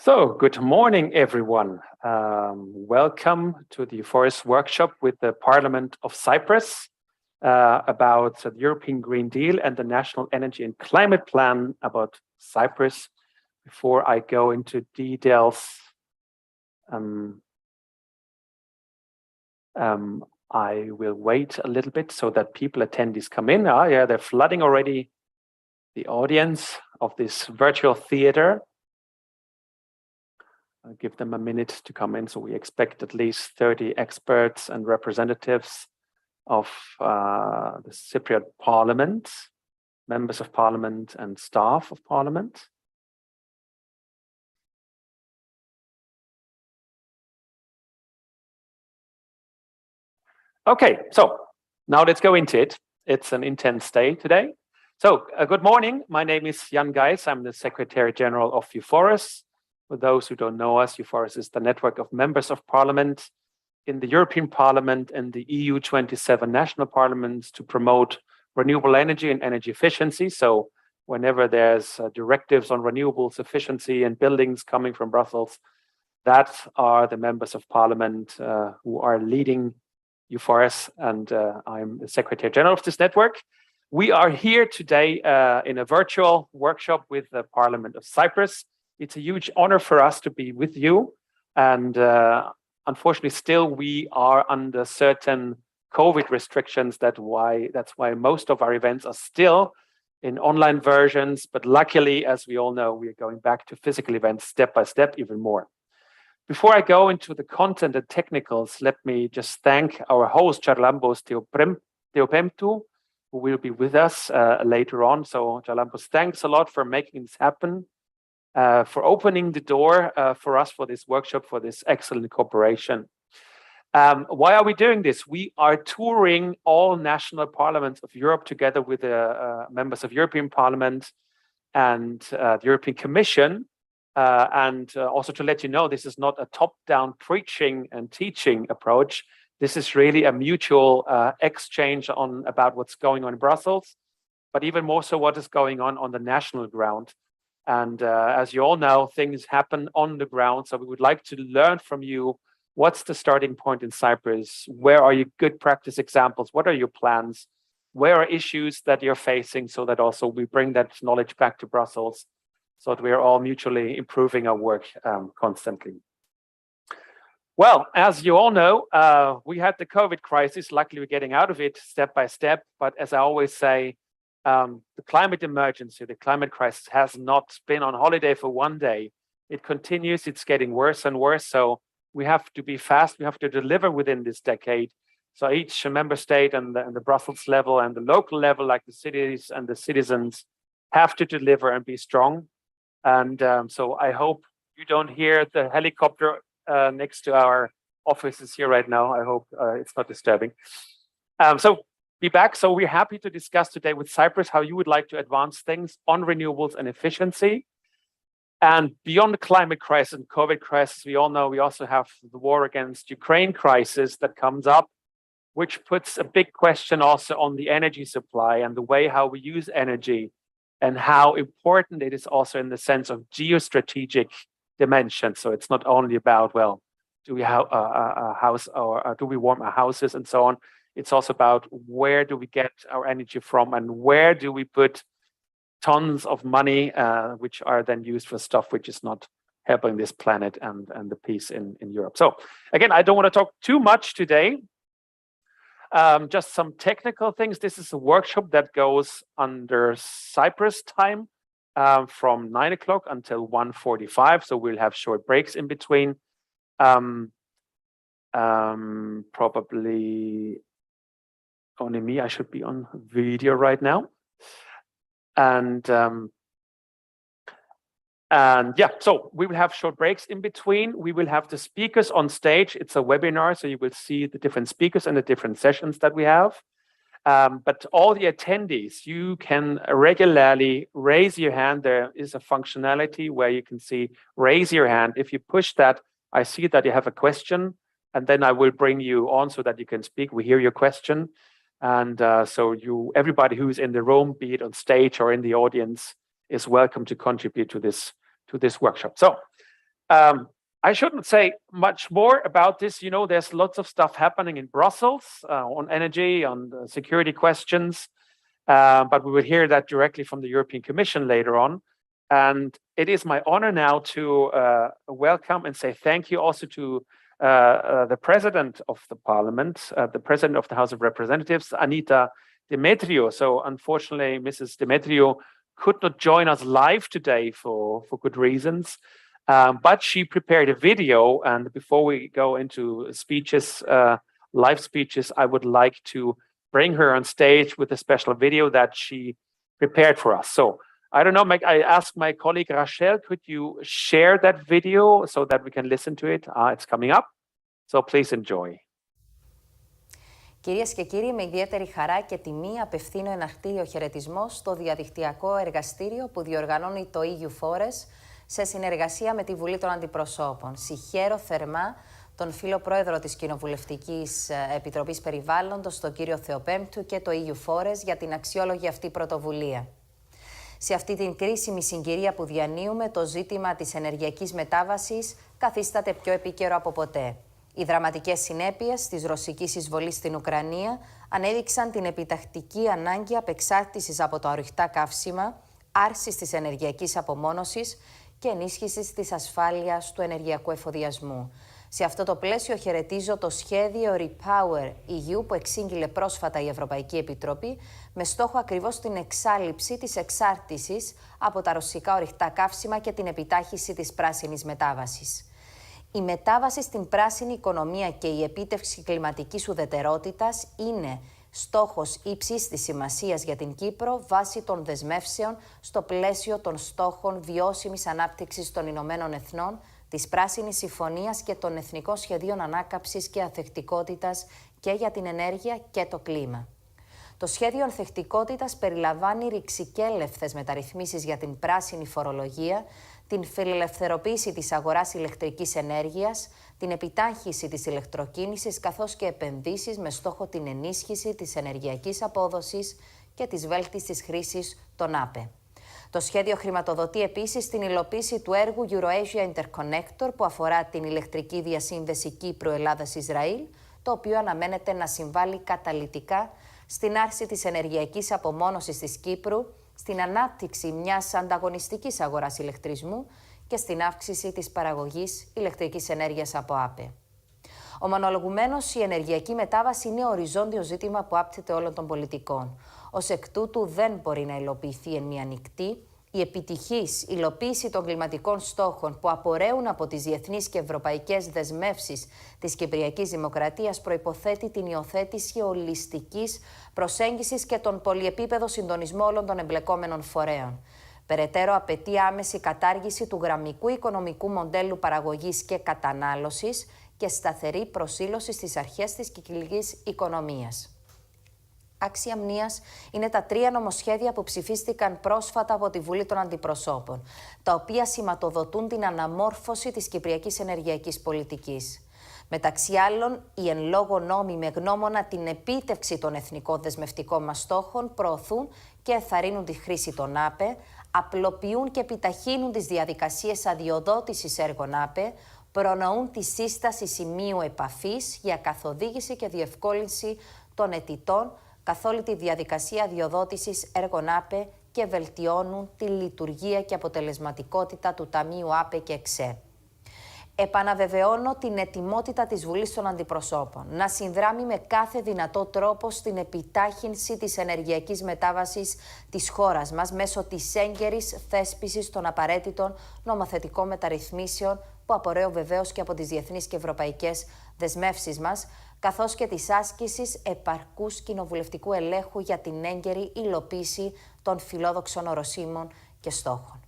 So, good morning, everyone. Welcome to the EUFORES workshop with the Parliament of Cyprus about the European Green Deal and the National Energy and Climate Plan about Cyprus. Before I go into details, I will wait a little bit so that attendees come in. Yeah, they're flooding already the audience of this virtual theater. I'll give them a minute to come in. So we expect at least 30 experts and representatives of the Cypriot Parliament, members of Parliament and staff of Parliament. Okay, so now let's go into it. It's an intense day today. So good morning. My name is Jan Geis. I'm the Secretary General of EUFORES. For those who don't know us, EUFORES is the network of members of Parliament in the European Parliament and the EU27 national parliaments to promote renewable energy and energy efficiency. So whenever there's directives on renewables, efficiency and buildings coming from Brussels, that are the members of Parliament who are leading EUFORES, and I'm the Secretary General of this network. We are here today in a virtual workshop with the Parliament of Cyprus. It's a huge honor for us to be with you. And unfortunately, still we are under certain COVID restrictions. That's why most of our events are still in online versions. But luckily, as we all know, we are going back to physical events step by step even more. Before I go into the content and technicals, let me just thank our host, Charalambos Theopemptou, who will be with us later on. So Charalambos, thanks a lot for making this happen. For opening the door for us for this workshop, for this excellent cooperation. Why are we doing this? We are touring all national parliaments of Europe together with the members of European Parliament and the European Commission. And also to let you know, this is not a top-down preaching and teaching approach. This is really a mutual exchange about what's going on in Brussels, but even more so what is going on the national ground. And as you all know, things happen on the ground. So we would like to learn from you. What's the starting point in Cyprus? Where are your good practice examples? What are your plans? Where are issues that you're facing so that also we bring that knowledge back to Brussels so that we are all mutually improving our work constantly. Well, as you all know, we had the COVID crisis. Luckily, we're getting out of it step by step. But as I always say, the climate emergency, the climate crisis has not been on holiday for one day. It continues, it's getting worse and worse. So we have to be fast, we have to deliver within this decade. So each member state and the Brussels level and the local level, like the cities and the citizens, have to deliver and be strong. And so I hope you don't hear the helicopter next to our offices here right now. I hope it's not disturbing. Be back. So we're happy to discuss today with Cyprus how you would like to advance things on renewables and efficiency. And beyond the climate crisis and COVID crisis, we all know we also have the war against Ukraine crisis that comes up, which puts a big question also on the energy supply and the way how we use energy and how important it is also in the sense of geostrategic dimension. So it's not only about, well, do we have a house or do we warm our houses and so on. It's also about where do we get our energy from and where do we put tons of money, which are then used for stuff which is not helping this planet and the peace in Europe. So again, I don't want to talk too much today. Just some technical things. This is a workshop that goes under Cyprus time from 9 o'clock until 1:45. So we'll have short breaks in between. Probably only me. I should be on video right now. And yeah, so we will have short breaks in between. We will have the speakers on stage. It's a webinar, so you will see the different speakers and the different sessions that we have. But all the attendees, you can regularly raise your hand. There is a functionality where you can see raise your hand. If you push that, I see that you have a question, and then I will bring you on so that you can speak. We hear your question. And so everybody who's in the room, be it on stage or in the audience, is welcome to contribute to this workshop. So I shouldn't say much more about this. You know, there's lots of stuff happening in Brussels on energy, on security questions, but we will hear that directly from the European Commission later on. And it is my honor now to welcome and say thank you also to the President of the Parliament, the President of the House of Representatives, Anita Demetriou. So unfortunately, Mrs. Demetriou could not join us live today for good reasons, but she prepared a video. And before we go into speeches, live speeches, I would like to bring her on stage with a special video that she prepared for us. So I don't know, I asked my colleague Rachel, could you share that video so that we can listen to it? It's coming up, so please enjoy. Κυρίες και κύριοι, με ιδιαίτερη χαρά και τιμή απευθύνω ένα χτίριο χαιρετισμό στο διαδικτυακό εργαστήριο που διοργανώνει το EUFORES σε συνεργασία με τη Βουλή των Αντιπροσώπων. Συγχαίρω θερμά τον φίλο πρόεδρο της Κοινοβουλευτικής Επιτροπής Περιβάλλοντος, τον κύριο Θεοπέμπτου, και το EUFORES για την αξιόλογη αυτή πρωτοβουλία. Σε αυτή την κρίσιμη συγκυρία που διανύουμε, το ζήτημα της ενεργειακής μετάβασης καθίσταται πιο επίκαιρο από ποτέ. Οι δραματικές συνέπειες της ρωσικής εισβολής στην Ουκρανία ανέδειξαν την επιτακτική ανάγκη απεξάρτησης από τα ορυκτά καύσιμα, άρσης της ενεργειακής απομόνωσης και ενίσχυσης της ασφάλειας του ενεργειακού εφοδιασμού. Σε αυτό το πλαίσιο χαιρετίζω το σχέδιο Repower EU που εξήγηλε πρόσφατα η Ευρωπαϊκή Επιτροπή με στόχο ακριβώς την εξάλειψη της εξάρτησης από τα ρωσικά ορυκτά καύσιμα και την επιτάχυση της πράσινης μετάβασης. Η μετάβαση στην πράσινη οικονομία και η επίτευξη κλιματικής ουδετερότητας είναι στόχος ύψης της σημασίας για την Κύπρο βάσει των δεσμεύσεων στο πλαίσιο των στόχων βιώσιμης ανάπτυξης των Ηνωμένων Εθνών, της Πράσινης Συμφωνίας και των Εθνικών Σχεδίων Ανάκαμψης και Ανθεκτικότητας και για την ενέργεια και το κλίμα. Το σχέδιο ανθεκτικότητας περιλαμβάνει ρηξικέλευθες μεταρρυθμίσεις για την πράσινη φορολογία, την φιλελευθεροποίηση της αγοράς ηλεκτρικής ενέργειας, την επιτάχυση της ηλεκτροκίνησης καθώς και επενδύσεις με στόχο την ενίσχυση της ενεργειακής απόδοσης και της βέλτιστης χρήσης των ΑΠΕ. Το σχέδιο χρηματοδοτεί επίσης την υλοποίηση του έργου Euro-Asia Interconnector που αφορά την ηλεκτρική διασύνδεση Κύπρου-Ελλάδας-Ισραήλ, το οποίο αναμένεται να συμβάλλει καταλυτικά στην άρση της ενεργειακής απομόνωσης της Κύπρου, στην ανάπτυξη μιας ανταγωνιστικής αγοράς ηλεκτρισμού και στην αύξηση της παραγωγής ηλεκτρικής ενέργειας από ΑΠΕ. Ομολογουμένως, η ενεργειακή μετάβαση είναι οριζόντιο ζήτημα που άπτεται όλων των πολιτικών. Ως εκ τούτου, δεν μπορεί να υλοποιηθεί εν μία νυχτή. Η επιτυχής υλοποίηση των κλιματικών στόχων που απορρέουν από τις διεθνείς και ευρωπαϊκές δεσμεύσεις της Κυπριακής Δημοκρατίας προϋποθέτει την υιοθέτηση ολιστικής προσέγγισης και τον πολυεπίπεδο συντονισμό όλων των εμπλεκόμενων φορέων. Περαιτέρω, απαιτεί άμεση κατάργηση του γραμμικού οικονομικού μοντέλου παραγωγής και κατανάλωσης και σταθερή προσήλωση στις αρχές της κυκλικής οικονομίας. Άξια μνήας είναι τα 3 νομοσχέδια που ψηφίστηκαν πρόσφατα από τη Βουλή των Αντιπροσώπων, τα οποία σηματοδοτούν την αναμόρφωση της κυπριακής ενεργειακής πολιτικής. Μεταξύ άλλων, οι εν λόγω νόμοι με γνώμονα την επίτευξη των εθνικών δεσμευτικών μας στόχων προωθούν και ενθαρρύνουν τη χρήση των ΑΠΕ, απλοποιούν και επιταχύνουν τις διαδικασίες αδειοδότησης έργων ΑΠΕ, προνοούν τη σύσταση σημείου επαφής για καθοδήγηση και διευκόλυνση των αιτητών καθ' όλη τη διαδικασία αδειοδότησης έργων ΑΠΕ και βελτιώνουν τη λειτουργία και αποτελεσματικότητα του Ταμείου ΑΠΕ και ΕΞΕ. Επαναβεβαιώνω την ετοιμότητα της Βουλής των Αντιπροσώπων να συνδράμει με κάθε δυνατό τρόπο στην επιτάχυνση της ενεργειακής μετάβασης της χώρας μας μέσω της έγκαιρης θέσπισης των απαραίτητων νομοθετικών μεταρρυθμίσεων που απορρέω βεβαίως και από τις διεθνείς και ευρωπαϊκές δεσμεύσεις μας, καθώς και της άσκησης επαρκούς κοινοβουλευτικού ελέγχου για την έγκαιρη υλοποίηση των φιλόδοξων οροσίμων και στόχων.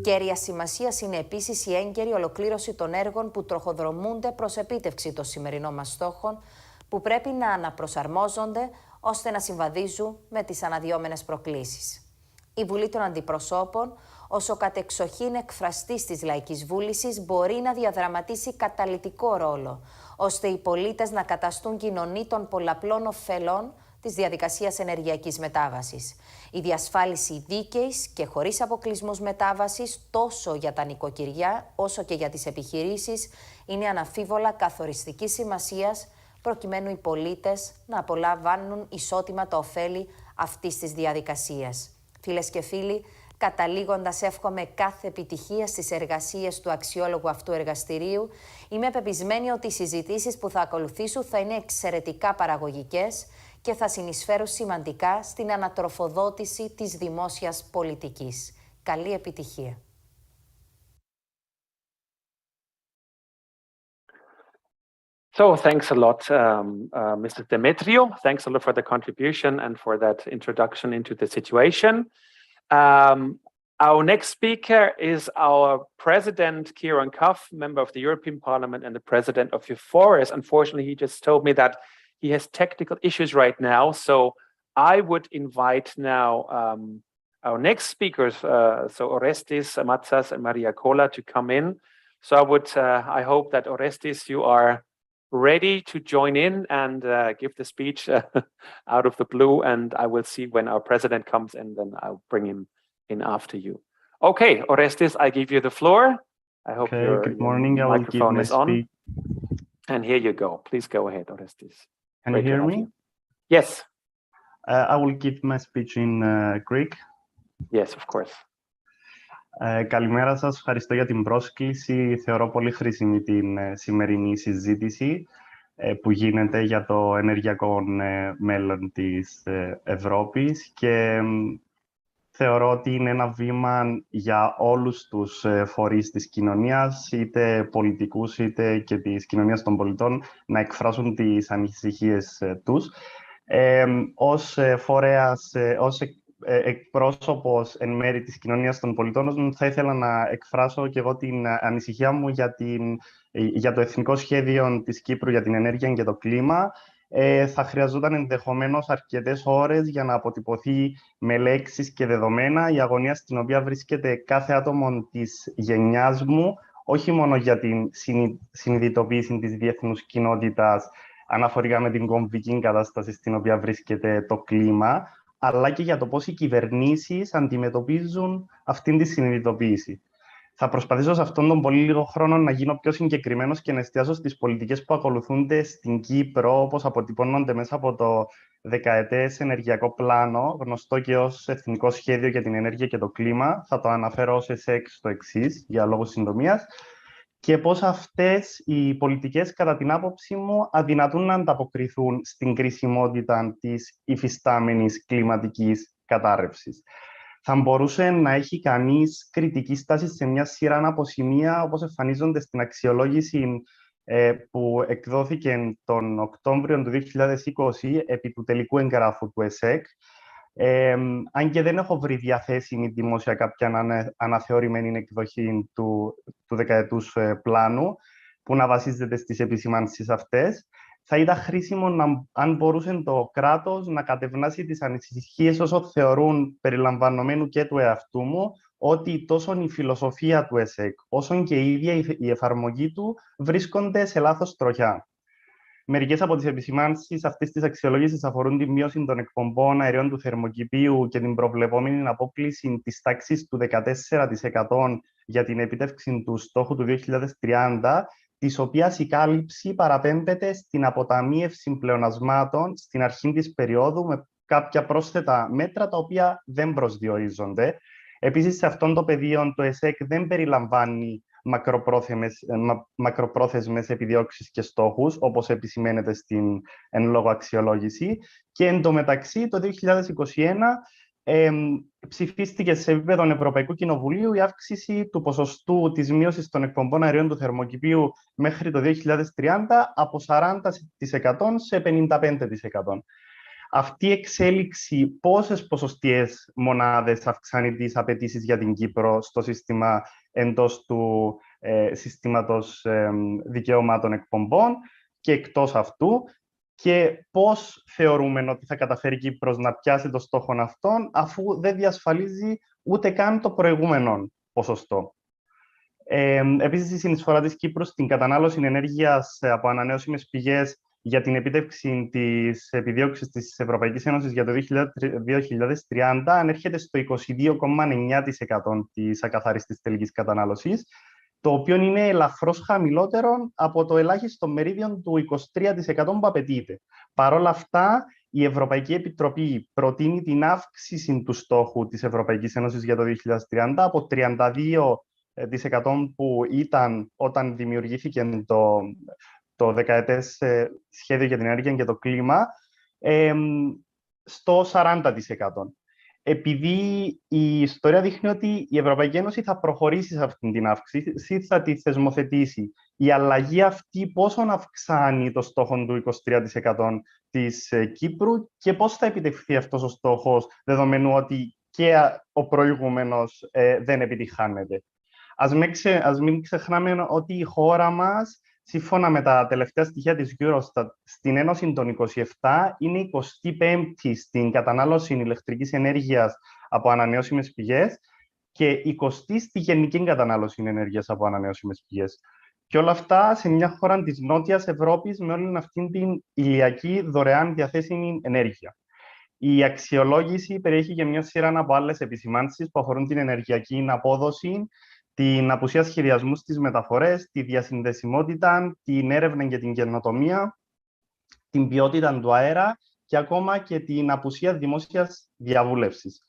Κέρια σημασίας είναι επίσης η έγκαιρη ολοκλήρωση των έργων που τροχοδρομούνται προς επίτευξη των σημερινών μας στόχων, που πρέπει να αναπροσαρμόζονται ώστε να συμβαδίζουν με τις αναδυόμενες προκλήσεις. Η Βουλή των Αντιπροσώπων, ως ο κατεξοχήν εκφραστής της λαϊκής βούλησης, μπορεί να διαδραματίσει καταλυτικό ρόλο, ώστε οι πολίτες να καταστούν κοινωνοί των πολλαπλών ωφελών της διαδικασίας ενεργειακής μετάβασης. Η διασφάλιση δίκαιης και χωρίς αποκλεισμούς μετάβασης, τόσο για τα νοικοκυριά όσο και για τις επιχειρήσεις, είναι αναμφίβολα καθοριστικής σημασίας, προκειμένου οι πολίτες να απολαμβάνουν ισότιμα τα ωφέλη αυτής της διαδικασίας. Φίλες και φίλοι, καταλήγοντας, εύχομαι κάθε επιτυχία στις εργασίες του αξιόλογου αυτού εργαστηρίου. Είμαι πεπισμένη ότι οι συζητήσεις που θα ακολουθήσουν θα είναι εξαιρετικά παραγωγικές και θα συνεισφέρουν σημαντικά στην ανατροφοδότηση της δημόσιας πολιτικής. Καλή επιτυχία. So thanks a lot, Mr. Demetrio. Thanks a lot for the contribution and for that introduction into the situation. Our next speaker is our President, Kieran Cuff, member of the European Parliament and the President of EUFORES. Unfortunately, he just told me that he has technical issues right now, so I would invite now our next speakers, so Orestis, Matsas, and Maria Kola, to come in. So I hope that Orestis, you are ready to join in and give the speech out of the blue, and I will see when our president comes in, then I'll bring him in after you. Okay, Orestis, I give you the floor. I hope your microphone is on. And here you go. Please go ahead, Orestis. Can you hear me? Yes. I will give my speech in Greek. Yes, of course. Καλημέρα σας, ευχαριστώ για την πρόσκληση. Θεωρώ πολύ χρήσιμη την σημερινή συζήτηση που γίνεται για το ενεργειακό μέλλον της Ευρώπης και θεωρώ ότι είναι ένα βήμα για όλους τους φορείς της κοινωνίας, είτε πολιτικούς είτε και της κοινωνίας των πολιτών, να εκφράσουν τις ανησυχίες τους. Ως φορέας, ως εκπρόσωπος εν μέρη της κοινωνίας των πολιτών, θα ήθελα να εκφράσω και εγώ την ανησυχία μου για το Εθνικό Σχέδιο της Κύπρου για την ενέργεια και το κλίμα. Θα χρειαζόταν ενδεχομένως αρκετές ώρες για να αποτυπωθεί με λέξεις και δεδομένα η αγωνία στην οποία βρίσκεται κάθε άτομο της γενιάς μου, όχι μόνο για την συνειδητοποίηση της διεθνούς κοινότητας αναφορικά με την κομβική κατάσταση στην οποία βρίσκεται το κλίμα, αλλά και για το πώς οι κυβερνήσεις αντιμετωπίζουν αυτήν τη συνειδητοποίηση. Θα προσπαθήσω σε αυτόν τον πολύ λίγο χρόνο να γίνω πιο συγκεκριμένος και να εστιάσω στις πολιτικές που ακολουθούνται στην Κύπρο, όπως αποτυπώνονται μέσα από το δεκαετές ενεργειακό πλάνο, γνωστό και ως Εθνικό Σχέδιο για την Ενέργεια και το Κλίμα. Θα το αναφέρω ως ΕΣΕΚ στο εξής, για λόγους συντομίας, και πώς αυτές οι πολιτικές, κατά την άποψή μου, αδυνατούν να ανταποκριθούν στην κρισιμότητα της υφιστάμενης κλιματικής κατάρρευσης. Θα μπορούσε να έχει κανείς κριτική στάση σε μια σειρά από σημεία, όπως εμφανίζονται στην αξιολόγηση που εκδόθηκε τον Οκτώβριο του 2020 επί του τελικού εγγράφου του ΕΣΕΚ. Αν και δεν έχω βρει διαθέσιμη δημόσια κάποια αναθεωρημένη εκδοχή του δεκαετούς πλάνου, που να βασίζεται στις επισημάνσεις αυτές, θα ήταν χρήσιμο αν μπορούσε το κράτος να κατευνάσει τις ανησυχίες όσο θεωρούν, περιλαμβανομένου και του εαυτού μου, ότι τόσο η φιλοσοφία του ΕΣΕΚ όσο και η ίδια η εφαρμογή του βρίσκονται σε λάθος τροχιά. Μερικές από τις επισημάνσεις αυτής της αξιολόγησης αφορούν τη μείωση των εκπομπών αερίων του θερμοκηπίου και την προβλεπόμενη απόκλιση της τάξης του 14% για την επίτευξη του στόχου του 2030, της οποίας η κάλυψη παραπέμπεται στην αποταμίευση πλεονασμάτων στην αρχή της περίοδου με κάποια πρόσθετα μέτρα τα οποία δεν προσδιορίζονται. Επίσης, σε αυτόν το πεδίο το ΕΣΕΚ δεν περιλαμβάνει μακροπρόθεσμες επιδιώξεις και στόχους, όπως επισημαίνεται στην εν λόγω αξιολόγηση. Και εντωμεταξύ, το 2021 ψηφίστηκε σε επίπεδο Ευρωπαϊκού Κοινοβουλίου η αύξηση του ποσοστού της μείωσης των εκπομπών αερίων του θερμοκηπίου μέχρι το 2030 από 40% σε 55%. Αυτή η εξέλιξη πόσες ποσοστιαίες μονάδες αυξάνει τις απαιτήσεις για την Κύπρο στο σύστημα εντός του συστήματος δικαιωμάτων εκπομπών και εκτός αυτού, και πώς θεωρούμε ότι θα καταφέρει η Κύπρος να πιάσει το στόχο αυτόν, αφού δεν διασφαλίζει ούτε καν το προηγούμενο ποσοστό. Επίσης, η συνεισφορά της Κύπρου στην κατανάλωση ενέργειας από ανανεώσιμες πηγές για την επίτευξη της επιδιώξης της Ευρωπαϊκής Ένωσης για το 2030 ανέρχεται στο 22,9% της ακαθάριστης τελικής κατανάλωσης, το οποίο είναι ελαφρώς χαμηλότερο από το ελάχιστο μερίδιο του 23% που απαιτείται. Παρ' όλα αυτά, η Ευρωπαϊκή Επιτροπή προτείνει την αύξηση του στόχου της Ευρωπαϊκής Ένωσης για το 2030 από 32% που ήταν όταν δημιουργήθηκε το δεκαετές σχέδιο για την ενέργεια και το κλίμα, στο 40%. Επειδή η ιστορία δείχνει ότι η Ευρωπαϊκή Ένωση θα προχωρήσει σε αυτή την αύξηση, θα τη θεσμοθετήσει. Η αλλαγή αυτή πόσο αυξάνει το στόχο του 23% της Κύπρου και πώς θα επιτευχθεί αυτός ο στόχος, δεδομένου ότι και ο προηγούμενος δεν επιτυχάνεται. Ας μην ξεχνάμε ότι η χώρα μας, σύμφωνα με τα τελευταία στοιχεία της Eurostat, στην Ένωση των 27 είναι η 25η στην κατανάλωση ηλεκτρικής ενέργειας από ανανεώσιμες πηγές και 20η στη γενική κατανάλωση ενέργειας από ανανεώσιμες πηγές. Και όλα αυτά σε μια χώρα της Νότιας Ευρώπης με όλη αυτήν την ηλιακή δωρεάν διαθέσιμη ενέργεια. Η αξιολόγηση περιέχει και μια σειρά από άλλες επισημάνσεις που αφορούν την ενεργειακή απόδοση, την απουσία σχεδιασμού στις μεταφορές, τη διασυνδεσιμότητα, την έρευνα και την καινοτομία, την ποιότητα του αέρα και ακόμα και την απουσία δημόσιας διαβούλευσης.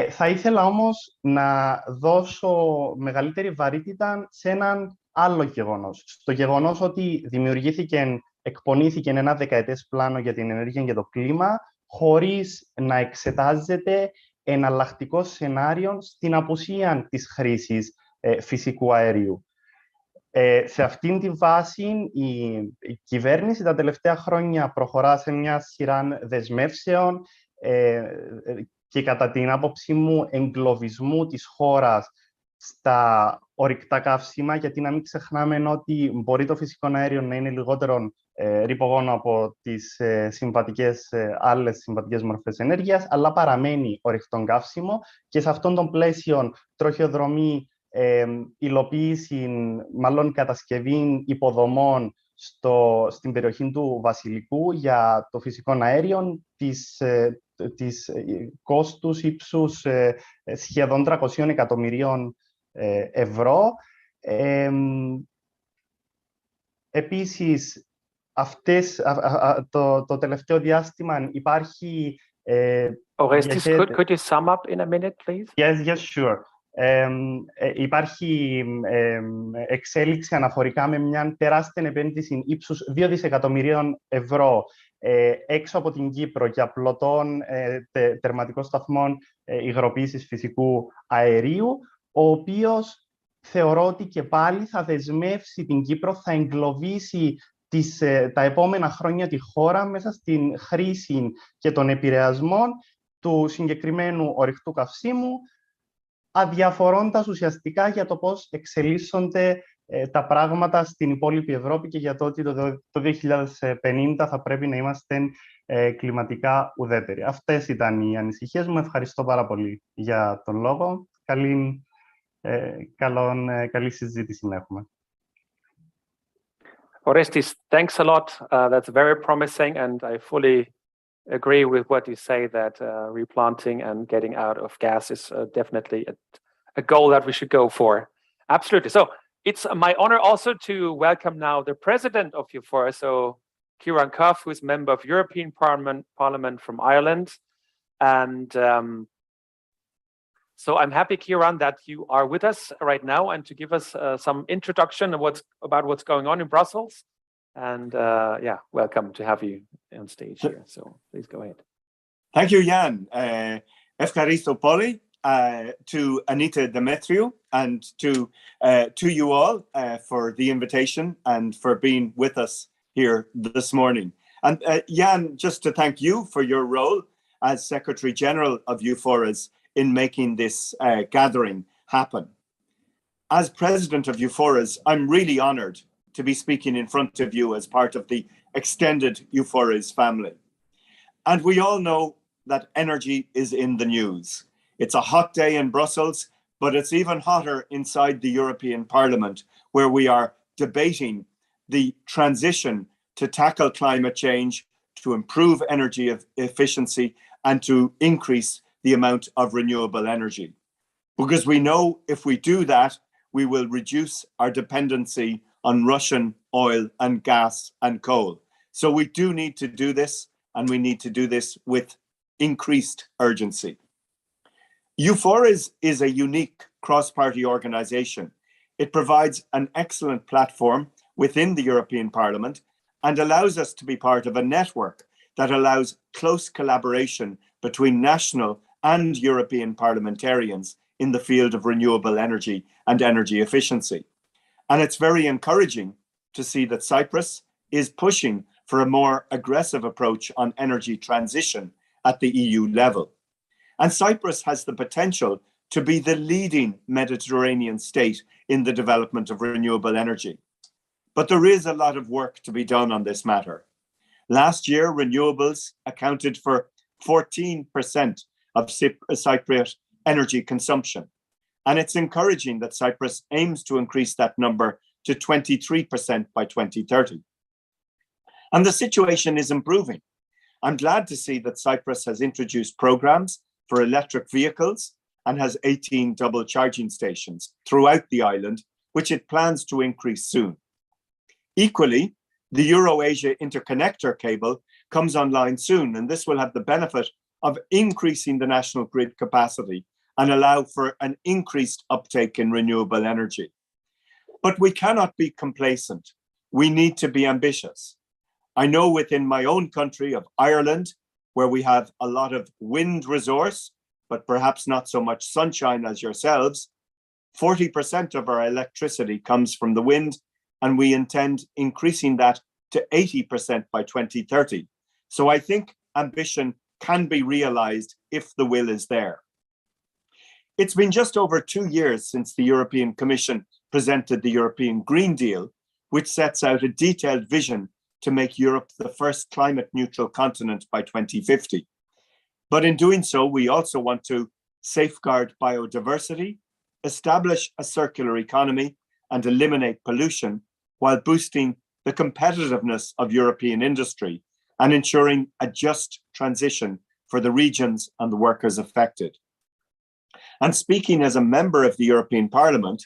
Θα ήθελα όμως να δώσω μεγαλύτερη βαρύτητα σε έναν άλλο γεγονός. Στο γεγονός ότι εκπονήθηκε ένα δεκαετές πλάνο για την ενέργεια και το κλίμα, χωρίς να εξετάζεται εναλλακτικό σενάριο στην απουσία της χρήσης φυσικού αερίου. Σε αυτήν τη βάση, η κυβέρνηση τα τελευταία χρόνια προχωρά σε μια σειρά δεσμεύσεων και κατά την άποψή μου εγκλωβισμού της χώρας στα ορυκτά καύσιμα, γιατί να μην ξεχνάμε ότι μπορεί το φυσικό αέριο να είναι λιγότερο ρηπογόνο από τις άλλες συμβατικές μορφές ενέργειας, αλλά παραμένει ορυκτό καύσιμο και σε αυτόν τον πλαίσιο τροχιοδρομή, υλοποίηση, μάλλον κατασκευή υποδομών στην περιοχή του Βασιλικού για το φυσικό αέριο της κόστους ύψους σχεδόν 300 εκατομμυρίων ευρώ. Επίσης, το τελευταίο διάστημα υπάρχει... Orestes, could you sum up in a minute, please? Yes, sure. Υπάρχει εξέλιξη αναφορικά με μια τεράστια επένδυση ύψους 2 δισεκατομμυρίων ευρώ έξω από την Κύπρο για πλωτών τερματικών σταθμών υγροποίησης φυσικού αερίου, ο οποίος θεωρώ ότι και πάλι θα δεσμεύσει την Κύπρο, θα εγκλωβίσει τα επόμενα χρόνια τη χώρα μέσα στην χρήση και των επηρεασμών του συγκεκριμένου ορυκτού καυσίμου, αδιαφορώντας ουσιαστικά για το πώς εξελίσσονται τα πράγματα στην υπόλοιπη Ευρώπη και για το ότι το 2050 θα πρέπει να είμαστε κλιματικά ουδέτεροι. Αυτές ήταν οι ανησυχίες μου. Ευχαριστώ πάρα πολύ για τον λόγο. Καλή συζήτηση να έχουμε. Orestes, thanks a lot. That's very promising, and I fully agree with what you say that replanting and getting out of gas is definitely a goal that we should go for. Absolutely. So it's my honor also to welcome now the president of EUFORES. So Kieran Cuff, who is member of European Parliament from Ireland. And so I'm happy, Kieran, that you are with us right now and to give us some introduction of what's going on in Brussels. And yeah, welcome to have you on stage here. So please go ahead. Thank you, Jan. Efkaristo Poli, to Anita Demetriou, and to you all for the invitation and for being with us here this morning. And Jan, just to thank you for your role as Secretary General of EUFORES in making this gathering happen. As President of EUFORES, I'm really honored to be speaking in front of you as part of the extended EUFORES family. And we all know that energy is in the news. It's a hot day in Brussels, but it's even hotter inside the European Parliament, where we are debating the transition to tackle climate change, to improve energy efficiency, and to increase the amount of renewable energy. Because we know if we do that, we will reduce our dependency on Russian oil and gas and coal. So we do need to do this, and we need to do this with increased urgency. EUFORES is a unique cross-party organization. It provides an excellent platform within the European Parliament and allows us to be part of a network that allows close collaboration between national and European parliamentarians in the field of renewable energy and energy efficiency. And it's very encouraging to see that Cyprus is pushing for a more aggressive approach on energy transition at the EU level. And Cyprus has the potential to be the leading Mediterranean state in the development of renewable energy. But there is a lot of work to be done on this matter. Last year, renewables accounted for 14% of Cypriot energy consumption. And it's encouraging that Cyprus aims to increase that number to 23% by 2030. And the situation is improving. I'm glad to see that Cyprus has introduced programs for electric vehicles and has 18 double charging stations throughout the island, which it plans to increase soon. Equally, the Euro-Asia interconnector cable comes online soon, and this will have the benefit of increasing the national grid capacity and allow for an increased uptake in renewable energy. But we cannot be complacent. We need to be ambitious. I know within my own country of Ireland, where we have a lot of wind resource, but perhaps not so much sunshine as yourselves, 40% of our electricity comes from the wind, and we intend increasing that to 80% by 2030. So I think ambition can be realized if the will is there. It's been just over 2 years since the European Commission presented the European Green Deal, which sets out a detailed vision to make Europe the first climate neutral continent by 2050. But in doing so, we also want to safeguard biodiversity, establish a circular economy, and eliminate pollution while boosting the competitiveness of European industry and ensuring a just transition for the regions and the workers affected. And speaking as a member of the European Parliament,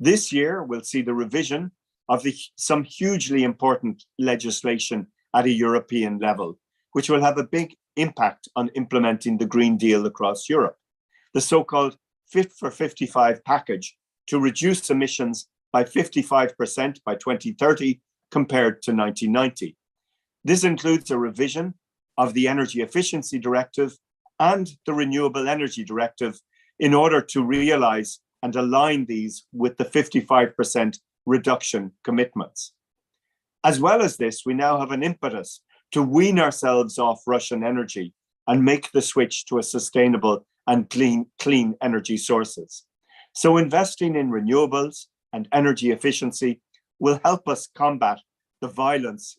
this year we'll see the revision of some hugely important legislation at a European level, which will have a big impact on implementing the Green Deal across Europe. The so-called Fit for 55 package to reduce emissions by 55% by 2030 compared to 1990. This includes a revision of the Energy Efficiency Directive and the Renewable Energy Directive in order to realize and align these with the 55% reduction commitments. As well as this, we now have an impetus to wean ourselves off Russian energy and make the switch to a sustainable and clean energy sources. So investing in renewables and energy efficiency will help us combat the violence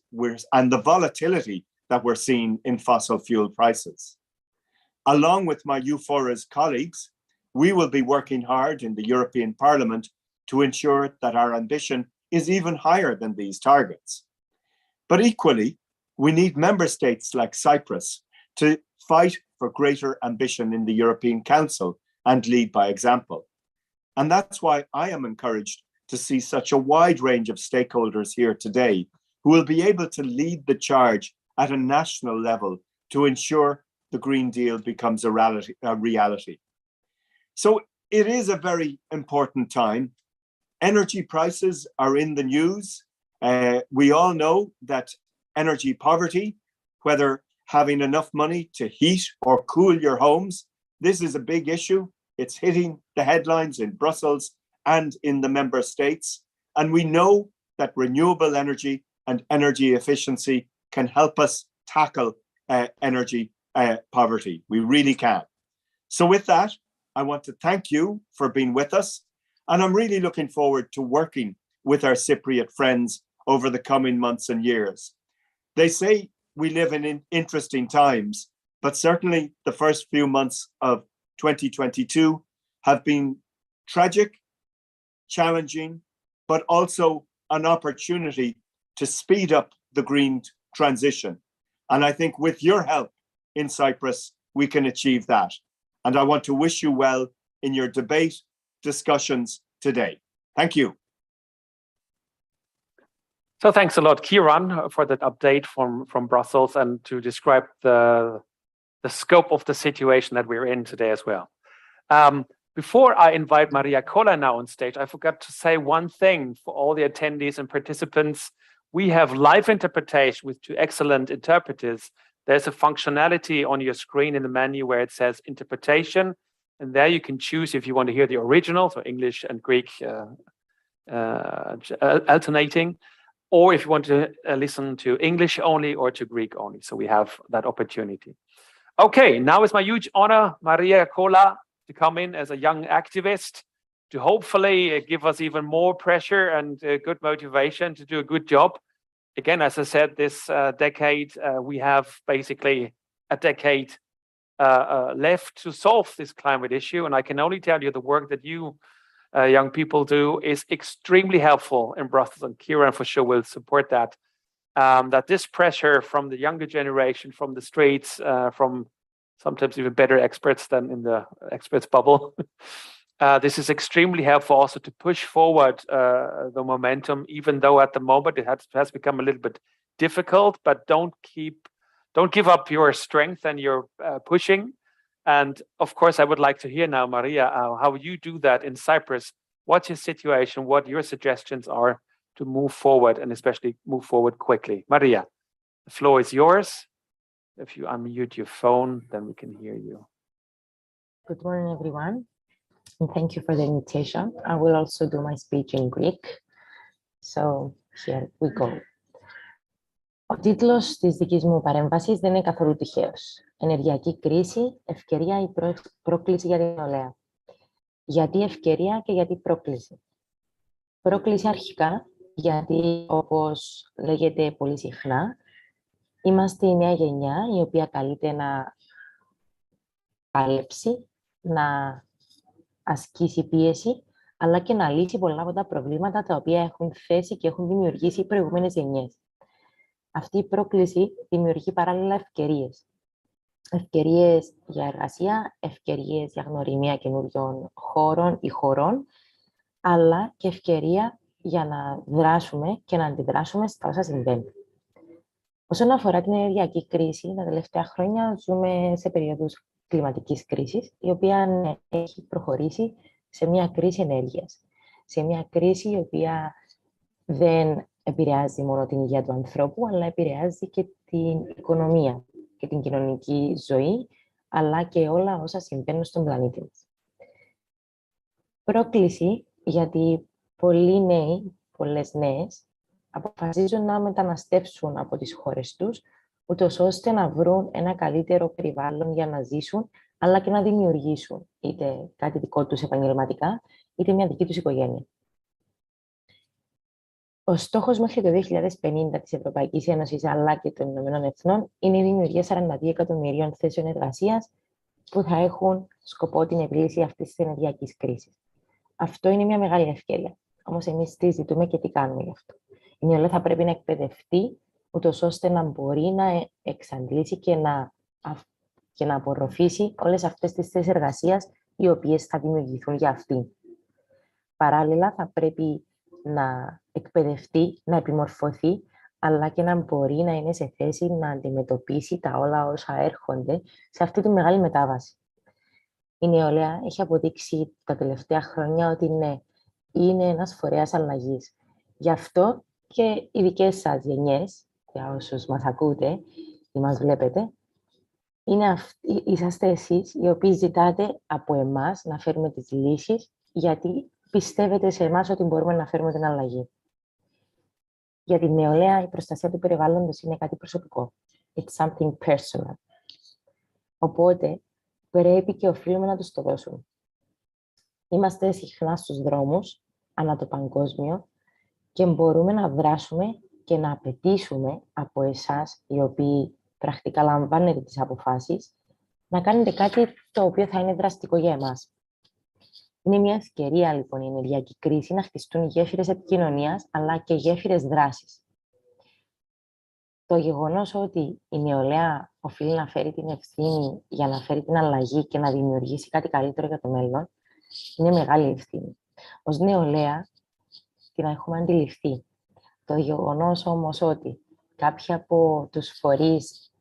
and the volatility that we're seeing in fossil fuel prices. Along with my EUFORES colleagues, we will be working hard in the European Parliament to ensure that our ambition is even higher than these targets. But equally, we need member states like Cyprus to fight for greater ambition in the European Council and lead by example. And that's why I am encouraged to see such a wide range of stakeholders here today who will be able to lead the charge at a national level to ensure the Green Deal becomes a reality. So it is a very important time. Energy prices are in the news. We all know that energy poverty, whether having enough money to heat or cool your homes, this is a big issue. It's hitting the headlines in Brussels and in the member states. And we know that renewable energy and energy efficiency can help us tackle energy poverty. We really can. So with that, I want to thank you for being with us. And I'm really looking forward to working with our Cypriot friends over the coming months and years. They say we live in interesting times, but certainly the first few months of 2022 have been tragic, challenging, but also an opportunity to speed up the green transition. And I think with your help in Cyprus, we can achieve that. And I want to wish you well in your debate discussions today. Thank you. So thanks a lot, Kieran, for that update from Brussels and to describe the scope of the situation that we're in today as well. Before I invite Maria Kola now on stage, I forgot to say one thing for all the attendees and participants. We have live interpretation with 2 excellent interpreters. There's a functionality on your screen in the menu where it says interpretation, and there you can choose if you want to hear the original, so English and Greek alternating, or if you want to listen to English only or to Greek only. So we have that opportunity. Okay, now it's my huge honor, Maria Kola, to come in as a young activist to hopefully give us even more pressure and good motivation to do a good job. Again, as I said, this decade, we have basically a decade left to solve this climate issue. And I can only tell you the work that you young people do is extremely helpful in Brussels, and Kieran for sure will support that. That this pressure from the younger generation, from the streets, from sometimes even better experts than in the experts bubble, this is extremely helpful also to push forward the momentum, even though at the moment it has become a little bit difficult, but don't give up your strength and your pushing. And of course, I would like to hear now, Maria, how you do that in Cyprus. What's your situation? What your suggestions are to move forward, and especially move forward quickly? Maria, the floor is yours. If you unmute your phone, then we can hear you. Good morning, everyone, and thank you for the invitation. I will also do my speech in Greek. So here we go. Ο τίτλος της δικής μου παρέμβασης δεν είναι καθόλου τυχαίος. Ενεργειακή κρίση, ευκαιρία ή πρόκληση για την νεολαία. Γιατί ευκαιρία και γιατί πρόκληση? Πρόκληση αρχικά, γιατί όπως λέγεται πολύ συχνά, είμαστε η νέα γενιά η οποία καλείται να παλέψει, να ασκήσει πίεση, αλλά και να λύσει πολλά από τα προβλήματα τα οποία έχουν θέσει και έχουν δημιουργήσει οι προηγούμενες γενιές. Αυτή η πρόκληση δημιουργεί παράλληλα ευκαιρίες. Ευκαιρίες για εργασία, ευκαιρίες για γνωριμία καινούριων χώρων ή χωρών, αλλά και ευκαιρία για να δράσουμε και να αντιδράσουμε στα όσα συμβαίνουν. Όσον αφορά την ενεργειακή κρίση, τα τελευταία χρόνια ζούμε σε περίοδους κλιματικής κρίσης, η οποία έχει προχωρήσει σε μια κρίση ενέργειας. Σε μια κρίση η οποία δεν επηρεάζει μόνο την υγεία του ανθρώπου, αλλά επηρεάζει και την οικονομία και την κοινωνική ζωή, αλλά και όλα όσα συμβαίνουν στον πλανήτη μας. Πρόκληση, γιατί πολλοί νέοι, πολλές νέες, αποφασίζουν να μεταναστεύσουν από τις χώρες τους, ούτως ώστε να βρουν ένα καλύτερο περιβάλλον για να ζήσουν, αλλά και να δημιουργήσουν είτε κάτι δικό τους επαγγελματικά, είτε μια δική τους οικογένεια. Ο στόχος μέχρι το 2050 της Ευρωπαϊκής Ένωσης αλλά και των Ηνωμένων Εθνών είναι η δημιουργία 42 εκατομμυρίων θέσεων εργασίας που θα έχουν σκοπό την επίλυση αυτής της ενεργειακής κρίσης. Αυτό είναι μια μεγάλη ευκαιρία. Όμως εμείς τι ζητούμε και τι κάνουμε γι' αυτό. Η νεολαία θα πρέπει να εκπαιδευτεί, ούτως ώστε να μπορεί να εξαντλήσει και να απορροφήσει όλες αυτές τις θέσεις εργασίας οι οποίες θα δημιουργηθούν για αυτήν. Παράλληλα, θα πρέπει να εκπαιδευτεί, να επιμορφωθεί, αλλά και να μπορεί να είναι σε θέση να αντιμετωπίσει τα όλα όσα έρχονται σε αυτή τη μεγάλη μετάβαση. Η νεολαία έχει αποδείξει τα τελευταία χρόνια ότι ναι, είναι ένας φορέας αλλαγής. Γι' αυτό και οι δικές σας γενιές, για όσους μας ακούτε ή μας βλέπετε, είσαστε εσείς οι οποίοι ζητάτε από εμάς να φέρουμε τις λύσεις, γιατί πιστεύετε σε εμάς ότι μπορούμε να φέρουμε την αλλαγή. Για την νεολαία, η προστασία του περιβάλλοντος είναι κάτι προσωπικό. It's something personal. Οπότε, πρέπει και οφείλουμε να τους το δώσουμε. Είμαστε συχνά στους δρόμους, ανά το παγκόσμιο, και μπορούμε να δράσουμε και να απαιτήσουμε από εσάς, οι οποίοι πρακτικά λαμβάνετε τις αποφάσεις, να κάνετε κάτι το οποίο θα είναι δραστικό για εμάς. Είναι μια ευκαιρία, λοιπόν, η ενεργειακή κρίση να χτιστούν γέφυρες επικοινωνίας, αλλά και γέφυρες δράσης. Το γεγονός ότι η νεολαία οφείλει να φέρει την ευθύνη για να φέρει την αλλαγή και να δημιουργήσει κάτι καλύτερο για το μέλλον, είναι μεγάλη ευθύνη. Ως νεολαία, την έχουμε αντιληφθεί. Το γεγονός όμως ότι κάποιοι από τους φορείς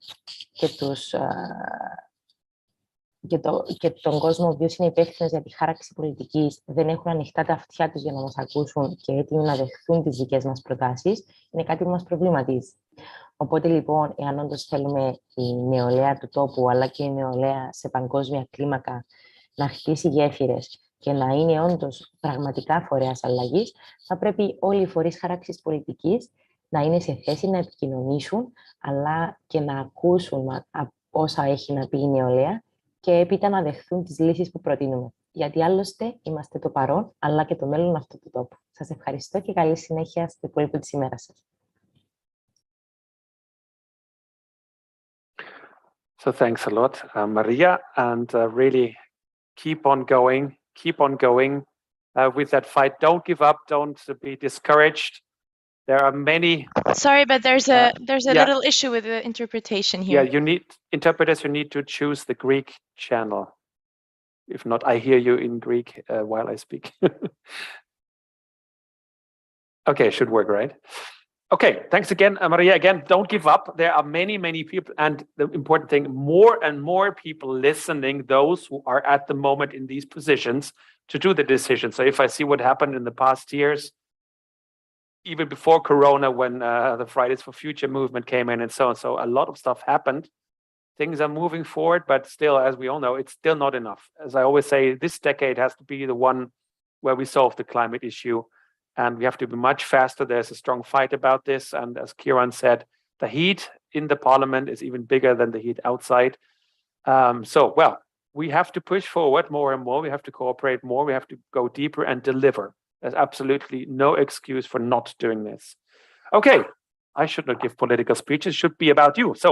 και τον κόσμο ο οποίος είναι υπεύθυνος για τη χάραξη πολιτικής δεν έχουν ανοιχτά τα αυτιά τους για να μας ακούσουν και έτοιμοι να δεχθούν τις δικές μας προτάσεις, είναι κάτι που μας προβληματίζει. Οπότε, λοιπόν, εάν όντως θέλουμε η νεολαία του τόπου, αλλά και η νεολαία σε παγκόσμια κλίμακα να χτίσει γέφυρες και να είναι όντως πραγματικά φορέας αλλαγής, θα πρέπει όλοι οι φορείς χάραξης πολιτικής να είναι σε θέση να επικοινωνήσουν, αλλά και να ακούσουν όσα έχει να πει η νεολαία και έπειτα να δεχθούν τις λύσεις που προτείνουμε. Γιατί άλλωστε είμαστε το παρόν, αλλά και το μέλλον αυτού του τόπου. Σας ευχαριστώ και καλή συνέχεια στο υπόλοιπο της ημέρας σας. So thanks a lot, Maria, and really keep on going with that fight. Don't give up, don't be discouraged. There are many. Sorry, but there's a little issue with the interpretation here. Yeah, you need interpreters. You need to choose the Greek channel. If not, I hear you in Greek while I speak. Okay, should work, right? Okay, thanks again, Maria. Again, don't give up. There are many people, and the important thing, more and more people listening, those who are at the moment in these positions to do the decision. So if I see what happened in the past years, even before Corona, when the Fridays for Future movement came in and so on, so a lot of stuff happened. Things are moving forward, but still, as we all know, it's still not enough. As I always say, this decade has to be the one where we solve the climate issue. And we have to be much faster. There's a strong fight about this. And as Kieran said, the heat in the parliament is even bigger than the heat outside. Well, we have to push forward more and more. We have to cooperate more. We have to go deeper and deliver. There's absolutely no excuse for not doing this. Okay, I should not give political speeches. It should be about you. So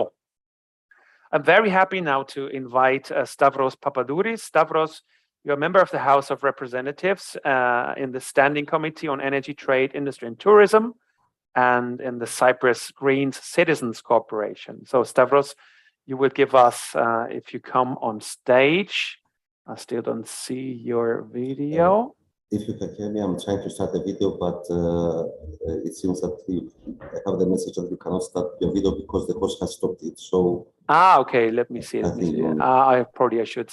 I'm very happy now to invite Stavros Papadouris. Stavros, you're a member of the House of Representatives in the Standing Committee on Energy, Trade, Industry and Tourism, and in the Cyprus Greens Citizens Corporation. So Stavros, you will give us, if you come on stage, I still don't see your video. If you can hear me, I'm trying to start the video, but it seems that I have the message that you cannot start your video because the host has stopped it. So okay, let me see. I should,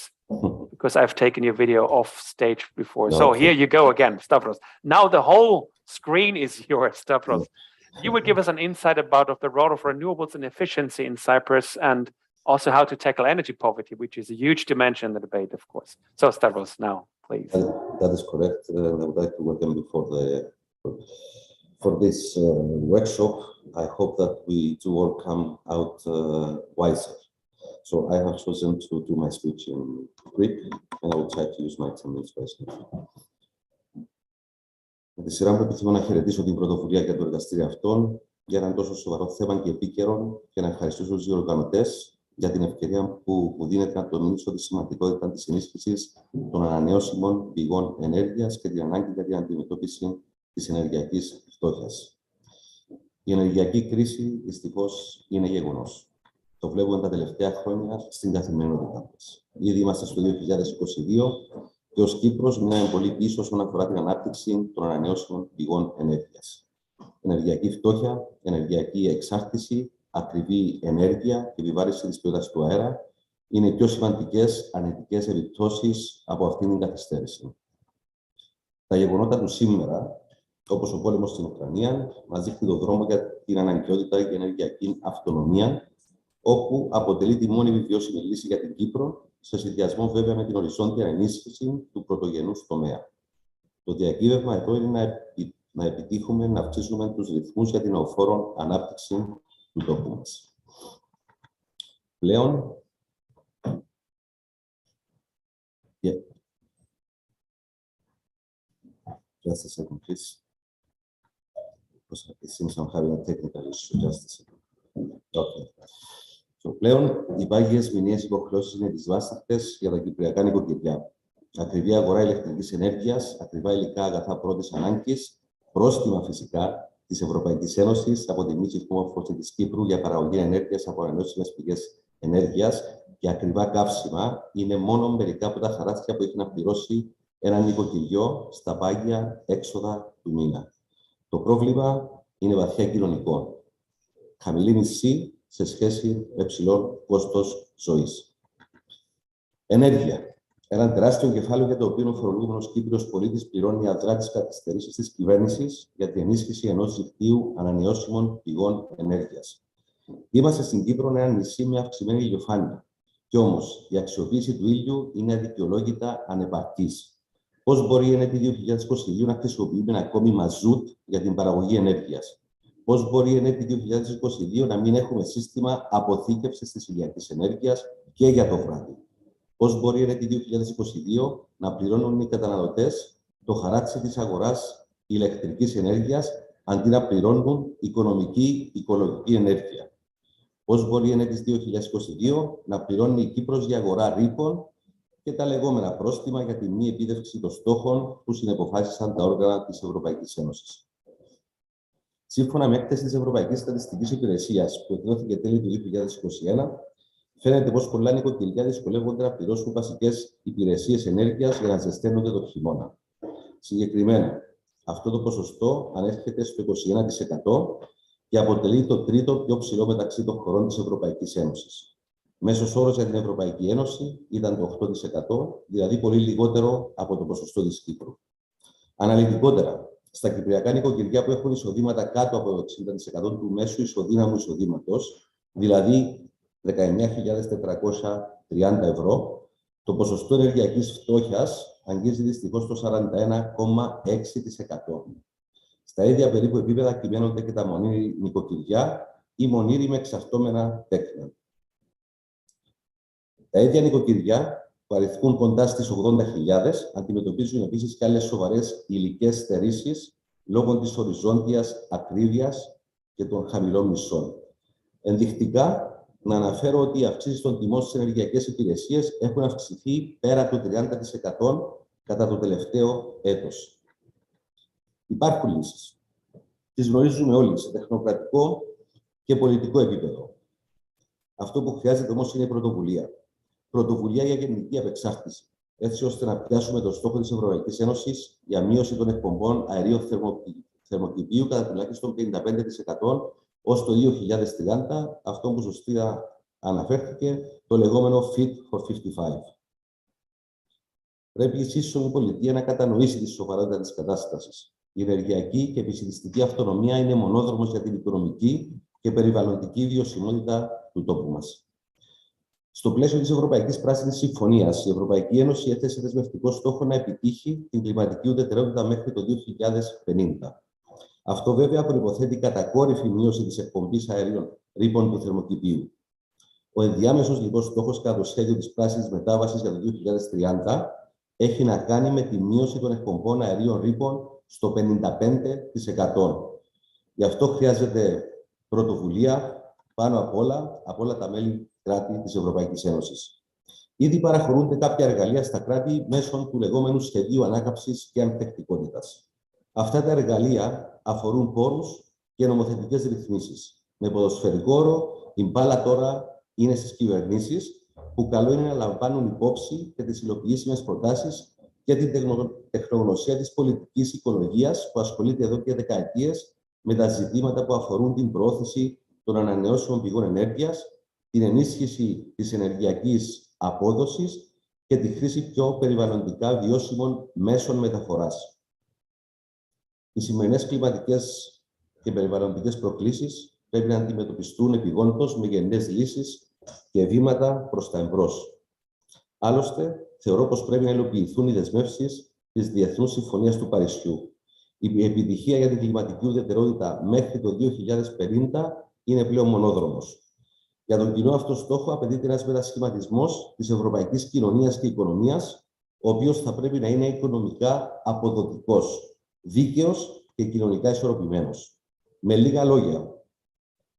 because I've taken your video off stage before. No, so okay. Here you go again, Stavros. Now the whole screen is yours, Stavros. You would give us an insight about the role of renewables and efficiency in Cyprus, and also how to tackle energy poverty, which is a huge dimension in the debate, of course. So Stavros, now, please. That is correct. I would like to welcome you for this workshop. I hope that we do all come out wiser. So I have chosen to do my speech in Greek, and I will try to use my 10 minutes wisely. Με τη σειρά μου επιθυμώ να χαιρετήσω την πρωτοβουλία για το εργαστήριο αυτών για έναν τόσο σοβαρό θέμα και επίκαιρο και να ευχαριστήσω τους διοργανωτές για την ευκαιρία που μου δίνεται να τονίσω τη σημαντικότητα της ενίσχυσης των ανανεώσιμων πηγών ενέργειας και την ανάγκη για την αντιμετώπιση της ενεργειακής φτώχειας. Η ενεργειακή κρίση δυστυχώς είναι γεγονός. Το βλέπουμε τα τελευταία χρόνια στην καθημερινότητά μας. Ήδη είμαστε στο 2022 και ως Κύπρος μείναμε πολύ πίσω όσον αφορά την ανάπτυξη των ανανεώσιμων πηγών ενέργειας. ενεργειακή φτώχεια, ενεργειακή εξάρτηση, ακριβή ενέργεια και επιβάρυνση της ποιότητας του αέρα είναι οι πιο σημαντικές αρνητικές επιπτώσεις από αυτήν την καθυστέρηση. Τα γεγονότα του σήμερα, όπως ο πόλεμος στην Ουκρανία, μας δείχνει τον δρόμο για την αναγκαιότητα για ενεργειακή αυτονομία, όπου αποτελεί τη μόνη βιώσιμη λύση για την Κύπρο, σε συνδυασμό βέβαια με την οριζόντια ενίσχυση του πρωτογενούς τομέα. Το διακύβευμα εδώ είναι να επιτύχουμε να αυξήσουμε τους ρυθμούς για την αηφόρο ανάπτυξη του τόπου μας. Πλέον, just a second, please. Because it seems I'm having a technical issue. Just a second. Okay. So, πλέον, οι πάγιες μηνιαίες υποχρεώσεις είναι δυσβάσταχτες για τα κυπριακά νοικοκυριά. Ακριβή αγορά ηλεκτρικής ενέργειας, ακριβά υλικά αγαθά πρώτης ανάγκης, πρόστιμα φυσικά της Ευρωπαϊκής Ένωσης από τη μη συμμόρφωση της Κύπρου για παραγωγή ενέργειας από ανανεώσιμες πηγές ενέργειας και ακριβά καύσιμα είναι μόνο μερικά από τα χαράτσια που έχει να πληρώσει ένα νοικοκυριό στα πάγια έξοδα του μήνα. Το πρόβλημα είναι βαθιά κοινωνικό. Χαμηλή μισθή σε σχέση με ψηλό κόστος ζωής. Ενέργεια. Ένα τεράστιο κεφάλαιο για το οποίο ο φορολογούμενος Κύπριος πολίτης πληρώνει αδρά τις καθυστερήσεις της κυβέρνησης για την ενίσχυση ενός δικτύου ανανεώσιμων πηγών ενέργειας. Είμαστε στην Κύπρο ένα νησί με αυξημένη ηλιοφάνεια. Κι όμως η αξιοποίηση του ήλιου είναι αδικαιολόγητα ανεπαρκής. Πώς μπορεί η ΕΝΕΠΗ 2022 να χρησιμοποιούμε ακόμη μαζούτ για την παραγωγή ενέργειας? Πώς μπορεί η ΕΝΕΠΗ 2022 να μην έχουμε σύστημα αποθήκευσης της ηλιακής ενέργειας και για το βράδυ? Πώς μπορεί η ΕΝΕΠΗ 2022 να πληρώνουν οι καταναλωτές το χαράτσι της αγοράς ηλεκτρικής ενέργειας αντί να πληρώνουν οικολογική ενέργεια? Πώς μπορεί η ΕΝΕΠΗ 2022 να πληρώνει η Κύπρος για αγορά ρήπων και τα λεγόμενα πρόστιμα για τη μη επίτευξη των στόχων που συνεποφάσισαν τα όργανα της Ευρωπαϊκής Ένωσης? Σύμφωνα με έκθεση της Ευρωπαϊκής Στατιστικής Υπηρεσίας που εκδόθηκε τέλη του 2021, φαίνεται πως πολλά νοικοκυριά δυσκολεύονται να πληρώσουν βασικές υπηρεσίες ενέργειας για να ζεσταίνονται το χειμώνα. Συγκεκριμένα, αυτό το ποσοστό ανέρχεται στο 21% και αποτελεί το τρίτο πιο ψηλό μεταξύ των χωρών της Ευρωπαϊκής Ένωσης. Μέσος όρος για την Ευρωπαϊκή Ένωση ήταν το 8%, δηλαδή πολύ λιγότερο από το ποσοστό της Κύπρου. Αναλυτικότερα, στα κυπριακά νοικοκυριά που έχουν εισοδήματα κάτω από το 60% του μέσου ισοδύναμου εισοδήματος, δηλαδή 19.430 ευρώ, το ποσοστό ενεργειακής φτώχειας αγγίζει δυστυχώς το 41,6%. Στα ίδια περίπου επίπεδα κυμαίνονται και τα μονήρη νοικοκυριά ή μονήρη με εξαρτώμενα τέκνα. Τα ίδια νοικοκυριά που αριθμούν κοντά στις 80.000 αντιμετωπίζουν επίσης και άλλες σοβαρές υλικές στερήσεις λόγω της οριζόντιας ακρίβειας και των χαμηλών μισθών. Ενδεικτικά, να αναφέρω ότι οι αυξήσεις των τιμών στις ενεργειακές υπηρεσίες έχουν αυξηθεί πέρα του 30% κατά το τελευταίο έτος. Υπάρχουν λύσεις. Τις γνωρίζουμε όλοι σε τεχνοκρατικό και πολιτικό επίπεδο. Αυτό που χρειάζεται όμως είναι η πρωτοβουλία. Πρωτοβουλία για γενική απεξάρτηση, έτσι ώστε να πιάσουμε το στόχο της Ευρωπαϊκής Ένωσης για μείωση των εκπομπών αερίων θερμοκηπίου κατά τουλάχιστον 55% ως το 2030, αυτό που σωστά αναφέρθηκε, το λεγόμενο Fit for 55. Πρέπει η σύσσωμη πολιτεία να κατανοήσει τη σοβαρότητα της κατάστασης. Η ενεργειακή και επισητιστική αυτονομία είναι μονόδρομος για την οικονομική και περιβαλλοντική βιωσιμότητα του τόπου μας. Στο πλαίσιο της Ευρωπαϊκής Πράσινης Συμφωνίας, η Ευρωπαϊκή Ένωση έθεσε δεσμευτικό στόχο να επιτύχει την κλιματική ουδετερότητα μέχρι το 2050. Αυτό βέβαια προϋποθέτει κατακόρυφη μείωση της εκπομπής αερίων ρήπων του θερμοκηπίου. Ο ενδιάμεσος λοιπόν στόχος κατά το σχέδιο της πράσινης μετάβασης για το 2030 έχει να κάνει με τη μείωση των εκπομπών αερίων ρήπων στο 55%. Γι' αυτό χρειάζεται πρωτοβουλία πάνω από όλα τα μέλη-κράτη της Ευρωπαϊκής Ένωσης. Ήδη παραχωρούνται κάποια εργαλεία στα κράτη μέσω του λεγόμενου σχεδίου ανάκαμψης και ανθεκτικότητας. Αυτά τα εργαλεία αφορούν πόρους και νομοθετικές ρυθμίσεις. Με ποδοσφαιρικό όρο, η μπάλα τώρα είναι στις κυβερνήσεις, που καλό είναι να λαμβάνουν υπόψη και τις υλοποιήσιμες προτάσεις και την τεχνογνωσία της πολιτικής οικολογίας που ασχολείται εδώ και δεκαετίες με τα ζητήματα που αφορούν την προώθηση των ανανεώσιμων πηγών ενέργειας, την ενίσχυση της ενεργειακής απόδοσης και τη χρήση πιο περιβαλλοντικά βιώσιμων μέσων μεταφοράς. Οι σημερινές κλιματικές και περιβαλλοντικές προκλήσεις πρέπει να αντιμετωπιστούν επιγόντως με γενναίες λύσεις και βήματα προς τα εμπρός. Άλλωστε, θεωρώ πως πρέπει να υλοποιηθούν οι δεσμεύσεις της Διεθνούς Συμφωνίας του Παρισιού. Η επιτυχία για την κλιματική ουδετερότητα μέχρι το 2050 είναι πλέον μονόδρομος. Για τον κοινό αυτό στόχο απαιτείται ένας μετασχηματισμός της ευρωπαϊκής κοινωνίας και οικονομίας, ο οποίος θα πρέπει να είναι οικονομικά αποδοτικός, δίκαιος και κοινωνικά ισορροπημένος. Με λίγα λόγια,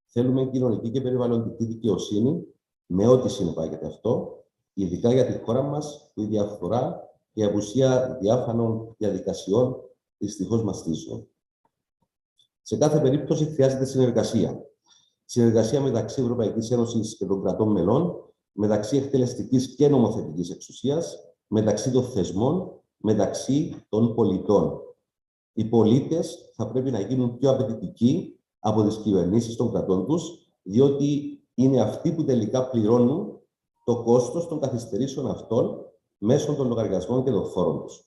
θέλουμε κοινωνική και περιβαλλοντική δικαιοσύνη, με ό,τι συνεπάγεται αυτό, ειδικά για τη χώρα μας, που η διαφθορά και η απουσία διάφανων διαδικασιών δυστυχώς μαστίζουν. Σε κάθε περίπτωση χρειάζεται συνεργασία. Συνεργασία μεταξύ Ευρωπαϊκής Ένωσης και των κρατών μελών, μεταξύ εκτελεστικής και νομοθετικής εξουσίας, μεταξύ των θεσμών, μεταξύ των πολιτών. Οι πολίτες θα πρέπει να γίνουν πιο απαιτητικοί από τις κυβερνήσεις των κρατών τους, διότι είναι αυτοί που τελικά πληρώνουν το κόστος των καθυστερήσεων αυτών μέσω των λογαριασμών και των φόρων τους.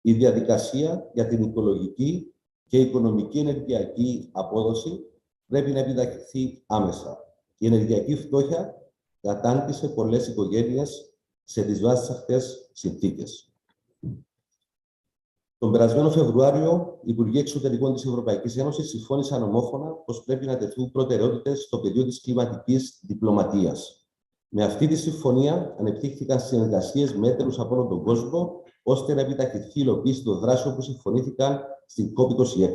Η διαδικασία για την οικολογική και οικονομική ενεργειακή απόδοση πρέπει να επιταχυνθεί άμεσα. Η ενεργειακή φτώχεια κατάντησε πολλές οικογένειες σε δυσβάσταχτες συνθήκες. Τον περασμένο Φεβρουάριο, οι Υπουργοί Εξωτερικών της Ευρωπαϊκής Ένωσης συμφώνησαν ομόφωνα πως πρέπει να τεθούν προτεραιότητες στο πεδίο της κλιματικής διπλωματίας. Με αυτή τη συμφωνία ανεπτύχθηκαν συνεργασίες με έτερους από όλο τον κόσμο, ώστε να επιταχυνθεί η υλοποίηση των δράσεων που συμφωνήθηκαν στην COP26.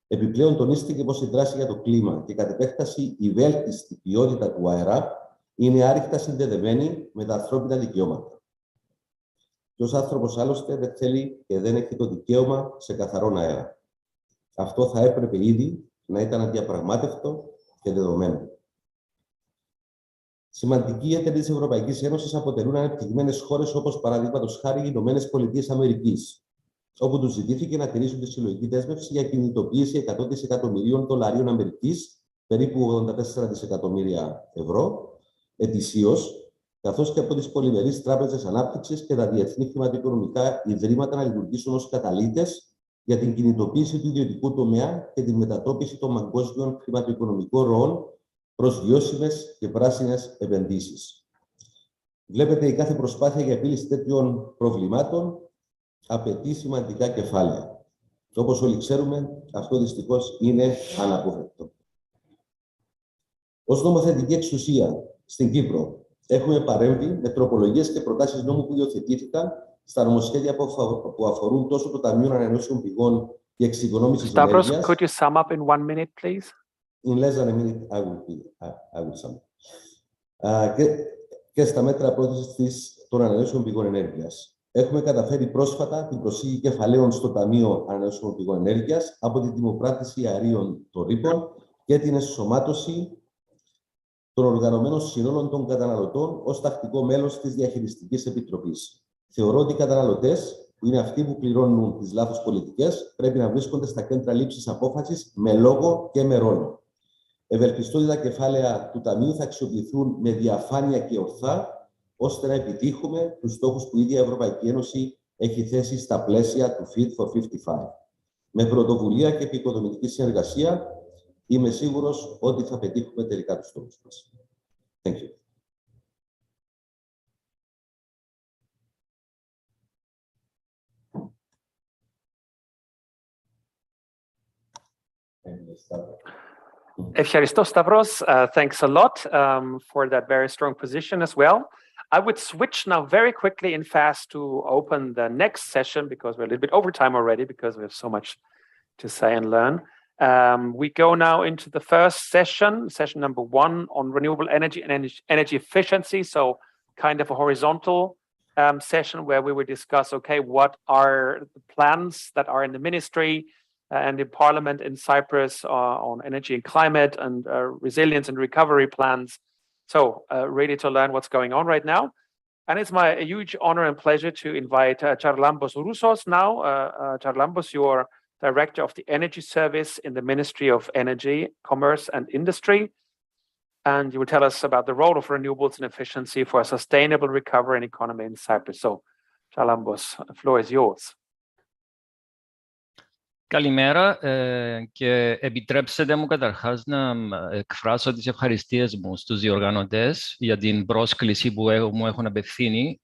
Επιπλέον, τονίστηκε πως η δράση για το κλίμα και κατ' επέκταση η βέλτιστη ποιότητα του αέρα είναι άρρηκτα συνδεδεμένη με τα ανθρώπινα δικαιώματα. Ποιος άνθρωπος άλλωστε δεν θέλει και δεν έχει το δικαίωμα σε καθαρόν αέρα. Αυτό θα έπρεπε ήδη να ήταν αδιαπραγμάτευτο και δεδομένο. Σημαντικοί εταίροι της Ευρωπαϊκής Ένωσης αποτελούν ανεπτυγμένες χώρες όπως παραδείγματος χάρη οι Ηνωμένες Πολιτείες Αμερικής, όπου τους ζητήθηκε να τηρήσουν τη συλλογική δέσμευση για κινητοποίηση 100 δισεκατομμυρίων δολαρίων Αμερικής, περίπου 84 δισεκατομμύρια ευρώ, ετησίως, καθώς και από τις πολυμερείς τράπεζες ανάπτυξης και τα διεθνή χρηματοοικονομικά ιδρύματα να λειτουργήσουν ως καταλύτες για την κινητοποίηση του ιδιωτικού τομέα και την μετατόπιση των παγκόσμιων χρηματοοικονομικών ροών προς βιώσιμες και πράσινες επενδύσεις. Βλέπετε, η κάθε προσπάθεια για επίλυση τέτοιων προβλημάτων απαιτεί σημαντικά κεφάλαια. Όπως όλοι ξέρουμε, αυτό δυστυχώς είναι αναπόφευκτο. Ως νομοθετική εξουσία στην Κύπρο, έχουμε παρέμβει με τροπολογίες και προτάσεις νόμου που υιοθετήθηκαν στα νομοσχέδια που αφορούν τόσο το Ταμείο Ανανεώσιμων Πηγών και Εξοικονόμησης Ενέργειας. Stavros, could you sum up in 1 minute, please? In less than a minute, I will sum up. Και στα μέτρα πρόθεσης των ανανεώσιμων πηγών ενέργειας. Έχουμε καταφέρει πρόσφατα την προσήγη κεφαλαίων στο Ταμείο Ανανεώσιμων Πηγών Ενέργειας από την δημοπράτηση αερίων των ρήπων και την ενσωμάτωση των οργανωμένων συνόλων των καταναλωτών ως τακτικό μέλος της Διαχειριστικής Επιτροπής. Θεωρώ ότι οι καταναλωτές, που είναι αυτοί που πληρώνουν τις λάθος πολιτικές, πρέπει να βρίσκονται στα κέντρα λήψης απόφασης με λόγο και με ρόλο. Ευελπιστώ ότι τα κεφάλαια του Ταμείου θα αξιοποιηθούν με διαφάνεια και ορθά, ώστε να επιτύχουμε τους στόχους που η ίδια η Ευρωπαϊκή Ένωση έχει θέσει στα πλαίσια του Fit for 55. Με πρωτοβουλία και επικοδομητική συνεργασία, είμαι σίγουρος ότι θα πετύχουμε τελικά τους στόχους μας. Thank you. Ευχαριστώ, Stavros. Thanks a lot for that very strong position as well. I would switch now very quickly and fast to open the next session because we're a little bit over time already because we have so much to say and learn. We go now into the first session, session number 1 on renewable energy and energy efficiency. So kind of a horizontal session where we will discuss, okay, what are the plans that are in the ministry and in Parliament in Cyprus on energy and climate and resilience and recovery plans. So ready to learn what's going on right now. And it's my huge honor and pleasure to invite Charalambos Roussos now. Charalambos, you're Director of the Energy Service in the Ministry of Energy, Commerce and Industry. And you will tell us about the role of renewables and efficiency for a sustainable recovery and economy in Cyprus. So, Chalambos, the floor is yours. Καλημέρα και επιτρέψτε μου καταρχάς να εκφράσω τις ευχαριστίες μου στους διοργανωτές για την πρόσκληση που μου έχουν απευθύνει,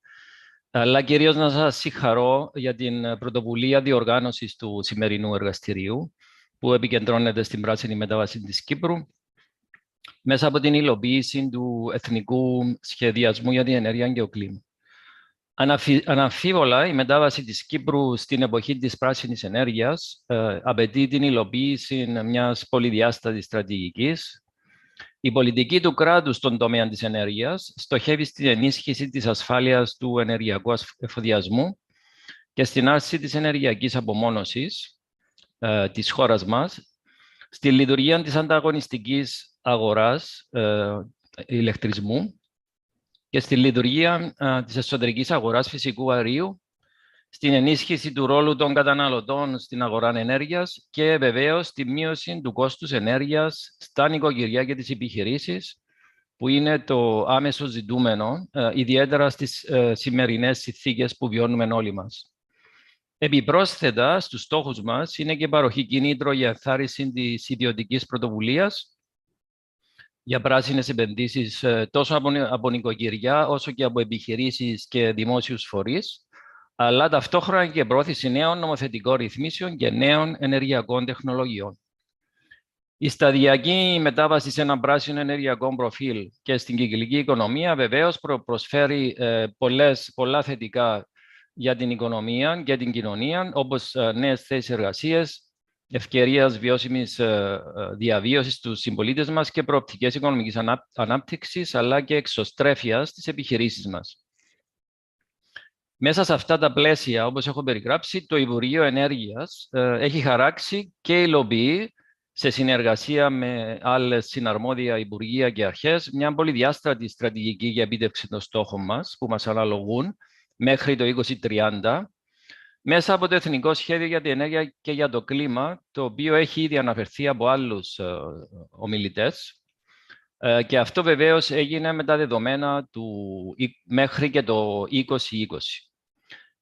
αλλά κυρίως να σας συγχαρώ για την πρωτοβουλία διοργάνωσης του σημερινού εργαστηρίου που επικεντρώνεται στην πράσινη μετάβαση της Κύπρου μέσα από την υλοποίηση του Εθνικού Σχεδιασμού για την Ενέργεια και το Κλίμα. Αναμφίβολα, η μετάβαση της Κύπρου στην εποχή της πράσινης ενέργειας απαιτεί την υλοποίηση μιας πολυδιάστατης στρατηγικής. Η πολιτική του κράτους στον τομέα της ενέργειας στοχεύει στην ενίσχυση της ασφάλειας του ενεργειακού εφοδιασμού και στην άρση της ενεργειακής απομόνωσης της χώρας μας, στη λειτουργία της ανταγωνιστικής αγοράς ηλεκτρισμού και στη λειτουργία της εσωτερικής αγοράς φυσικού αερίου, στην ενίσχυση του ρόλου των καταναλωτών στην αγορά ενέργειας και βεβαίως στη μείωση του κόστους ενέργειας στα νοικοκυριά και τις επιχειρήσεις, που είναι το άμεσο ζητούμενο, ιδιαίτερα στις σημερινές συνθήκες που βιώνουμε όλοι μας. Επιπρόσθετα, στους στόχους μας είναι και παροχή κινήτρο για ενθάρρυνση της ιδιωτικής πρωτοβουλίας, για πράσινες επενδύσεις τόσο από νοικοκυριά όσο και από επιχειρήσεις και δημόσιους φορείς, αλλά ταυτόχρονα και πρόθεση νέων νομοθετικών ρυθμίσεων και νέων ενεργειακών τεχνολογιών. Η σταδιακή μετάβαση σε ένα πράσινο ενεργειακό προφίλ και στην κυκλική οικονομία βεβαίως προσφέρει πολλά θετικά για την οικονομία και την κοινωνία, όπως νέες θέσεις εργασίας, ευκαιρίας βιώσιμης διαβίωσης στους συμπολίτες μας και προοπτικές οικονομικής ανάπτυξης, αλλά και εξωστρέφειας στις επιχειρήσεις μας. Μέσα σε αυτά τα πλαίσια, όπως έχω περιγράψει, το Υπουργείο Ενέργειας έχει χαράξει και υλοποιεί, σε συνεργασία με άλλες συναρμόδια υπουργεία και αρχές, μια πολυδιάστατη στρατηγική για επίτευξη των στόχων μας, που μας αναλογούν μέχρι το 2030, μέσα από το Εθνικό Σχέδιο για την Ενέργεια και για το Κλίμα, το οποίο έχει ήδη αναφερθεί από άλλους ομιλητές. Και αυτό βεβαίως έγινε με τα δεδομένα μέχρι και το 2020.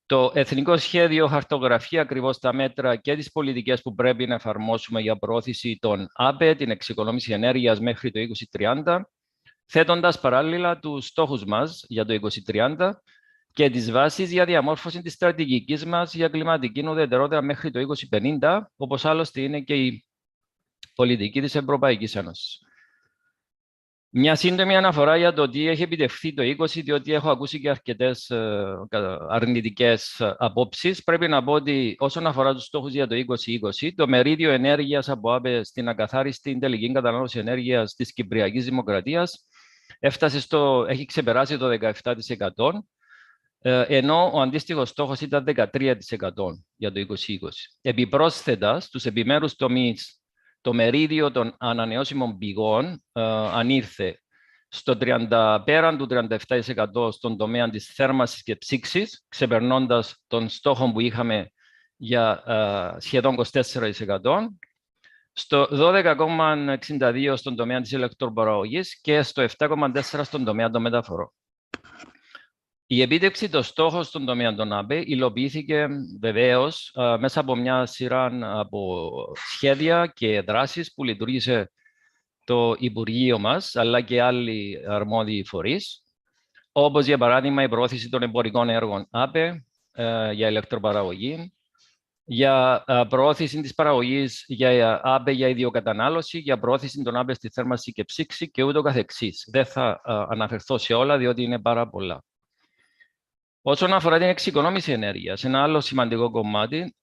Το Εθνικό Σχέδιο χαρτογραφεί ακριβώς τα μέτρα και τις πολιτικές που πρέπει να εφαρμόσουμε για προώθηση των ΑΠΕ, την εξοικονόμηση ενέργειας μέχρι το 2030, θέτοντας παράλληλα τους στόχους μας για το 2030 και τις βάσεις για διαμόρφωση της στρατηγικής μας για κλιματική ουδετερότητα μέχρι το 2050, όπως άλλωστε είναι και η πολιτική της Ευρωπαϊκής Ένωσης. Μια σύντομη αναφορά για το τι έχει επιτευχθεί το 20, διότι έχω ακούσει και αρκετές αρνητικές απόψεις. Πρέπει να πω ότι όσον αφορά τους στόχους για το 2020, το μερίδιο ενέργειας από ΑΠΕ στην ακαθάριστη τελική κατανάλωση ενέργειας της Κυπριακής Δημοκρατίας έχει ξεπεράσει το 17%, ενώ ο αντίστοιχος στόχος ήταν 13% για το 2020. Επιπρόσθετα, στους επιμέρους τομείς, το μερίδιο των ανανεώσιμων πηγών ανήρθε πέραν του 37% στον τομέα της θέρμανσης και ψήξης, ξεπερνώντας τον στόχο που είχαμε για σχεδόν 24%, στο 12,62% στον τομέα της ηλεκτροπαραγωγής και στο 7,4% στον τομέα των μεταφορών. Η επίτευξη των στόχων στον τομέα των ΑΠΕ υλοποιήθηκε βεβαίως μέσα από μια σειρά από σχέδια και δράσεις που λειτουργήσε το Υπουργείο μας, αλλά και άλλοι αρμόδιοι φορείς, όπως για παράδειγμα η προώθηση των εμπορικών έργων ΑΠΕ για ηλεκτροπαραγωγή, για προώθηση της παραγωγής για ΑΠΕ για ιδιοκατανάλωση, για προώθηση των ΑΠΕ στη θέρμανση και ψήξη και ούτω καθεξής. Δεν θα αναφερθώ σε όλα, διότι είναι πάρα πολλά. Όσον αφορά την εξοικονόμηση ενέργειας, ένα άλλο σημαντικό κομμάτι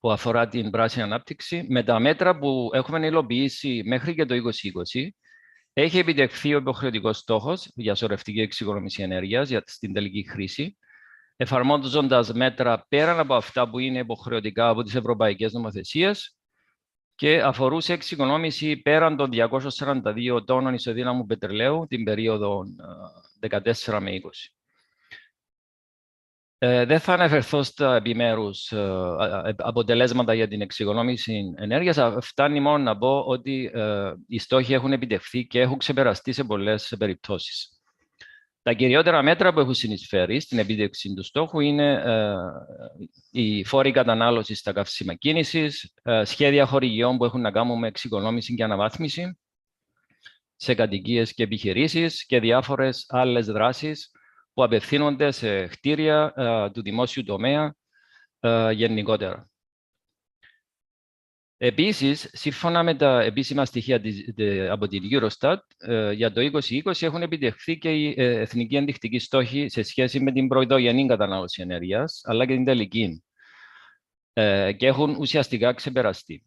που αφορά την πράσινη ανάπτυξη, με τα μέτρα που έχουμε υλοποιήσει μέχρι και το 2020, έχει επιτευχθεί ο υποχρεωτικός στόχος για σωρευτική εξοικονόμηση ενέργειας στην τελική χρήση, εφαρμόζοντας μέτρα πέραν από αυτά που είναι υποχρεωτικά από τις ευρωπαϊκές νομοθεσίες και αφορούσε εξοικονόμηση πέραν των 242 τόνων ισοδύναμου πετρελαίου την περίοδο 14 με 20. Δεν θα αναφερθώ στα επιμέρους αποτελέσματα για την εξοικονόμηση ενέργειας. Φτάνει μόνο να πω ότι οι στόχοι έχουν επιτευχθεί και έχουν ξεπεραστεί σε πολλές περιπτώσεις. Τα κυριότερα μέτρα που έχουν συνεισφέρει στην επίτευξη του στόχου είναι οι φόροι κατανάλωσης στα καύσιμα κίνησης, σχέδια χορηγιών που έχουν να κάνουν με εξοικονόμηση και αναβάθμιση σε κατοικίες και επιχειρήσεις και διάφορες άλλες δράσεις που απευθύνονται σε κτίρια του δημόσιου τομέα γενικότερα. Επίσης, σύμφωνα με τα επίσημα στοιχεία από την Eurostat, για το 2020 έχουν επιτευχθεί και οι εθνικοί ενδεικτικοί στόχοι σε σχέση με την πρωτογενή κατανάλωση ενέργειας, αλλά και την τελική, και έχουν ουσιαστικά ξεπεραστεί.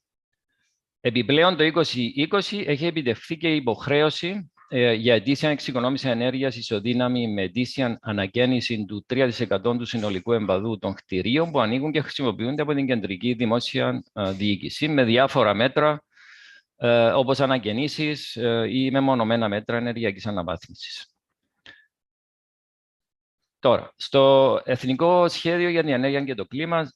Επιπλέον, το 2020 έχει επιτευχθεί και η υποχρέωση για ετήσια εξοικονόμηση ενέργειας ισοδύναμη με ετήσια ανακαίνιση του 3% του συνολικού εμβαδού των κτηρίων που ανοίγουν και χρησιμοποιούνται από την κεντρική δημόσια διοίκηση με διάφορα μέτρα όπως ανακαινήσεις ή μεμονωμένα μέτρα ενεργειακής αναβάθμισης. Τώρα, στο Εθνικό Σχέδιο για την Ενέργεια και το Κλίμα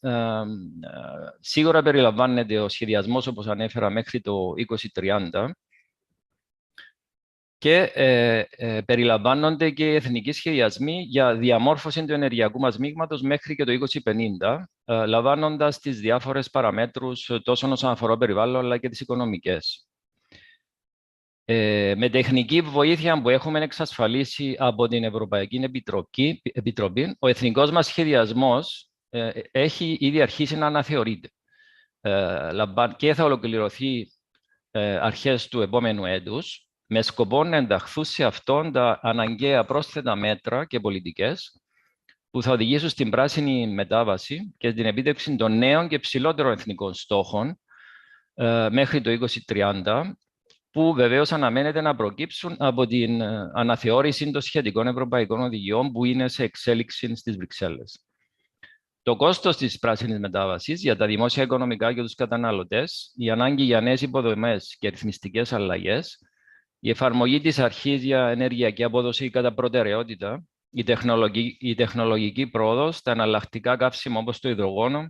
σίγουρα περιλαμβάνεται ο σχεδιασμός, όπως ανέφερα, μέχρι το 2030 και περιλαμβάνονται και οι εθνικοί σχεδιασμοί για διαμόρφωση του ενεργειακού μας μείγματος μέχρι και το 2050, λαμβάνοντας τις διάφορες παραμέτρους τόσο όσον αφορά περιβάλλον, αλλά και τις οικονομικές. Με τεχνική βοήθεια που έχουμε εξασφαλίσει από την Ευρωπαϊκή Επιτροπή, ο εθνικός μας σχεδιασμός έχει ήδη αρχίσει να αναθεωρείται και θα ολοκληρωθεί αρχές του επόμενου έτους, με σκοπό να ενταχθούν σε αυτόν τα αναγκαία πρόσθετα μέτρα και πολιτικές που θα οδηγήσουν στην πράσινη μετάβαση και την επίτευξη των νέων και ψηλότερων εθνικών στόχων μέχρι το 2030, που βεβαίως αναμένεται να προκύψουν από την αναθεώρηση των σχετικών ευρωπαϊκών οδηγιών που είναι σε εξέλιξη στις Βρυξέλλες. Το κόστος της πράσινης μετάβασης για τα δημόσια οικονομικά και τους καταναλωτές, η ανάγκη για νέες υποδομές και ρυθμιστικές αλλαγές, η εφαρμογή της αρχής για ενεργειακή απόδοση κατά προτεραιότητα, η τεχνολογική πρόοδος, τα εναλλακτικά καύσιμα όπως το υδρογόνο,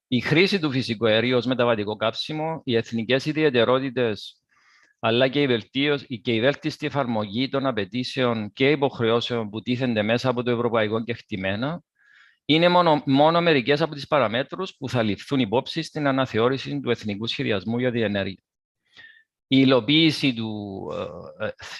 η χρήση του φυσικού αερίου ως μεταβατικό καύσιμο, οι εθνικές ιδιαιτερότητες, αλλά και η βέλτιστη εφαρμογή των απαιτήσεων και υποχρεώσεων που τίθενται μέσα από το ευρωπαϊκό κεκτημένο, είναι μόνο μερικές από τις παραμέτρους που θα ληφθούν υπόψη στην αναθεώρηση του Εθνικού Σχεδιασμού για την Ενέργεια. Η υλοποίηση του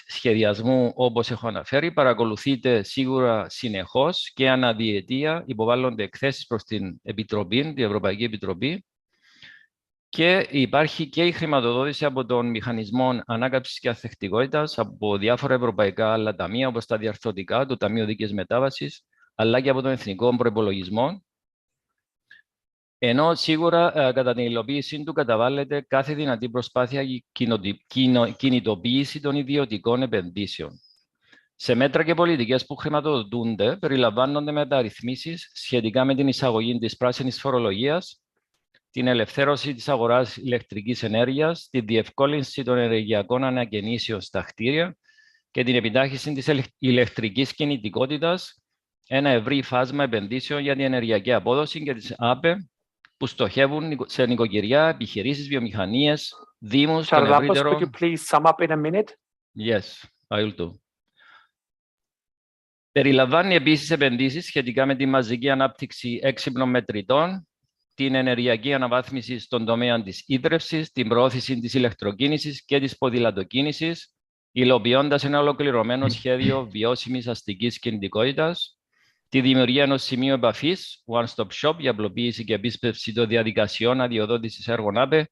σχεδιασμού, όπως έχω αναφέρει, παρακολουθείται σίγουρα συνεχώς και αναδιετία υποβάλλονται εκθέσεις προς την Επιτροπή, την Ευρωπαϊκή Επιτροπή, και υπάρχει και η χρηματοδότηση από τον Μηχανισμό Ανάκαμψης και Ανθεκτικότητας από διάφορα ευρωπαϊκά άλλα ταμεία, όπως τα διαρθρωτικά, το Ταμείο Δίκαιης Μετάβασης, αλλά και από τον Εθνικό Προϋπολογισμό. Ενώ σίγουρα κατά την υλοποίησή του καταβάλλεται κάθε δυνατή προσπάθεια για κινητοποίηση των ιδιωτικών επενδύσεων. Σε μέτρα και πολιτικές που χρηματοδοτούνται, περιλαμβάνονται μεταρρυθμίσεις σχετικά με την εισαγωγή της πράσινης φορολογίας, την ελευθέρωση της αγοράς ηλεκτρικής ενέργειας, τη διευκόλυνση των ενεργειακών ανακαινήσεων στα κτίρια και την επιτάχυνση της ηλεκτρικής κινητικότητας, ένα ευρύ φάσμα επενδύσεων για την ενεργειακή απόδοση και τις ΑΠΕ, που στοχεύουν σε νοικοκυριά, επιχειρήσεις, βιομηχανίες, δήμους, τον ευρύτερο... Could you please sum up in a minute? Yes, I will do. Περιλαμβάνει επίσης επενδύσεις σχετικά με τη μαζική ανάπτυξη έξυπνων μετρητών, την ενεργειακή αναβάθμιση στον τομέα της ίδρευσης, την προώθηση της ηλεκτροκίνησης και της ποδηλατοκίνησης, υλοποιώντας ένα ολοκληρωμένο σχέδιο βιώσιμης αστικής κινητικότητας, τη δημιουργία ενός σημείου επαφής, one-stop shop, για απλοποίηση και επίσπευση των διαδικασιών αδειοδότησης έργων ΑΠΕ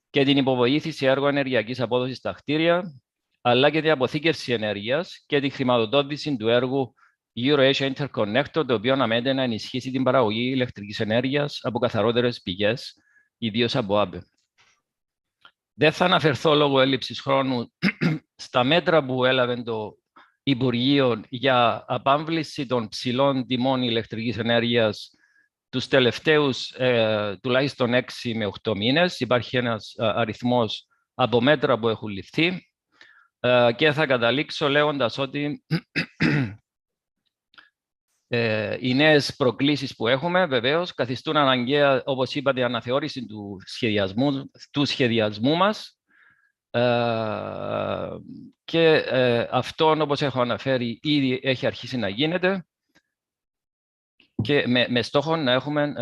και την υποβοήθηση έργων ενεργειακής απόδοσης στα κτίρια, αλλά και την αποθήκευση ενέργειας και τη χρηματοδότηση του έργου Euro-Asia Interconnector, το οποίο αναμένεται να ενισχύσει την παραγωγή ηλεκτρικής ενέργειας από καθαρότερες πηγές, ιδίως από ΑΠΕ. Δεν θα αναφερθώ λόγω έλλειψης χρόνου στα μέτρα που έλαβε το Υπουργείο για απάμβληση των ψηλών τιμών ηλεκτρικής ενέργειας τους τελευταίους τουλάχιστον 6 με 8 μήνες. Υπάρχει ένας αριθμός από μέτρα που έχουν ληφθεί και θα καταλήξω λέγοντας ότι Οι νέες προκλήσεις που έχουμε, βεβαίως, καθιστούν αναγκαία, όπως είπατε, αναθεώρηση του σχεδιασμού μας. Και αυτό, όπως έχω αναφέρει, ήδη έχει αρχίσει να γίνεται και με στόχο να έχουμε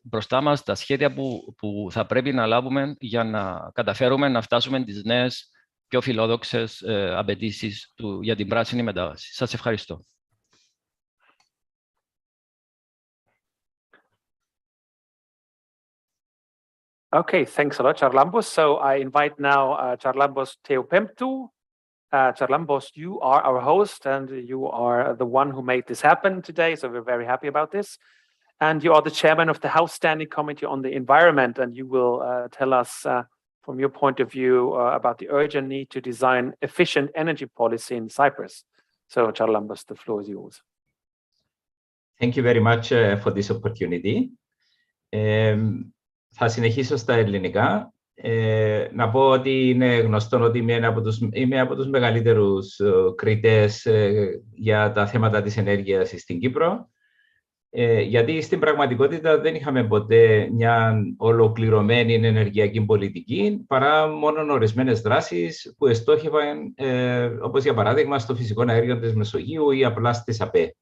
μπροστά μας τα σχέδια που θα πρέπει να λάβουμε για να καταφέρουμε να φτάσουμε τις νέες, πιο φιλόδοξες απαιτήσεις για την πράσινη μετάβαση. Σας ευχαριστώ. Okay, thanks a lot, Charalambos. So I invite now Charalambos Theopemptou. Charalambos, you are our host and you are the one who made this happen today, so we're very happy about this. And you are the chairman of the House Standing Committee on the Environment, and you will tell us from your point of view about the urgent need to design efficient energy policy in Cyprus. So Charalambos, the floor is yours. Thank you very much for this opportunity. Θα συνεχίσω στα ελληνικά. Να πω ότι είναι γνωστό ότι είμαι από τους μεγαλύτερους κριτές για τα θέματα της ενέργειας στην Κύπρο, γιατί στην πραγματικότητα δεν είχαμε ποτέ μια ολοκληρωμένη ενεργειακή πολιτική, παρά μόνο ορισμένες δράσεις που εστόχευαν, όπως για παράδειγμα στο φυσικό αέριο της Μεσογείου ή απλά στις ΑΠΕ.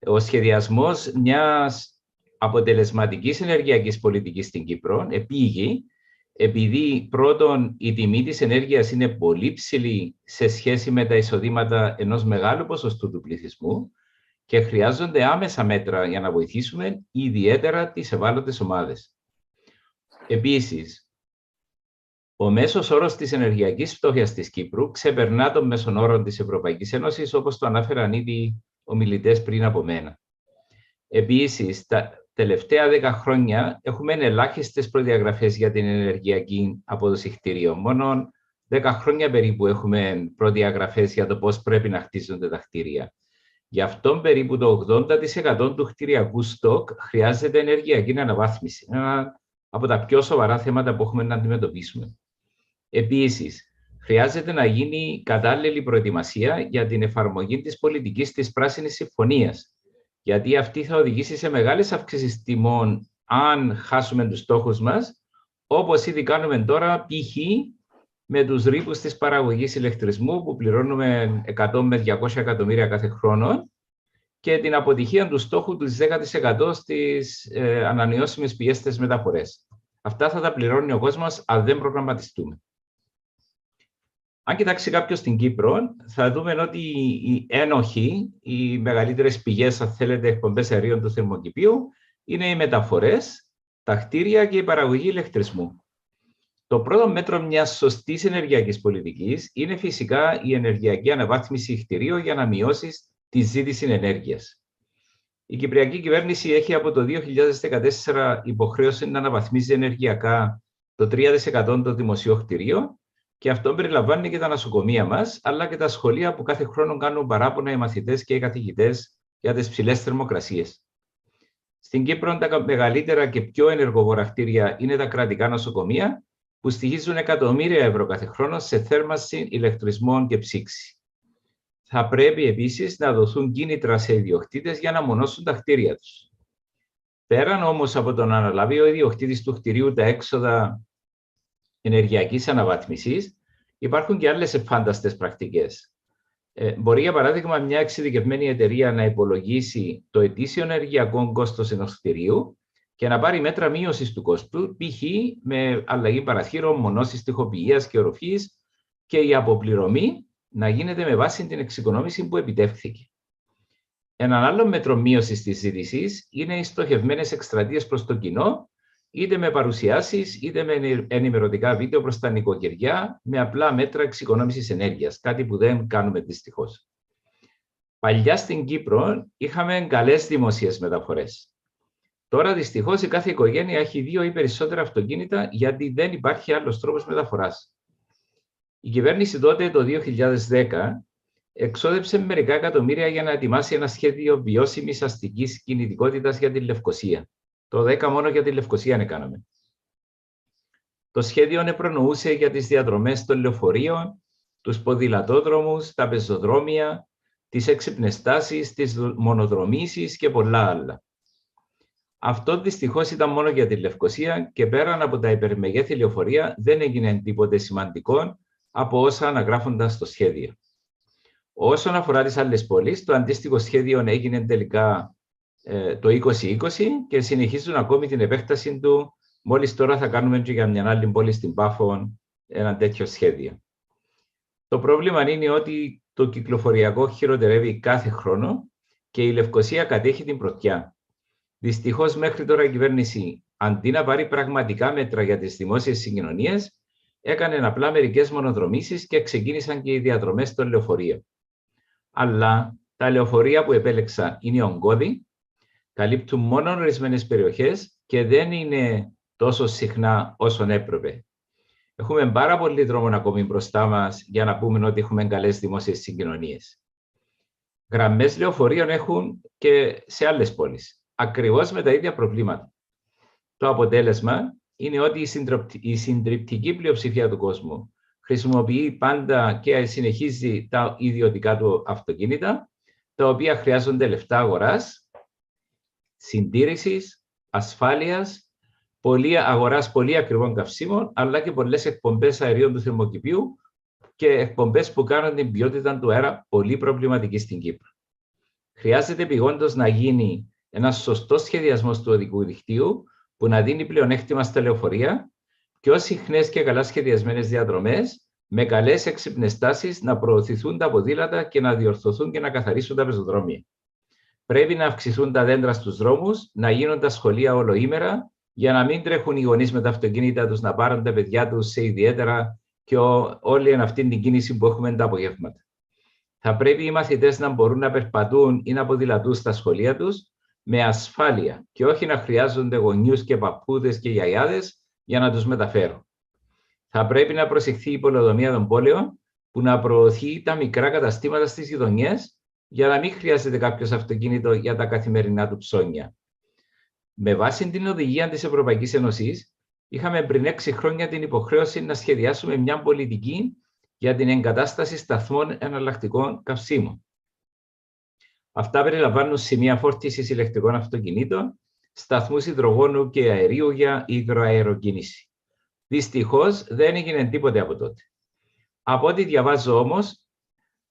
Ο σχεδιασμός μιας αποτελεσματικής ενεργειακής πολιτικής στην Κύπρο επήγει, επειδή πρώτον η τιμή της ενέργειας είναι πολύ ψηλή σε σχέση με τα εισοδήματα ενός μεγάλου ποσοστού του πληθυσμού και χρειάζονται άμεσα μέτρα για να βοηθήσουμε ιδιαίτερα τις ευάλωτες ομάδες. Επίσης, ο μέσος όρος της ενεργειακής φτώχειας της Κύπρου ξεπερνά τον μέσον όρο της Ευρωπαϊκής Ένωσης, όπως το ανάφεραν ήδη ομιλητές πριν από μένα. Επίσης, τα τελευταία 10 χρόνια έχουμε ελάχιστες προδιαγραφές για την ενεργειακή απόδοση κτηρίων. Μόνο 10 χρόνια περίπου έχουμε προδιαγραφές για το πώς πρέπει να χτίζονται τα κτίρια. Γι' αυτό περίπου το 80% του κτηριακού στοκ χρειάζεται ενεργειακή αναβάθμιση. Ένα από τα πιο σοβαρά θέματα που έχουμε να αντιμετωπίσουμε. Επίσης, χρειάζεται να γίνει κατάλληλη προετοιμασία για την εφαρμογή της πολιτικής της Πράσινης Συμφωνίας, γιατί αυτή θα οδηγήσει σε μεγάλες αυξήσεις τιμών αν χάσουμε τους στόχους μας, όπως ήδη κάνουμε τώρα, π.χ. με τους ρήπους της παραγωγής ηλεκτρισμού που πληρώνουμε 100 με 200 εκατομμύρια κάθε χρόνο και την αποτυχία του στόχου του 10% στις ανανεώσιμες πηγές της μεταφορές. Αυτά θα τα πληρώνει ο κόσμος αν δεν προγραμματιστούμε. Αν κοιτάξει κάποιος στην Κύπρο, θα δούμε ότι οι ένοχοι, οι μεγαλύτερες πηγές, αν θέλετε, εκπομπές αερίων του θερμοκηπίου, είναι οι μεταφορές, τα κτίρια και η παραγωγή ηλεκτρισμού. Το πρώτο μέτρο μιας σωστής ενεργειακής πολιτικής είναι φυσικά η ενεργειακή αναβάθμιση κτιρίων για να μειώσει τη ζήτηση ενέργειας. Η Κυπριακή κυβέρνηση έχει από το 2014 υποχρέωση να αναβαθμίζει ενεργειακά το 3% των δημοσίων κτιρίων, και αυτό περιλαμβάνει και τα νοσοκομεία μας, αλλά και τα σχολεία που κάθε χρόνο κάνουν παράπονα οι μαθητές και οι καθηγητές για τις ψηλές θερμοκρασίες. Στην Κύπρο, τα μεγαλύτερα και πιο ενεργοβόρα κτίρια είναι τα κρατικά νοσοκομεία, που στοιχίζουν εκατομμύρια ευρώ κάθε χρόνο σε θέρμανση, ηλεκτρισμό και ψήξη. Θα πρέπει επίσης να δοθούν κίνητρα σε ιδιοκτήτες για να μονώσουν τα κτίρια τους. Πέραν όμως από το να αναλάβει ο ιδιοκτήτης του κτιρίου τα έξοδα ενεργειακής αναβάθμισης, υπάρχουν και άλλες εφάνταστες πρακτικές. Μπορεί, για παράδειγμα, μια εξειδικευμένη εταιρεία να υπολογίσει το ετήσιο ενεργειακό κόστος ενός κτηρίου και να πάρει μέτρα μείωσης του κόστου, π.χ. με αλλαγή παραθύρων, μονώσεις τοιχοποιίας και οροφής, και η αποπληρωμή να γίνεται με βάση την εξοικονόμηση που επιτεύχθηκε. Ένα άλλο μέτρο μείωσης της ζήτησης είναι οι στοχευμένες εκστρατείες προς το κοινό, είτε με παρουσιάσεις, είτε με ενημερωτικά βίντεο προς τα νοικοκυριά, με απλά μέτρα εξοικονόμησης ενέργειας, κάτι που δεν κάνουμε δυστυχώς. Παλιά στην Κύπρο είχαμε καλές δημοσίες μεταφορές. Τώρα δυστυχώς η κάθε οικογένεια έχει 2 ή περισσότερα αυτοκίνητα, γιατί δεν υπάρχει άλλος τρόπος μεταφοράς. Η κυβέρνηση τότε, το 2010, εξόδεψε μερικά εκατομμύρια για να ετοιμάσει ένα σχέδιο βιώσιμης αστικής κινητικότητας για τη Λευκοσία. Το 10 μόνο για τη Λευκοσία έκαναμε. Το σχέδιο προνοούσε για τις διαδρομές των λεωφορείων, τους ποδηλατόδρομους, τα πεζοδρόμια, τις έξυπνες στάσεις, τις μονοδρομήσεις και πολλά άλλα. Αυτό δυστυχώς ήταν μόνο για τη Λευκοσία και πέραν από τα υπερμεγέθη λεωφορεία δεν έγινε τίποτε σημαντικό από όσα αναγράφονταν στο σχέδιο. Όσον αφορά τις άλλες πόλεις, το αντίστοιχο σχέδιο έγινε τελικά το 2020 και συνεχίζουν ακόμη την επέκταση του. Μόλις τώρα θα κάνουμε και για μια άλλη πόλη στην Πάφο ένα τέτοιο σχέδιο. Το πρόβλημα είναι ότι το κυκλοφοριακό χειροτερεύει κάθε χρόνο και η Λευκοσία κατέχει την πρωτιά. Δυστυχώς, μέχρι τώρα η κυβέρνηση, αντί να πάρει πραγματικά μέτρα για τις δημόσιες συγκοινωνίες, έκανε απλά μερικές μονοδρομήσεις και ξεκίνησαν και οι διαδρομές των λεωφορείων. Αλλά τα λεωφορεία που επέλεξα είναι ογκώδη, καλύπτουν μόνο ορισμένες περιοχές και δεν είναι τόσο συχνά όσον έπρεπε. Έχουμε πάρα πολύ δρόμο ακόμη μπροστά μας για να πούμε ότι έχουμε καλές δημόσιες συγκοινωνίες. Γραμμές λεωφορείων έχουν και σε άλλες πόλεις, ακριβώς με τα ίδια προβλήματα. Το αποτέλεσμα είναι ότι η συντριπτική πλειοψηφία του κόσμου χρησιμοποιεί πάντα και συνεχίζει τα ιδιωτικά του αυτοκίνητα, τα οποία χρειάζονται λεφτά αγοράς, συντήρησης, ασφάλειας, αγοράς πολύ ακριβών καυσίμων, αλλά και πολλές εκπομπές αερίων του θερμοκηπίου και εκπομπές που κάνουν την ποιότητα του αέρα πολύ προβληματική στην Κύπρο. Χρειάζεται επειγόντως να γίνει ένας σωστός σχεδιασμός του οδικού δικτύου που να δίνει πλεονέκτημα στα λεωφορεία και ως συχνές και καλά σχεδιασμένες διαδρομές με καλές έξυπνες στάσεις να προωθηθούν τα ποδήλατα και να διορθωθούν και να καθαρίσουν τα πεζοδρόμια. Πρέπει να αυξηθούν τα δέντρα στους δρόμους, να γίνουν τα σχολεία ολοήμερα, για να μην τρέχουν οι γονείς με τα αυτοκίνητα τους να πάρουν τα παιδιά τους σε ιδιαίτερα και όλη αυτή την κίνηση που έχουμε τα απογεύματα. Θα πρέπει οι μαθητές να μπορούν να περπατούν ή να ποδηλατούν στα σχολεία τους με ασφάλεια και όχι να χρειάζονται γονιούς και παππούδες και γιαγιάδες για να τους μεταφέρουν. Θα πρέπει να προσεχθεί η πολεοδομία των πόλεων που να προωθεί τα μικρά καταστήματα στις γειτονιές για να μην χρειάζεται κάποιος αυτοκίνητο για τα καθημερινά του ψώνια. Με βάση την οδηγία της Ευρωπαϊκής Ένωσης, είχαμε πριν 6 χρόνια την υποχρέωση να σχεδιάσουμε μια πολιτική για την εγκατάσταση σταθμών εναλλακτικών καυσίμων. Αυτά περιλαμβάνουν σημεία φόρτισης ηλεκτρικών αυτοκινήτων, σταθμούς υδρογόνου και αερίου για υδροαεροκίνηση. Δυστυχώς δεν έγινε τίποτε από τότε. Από ό,τι διαβάζω όμως,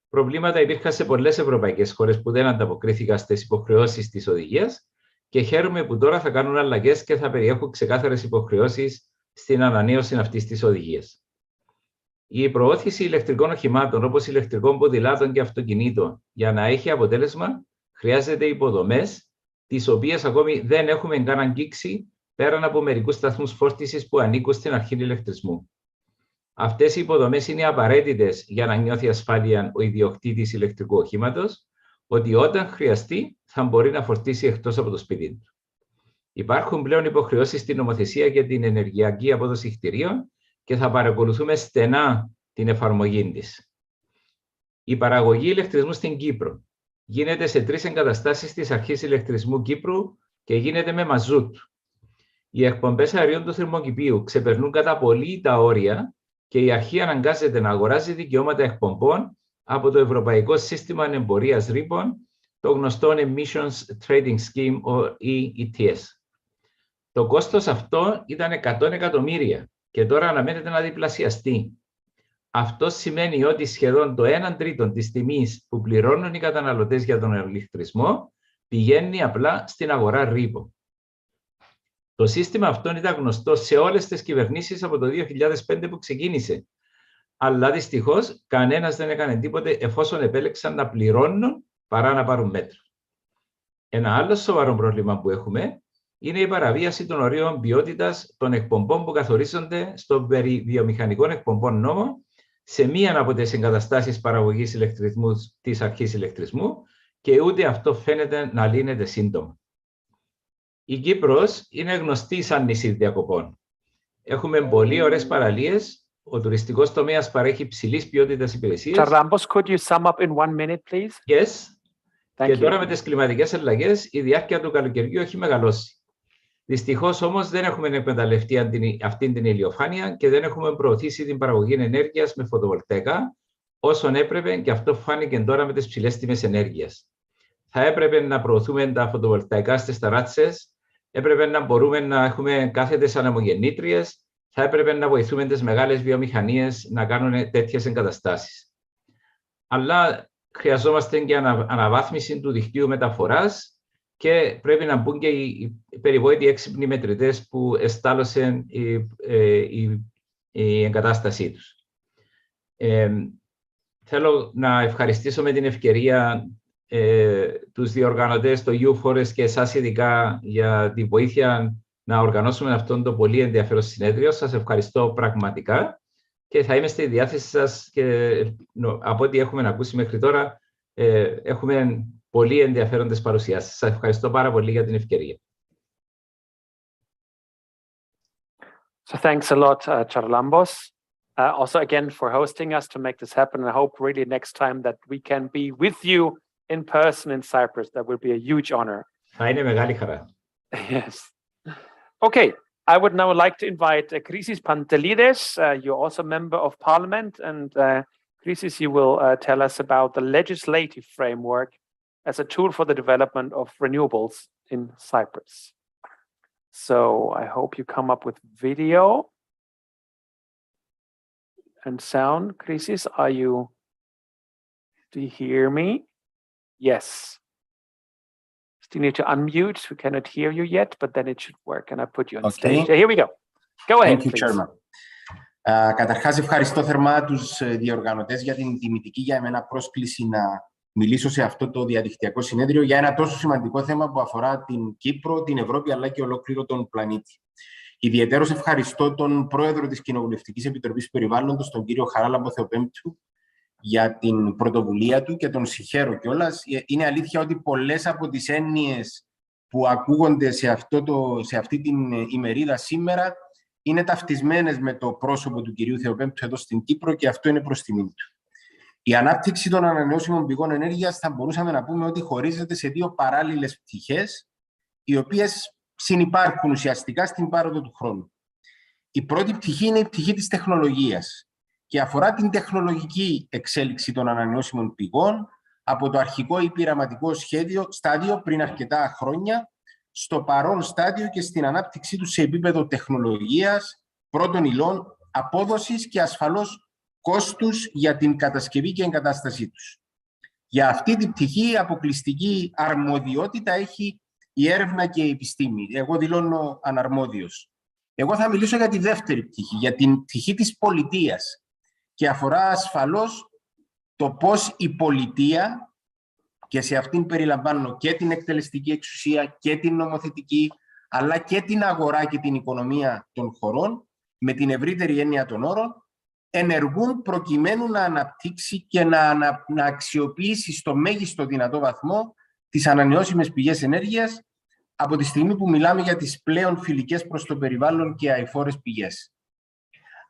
προβλήματα υπήρχαν σε πολλές ευρωπαϊκές χώρες που δεν ανταποκρίθηκαν στις υποχρεώσεις της οδηγίας και χαίρομαι που τώρα θα κάνουν αλλαγές και θα περιέχουν ξεκάθαρες υποχρεώσεις στην ανανέωση αυτής της οδηγίας. Η προώθηση ηλεκτρικών οχημάτων όπως ηλεκτρικών ποδηλάτων και αυτοκινήτων για να έχει αποτέλεσμα χρειάζεται υποδομές, τις οποίες ακόμη δεν έχουμε καν αγγίξει πέραν από μερικούς σταθμούς φόρτισης που ανήκουν στην αρχή ηλεκτρισμού. Αυτές οι υποδομές είναι απαραίτητες για να νιώθει ασφάλεια ο ιδιοκτήτης ηλεκτρικού οχήματος, ότι όταν χρειαστεί θα μπορεί να φορτίσει εκτός από το σπίτι του. Υπάρχουν πλέον υποχρεώσεις στην νομοθεσία για την ενεργειακή απόδοση κτηρίων και θα παρακολουθούμε στενά την εφαρμογή της. Η παραγωγή ηλεκτρισμού στην Κύπρο γίνεται σε 3 εγκαταστάσεις της αρχής ηλεκτρισμού Κύπρου και γίνεται με μαζούτ. Οι εκπομπές αερίων του θερμοκηπίου ξεπερνούν κατά πολύ τα όρια και η αρχή αναγκάζεται να αγοράζει δικαιώματα εκπομπών από το Ευρωπαϊκό Σύστημα Εμπορίας Ρήπων, το γνωστό Emissions Trading Scheme, ή ETS. Το κόστος αυτό ήταν 100 εκατομμύρια και τώρα αναμένεται να διπλασιαστεί. Αυτό σημαίνει ότι σχεδόν το 1/3 της τιμής που πληρώνουν οι καταναλωτές για τον ηλεκτρισμό πηγαίνει απλά στην αγορά ρήπων. Το σύστημα αυτό ήταν γνωστό σε όλες τις κυβερνήσεις από το 2005 που ξεκίνησε. Αλλά δυστυχώς κανένας δεν έκανε τίποτε εφόσον επέλεξαν να πληρώνουν παρά να πάρουν μέτρα. Ένα άλλο σοβαρό πρόβλημα που έχουμε είναι η παραβίαση των ορίων ποιότητας των εκπομπών που καθορίζονται στο περί βιομηχανικών εκπομπών νόμο σε μία από τις εγκαταστάσεις παραγωγής ηλεκτρισμού της αρχής ηλεκτρισμού και ούτε αυτό φαίνεται να λύνεται σύντομα. Η Κύπρος είναι γνωστή σαν νησί διακοπών. Έχουμε πολύ ωραίες παραλίες. Ο τουριστικός τομέας παρέχει υψηλής ποιότητας υπηρεσίες. Charalambos, could you sum up in 1 minute, please? Yes. Thank Και you. τώρα με τις κλιματικές αλλαγές η διάρκεια του καλοκαιριού έχει μεγαλώσει. Δυστυχώς όμως δεν έχουμε εκμεταλλευτεί αυτή την ηλιοφάνεια και δεν έχουμε προωθήσει την παραγωγή ενέργειας με φωτοβολταϊκά όσον έπρεπε, και αυτό φάνηκε τώρα με τις ψηλές τιμές ενέργειας. Θα έπρεπε να προωθούμε τα φωτοβολταϊκά στις ταράτσες, έπρεπε να μπορούμε να έχουμε κάθετες ανεμογεννήτριες, θα έπρεπε να βοηθούμε τις μεγάλες βιομηχανίες να κάνουν τέτοιες εγκαταστάσεις. Αλλά χρειαζόμαστε και αναβάθμιση του δικτύου μεταφοράς και πρέπει να μπουν και οι περιβόητοι έξυπνοι μετρητές που εστάλωσε η εγκατάστασή τους. Θέλω να ευχαριστήσω με την ευκαιρία τους διοργανωτές, το EUFORES και εσάς ειδικά για τη βοήθεια να οργανώσουμε αυτόν το πολύ ενδιαφέρον συνέδριο. Σας ευχαριστώ πραγματικά και θα είμαι στη διάθεση σας και από ό,τι έχουμε ακούσει μέχρι τώρα έχουμε πολύ ενδιαφέροντες παρουσιάσεις. Σας ευχαριστώ πάρα πολύ για την ευκαιρία. So thanks a lot, Charalambos. Also again for hosting us to make this happen. I hope really next time that we can be with you in person in Cyprus. That will be a huge honor. Θα είναι μεγάλη χαρά. Yes. Okay, I would now like to invite Chrysis Pantelides. You're also a member of Parliament, and Chrysis, you will tell us about the legislative framework as a tool for the development of renewables in Cyprus. So I hope you come up with video and sound. Chrysis, do you hear me? Yes. You need to unmute. We cannot hear you yet, but then it should work. And I put you on stage. Here we go. Go ahead, Thank you, please. Chairman. Καταρχάς, ευχαριστώ θερμά τους διοργανωτές για την τιμητική για εμένα πρόσκληση να μιλήσω σε αυτό το διαδικτυακό συνέδριο για ένα τόσο σημαντικό θέμα που αφορά την Κύπρο, την Ευρώπη, αλλά και ολόκληρο τον πλανήτη. Ιδιαιτέρως ευχαριστώ τον πρόεδρο της Κοινοβουλευτικής Επιτροπής Περιβάλλοντος, τον κύριο Χαράλαμπο Θεοπέμπτου, για την πρωτοβουλία του και τον συγχαίρω κιόλας. Είναι αλήθεια ότι πολλές από τις έννοιες που ακούγονται σε αυτή την ημερίδα σήμερα είναι ταυτισμένες με το πρόσωπο του κυρίου Θεοπέμπτου εδώ στην Κύπρο και αυτό είναι προς τιμή του. Η ανάπτυξη των ανανεώσιμων πηγών ενέργειας θα μπορούσαμε να πούμε ότι χωρίζεται σε δύο παράλληλες πτυχές, οι οποίες συνυπάρχουν ουσιαστικά στην πάροδο του χρόνου. Η πρώτη πτυχή είναι η πτυχή της τεχνολογίας και αφορά την τεχνολογική εξέλιξη των ανανεώσιμων πηγών από το αρχικό ή πειραματικό στάδιο πριν αρκετά χρόνια, στο παρόν στάδιο και στην ανάπτυξή του σε επίπεδο τεχνολογίας, πρώτων υλών, απόδοσης και ασφαλώς κόστους για την κατασκευή και εγκατάστασή τους. Για αυτή την πτυχή αποκλειστική αρμοδιότητα έχει η έρευνα και η επιστήμη. Εγώ δηλώνω αναρμόδιος. Εγώ θα μιλήσω για τη δεύτερη πτυχή, για την πτυχή της πολιτείας και αφορά ασφαλώς το πώς η πολιτεία, και σε αυτήν περιλαμβάνω και την εκτελεστική εξουσία και την νομοθετική, αλλά και την αγορά και την οικονομία των χωρών, με την ευρύτερη έννοια των όρων, ενεργούν προκειμένου να αναπτύξει και να αξιοποιήσει στο μέγιστο δυνατό βαθμό τις ανανεώσιμες πηγές ενέργειας από τη στιγμή που μιλάμε για τις πλέον φιλικές προς το περιβάλλον και αειφόρες πηγές.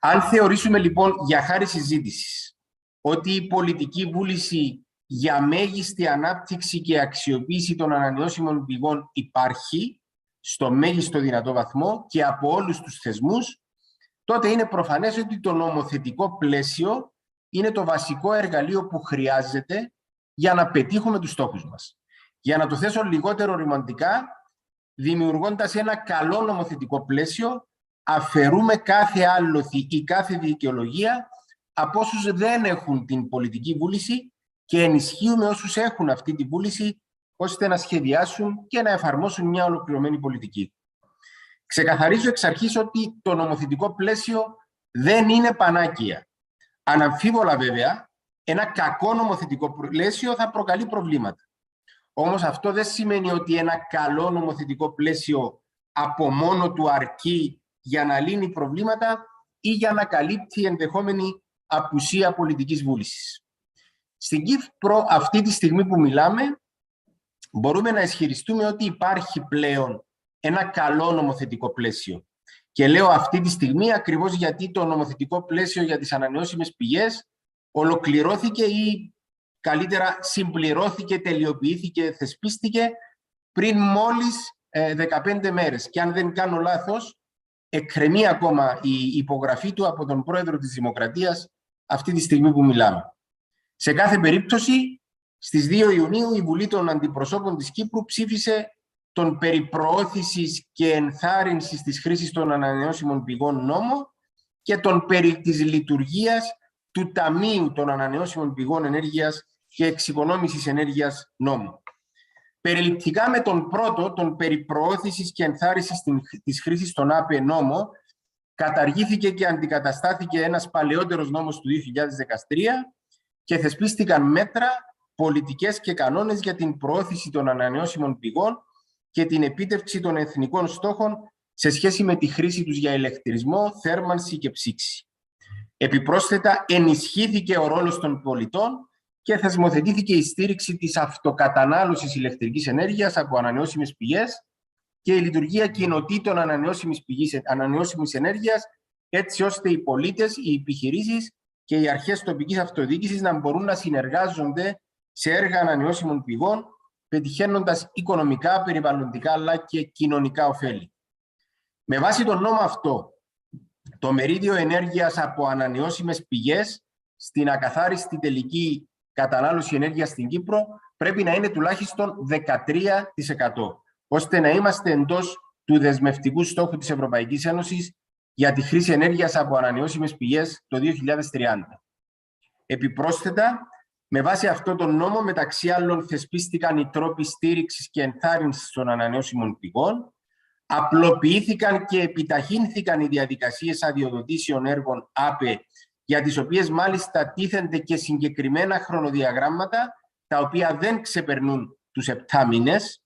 Αν θεωρήσουμε λοιπόν για χάρη συζήτησης ότι η πολιτική βούληση για μέγιστη ανάπτυξη και αξιοποίηση των ανανεώσιμων πηγών υπάρχει στο μέγιστο δυνατό βαθμό και από όλους τους θεσμούς, τότε είναι προφανές ότι το νομοθετικό πλαίσιο είναι το βασικό εργαλείο που χρειάζεται για να πετύχουμε τους στόχους μας. Για να το θέσω λιγότερο ρημαντικά, δημιουργώντας ένα καλό νομοθετικό πλαίσιο, αφαιρούμε κάθε άλοθη ή κάθε δικαιολογία από όσους δεν έχουν την πολιτική βούληση και ενισχύουμε όσους έχουν αυτή τη βούληση, ώστε να σχεδιάσουν και να εφαρμόσουν μια ολοκληρωμένη πολιτική. Ξεκαθαρίζω εξ αρχής ότι το νομοθετικό πλαίσιο δεν είναι πανάκια. Αναμφίβολα βέβαια, ένα κακό νομοθετικό πλαίσιο θα προκαλεί προβλήματα. Όμως αυτό δεν σημαίνει ότι ένα καλό νομοθετικό πλαίσιο από μόνο του αρκεί για να λύνει προβλήματα ή για να καλύπτει ενδεχόμενη απουσία πολιτικής βούλησης. Στην Κύπρο αυτή τη στιγμή που μιλάμε, μπορούμε να ισχυριστούμε ότι υπάρχει πλέον ένα καλό νομοθετικό πλαίσιο. Και λέω αυτή τη στιγμή ακριβώς γιατί το νομοθετικό πλαίσιο για τις ανανεώσιμες πηγές ολοκληρώθηκε ή καλύτερα συμπληρώθηκε, τελειοποιήθηκε, θεσπίστηκε πριν μόλις 15 μέρες. Και αν δεν κάνω λάθος, εκκρεμεί ακόμα η υπογραφή του από τον πρόεδρο της Δημοκρατίας αυτή τη στιγμή που μιλάμε. Σε κάθε περίπτωση, στις 2 Ιουνίου η Βουλή των Αντιπροσώπων της Κύπρου ψήφισε τον περί προώθησης και ενθάρρυνσης της χρήσης των ανανεώσιμων πηγών νόμο και τον περί της λειτουργίας του Ταμείου των Ανανεώσιμων Πηγών Ενέργειας και Εξοικονόμησης Ενέργειας νόμου. Περιληπτικά με τον πρώτο, τον περί προώθησης και ενθάρρυνσης της χρήσης των ΑΠΕ νόμο, καταργήθηκε και αντικαταστάθηκε ένας παλαιότερος νόμος του 2013 και θεσπίστηκαν μέτρα, πολιτικές και κανόνες για την προώθηση των ανανεώσιμων πηγών και την επίτευξη των εθνικών στόχων σε σχέση με τη χρήση τους για ηλεκτρισμό, θέρμανση και ψήξη. Επιπρόσθετα, ενισχύθηκε ο ρόλος των πολιτών και θεσμοθετήθηκε η στήριξη της αυτοκατανάλωσης ηλεκτρικής ενέργειας από ανανεώσιμες πηγές και η λειτουργία κοινοτήτων ανανεώσιμης ενέργειας, έτσι ώστε οι πολίτες, οι επιχειρήσεις και οι αρχές τοπικής αυτοδιοίκησης να μπορούν να συνεργάζονται σε έργα ανανεώσιμων πηγών, πετυχαίνοντας οικονομικά, περιβαλλοντικά αλλά και κοινωνικά ωφέλη. Με βάση τον νόμο αυτό, το μερίδιο ενέργειας από ανανεώσιμες πηγές στην ακαθάριστη τελική κατανάλωση ενέργειας στην Κύπρο πρέπει να είναι τουλάχιστον 13%, ώστε να είμαστε εντός του δεσμευτικού στόχου της Ευρωπαϊκής Ένωσης για τη χρήση ενέργειας από ανανεώσιμες πηγές το 2030. Επιπρόσθετα, με βάση αυτό τον νόμο, μεταξύ άλλων, θεσπίστηκαν οι τρόποι στήριξης και ενθάρρυνσης των ανανεώσιμων πηγών, απλοποιήθηκαν και επιταχύνθηκαν οι διαδικασίες αδειοδοτήσεων έργων ΑΠΕ, για τις οποίες μάλιστα τίθενται και συγκεκριμένα χρονοδιαγράμματα, τα οποία δεν ξεπερνούν τους 7 μήνες.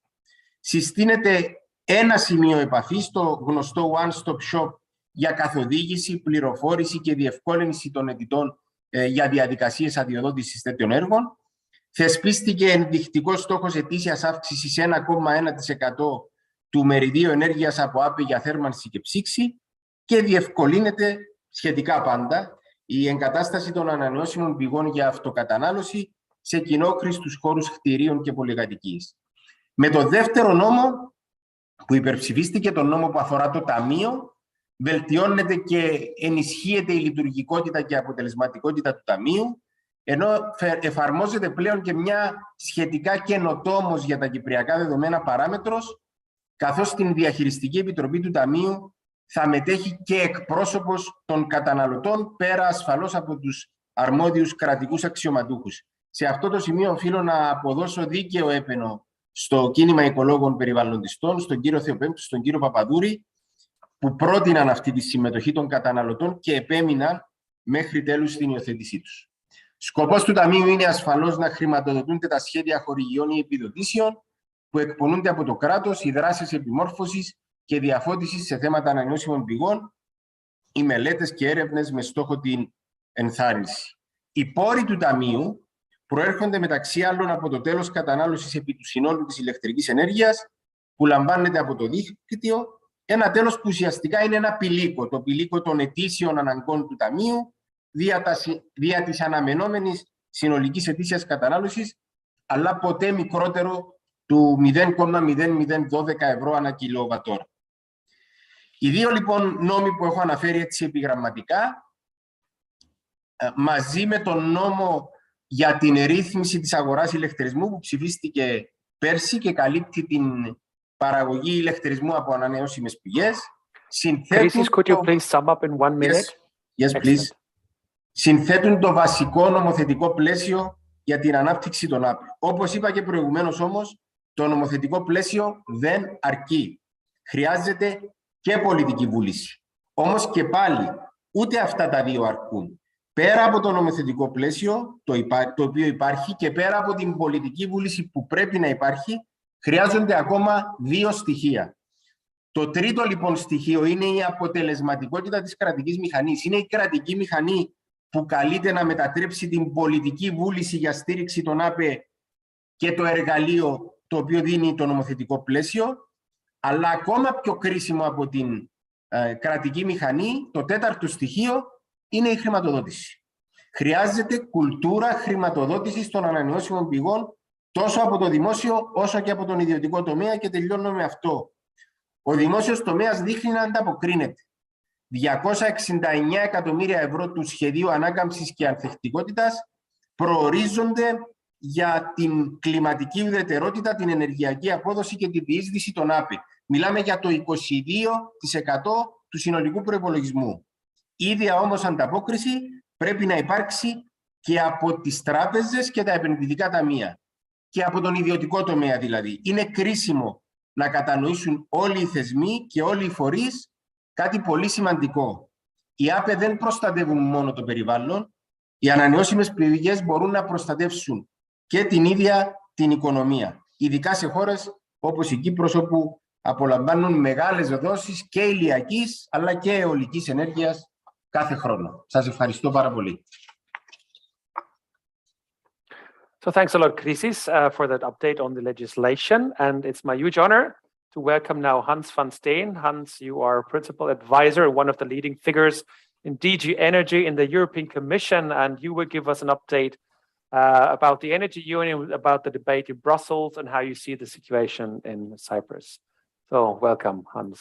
Συστήνεται ένα σημείο επαφής, το γνωστό one-stop shop, για καθοδήγηση, πληροφόρηση και διευκόλυνση των αιτητών για διαδικασίες αδειοδότησης τέτοιων έργων. Θεσπίστηκε ενδεικτικός στόχος ετήσιας αύξησης 1,1% του μεριδίου ενέργειας από ΑΠΕ για θέρμανση και ψήξη και διευκολύνεται σχετικά πάντα η εγκατάσταση των ανανεώσιμων πηγών για αυτοκατανάλωση σε κοινόχρηστους χώρους κτηρίων και πολυκατοικίες. Με το δεύτερο νόμο που υπερψηφίστηκε, τον νόμο που αφορά το Ταμείο, βελτιώνεται και ενισχύεται η λειτουργικότητα και αποτελεσματικότητα του Ταμείου, ενώ εφαρμόζεται πλέον και μια σχετικά καινοτόμως για τα κυπριακά δεδομένα παράμετρος, καθώς στην Διαχειριστική Επιτροπή του Ταμείου θα μετέχει και εκπρόσωπος των καταναλωτών, πέρα ασφαλώς από τους αρμόδιους κρατικούς αξιωματούχους. Σε αυτό το σημείο οφείλω να αποδώσω δίκαιο έπαινο στο κίνημα οικολόγων περιβαλλοντιστών, στον κύριο Θεοπέμπτου, στον κύριο Παπαδούρη, που πρότειναν αυτή τη συμμετοχή των καταναλωτών και επέμειναν μέχρι τέλους στην υιοθέτησή τους. Σκοπός του Ταμείου είναι ασφαλώς να χρηματοδοτούνται τα σχέδια χορηγιών ή επιδοτήσεων που εκπονούνται από το κράτος, οι δράσεις επιμόρφωσης και διαφώτισης σε θέματα ανανεώσιμων πηγών, οι μελέτες και έρευνες με στόχο την ενθάρρυνση. Οι πόροι του Ταμείου προέρχονται μεταξύ άλλων από το τέλος κατανάλωσης επί του συνόλου της ηλεκτρικής ενέργειας που λαμβάνεται από το δίκτυο, ένα τέλος που ουσιαστικά είναι ένα πηλίκο, το πηλίκο των ετήσιων αναγκών του Ταμείου δια της αναμενόμενης συνολικής ετήσιας κατανάλωσης, αλλά ποτέ μικρότερο του 0,0012 ευρώ ανά κιλοβατόρα. Οι δύο λοιπόν νόμοι που έχω αναφέρει έτσι επιγραμματικά, μαζί με τον νόμο για την ρύθμιση της αγοράς ηλεκτρισμού που ψηφίστηκε πέρσι και καλύπτει την παραγωγή ηλεκτρισμού από ανανεώσιμες πηγές, συνθέτουν το βασικό νομοθετικό πλαίσιο για την ανάπτυξη των ΑΠΕ. Όπως είπα και προηγουμένως όμως, το νομοθετικό πλαίσιο δεν αρκεί. Χρειάζεται και πολιτική βούληση. Όμως και πάλι, ούτε αυτά τα δύο αρκούν. Πέρα από το νομοθετικό πλαίσιο, το οποίο υπάρχει, και πέρα από την πολιτική βούληση που πρέπει να υπάρχει, χρειάζονται ακόμα δύο στοιχεία. Το τρίτο λοιπόν στοιχείο είναι η αποτελεσματικότητα της κρατικής μηχανής. Είναι η κρατική μηχανή που καλείται να μετατρέψει την πολιτική βούληση για στήριξη των ΑΠΕ και το εργαλείο το οποίο δίνει το νομοθετικό πλαίσιο, αλλά ακόμα πιο κρίσιμο από την κρατική μηχανή, το τέταρτο στοιχείο είναι η χρηματοδότηση. Χρειάζεται κουλτούρα χρηματοδότησης των ανανεώσιμων πηγών τόσο από το δημόσιο όσο και από τον ιδιωτικό τομέα, και τελειώνω με αυτό. Ο δημόσιος τομέας δείχνει να ανταποκρίνεται. 269 εκατομμύρια ευρώ του σχεδίου ανάκαμψης και ανθεκτικότητας προορίζονται για την κλιματική ουδετερότητα, την ενεργειακή απόδοση και τη διείσδυση των ΑΠΕ. Μιλάμε για το 22% του συνολικού προϋπολογισμού. Η ίδια όμως ανταπόκριση πρέπει να υπάρξει και από τις τράπεζες και τα επενδυτικά ταμεία. Και από τον ιδιωτικό τομέα δηλαδή. Είναι κρίσιμο να κατανοήσουν όλοι οι θεσμοί και όλοι οι φορείς κάτι πολύ σημαντικό. Οι ΑΠΕ δεν προστατεύουν μόνο το περιβάλλον. Οι ανανεώσιμες πηγές μπορούν να προστατεύσουν και την ίδια την οικονομία. Ειδικά σε χώρες όπως η Κύπρος, όπου απολαμβάνουν μεγάλες δόσεις και ηλιακής αλλά και αιωλικής ενέργειας κάθε χρόνο. Σας ευχαριστώ πάρα πολύ. So thanks a lot, Chrysis, for that update on the legislation. And it's my huge honor to welcome now Hans van Steen. Hans, you are Principal Advisor, one of the leading figures in DG Energy in the European Commission, and you will give us an update about the Energy Union, about the debate in Brussels, and how you see the situation in Cyprus. So welcome, Hans.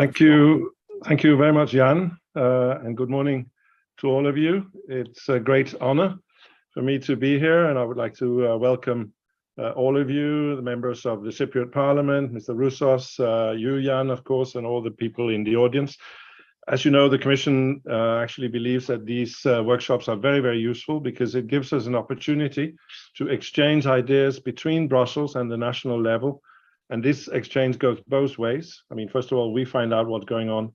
Thank you very much, Jan, and good morning to all of you. It's a great honor for me to be here, and I would like to welcome all of you, the members of the Cypriot Parliament, Mr. Roussos, you, Jan, of course, and all the people in the audience. As you know, the Commission actually believes that these workshops are very, very useful because it gives us an opportunity to exchange ideas between Brussels and the national level. And this exchange goes both ways. I mean, first of all, we find out what's going on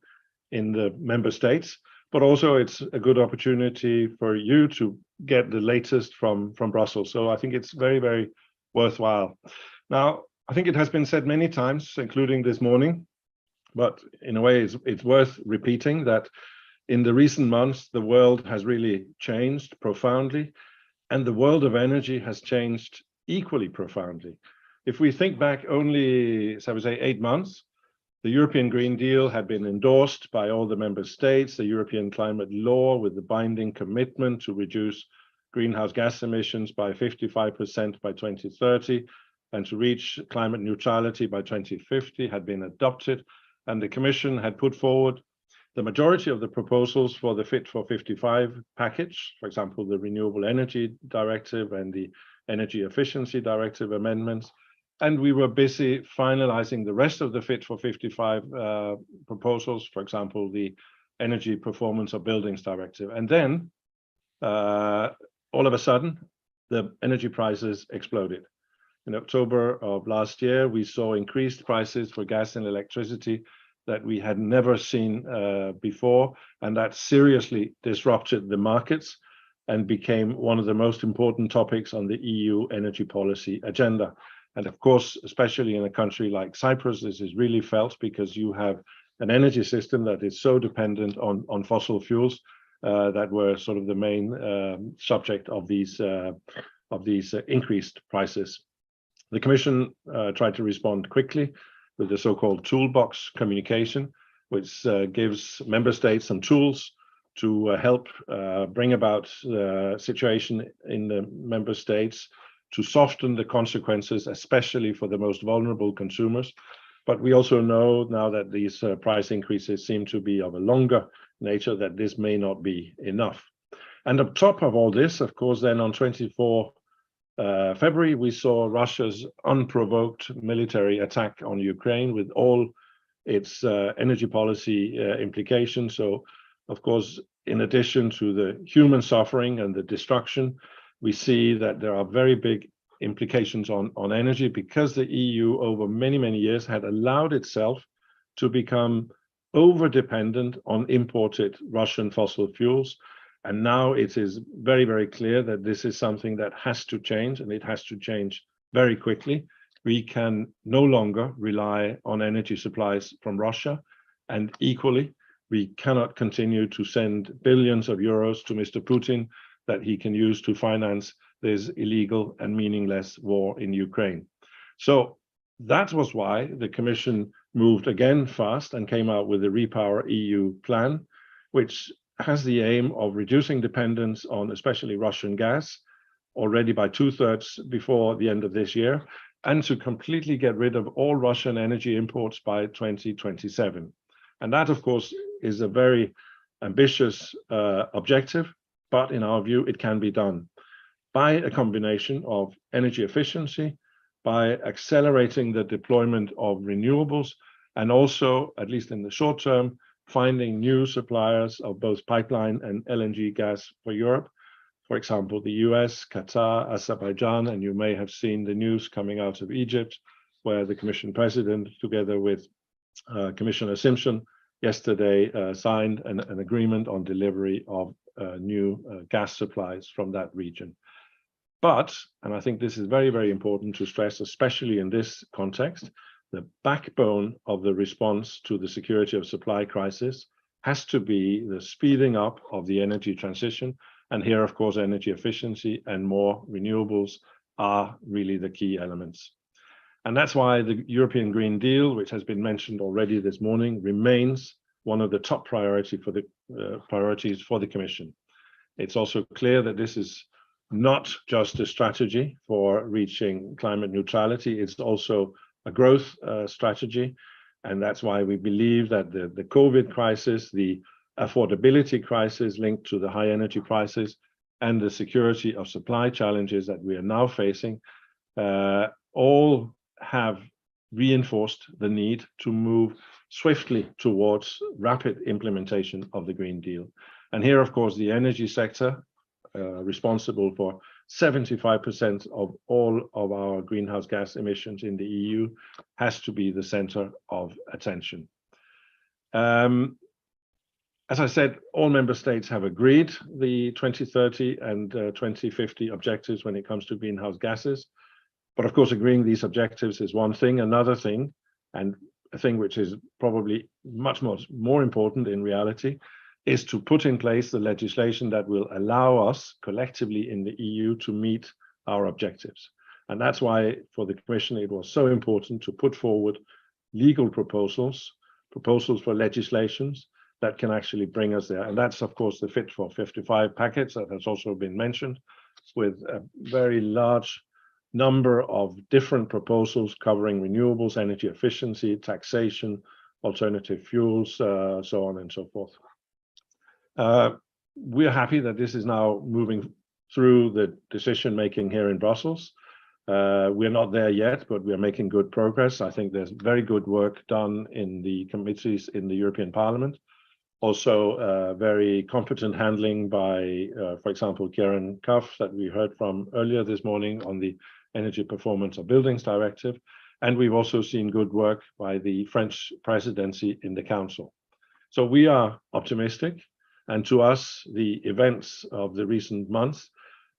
in the member states, but also it's a good opportunity for you to get the latest from Brussels. So I think it's very, very worthwhile. Now, I think it has been said many times, including this morning, but in a way it's worth repeating that in the recent months, the world has really changed profoundly, and the world of energy has changed equally profoundly. If we think back only, so I would say 8 months, the European Green Deal had been endorsed by all the member states, the European Climate Law with the binding commitment to reduce greenhouse gas emissions by 55% by 2030 and to reach climate neutrality by 2050 had been adopted, and the Commission had put forward the majority of the proposals for the Fit for 55 package, for example, the Renewable Energy Directive and the Energy Efficiency Directive amendments. And we were busy finalizing the rest of the Fit for 55 proposals, for example, the Energy Performance of Buildings Directive. And then, all of a sudden, the energy prices exploded. In October of last year, we saw increased prices for gas and electricity that we had never seen before, and that seriously disrupted the markets and became one of the most important topics on the EU energy policy agenda. And of course, especially in a country like Cyprus, this is really felt because you have an energy system that is so dependent on fossil fuels that were sort of the main subject of these increased prices. The Commission tried to respond quickly with the so-called toolbox communication, which gives member states some tools to help bring about the situation in the member states, to soften the consequences, especially for the most vulnerable consumers. But we also know now that these price increases seem to be of a longer nature, that this may not be enough. And on top of all this, of course, then on 24 February, we saw Russia's unprovoked military attack on Ukraine with all its energy policy implications. So, of course, in addition to the human suffering and the destruction, we see that there are very big implications on energy because the EU over many, many years had allowed itself to become over-dependent on imported Russian fossil fuels. And now it is very, very clear that this is something that has to change, and it has to change very quickly. We can no longer rely on energy supplies from Russia, and equally, we cannot continue to send billions of euros to Mr. Putin that he can use to finance this illegal and meaningless war in Ukraine. So that was why the Commission moved again fast and came out with the Repower EU plan, which has the aim of reducing dependence on especially Russian gas already by 2/3 before the end of this year, and to completely get rid of all Russian energy imports by 2027. And that, of course, is a very ambitious objective, but in our view, it can be done by a combination of energy efficiency, by accelerating the deployment of renewables, and also, at least in the short term, finding new suppliers of both pipeline and LNG gas for Europe. For example, the US, Qatar, Azerbaijan, and you may have seen the news coming out of Egypt, where the Commission President, together with Commissioner Simpson, yesterday signed an agreement on delivery of new gas supplies from that region. But, and I think this is very, very important to stress, especially in this context, the backbone of the response to the security of supply crisis has to be the speeding up of the energy transition. And here, of course, energy efficiency and more renewables are really the key elements. And that's why the European Green Deal, which has been mentioned already this morning, remains one of the top priorities for the Commission. It's also clear that this is not just a strategy for reaching climate neutrality, it's also a growth strategy. And that's why we believe that the COVID crisis, the affordability crisis linked to the high energy prices, and the security of supply challenges that we are now facing, all have reinforced the need to move swiftly towards rapid implementation of the Green Deal. And here, of course, the energy sector, responsible for 75% of all of our greenhouse gas emissions in the EU, has to be the center of attention. As I said, all member states have agreed the 2030 and 2050 objectives when it comes to greenhouse gases. But of course, agreeing these objectives is one thing. Another thing, and a thing which is probably much more important in reality, is to put in place the legislation that will allow us collectively in the EU to meet our objectives. And that's why for the Commission, it was so important to put forward legal proposals for legislations that can actually bring us there. And that's, of course, the Fit for 55 package that has also been mentioned, with a very large number of different proposals covering renewables, energy efficiency, taxation, alternative fuels, so on and so forth. We're happy that this is now moving through the decision-making here in Brussels. We're not there yet, but we're making good progress. I think there's very good work done in the committees in the European Parliament. Also, very competent handling by, for example, Kieran Cuff, that we heard from earlier this morning on the Energy Performance of Buildings Directive. And we've also seen good work by the French presidency in the Council. So we are optimistic. And to us, the events of the recent months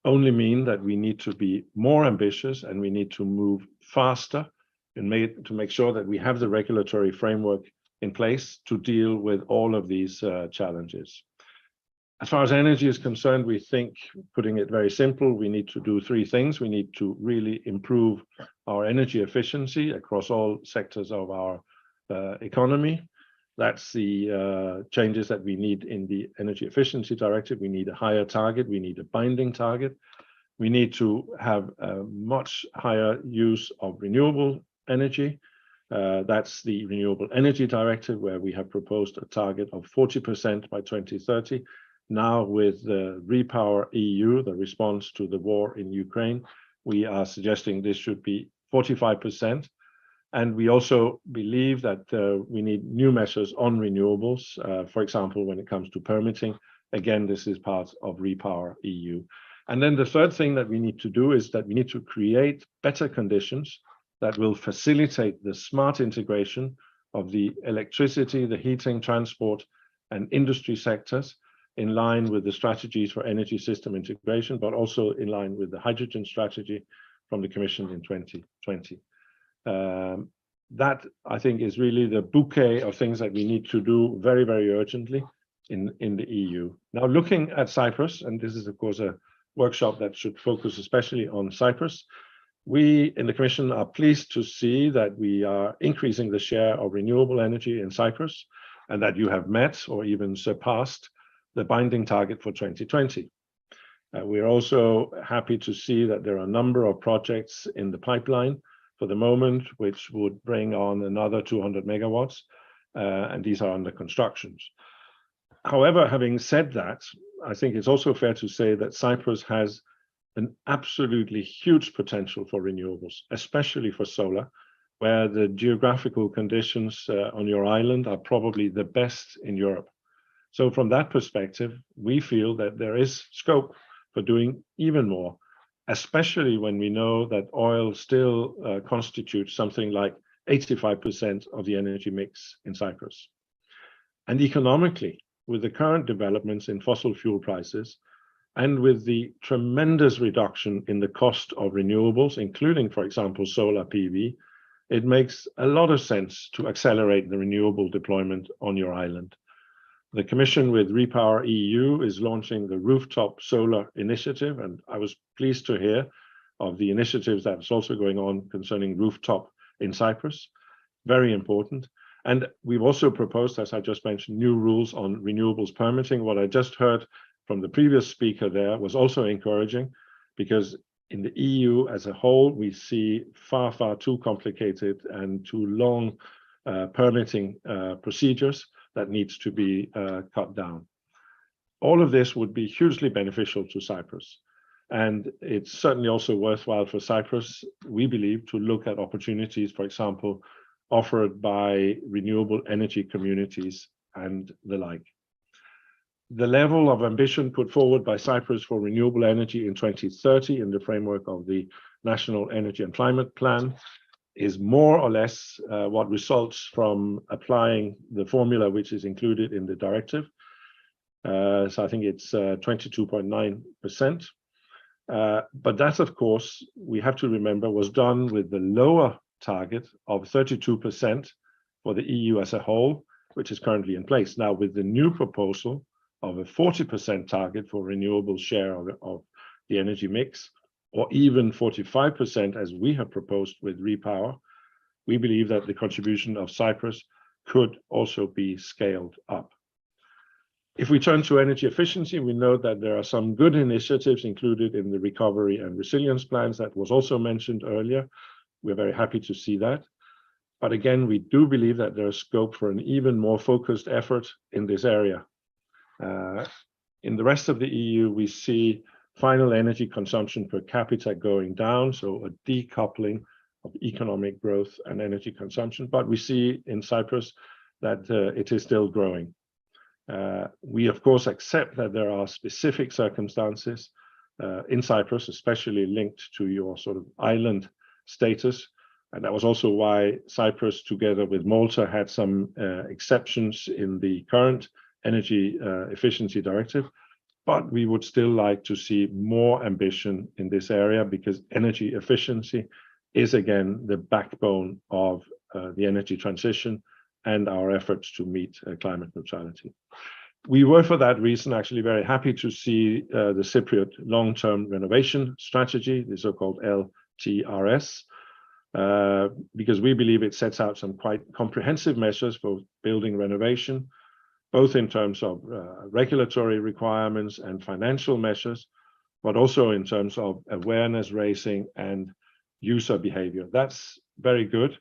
only mean that we need to be more ambitious and we need to move faster and to make sure that we have the regulatory framework in place to deal with all of these challenges. As far as energy is concerned, we think, putting it very simple, we need to do three things. We need to really improve our energy efficiency across all sectors of our economy. That's the changes that we need in the Energy Efficiency Directive. We need a higher target. We need a binding target. We need to have a much higher use of renewable energy. That's the Renewable Energy Directive, where we have proposed a target of 40% by 2030. Now with the Repower EU, the response to the war in Ukraine, we are suggesting this should be 45%. And we also believe that we need new measures on renewables, for example, when it comes to permitting. Again, this is part of Repower EU. And then the third thing that we need to do is that we need to create better conditions that will facilitate the smart integration of the electricity, the heating, transport, and industry sectors in line with the strategies for energy system integration, but also in line with the hydrogen strategy from the Commission in 2020. That, I think, is really the bouquet of things that we need to do very, very urgently in the EU. Now, looking at Cyprus, and this is, of course, a workshop that should focus especially on Cyprus, we in the Commission are pleased to see that we are increasing the share of renewable energy in Cyprus and that you have met or even surpassed the binding target for 2020. We're also happy to see that there are a number of projects in the pipeline for the moment, which would bring on another 200 megawatts, and these are under construction. However, having said that, I think it's also fair to say that Cyprus has an absolutely huge potential for renewables, especially for solar, where the geographical conditions on your island are probably the best in Europe. So from that perspective, we feel that there is scope for doing even more, especially when we know that oil still constitutes something like 85% of the energy mix in Cyprus. And economically, with the current developments in fossil fuel prices, and with the tremendous reduction in the cost of renewables, including, for example, solar PV, it makes a lot of sense to accelerate the renewable deployment on your island. The Commission with Repower EU is launching the Rooftop Solar Initiative, and I was pleased to hear of the initiatives that's also going on concerning rooftop in Cyprus. Very important. And we've also proposed, as I just mentioned, new rules on renewables permitting. What I just heard from the previous speaker there was also encouraging, because in the EU as a whole, we see far, far too complicated and too long permitting procedures that needs to be cut down. All of this would be hugely beneficial to Cyprus. And it's certainly also worthwhile for Cyprus, we believe, to look at opportunities, for example, offered by renewable energy communities and the like. The level of ambition put forward by Cyprus for renewable energy in 2030 in the framework of the National Energy and Climate Plan is more or less what results from applying the formula which is included in the directive. So I think it's 22.9%. But that, of course, we have to remember, was done with the lower target of 32% for the EU as a whole, which is currently in place. Now, with the new proposal of a 40% target for renewable share of the energy mix, or even 45% as we have proposed with Repower, we believe that the contribution of Cyprus could also be scaled up. If we turn to energy efficiency, we know that there are some good initiatives included in the recovery and resilience plans that was also mentioned earlier. We're very happy to see that. But again, we do believe that there is scope for an even more focused effort in this area. In the rest of the EU, we see final energy consumption per capita going down, so a decoupling of economic growth and energy consumption. But we see in Cyprus that it is still growing. We, of course, accept that there are specific circumstances in Cyprus, especially linked to your sort of island status. And that was also why Cyprus, together with Malta, had some exceptions in the current energy efficiency directive. But we would still like to see more ambition in this area, because energy efficiency is, again, the backbone of the energy transition and our efforts to meet climate neutrality. We were, for that reason, actually very happy to see the Cypriot long-term renovation strategy, the so-called LTRS, because we believe it sets out some quite comprehensive measures for building renovation, both in terms of regulatory requirements and financial measures, but also in terms of awareness raising and user behavior. That's very good.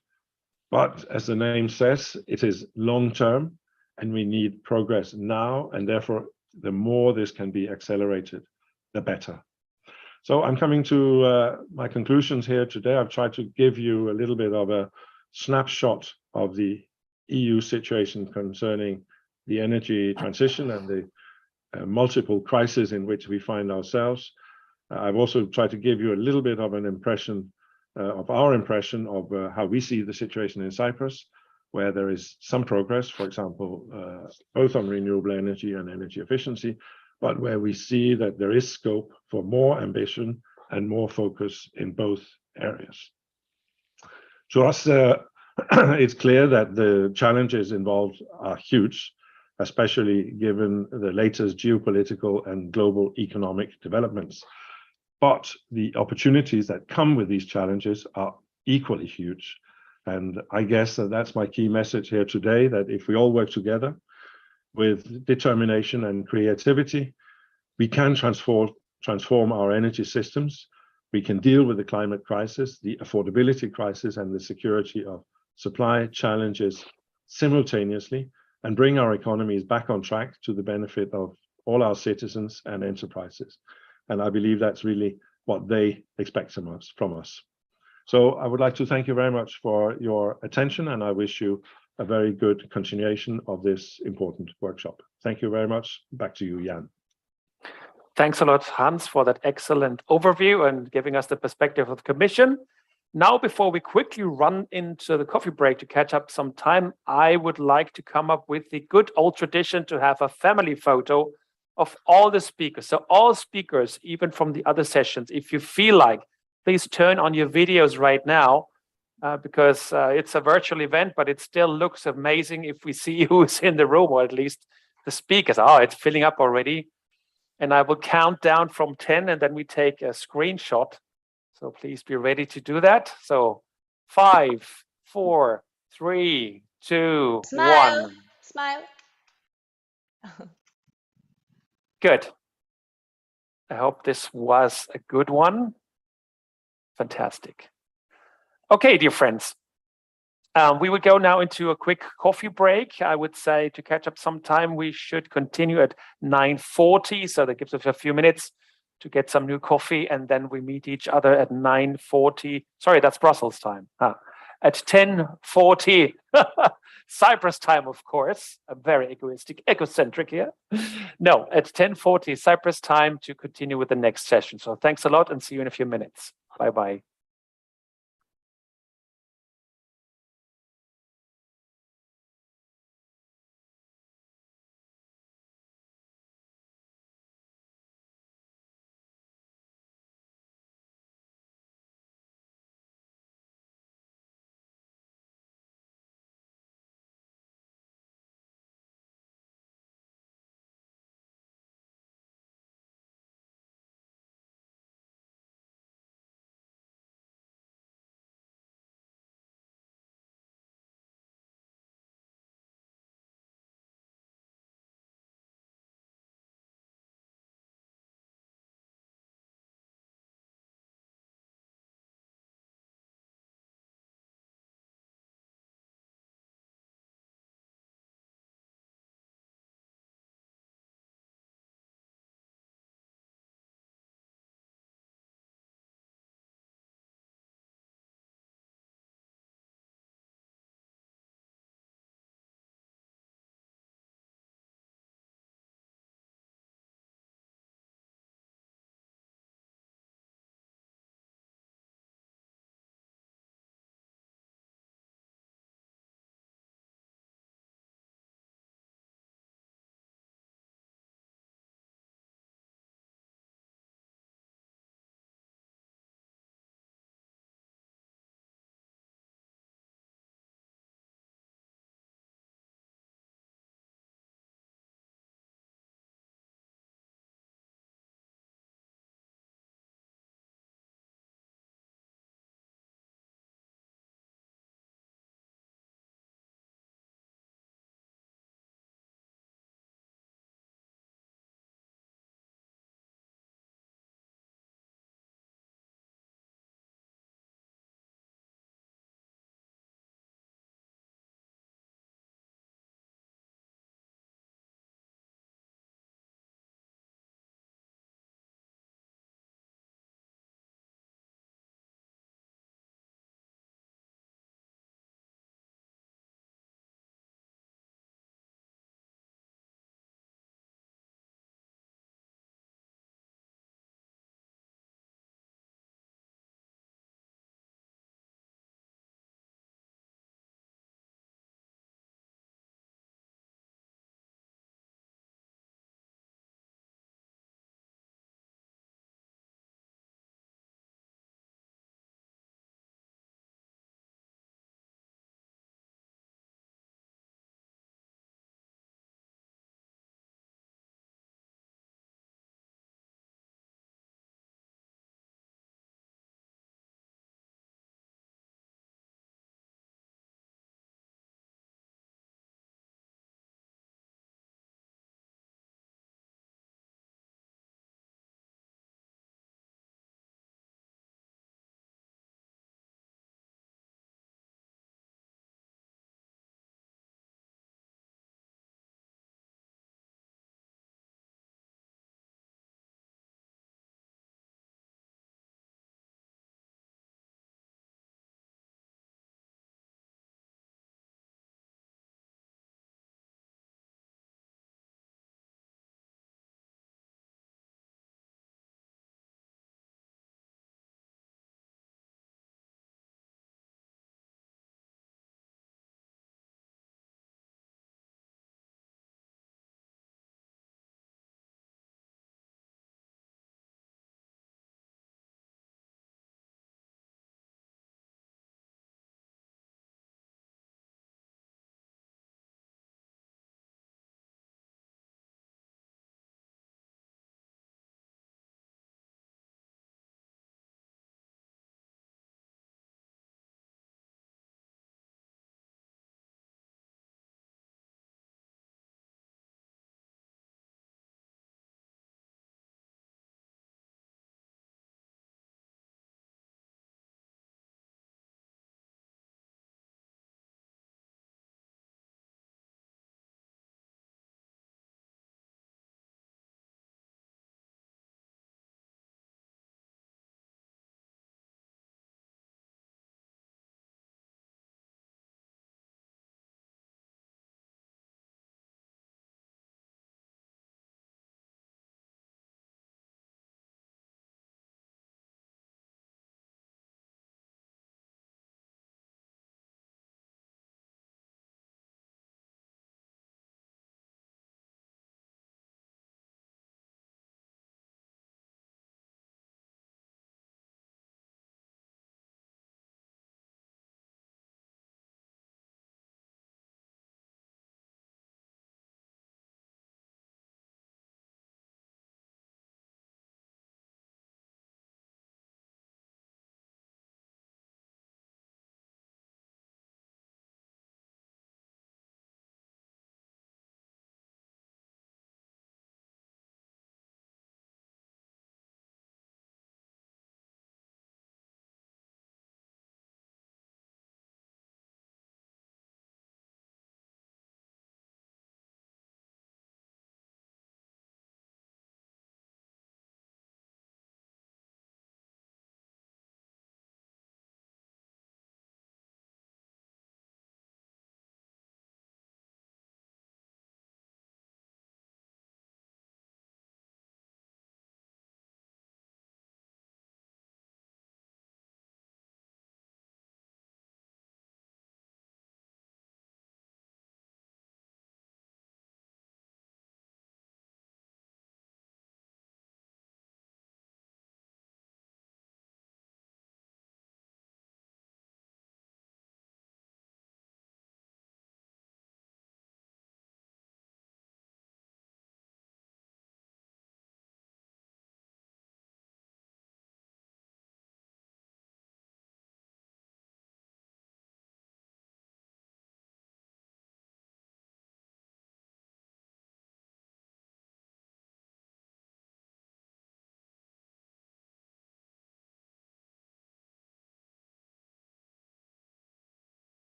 But as the name says, it is long-term, and we need progress now. And therefore, the more this can be accelerated, the better. So I'm coming to my conclusions here today. I've tried to give you a little bit of a snapshot of the EU situation concerning the energy transition and the multiple crises in which we find ourselves. I've also tried to give you a little bit of an impression of our impression of how we see the situation in Cyprus, where there is some progress, for example, both on renewable energy and energy efficiency, but where we see that there is scope for more ambition and more focus in both areas. To us, it's clear that the challenges involved are huge, especially given the latest geopolitical and global economic developments. But the opportunities that come with these challenges are equally huge. And I guess that's my key message here today, that if we all work together with determination and creativity, we can transform our energy systems. We can deal with the climate crisis, the affordability crisis, and the security of supply challenges simultaneously, and bring our economies back on track to the benefit of all our citizens and enterprises. And I believe that's really what they expect from us. So I would like to thank you very much for your attention, and I wish you a very good continuation of this important workshop. Thank you very much. Back to you, Jan. Thanks a lot, Hans, for that excellent overview and giving us the perspective of the Commission. Now, before we quickly run into the coffee break to catch up some time, I would like to come up with the good old tradition to have a family photo of all the speakers. So all speakers, even from the other sessions, if you feel like, please turn on your videos right now, because it's a virtual event, but it still looks amazing if we see who's in the room, or at least the speakers. Oh, it's filling up already. And I will count down from 10, and then we take a screenshot. So please be ready to do that. So 5, 4, 3, 2, Smile. 1. Smile. Good. I hope this was a good one. Fantastic. Okay, dear friends. We would go now into a quick coffee break. I would say to catch up some time, we should continue at 9:40. So that gives us a few minutes to get some new coffee, and then we meet each other at 9:40. Sorry, that's Brussels time. At 10:40 Cyprus time, of course. I'm very egocentric here. No, at 10:40 Cyprus time to continue with the next session. So thanks a lot, and see you in a few minutes. Bye-bye.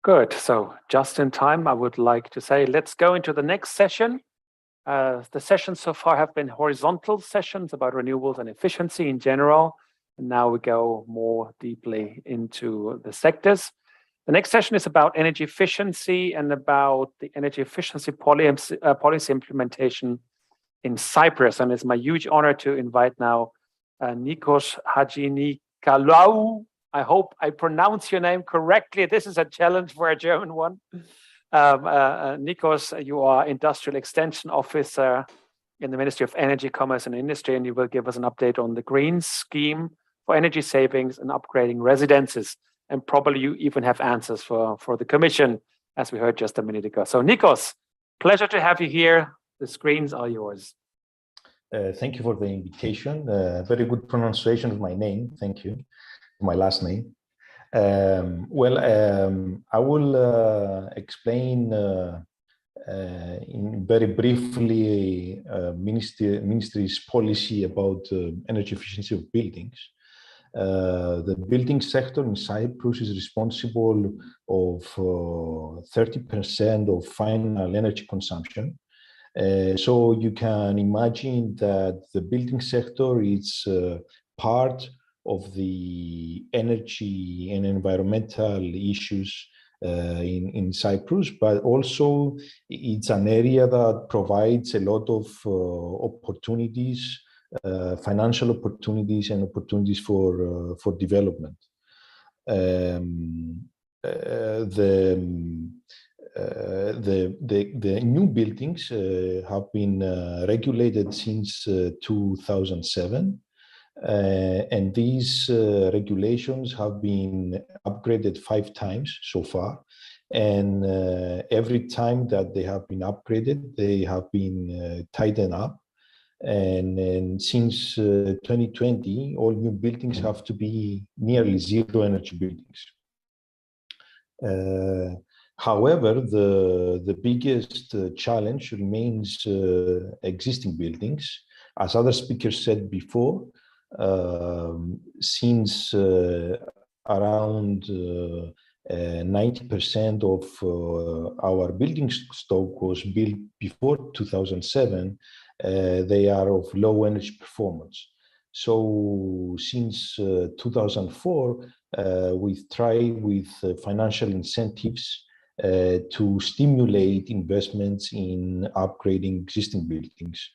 Good. So just in time, I would like to say, let's go into the next session. The sessions so far have been horizontal sessions about renewables and efficiency in general. And now we go more deeply into the sectors. The next session is about energy efficiency and about the energy efficiency policy implementation in Cyprus. And it's my huge honor to invite now Nikos Hadjinikolaou. I hope I pronounce your name correctly. This is a challenge for a German one. Nikos, you are Industrial Extension Officer in the Ministry of Energy, Commerce and Industry, and you will give us an update on the green scheme for energy savings and upgrading residences. And probably you even have answers for the Commission, as we heard just a minute ago. So Nikos, pleasure to have you here. The screens are yours. Thank you for the invitation. Very good pronunciation of my name. Thank you. My last name. I will explain in very briefly Ministry's policy about energy efficiency of buildings. The building sector in Cyprus is responsible of 30% of final energy consumption. So you can imagine that the building sector is part of the energy and environmental issues in Cyprus, but also it's an area that provides a lot of opportunities, financial opportunities and opportunities for development. The new buildings have been regulated since 2007. And these regulations have been upgraded 5 times so far. And every time that they have been upgraded, they have been tightened up. And since 2020, all new buildings have to be nearly zero energy buildings. However, the biggest challenge remains existing buildings. As other speakers said before, since around 90% of our building stock was built before 2007, they are of low energy performance. So since 2004, we've tried with financial incentives to stimulate investments in upgrading existing buildings.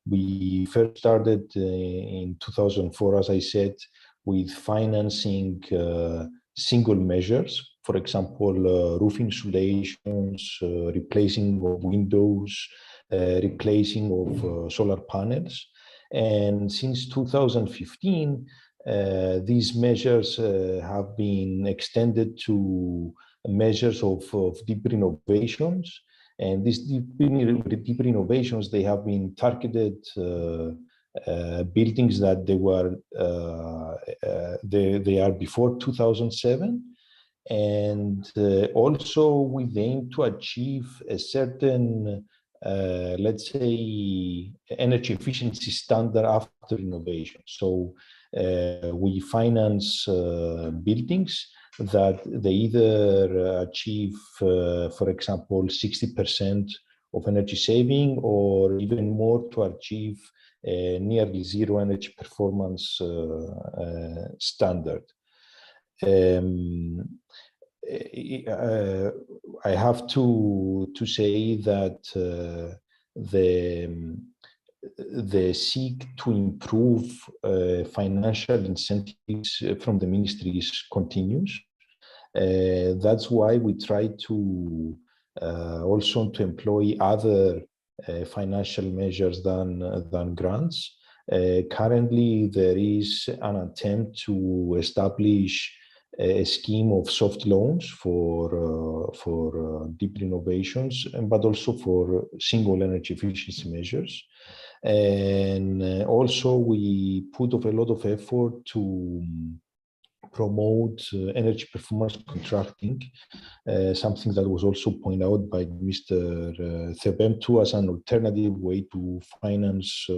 We first started in 2004, as I said, with financing single measures, for example, roof insulations, replacing of windows, replacing of solar panels. And since 2015, these measures have been extended to measures of deep renovations. And these deep renovations, they have been targeted buildings that they are before 2007. And also with the aim to achieve a certain, let's say, energy efficiency standard after renovation. So we finance buildings that they either achieve, for example, 60% of energy saving or even more to achieve nearly zero energy performance standard. I have to say that the seek to improve financial incentives from the ministries continues. That's why we try to also to employ other financial measures than grants. Currently, there is an attempt to establish a scheme of soft loans for deep renovations, but also for single energy efficiency measures. And also we put a lot of effort to promote energy performance contracting, something that was also pointed out by Mr. Thebemtu as an alternative way to finance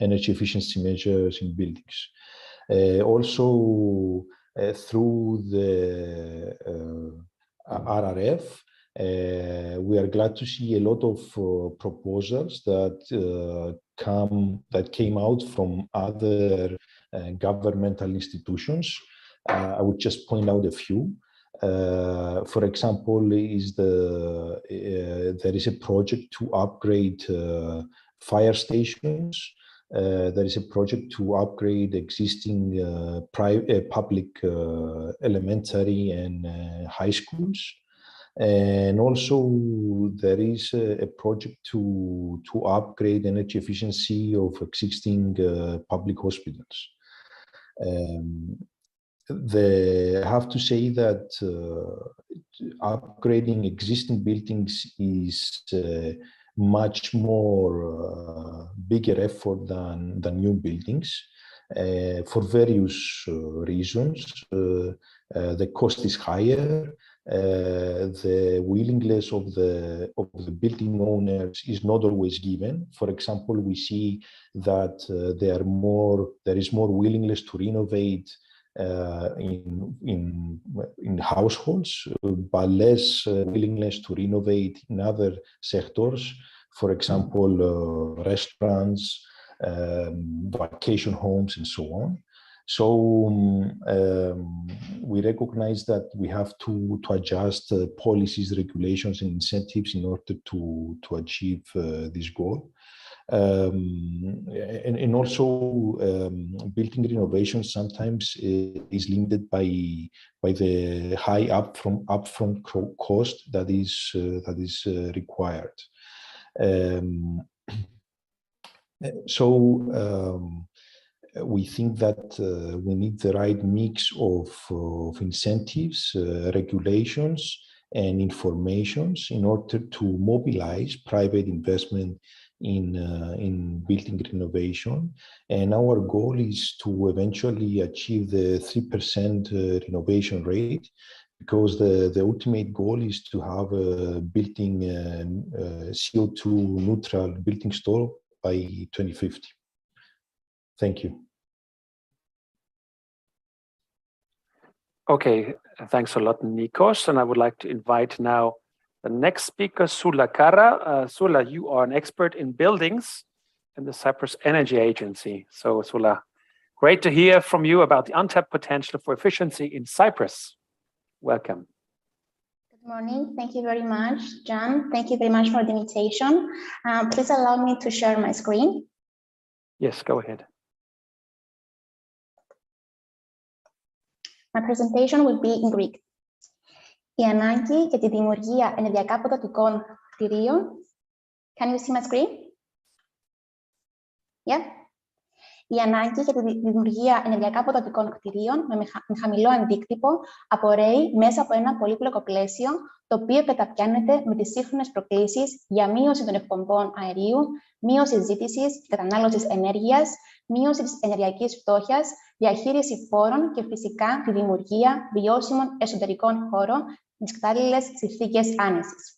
energy efficiency measures in buildings. Also, through the RRF. We are glad to see a lot of proposals that came out from other governmental institutions. I would just point out a few. For example, there is a project to upgrade fire stations. There is a project to upgrade existing public elementary and high schools. And also there is a project to upgrade energy efficiency of existing public hospitals. I have to say that upgrading existing buildings is much more bigger effort than new buildings for various reasons. The cost is higher. The willingness of the building owners is not always given. For example, we see that there is more willingness to renovate in households, but less willingness to renovate in other sectors. For example, restaurants, vacation homes, and so on. So we recognize that we have to adjust policies, regulations, and incentives in order to achieve this goal. And also building renovation sometimes is limited by the high upfront cost that is required. We think that we need the right mix of incentives, regulations, and informations in order to mobilize private investment in building renovation. And our goal is to eventually achieve the 3% renovation rate, because the ultimate goal is to have a building CO2 neutral building stock by 2050. Thank you. Okay, thanks a lot, Nikos. And I would like to invite now the next speaker, Sula Kara. Sula, you are an expert in buildings in the Cyprus Energy Agency. So Sula, great to hear from you about the untapped potential for efficiency in Cyprus. Welcome. Good morning. Thank you very much, John. Thank you very much for the invitation. Please allow me to share my screen. Yes, go ahead. My presentation will be in Greek. Η ανάγκη για τη δημιουργία ενεργειακά αποδοτικών κτηρίων. Can you see my screen? Yeah. Η ανάγκη για τη δημιουργία ενεργειακά αποδοτικών κτηρίων με χαμηλό αντίκτυπο απορρέει μέσα από ένα πολύπλοκο πλαίσιο, το οποίο καταπιάνεται με τις σύγχρονες προκλήσεις για μείωση των εκπομπών αερίου, μείωση ζήτησης και κατανάλωσης ενέργειας, μείωση της ενεργειακής φτώχειας, διαχείριση πόρων και φυσικά τη δημιουργία βιώσιμων εσωτερικών χώρων με τις κατάλληλες συνθήκες άνεσης.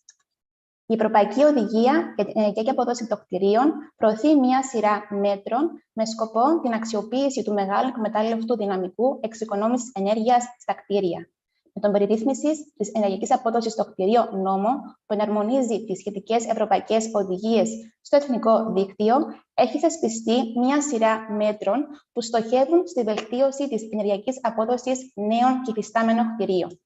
Η Ευρωπαϊκή Οδηγία για την Ενεργειακή Απόδοση των Κτηρίων προωθεί μία σειρά μέτρων με σκοπό την αξιοποίηση του μεγάλου εκμετάλλευτου δυναμικού εξοικονόμησης ενέργειας στα κτίρια. Με τον περιτύθμιση της ενεργειακής απόδοσης στο κτίριο νόμο, που εναρμονίζει τις σχετικές ευρωπαϊκές οδηγίες στο εθνικό δίκτυο, έχει θεσπιστεί μία σειρά μέτρων που στοχεύουν στη βελτίωση της ενεργειακής απόδοσης νέων και υφιστάμενων κτιρίων.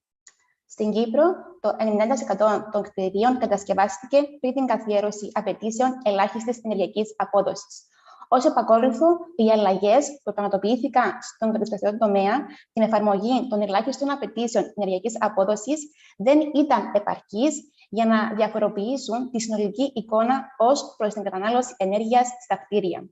Στην Κύπρο, το 90% των κτιρίων κατασκευάστηκε πριν την καθιέρωση απαιτήσεων ελάχιστης ενεργειακής απόδοσης. Ως επακόλουθο, οι αλλαγές που πραγματοποιήθηκαν στον κατασκευαστικό τομέα, την εφαρμογή των ελάχιστων απαιτήσεων ενεργειακής απόδοσης, δεν ήταν επαρκείς για να διαφοροποιήσουν τη συνολική εικόνα ως προς την κατανάλωση ενέργειας στα κτίρια.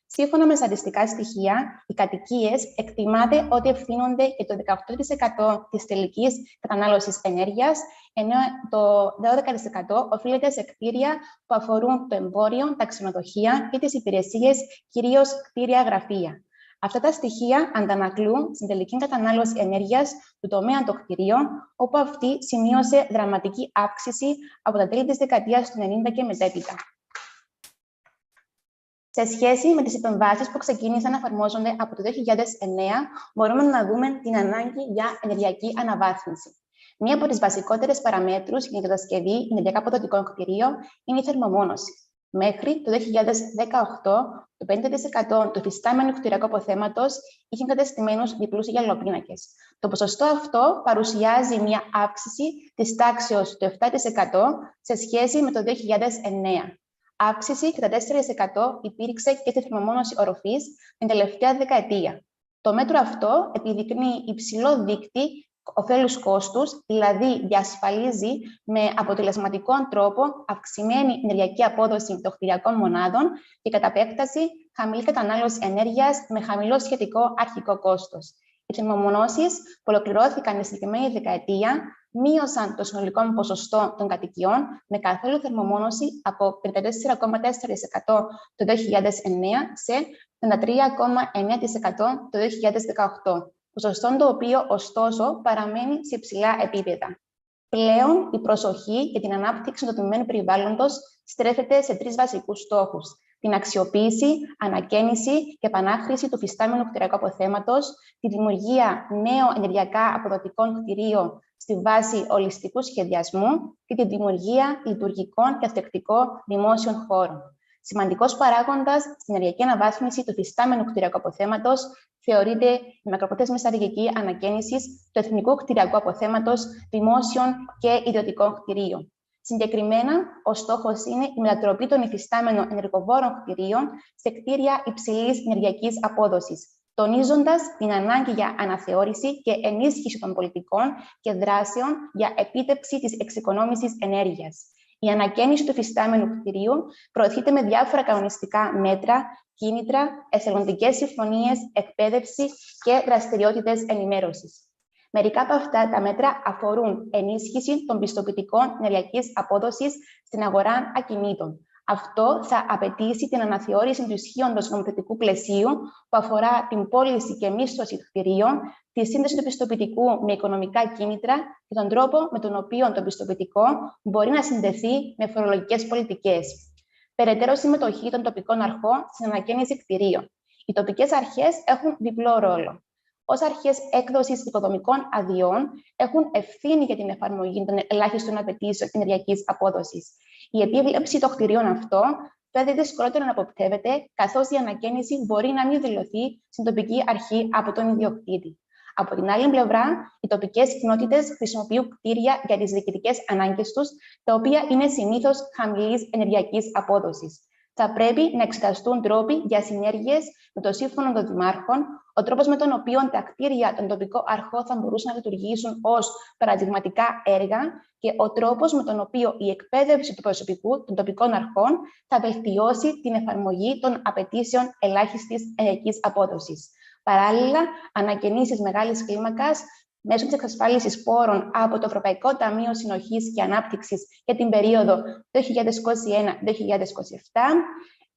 Σύμφωνα με στατιστικά στοιχεία, οι κατοικίες εκτιμάται ότι ευθύνονται για το 18% της τελικής κατανάλωσης ενέργειας, ενώ το 12% οφείλεται σε κτίρια που αφορούν το εμπόριο, τα ξενοδοχεία ή τις υπηρεσίες, κυρίως κτίρια-γραφεία. Αυτά τα στοιχεία αντανακλούν στην τελική κατανάλωση ενέργειας του τομέα των κτιρίων, όπου αυτή σημείωσε δραματική αύξηση από τα τέλη της δεκαετίας του 90 και μετέπειτα. Σε σχέση με τις επεμβάσεις που ξεκίνησαν να εφαρμόζονται από το 2009, μπορούμε να δούμε την ανάγκη για ενεργειακή αναβάθμιση. Μία από τις βασικότερες παραμέτρους για την κατασκευή ενεργειακά αποδοτικών κτηρίων είναι η θερμομόνωση. Μέχρι το 2018, το 50% του υφιστάμενου κτηριακού αποθέματος είχε εγκατεστημένους διπλούς γυαλοπίνακες. Το ποσοστό αυτό παρουσιάζει μια αύξηση της τάξεως του 7% σε σχέση με το 2009. Αύξηση κατά 4% υπήρξε και στη θερμομόνωση οροφής την τελευταία δεκαετία. Το μέτρο αυτό επιδεικνύει υψηλό δείκτη ωφέλους κόστους, δηλαδή διασφαλίζει με αποτελεσματικό τρόπο αυξημένη ενεργειακή απόδοση των κτηριακών μονάδων και κατά επέκταση χαμηλή κατανάλωση ενέργειας με χαμηλό σχετικό αρχικό κόστος. Οι θερμομονώσεις που ολοκληρώθηκαν τη συγκεκριμένη δεκαετία μείωσαν το συνολικό ποσοστό των κατοικιών με καθόλου θερμομόνωση από 54,4% το 2009 σε 53,9% το 2018. Ποσοστό το οποίο, ωστόσο, παραμένει σε υψηλά επίπεδα. Πλέον, η προσοχή για την ανάπτυξη του τομέα περιβάλλοντος στρέφεται σε τρεις βασικούς στόχους: την αξιοποίηση, ανακαίνιση και επανάχρηση του φυστάμενου κτηριακού αποθέματος, τη δημιουργία νέων ενεργειακά αποδοτικών κτηρίων στη βάση ολιστικού σχεδιασμού και τη δημιουργία λειτουργικών και αυθεκτικών δημόσιων χώρων. Σημαντικός παράγοντας στην ενεργειακή αναβάθμιση του φυστάμενου κτηριακού αποθέματος θεωρείται η μακροπρόθεσμη στρατηγική ανακαίνιση του εθνικού κτηριακού αποθέματος δημόσιων και ιδιωτικών κτηρίων. Συγκεκριμένα, ο στόχος είναι η μετατροπή των υφιστάμενων ενεργοβόρων κτηρίων σε κτίρια υψηλής ενεργειακής απόδοσης, τονίζοντας την ανάγκη για αναθεώρηση και ενίσχυση των πολιτικών και δράσεων για επίτευξη της εξοικονόμησης ενέργειας. Η ανακαίνιση του υφιστάμενου κτηρίου προωθείται με διάφορα κανονιστικά μέτρα, κίνητρα, εθελοντικές συμφωνίες, εκπαίδευση και δραστηριότητες ενημέρωσης. Μερικά από αυτά τα μέτρα αφορούν ενίσχυση των πιστοποιητικών ενεργειακής απόδοσης στην αγορά ακινήτων. Αυτό θα απαιτήσει την αναθεώρηση του ισχύοντος νομοθετικού πλαισίου που αφορά την πώληση και μίσθωση κτηρίων, τη σύνδεση του πιστοποιητικού με οικονομικά κίνητρα και τον τρόπο με τον οποίο το πιστοποιητικό μπορεί να συνδεθεί με φορολογικές πολιτικές. Περαιτέρω συμμετοχή των τοπικών αρχών στην ανακαίνιση κτηρίων. Οι τοπικές αρχές έχουν διπλό ρόλο. Ως αρχές έκδοσης οικοδομικών αδειών, έχουν ευθύνη για την εφαρμογή των ελάχιστων απαιτήσεων ενεργειακής απόδοσης. Η επίβλεψη των κτηρίων αυτών φαίνεται δυσκολότερο να αποπτεύεται, καθώς η ανακαίνιση μπορεί να μην δηλωθεί στην τοπική αρχή από τον ιδιοκτήτη. Από την άλλη πλευρά, οι τοπικές κοινότητες χρησιμοποιούν κτίρια για τις διοικητικές ανάγκες τους, τα οποία είναι συνήθως χαμηλής ενεργειακής απόδοσης. Θα πρέπει να εξεταστούν τρόποι για συνέργειες με το σύμφωνο των δημάρχων, ο τρόπος με τον οποίο τα κτίρια των τοπικών αρχών θα μπορούσαν να λειτουργήσουν ως παραδειγματικά έργα και ο τρόπος με τον οποίο η εκπαίδευση του προσωπικού των τοπικών αρχών θα βελτιώσει την εφαρμογή των απαιτήσεων ελάχιστης ενεργειακής απόδοσης. Παράλληλα, ανακαινήσεις μεγάλης κλίμακας μέσω της εξασφάλισης πόρων από το Ευρωπαϊκό Ταμείο Συνοχής και Ανάπτυξης για την περίοδο 2021-2027,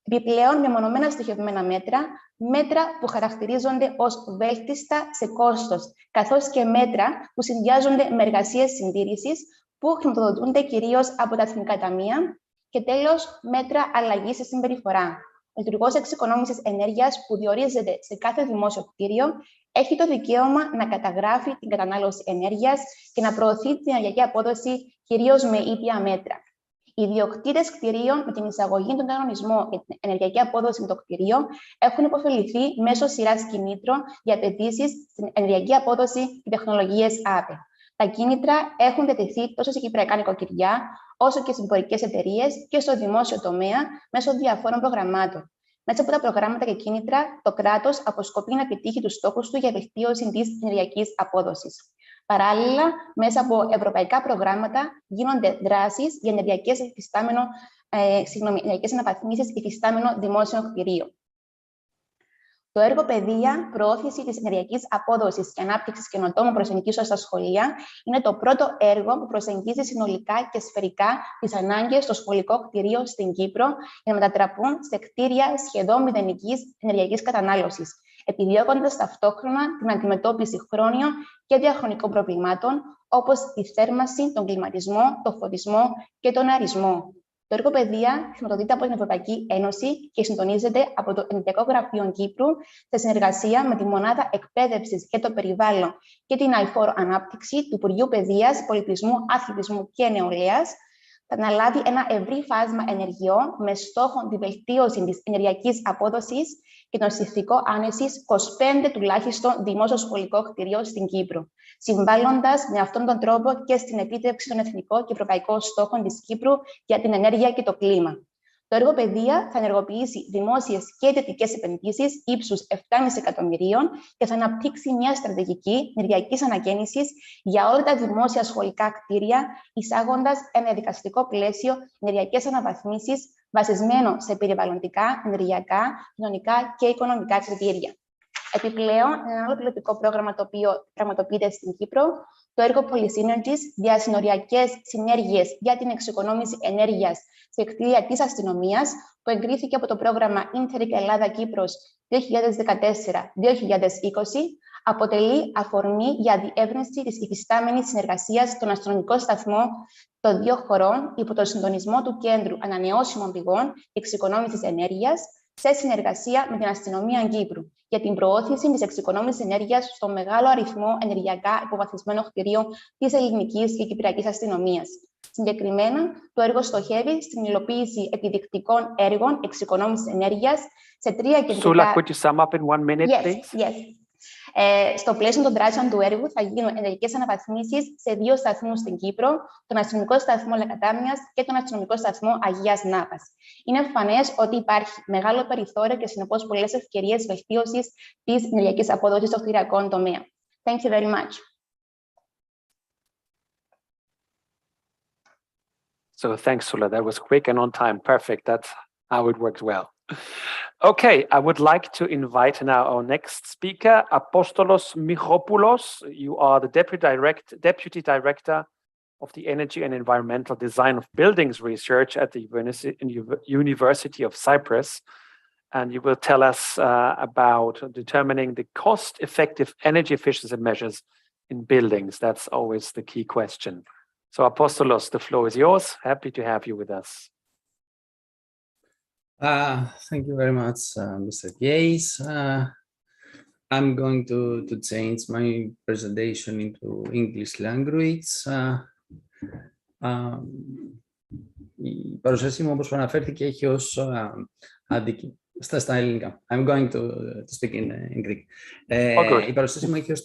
επιπλέον μεμονωμένα στοχευμένα μέτρα που χαρακτηρίζονται ως βέλτιστα σε κόστος, καθώς και μέτρα που συνδυάζονται με εργασίες συντήρησης που χρηματοδοτούνται κυρίως από τα εθνικά ταμεία και τέλος μέτρα αλλαγής στη συμπεριφορά. Ο λειτουργός εξοικονόμησης ενέργειας που διορίζεται σε κάθε δημόσιο κτίριο έχει το δικαίωμα να καταγράφει την κατανάλωση ενέργειας και να προωθεί την ενεργειακή απόδοση κυρίως με ήπια μέτρα. Οι ιδιοκτήτες κτηρίων με την εισαγωγή των κανονισμών για την ενεργειακή απόδοση των κτηρίων έχουν υποφεληθεί μέσω σειράς κινήτρων για απαιτήσεις στην ενεργειακή απόδοση και τεχνολογίες ΑΠΕ. Τα κίνητρα έχουν διατεθεί τόσο σε κυπριακά νοικοκυριά, όσο και σε εμπορικές εταιρείες και στο δημόσιο τομέα μέσω διαφόρων προγραμμάτων. Μέσα από τα προγράμματα και κίνητρα, το κράτος αποσκοπεί να επιτύχει τους στόχους του για βελτίωση της ενεργειακής απόδοσης. Παράλληλα, μέσα από ευρωπαϊκά προγράμματα γίνονται δράσεις για ενεργειακές αναβαθμίσεις υφιστάμενων δημόσιων κτηρίων. Το έργο παιδεία, προώθηση της ενεργειακής απόδοσης και ανάπτυξης καινοτόμων προσεγγίσεων στα σχολεία είναι το πρώτο έργο που προσεγγίζει συνολικά και σφαιρικά τις ανάγκες στο σχολικό κτηρίο στην Κύπρο για να μετατραπούν σε κτίρια σχεδόν μηδενικής ενεργειακής κατανάλωσης, επιδιώκοντας ταυτόχρονα την αντιμετώπιση χρόνιων και διαχρονικών προβλημάτων, όπως τη θέρμανση, τον κλιματισμό, τον φωτισμό και τον αερισμό. Το έργο παιδεία χρηματοδοτείται από την Ευρωπαϊκή Ένωση και συντονίζεται από το Ενεργειακό Γραφείο Κύπρου σε συνεργασία με τη Μονάδα Εκπαίδευσης για το Περιβάλλον και την αηφόρο ανάπτυξη του Υπουργείου Παιδείας, Πολιτισμού, Αθλητισμού και Νεολαίας. Θα αναλάβει ένα ευρύ φάσμα ενεργειών με στόχο τη βελτίωση της ενεργειακής απόδοσης και τον συνθηκών άνεσης 25 τουλάχιστον δημόσιο σχολικό κτηρίων στην Κύπρο, συμβάλλοντας με αυτόν τον τρόπο και στην επίτευξη των εθνικών και ευρωπαϊκών στόχων της Κύπρου για την ενέργεια και το κλίμα. Το έργο παιδεία θα ενεργοποιήσει δημόσιες και ιδιωτικές επενδύσεις ύψους 7,5 εκατομμυρίων και θα αναπτύξει μια στρατηγική ενεργειακής ανακαίνησης για όλα τα δημόσια σχολικά κτίρια, εισάγοντας ένα διαδικαστικό πλαίσιο ενεργειακές αναβαθμίσεις βασισμένο σε περιβαλλοντικά, ενεργειακά, κοινωνικά και οικονομικά κριτήρια. Επιπλέον, ένα άλλο πιλωτικό πρόγραμμα το οποίο πραγματοποιείται στην Κύπρο, το έργο Polysynergies, διασυνοριακές συνέργειες για την εξοικονόμηση ενέργειας σε κτίρια της αστυνομίας, που εγκρίθηκε από το πρόγραμμα Interreg Ελλάδα-Κύπρος 2014-2020, αποτελεί αφορμή για διεύρυνση της υφιστάμενης συνεργασίας των αστυνομικών σταθμών των δύο χωρών υπό το συντονισμό του Κέντρου Ανανεώσιμων Πηγών και Εξοικονόμησης Ενέργειας, σε συνεργασία με την Αστυνομία Κύπρου για την προώθηση της εξοικονόμησης ενέργειας στο μεγάλο αριθμό ενεργειακά υποβαθμισμένων κτηρίων της ελληνικής και κυπριακής αστυνομίας. Συγκεκριμένα, το έργο στοχεύει στην υλοποίηση επιδεικτικών έργων εξοικονόμησης ενέργειας σε 3 κεντρικά... Sula, could you sum up in 1 minute, please? Yes. Στο πλαίσιο των δράσεων του έργου θα γίνουν ενεργειακές αναβαθμίσεις σε 2 σταθμούς στην Κύπρο, τον αστυνομικό σταθμό Λακατάμιας και τον αστυνομικό σταθμό Αγίας Νάπας. Είναι εμφανές ότι υπάρχει μεγάλο περιθώριο και συνεπώς πολλές ευκαιρίες βελτίωσης της ενεργειακής απόδοσης στο κτηριακό τομέα. Thank you very much. So thanks, Sula. That was quick and on time. Perfect. That's how it works well. Okay, I would like to invite now our next speaker, Apostolos Michopoulos. You are the Deputy Director of the Energy and Environmental Design of Buildings Research at the University of Cyprus. And you will tell us about determining the cost-effective energy efficiency measures in buildings. That's always the key question. So Apostolos, the floor is yours. Happy to have you with us. Thank you very much, Mr. Gaze. I'm going to change my presentation into English language. Η παρουσίασή μου, όπως αναφέρθηκε, έχει ως αντικείμενο στα ελληνικά. I'm going to speak in Greek. Η παρουσίασή μου έχει ως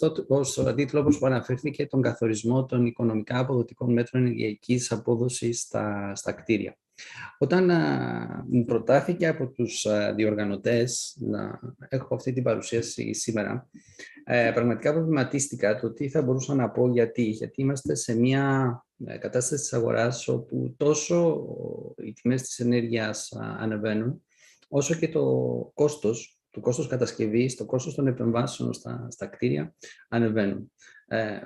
τίτλο, όπως αναφέρθηκε, τον καθορισμό των οικονομικά αποδοτικών μέτρων ενεργειακής απόδοσης στα κτίρια. Όταν μου προτάθηκε από τους διοργανωτές να έχω αυτή την παρουσίαση σήμερα, πραγματικά προβληματίστηκα το τι θα μπορούσα να πω, γιατί είμαστε σε μια κατάσταση της αγοράς όπου τόσο οι τιμές της ενέργειας ανεβαίνουν, όσο και το κόστος κατασκευής, το κόστος των επεμβάσεων στα κτίρια ανεβαίνουν.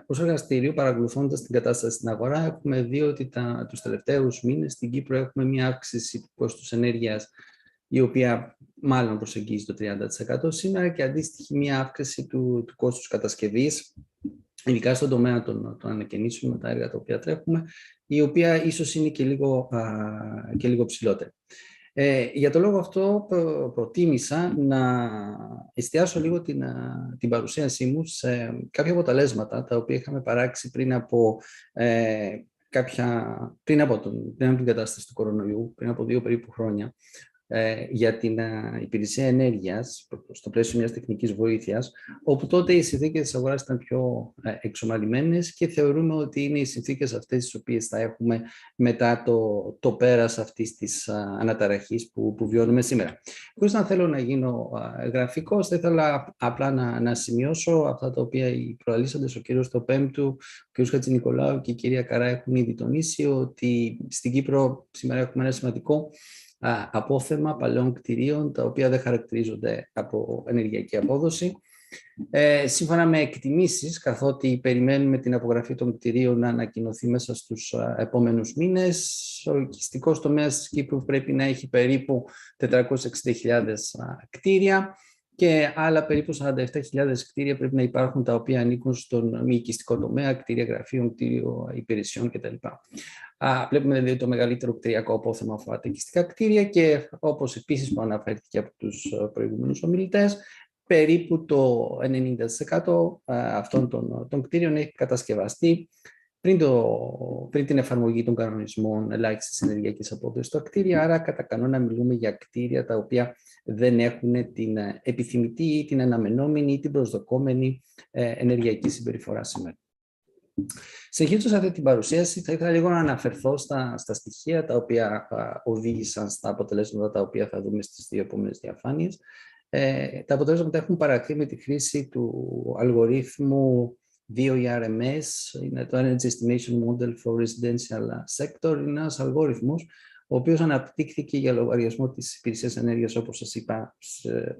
Ως εργαστήριο, παρακολουθώντας την κατάσταση στην αγορά, έχουμε δει ότι τους τελευταίους μήνες στην Κύπρο έχουμε μια αύξηση του κόστους ενέργειας, η οποία μάλλον προσεγγίζει το 30% σήμερα, και αντίστοιχη μια αύξηση του κόστους κατασκευής, ειδικά στον τομέα των ανακαινήσεων με τα έργα τα οποία τρέχουμε, η οποία ίσως είναι και λίγο ψηλότερη. Για τον λόγο αυτό προτίμησα να εστιάσω λίγο την παρουσίασή μου σε κάποια αποτελέσματα τα οποία είχαμε παράξει πριν από την κατάσταση του κορονοϊού, πριν από 2 περίπου χρόνια, για την υπηρεσία ενέργειας στο πλαίσιο μιας τεχνικής βοήθειας, όπου τότε οι συνθήκες της αγοράς ήταν πιο εξομαλυμένες και θεωρούμε ότι είναι οι συνθήκες αυτές τις οποίες θα έχουμε μετά το πέρας αυτής της αναταραχής που βιώνουμε σήμερα. Χωρίς να θέλω να γίνω γραφικός, θα ήθελα απλά να σημειώσω αυτά τα οποία οι προαλήσαντες, ο κύριος Τοπέμπτου, ο κύριος Χατζηνικολάου και η κυρία Καρά έχουν ήδη τονίσει, ότι στην Κύπρο σήμερα έχουμε ένα σημαντικό απόθεμα παλαιών κτηρίων, τα οποία δεν χαρακτηρίζονται από ενεργειακή απόδοση. Σύμφωνα με εκτιμήσεις, καθότι περιμένουμε την απογραφή των κτηρίων να ανακοινωθεί μέσα στους επόμενους μήνες, ο οικιστικός τομέας της Κύπρου πρέπει να έχει περίπου 460.000 κτίρια, και άλλα περίπου 47.000 κτίρια πρέπει να υπάρχουν, τα οποία ανήκουν στον μη οικιστικό τομέα, κτίρια γραφείων, κτίριο υπηρεσιών κτλ. Βλέπουμε δηλαδή το μεγαλύτερο κτηριακό απόθεμα αφορά τα οικιστικά κτίρια και, όπως επίσης που αναφέρθηκε από τους προηγούμενους ομιλητές, περίπου το 90% αυτών των κτίριων έχει κατασκευαστεί πριν την εφαρμογή των κανονισμών ελάχιστης ενεργειακής απόδοσης στα κτίρια. Άρα, κατά κανόνα, μιλούμε για κτίρια τα οποία δεν έχουν την επιθυμητή ή την αναμενόμενη ή την προσδοκόμενη ενεργειακή συμπεριφορά σήμερα. Συνεχίζοντας αυτή την παρουσίαση, θα ήθελα λίγο να αναφερθώ στα στοιχεία τα οποία οδήγησαν στα αποτελέσματα τα οποία θα δούμε στις δύο επόμενες διαφάνειες. Τα αποτελέσματα έχουν παραχθεί με τη χρήση του αλγορίθμου EUFORES, είναι το Energy Estimation Model for Residential Sector. Είναι ένας αλγόριθμος ο οποίος αναπτύχθηκε για λογαριασμό της υπηρεσίας ενέργειας, όπως σας είπα,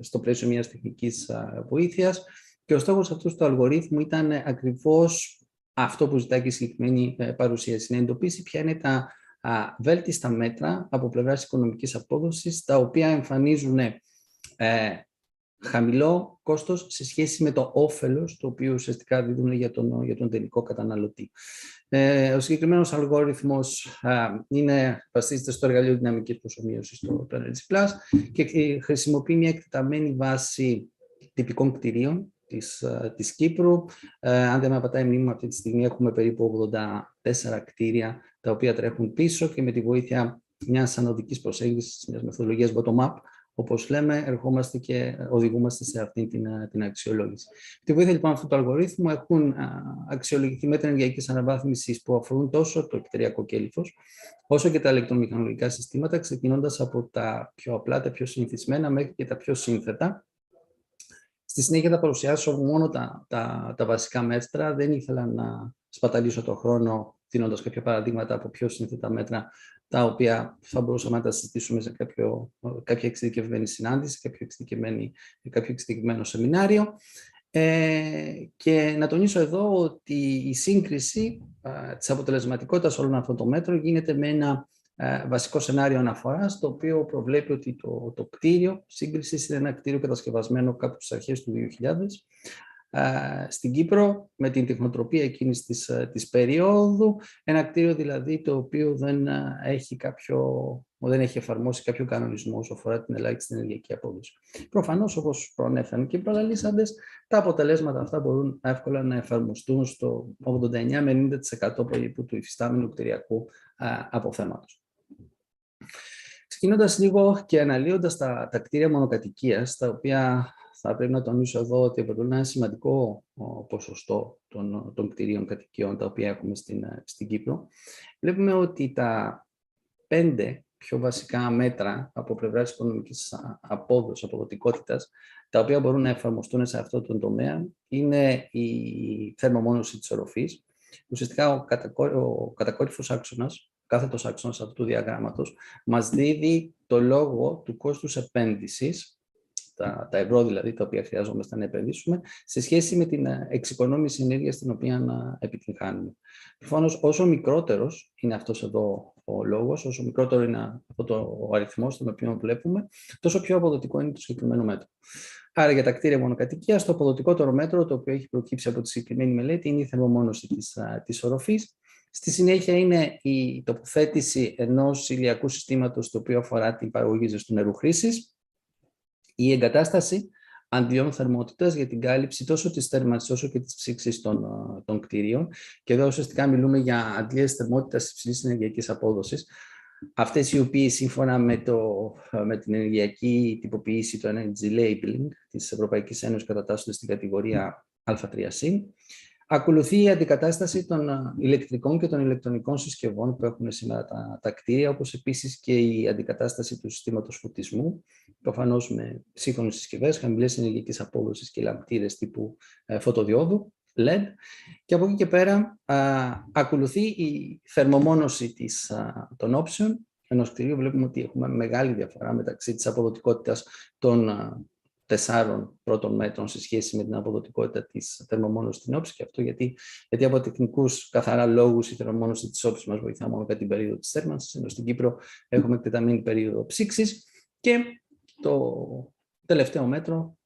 στο πλαίσιο μιας τεχνικής βοήθειας, και ο στόχος αυτού του αλγορίθμου ήταν ακριβώς αυτό που ζητάει και η συγκεκριμένη παρουσίαση, να εντοπίσει ποια είναι τα βέλτιστα μέτρα από πλευράς οικονομικής απόδοσης, τα οποία εμφανίζουν χαμηλό κόστος σε σχέση με το όφελος το οποίο ουσιαστικά δίδουν για τον τελικό καταναλωτή. Ο συγκεκριμένος αλγόριθμος βασίζεται στο εργαλείο δυναμικής προσομοίωσης, το Energy Plus, και χρησιμοποιεί μια εκτεταμένη βάση τυπικών κτηρίων της Κύπρου. Αν δεν με απατάει η μνήμη μου, αυτή τη στιγμή έχουμε περίπου 84 κτίρια τα οποία τρέχουν πίσω, και με τη βοήθεια μιας ανωδικής προσέγγισης, μιας μεθοδολογίας bottom-up, όπως λέμε, ερχόμαστε και οδηγούμαστε σε αυτή την αξιολόγηση. Τη βοήθεια λοιπόν αυτού του αλγορίθμου έχουν αξιολογηθεί μέτρα ενεργειακής αναβάθμισης που αφορούν τόσο το κτηριακό κέλυφος, όσο και τα ηλεκτρομηχανολογικά συστήματα, ξεκινώντας από τα πιο απλά, τα πιο συνηθισμένα, μέχρι και τα πιο σύνθετα. Στη συνέχεια θα παρουσιάσω μόνο τα βασικά μέτρα. Δεν ήθελα να σπαταλήσω το χρόνο δίνοντας κάποια παραδείγματα από πιο σύνθετα μέτρα, τα οποία θα μπορούσαμε να τα συζητήσουμε σε κάποια εξειδικευμένη συνάντηση, κάποιο εξειδικευμένο σεμινάριο. Και να τονίσω εδώ ότι η σύγκριση της αποτελεσματικότητας όλων αυτών των μέτρων γίνεται με ένα βασικό σενάριο αναφοράς, το οποίο προβλέπει ότι το κτίριο σύγκρισης είναι ένα κτίριο κατασκευασμένο κάπου στις αρχές του 2000 στην Κύπρο, με την τεχνοτροπία εκείνης της περίοδου, ένα κτίριο δηλαδή το οποίο δεν έχει εφαρμόσει κάποιο κανονισμό όσο αφορά την ελάχιστη ενεργειακή απόδοση. Προφανώς, όπως προανέφεραν και οι προλαλήσαντες, τα αποτελέσματα αυτά μπορούν εύκολα να εφαρμοστούν στο 89 με 90% περίπου του υφιστάμενου κτηριακού αποθέματος. Ξεκινώντας λίγο και αναλύοντας τα κτίρια μονοκατοικίας, τα οποία θα πρέπει να τονίσω εδώ ότι αποτελούν ένα σημαντικό ποσοστό των κτιρίων κατοικιών τα οποία έχουμε στην Κύπρο, βλέπουμε ότι τα 5 πιο βασικά μέτρα από πλευράς οικονομικής αποδοτικότητας, τα οποία μπορούν να εφαρμοστούν σε αυτό τον τομέα, είναι η θερμομόνωση της οροφής. Ουσιαστικά ο κατακόρυφος άξονας, κάθετος άξονας αυτού του διαγράμματος, μας δίδει το λόγο του κόστους επένδυσης, τα ευρώ δηλαδή τα οποία χρειαζόμαστε να επενδύσουμε, σε σχέση με την εξοικονόμηση ενέργειας την οποία επιτυγχάνουμε. Προφανώς, όσο μικρότερος είναι αυτός εδώ ο λόγος, όσο μικρότερο είναι ο αριθμός τον οποίο βλέπουμε, τόσο πιο αποδοτικό είναι το συγκεκριμένο μέτρο. Άρα, για τα κτίρια μονοκατοικίας, το αποδοτικότερο μέτρο, το οποίο έχει προκύψει από τη συγκεκριμένη μελέτη, είναι η θερμομόνωση της οροφής. Στη συνέχεια είναι η τοποθέτηση ενός ηλιακού συστήματος, το οποίο αφορά την παραγωγή ζεστού νερού χρήσης, η εγκατάσταση αντιών θερμότητας για την κάλυψη τόσο της θέρμανσης όσο και της ψήξης των κτίριων. Και εδώ ουσιαστικά μιλούμε για αντλίες θερμότητας υψηλής ενεργειακής απόδοσης. Αυτές οι οποίες, σύμφωνα με την ενεργειακή τυποποίηση, το Energy Labeling της Ευρωπαϊκής Ένωσης, κατατάσσονται στην κατηγορία Α3C. Ακολουθεί η αντικατάσταση των ηλεκτρικών και των ηλεκτρονικών συσκευών που έχουν σήμερα τα κτίρια, όπως επίσης και η αντικατάσταση του συστήματος φωτισμού, προφανώς με σύγχρονες συσκευές, χαμηλές ενεργειακής απόδοσης και λαμπτήρες τύπου φωτοδιόδου, LED. Και από εκεί και πέρα ακολουθεί η θερμομόνωση των όψεων ενός κτιρίου. Βλέπουμε ότι έχουμε μεγάλη διαφορά μεταξύ της αποδοτικότητας των 4 πρώτων μέτρων σε σχέση με την αποδοτικότητα της θερμομόνωσης στην όψη, και αυτό γιατί από τεχνικούς καθαρά λόγους η θερμομόνωση της όψης μας βοηθά μόνο κατά την περίοδο της θέρμανσης, ενώ στην Κύπρο έχουμε εκτεταμένη περίοδο ψήξης. Και το τελευταίο μέτρο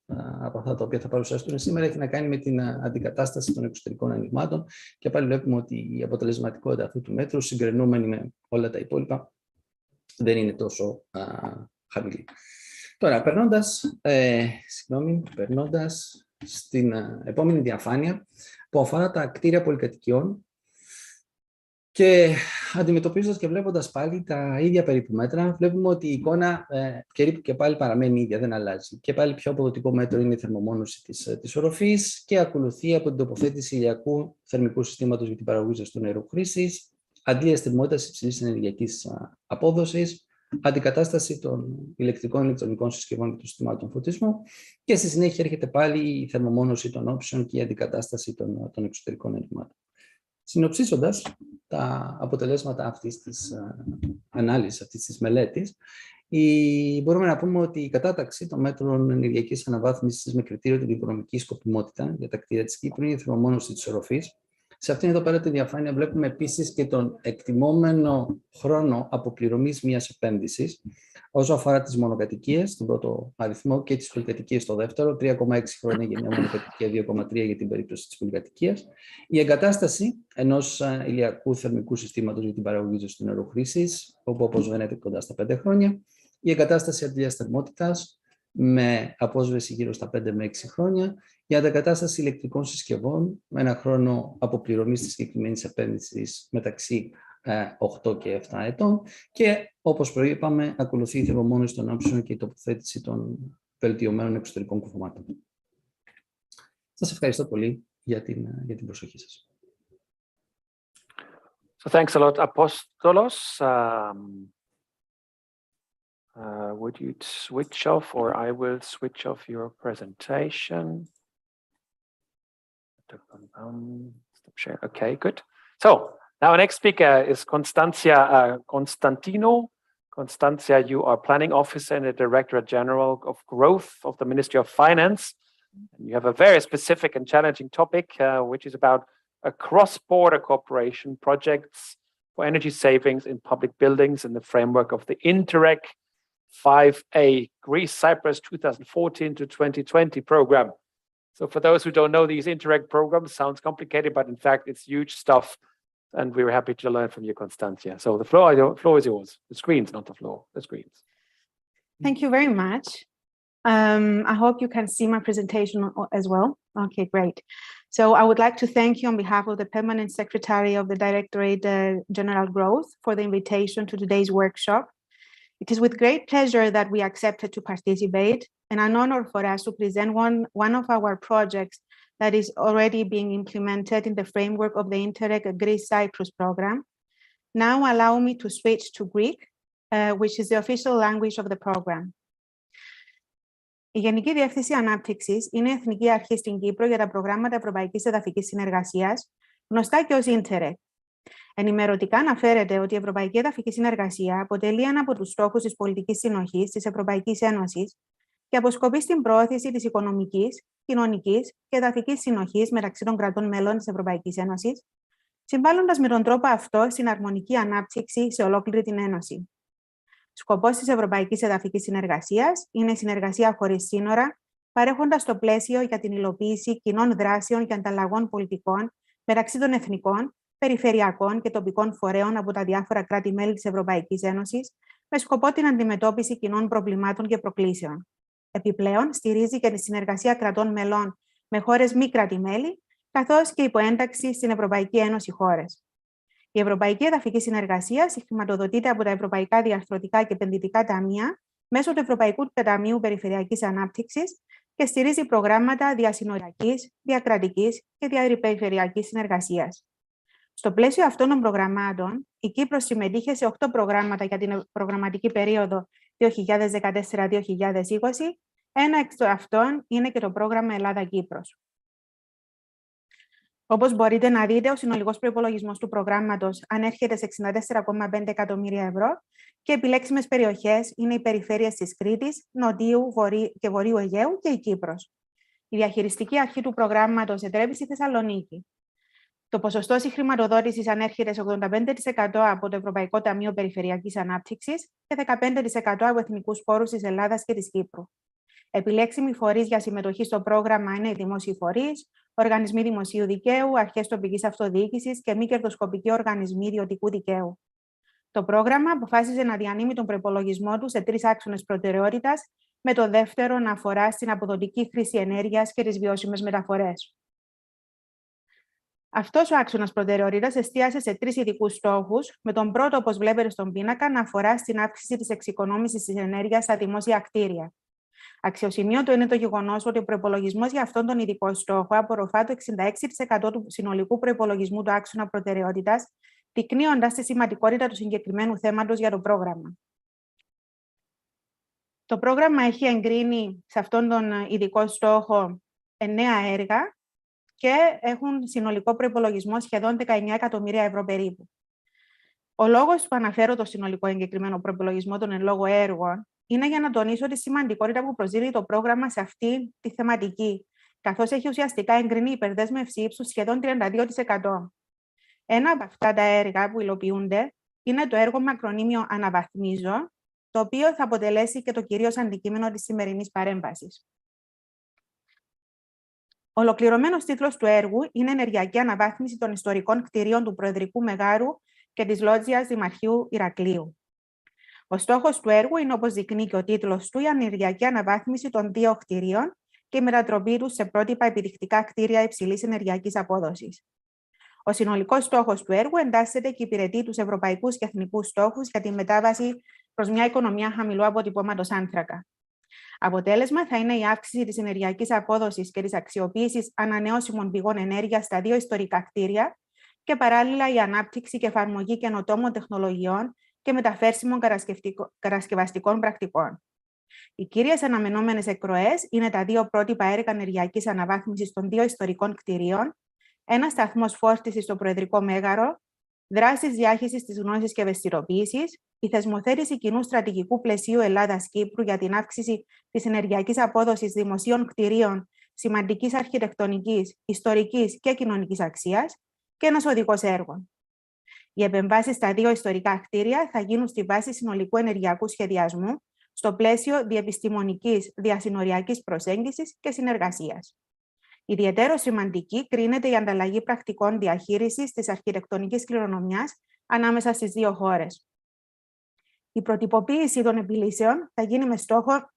από αυτά τα οποία θα παρουσιαστούν σήμερα έχει να κάνει με την αντικατάσταση των εξωτερικών ανοιγμάτων και πάλι βλέπουμε ότι η αποτελεσματικότητα αυτού του μέτρου, συγκρινούμενη με όλα τα υπόλοιπα, δεν είναι τόσο χαμηλή. Τώρα, περνώντας στην επόμενη διαφάνεια που αφορά τα κτίρια πολυκατοικιών και αντιμετωπίζοντας και βλέποντας πάλι τα ίδια περίπου μέτρα, βλέπουμε ότι η εικόνα και πάλι παραμένει ίδια, δεν αλλάζει. Και πάλι πιο αποδοτικό μέτρο είναι η θερμομόνωση της οροφής και ακολουθεί από την τοποθέτηση ηλιακού θερμικού συστήματος για την παραγωγή ζεστού νερού χρήσης, αντλία θερμότητας υψηλής ενεργειακής απόδοσης, αντικατάσταση των ηλεκτρικών ηλεκτρονικών συσκευών και των συστημάτων φωτισμού και στη συνέχεια έρχεται πάλι η θερμομόνωση των όψεων και η αντικατάσταση των εξωτερικών ανοιγμάτων. Συνοψίζοντας τα αποτελέσματα αυτής της ανάλυσης, αυτής της μελέτης, μπορούμε να πούμε ότι η κατάταξη των μέτρων ενεργειακής αναβάθμισης με κριτήριο την οικονομική σκοπιμότητα για τα κτίρια της Κύπρου είναι η θερμομόνωση της οροφής. Σε αυτήν εδώ πέρα τη διαφάνεια βλέπουμε επίσης και τον εκτιμόμενο χρόνο αποπληρωμής μιας επένδυσης όσο αφορά τις μονοκατοικίες, στον πρώτο αριθμό, και τις πολυκατοικίες στο δεύτερο, 3,6 χρόνια για μια μονοκατοικία, 2,3 για την περίπτωση της πολυκατοικίας. Η εγκατάσταση ενός ηλιακού θερμικού συστήματος για την παραγωγή ζεστού νερού χρήσης, όπου αποσβαίνεται κοντά στα 5 χρόνια. Η εγκατάσταση αντλίας θερμότητας με απόσβεση γύρω στα 5 με 6 χρόνια. Η αντικατάσταση ηλεκτρικών συσκευών με ένα χρόνο αποπληρωμής της συγκεκριμένης επένδυσης μεταξύ 8 και 7 ετών και, όπως προείπαμε, ακολουθεί η θερμομόνωση των όψεων και η τοποθέτηση των βελτιωμένων εξωτερικών κουφωμάτων. Σας ευχαριστώ πολύ για την προσοχή σας. So thanks a lot, Apostolos. Would you switch off, or I will switch off your presentation? Stop share. Okay, good. So now our next speaker is Constantia Constantino. Constantia, you are Planning Officer in the Directorate General of Growth of the Ministry of Finance. And you have a very specific and challenging topic, which is about cross-border cooperation projects for energy savings in public buildings in the framework of the Interreg 5A Greece Cyprus 2014 to 2020 program. So for those who don't know, these Interreg programs sounds complicated, but in fact it's huge stuff, and we were happy to learn from you, Constantia. So the floor is yours. The screens, not the floor, the screens. Thank you very much. I hope you can see my presentation as well. Okay, great. So I would like to thank you on behalf of the Permanent Secretary of the Directorate General Growth for the invitation to today's workshop. It is with great pleasure that we accepted to participate, and an honor for us to present one of our projects that is already being implemented in the framework of the Interreg Greece Cyprus program. Now allow me to switch to Greek, which is the official language of the program. Η Γενική Διεύθυνση Ανάπτυξης είναι η εθνική αρχή στην Κύπρο για τα προγράμματα ευρωπαϊκής εδαφικής συνεργασίας, γνωστά και ως Interreg. Ενημερωτικά αναφέρεται ότι η Ευρωπαϊκή Εδαφική Συνεργασία αποτελεί ένα από τους στόχους της πολιτικής συνοχής της Ευρωπαϊκής Ένωσης και αποσκοπεί στην προώθηση της οικονομικής, κοινωνικής και εδαφικής συνοχής μεταξύ των κρατών μελών της Ευρωπαϊκής Ένωσης, συμβάλλοντας με τον τρόπο αυτό στην αρμονική ανάπτυξη σε ολόκληρη την Ένωση. Σκοπός της Ευρωπαϊκής Εδαφικής Συνεργασίας είναι η συνεργασία χωρίς σύνορα, παρέχοντας το πλαίσιο για την υλοποίηση κοινών δράσεων και ανταλλαγών πολιτικών μεταξύ των εθνικών, περιφερειακών και τοπικών φορέων από τα διάφορα κράτη-μέλη της Ευρωπαϊκής Ένωσης, με σκοπό την αντιμετώπιση κοινών προβλημάτων και προκλήσεων. Επιπλέον, στηρίζει και τη συνεργασία κρατών μελών με χώρες μη κράτη-μέλη, καθώς και υποένταξη στην Ευρωπαϊκή Ένωση χώρες. Η Ευρωπαϊκή Εδαφική Συνεργασία συγχρηματοδοτείται από τα Ευρωπαϊκά Διαρθρωτικά και Επενδυτικά Ταμεία μέσω του Ευρωπαϊκού Ταμείου Περιφερειακής Ανάπτυξης και στηρίζει προγράμματα διασυνοριακής, διακρατικής και διαπεριφερειακής συνεργασίας. Στο πλαίσιο αυτών των προγραμμάτων, η Κύπρος συμμετείχε σε 8 προγράμματα για την προγραμματική περίοδο 2014-2020. Ένα εξ αυτών είναι και το πρόγραμμα Ελλάδα-Κύπρος. Όπως μπορείτε να δείτε, ο συνολικός προϋπολογισμός του προγράμματος ανέρχεται σε 64,5 εκατομμύρια ευρώ και επιλέξιμες περιοχές είναι οι περιφέρειες της Κρήτης, Νοτίου και Βορείου Αιγαίου και η Κύπρος. Η διαχειριστική αρχή του προγράμματος εδρεύει στη Θεσσαλονίκη. Το ποσοστό συγχρηματοδότησης ανέρχεται σε 85% από το Ευρωπαϊκό Ταμείο Περιφερειακής Ανάπτυξης και 15% από εθνικούς πόρους της Ελλάδας και της Κύπρου. Επιλέξιμοι φορείς για συμμετοχή στο πρόγραμμα είναι οι δημόσιοι φορείς, οργανισμοί δημοσίου δικαίου, αρχές τοπικής αυτοδιοίκησης και μη κερδοσκοπικοί οργανισμοί ιδιωτικού δικαίου. Το πρόγραμμα αποφάσισε να διανύμει τον προϋπολογισμό του σε 3 άξονες προτεραιότητας, με το δεύτερο να αφορά στην αποδοτική χρήση ενέργειας και τις βιώσιμες μεταφορές. Αυτός ο άξονας προτεραιότητας εστίασε σε 3 ειδικούς στόχους, με τον πρώτο, όπως βλέπετε στον πίνακα, να αφορά στην αύξηση της εξοικονόμησης της ενέργειας στα δημόσια κτίρια. Αξιοσημείωτο είναι το γεγονός ότι ο προϋπολογισμός για αυτόν τον ειδικό στόχο απορροφά το 66% του συνολικού προϋπολογισμού του άξονα προτεραιότητας, δεικνύοντας τη σημαντικότητα του συγκεκριμένου θέματος για το πρόγραμμα. Το πρόγραμμα έχει εγκρίνει σε αυτόν τον ειδικό στόχο 9 έργα και έχουν συνολικό προϋπολογισμό σχεδόν 19 εκατομμύρια ευρώ περίπου. Ο λόγος που αναφέρω το συνολικό εγκεκριμένο προϋπολογισμό των εν λόγω έργων είναι για να τονίσω τη σημαντικότητα που προσδίδει το πρόγραμμα σε αυτή τη θεματική, καθώς έχει ουσιαστικά εγκρίνει υπερδέσμευση ύψους σχεδόν 32%. Ένα από αυτά τα έργα που υλοποιούνται είναι το έργο μακρονίμιο Αναβαθμίζω, το οποίο θα αποτελέσει και το κυρίως αντικείμενο της σημερινής παρέμβασης. Ολοκληρωμένος τίτλος του έργου είναι «Ενεργειακή αναβάθμιση των ιστορικών κτηρίων του Προεδρικού Μεγάρου και της Λότζιας Δημαρχείου Ηρακλείου». Ο στόχος του έργου είναι, όπως δεικνύει και ο τίτλος του, η ενεργειακή αναβάθμιση των 2 κτηρίων και η μετατροπή τους σε πρότυπα επιδεικτικά κτίρια υψηλής ενεργειακής απόδοσης. Ο συνολικός στόχος του έργου εντάσσεται και υπηρετεί τους ευρωπαϊκούς και εθνικούς στόχους για τη μετάβαση προς μια οικονομία χαμηλού αποτυπώματος άνθρακα. Αποτέλεσμα θα είναι η αύξηση της ενεργειακής απόδοσης και της αξιοποίησης ανανεώσιμων πηγών ενέργειας στα 2 ιστορικά κτίρια και παράλληλα η ανάπτυξη και εφαρμογή καινοτόμων τεχνολογιών και μεταφέρσιμων κατασκευαστικών πρακτικών. Οι κύριες αναμενόμενες εκροές είναι τα 2 πρότυπα έργα ενεργειακής αναβάθμισης των 2 ιστορικών κτηρίων, ένα σταθμός φόρτισης στο Προεδρικό Μέγαρο, δράσεις διάχυσης της γνώσης και ευαισθητοποίησης, η θεσμοθέτηση κοινού στρατηγικού πλαισίου Ελλάδας-Κύπρου για την αύξηση της ενεργειακής απόδοσης δημοσίων κτηρίων σημαντικής αρχιτεκτονικής, ιστορικής και κοινωνικής αξίας και ένας οδηγός έργων. Οι επεμβάσεις στα 2 ιστορικά κτίρια θα γίνουν στη βάση συνολικού ενεργειακού σχεδιασμού, στο πλαίσιο διεπιστημονικής διασυνοριακής προσέγγισης και συνεργασίας. Ιδιαιτέρως σημαντική κρίνεται η ανταλλαγή πρακτικών διαχείρισης της αρχιτεκτονικής κληρονομιάς ανάμεσα στις 2 χώρες. Η προτυποποίηση των επιλύσεων θα γίνει με στόχο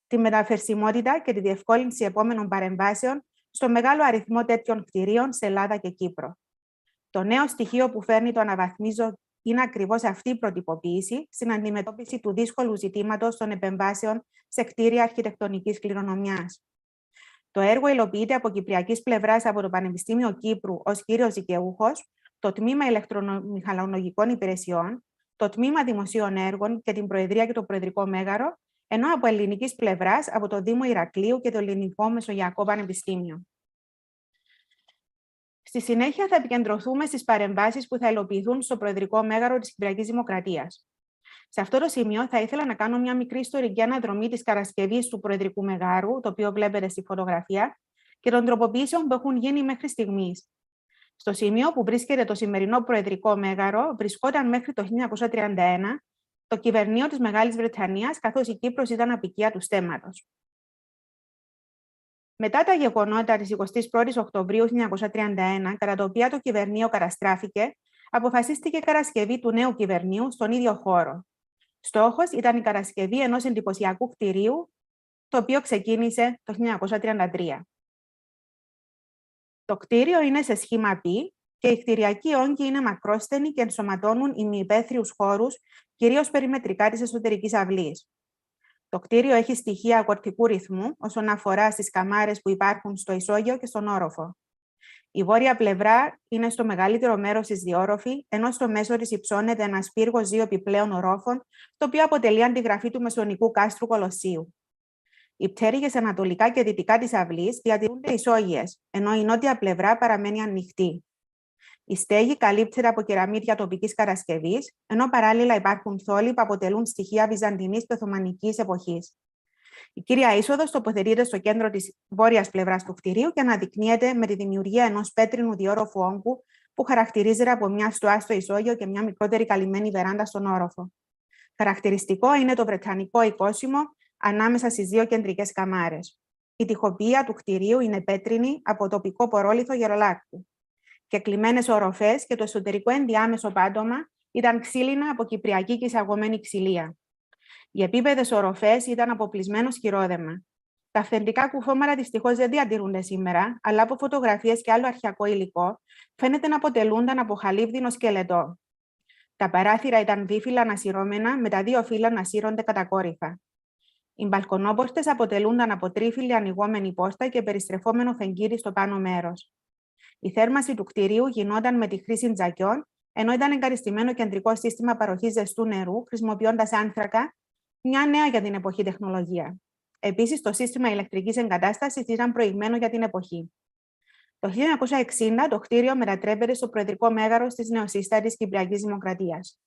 τη μεταφερσιμότητα και τη διευκόλυνση επόμενων παρεμβάσεων στο μεγάλο αριθμό τέτοιων κτηρίων σε Ελλάδα και Κύπρο. Το νέο στοιχείο που φέρνει το Αναβαθμίζω είναι ακριβώς αυτή η προτυποποίηση στην αντιμετώπιση του δύσκολου ζητήματος των επεμβάσεων σε κτίρια αρχιτεκτονικής κληρονομιάς. Το έργο υλοποιείται από κυπριακής πλευράς από το Πανεπιστήμιο Κύπρου ως κύριος δικαιούχος, το Τμήμα Ηλεκτρομηχανολογικών Υπηρεσιών, το Τμήμα Δημοσίων Έργων και την Προεδρία και το Προεδρικό Μέγαρο, ενώ από ελληνικής πλευράς από το Δήμο Ηρακλείου και το Ελληνικό Μεσογειακό Πανεπιστήμιο. Στη συνέχεια θα επικεντρωθούμε στις παρεμβάσεις που θα υλοποιηθούν στο Προεδρικό Μέγαρο της Κυπριακής Δημοκρατίας. Σε αυτό το σημείο θα ήθελα να κάνω μια μικρή ιστορική αναδρομή της κατασκευής του Προεδρικού Μεγάρου, το οποίο βλέπετε στη φωτογραφία, και των τροποποιήσεων που έχουν γίνει μέχρι στιγμής. Στο σημείο που βρίσκεται το σημερινό Προεδρικό Μέγαρο, βρισκόταν μέχρι το 1931 το κυβερνείο της Μεγάλης Βρετανίας, καθώς η Κύπρος ήταν αποικία του στέμματος. Μετά τα γεγονότα της 21ης Οκτωβρίου 1931, κατά τα οποία το κυβερνείο καταστράφηκε, αποφασίστηκε η κατασκευή του νέου κυβερνείου στον ίδιο χώρο. Στόχος ήταν η κατασκευή ενός εντυπωσιακού κτηρίου, το οποίο ξεκίνησε το 1933. Το κτίριο είναι σε σχήμα π και οι κτηριακοί όγκοι είναι μακρόστενοι και ενσωματώνουν ημιυπαίθριους χώρους, κυρίως περιμετρικά της εσωτερικής αυλής. Το κτίριο έχει στοιχεία κορτικού ρυθμού όσον αφορά στις καμάρες που υπάρχουν στο ισόγειο και στον όροφο. Η βόρεια πλευρά είναι στο μεγαλύτερο μέρος της διόροφη, ενώ στο μέσο της υψώνεται ένας πύργος 2 επιπλέον ορόφων, το οποίο αποτελεί αντιγραφή του μεσαιωνικού κάστρου Κολοσσίου. Οι πτέρυγες ανατολικά και δυτικά της αυλής διατηρούνται ισόγειες, ενώ η νότια πλευρά παραμένει ανοιχτή. Η στέγη καλύπτεται από κεραμίδια τοπικής κατασκευής, ενώ παράλληλα υπάρχουν θόλοι που αποτελούν στοιχεία βυζαντινής και οθωμανικής εποχής. Η κύρια είσοδος τοποθετείται στο κέντρο της βόρειας πλευράς του κτηρίου και αναδεικνύεται με τη δημιουργία ενός πέτρινου διόροφου όγκου που χαρακτηρίζεται από μια στοά στο ισόγειο και μια μικρότερη καλυμμένη βεράντα στον όροφο. Χαρακτηριστικό είναι το βρετανικό οικόσιμο ανάμεσα στις δύο κεντρικές καμάρες. Η τοιχοποιία του κτηρίου είναι πέτρινη από τοπικό πορόλιθο γερολάκτου και κλειμμένες οροφές και το εσωτερικό ενδιάμεσο πάτωμα ήταν ξύλινα από κυπριακή και εισαγωμένη ξυλία. Οι επίπεδες οροφές ήταν από πλεισμένο σκυρόδεμα. Τα αυθεντικά κουφώματα δυστυχώς δεν διατηρούνται σήμερα, αλλά από φωτογραφίες και άλλο αρχαιακό υλικό φαίνεται να αποτελούνταν από χαλίβδινο σκελετό. Τα παράθυρα ήταν δίφυλλα ανασυρώμενα, με τα δύο φύλλα να σύρονται κατακόρυφα. Οι μπαλκονόπορτες αποτελούνταν από τρίφυλλη ανοιγόμενη πόρτα και περιστρεφόμενο φεγγίρι στο πάνω μέρος. Η θέρμανση του κτηρίου γινόταν με τη χρήση τζακιών, ενώ ήταν εγκαριστημένο κεντρικό σύστημα παροχής ζεστού νερού, χρησιμοποιώντας άνθρακα, μια νέα για την εποχή τεχνολογία. Επίσης, το σύστημα ηλεκτρικής εγκατάστασης ήταν προηγμένο για την εποχή. Το 1960 το κτίριο μετατρέπεται στο προεδρικό μέγαρο της νεοσύστατης Κυπριακής Δημοκρατίας.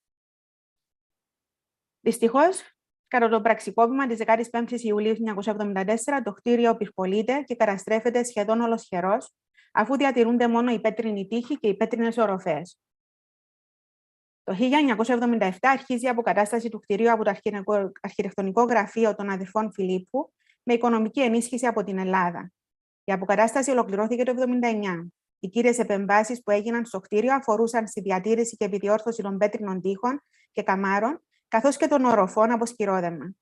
Δυστυχώς, κατά το πραξικόπημα της 15ης Ιουλίου 1974, το κτίριο πυρπολείται και καταστρέφεται σχεδόν ολοσχερός, αφού διατηρούνται μόνο οι πέτρινοι τοίχοι και οι πέτρινες οροφές. Το 1977 αρχίζει η αποκατάσταση του κτηρίου από το αρχιτεκτονικό γραφείο των αδερφών Φιλίππου με οικονομική ενίσχυση από την Ελλάδα. Η αποκατάσταση ολοκληρώθηκε το 1979. Οι κύριες επεμβάσεις που έγιναν στο κτίριο αφορούσαν στη διατήρηση και επιδιόρθωση των πέτρινων τοίχων και καμάρων, καθώς και των οροφών από σκυρόδεμα.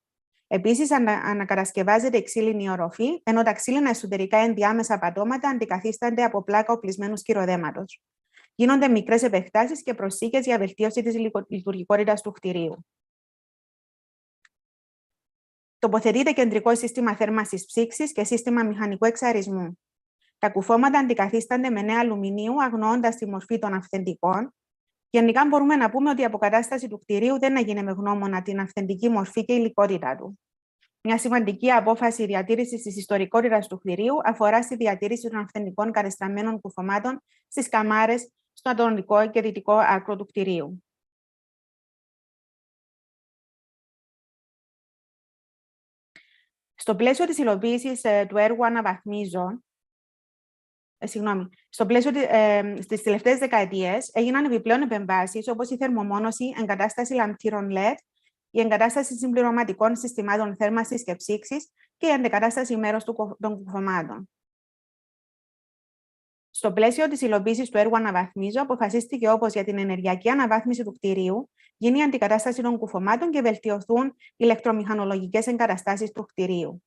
Επίσης, ανακατασκευάζεται η ξύλινη οροφή, ενώ τα ξύλινα εσωτερικά ενδιάμεσα πατώματα αντικαθίστανται από πλάκα οπλισμένου σκυροδέματος. Γίνονται μικρές επεκτάσεις και προσθήκες για βελτίωση της λειτουργικότητας του κτηρίου. Τοποθετείται κεντρικό σύστημα θέρμανσης ψήξης και σύστημα μηχανικού εξαρισμού. Τα κουφώματα αντικαθίστανται με νέα αλουμινίου, αγνοώντας τη μορφή των αυθεντικών. Γενικά, μπορούμε να πούμε ότι η αποκατάσταση του κτηρίου δεν έγινε με γνώμονα την αυθεντική μορφή και υλικότητα του. Μια σημαντική απόφαση διατήρησης της ιστορικότητας του κτηρίου αφορά στη διατήρηση των αυθεντικών κατεστραμμένων κουφωμάτων στις καμάρες στο ανατολικό και δυτικό άκρο του κτηρίου. Στο πλαίσιο της υλοποίησης του έργου αναβαθμίζω, στο πλαίσιο στις τελευταίες δεκαετίες έγιναν επιπλέον επεμβάσεις όπως η θερμομόνωση, εγκατάσταση λαμπτήρων LED, η εγκατάσταση συμπληρωματικών συστημάτων θέρμανσης και ψήξης και η αντεκατάσταση μέρος των κουφωμάτων. Στο πλαίσιο της υλοποίησης του έργου αναβαθμίζω, αποφασίστηκε όπως για την ενεργειακή αναβάθμιση του κτηρίου γίνει η αντικατάσταση των κουφωμάτων και βελτιωθούν ηλεκτρομηχανολογικές εγκαταστάσεις του κτηρίου.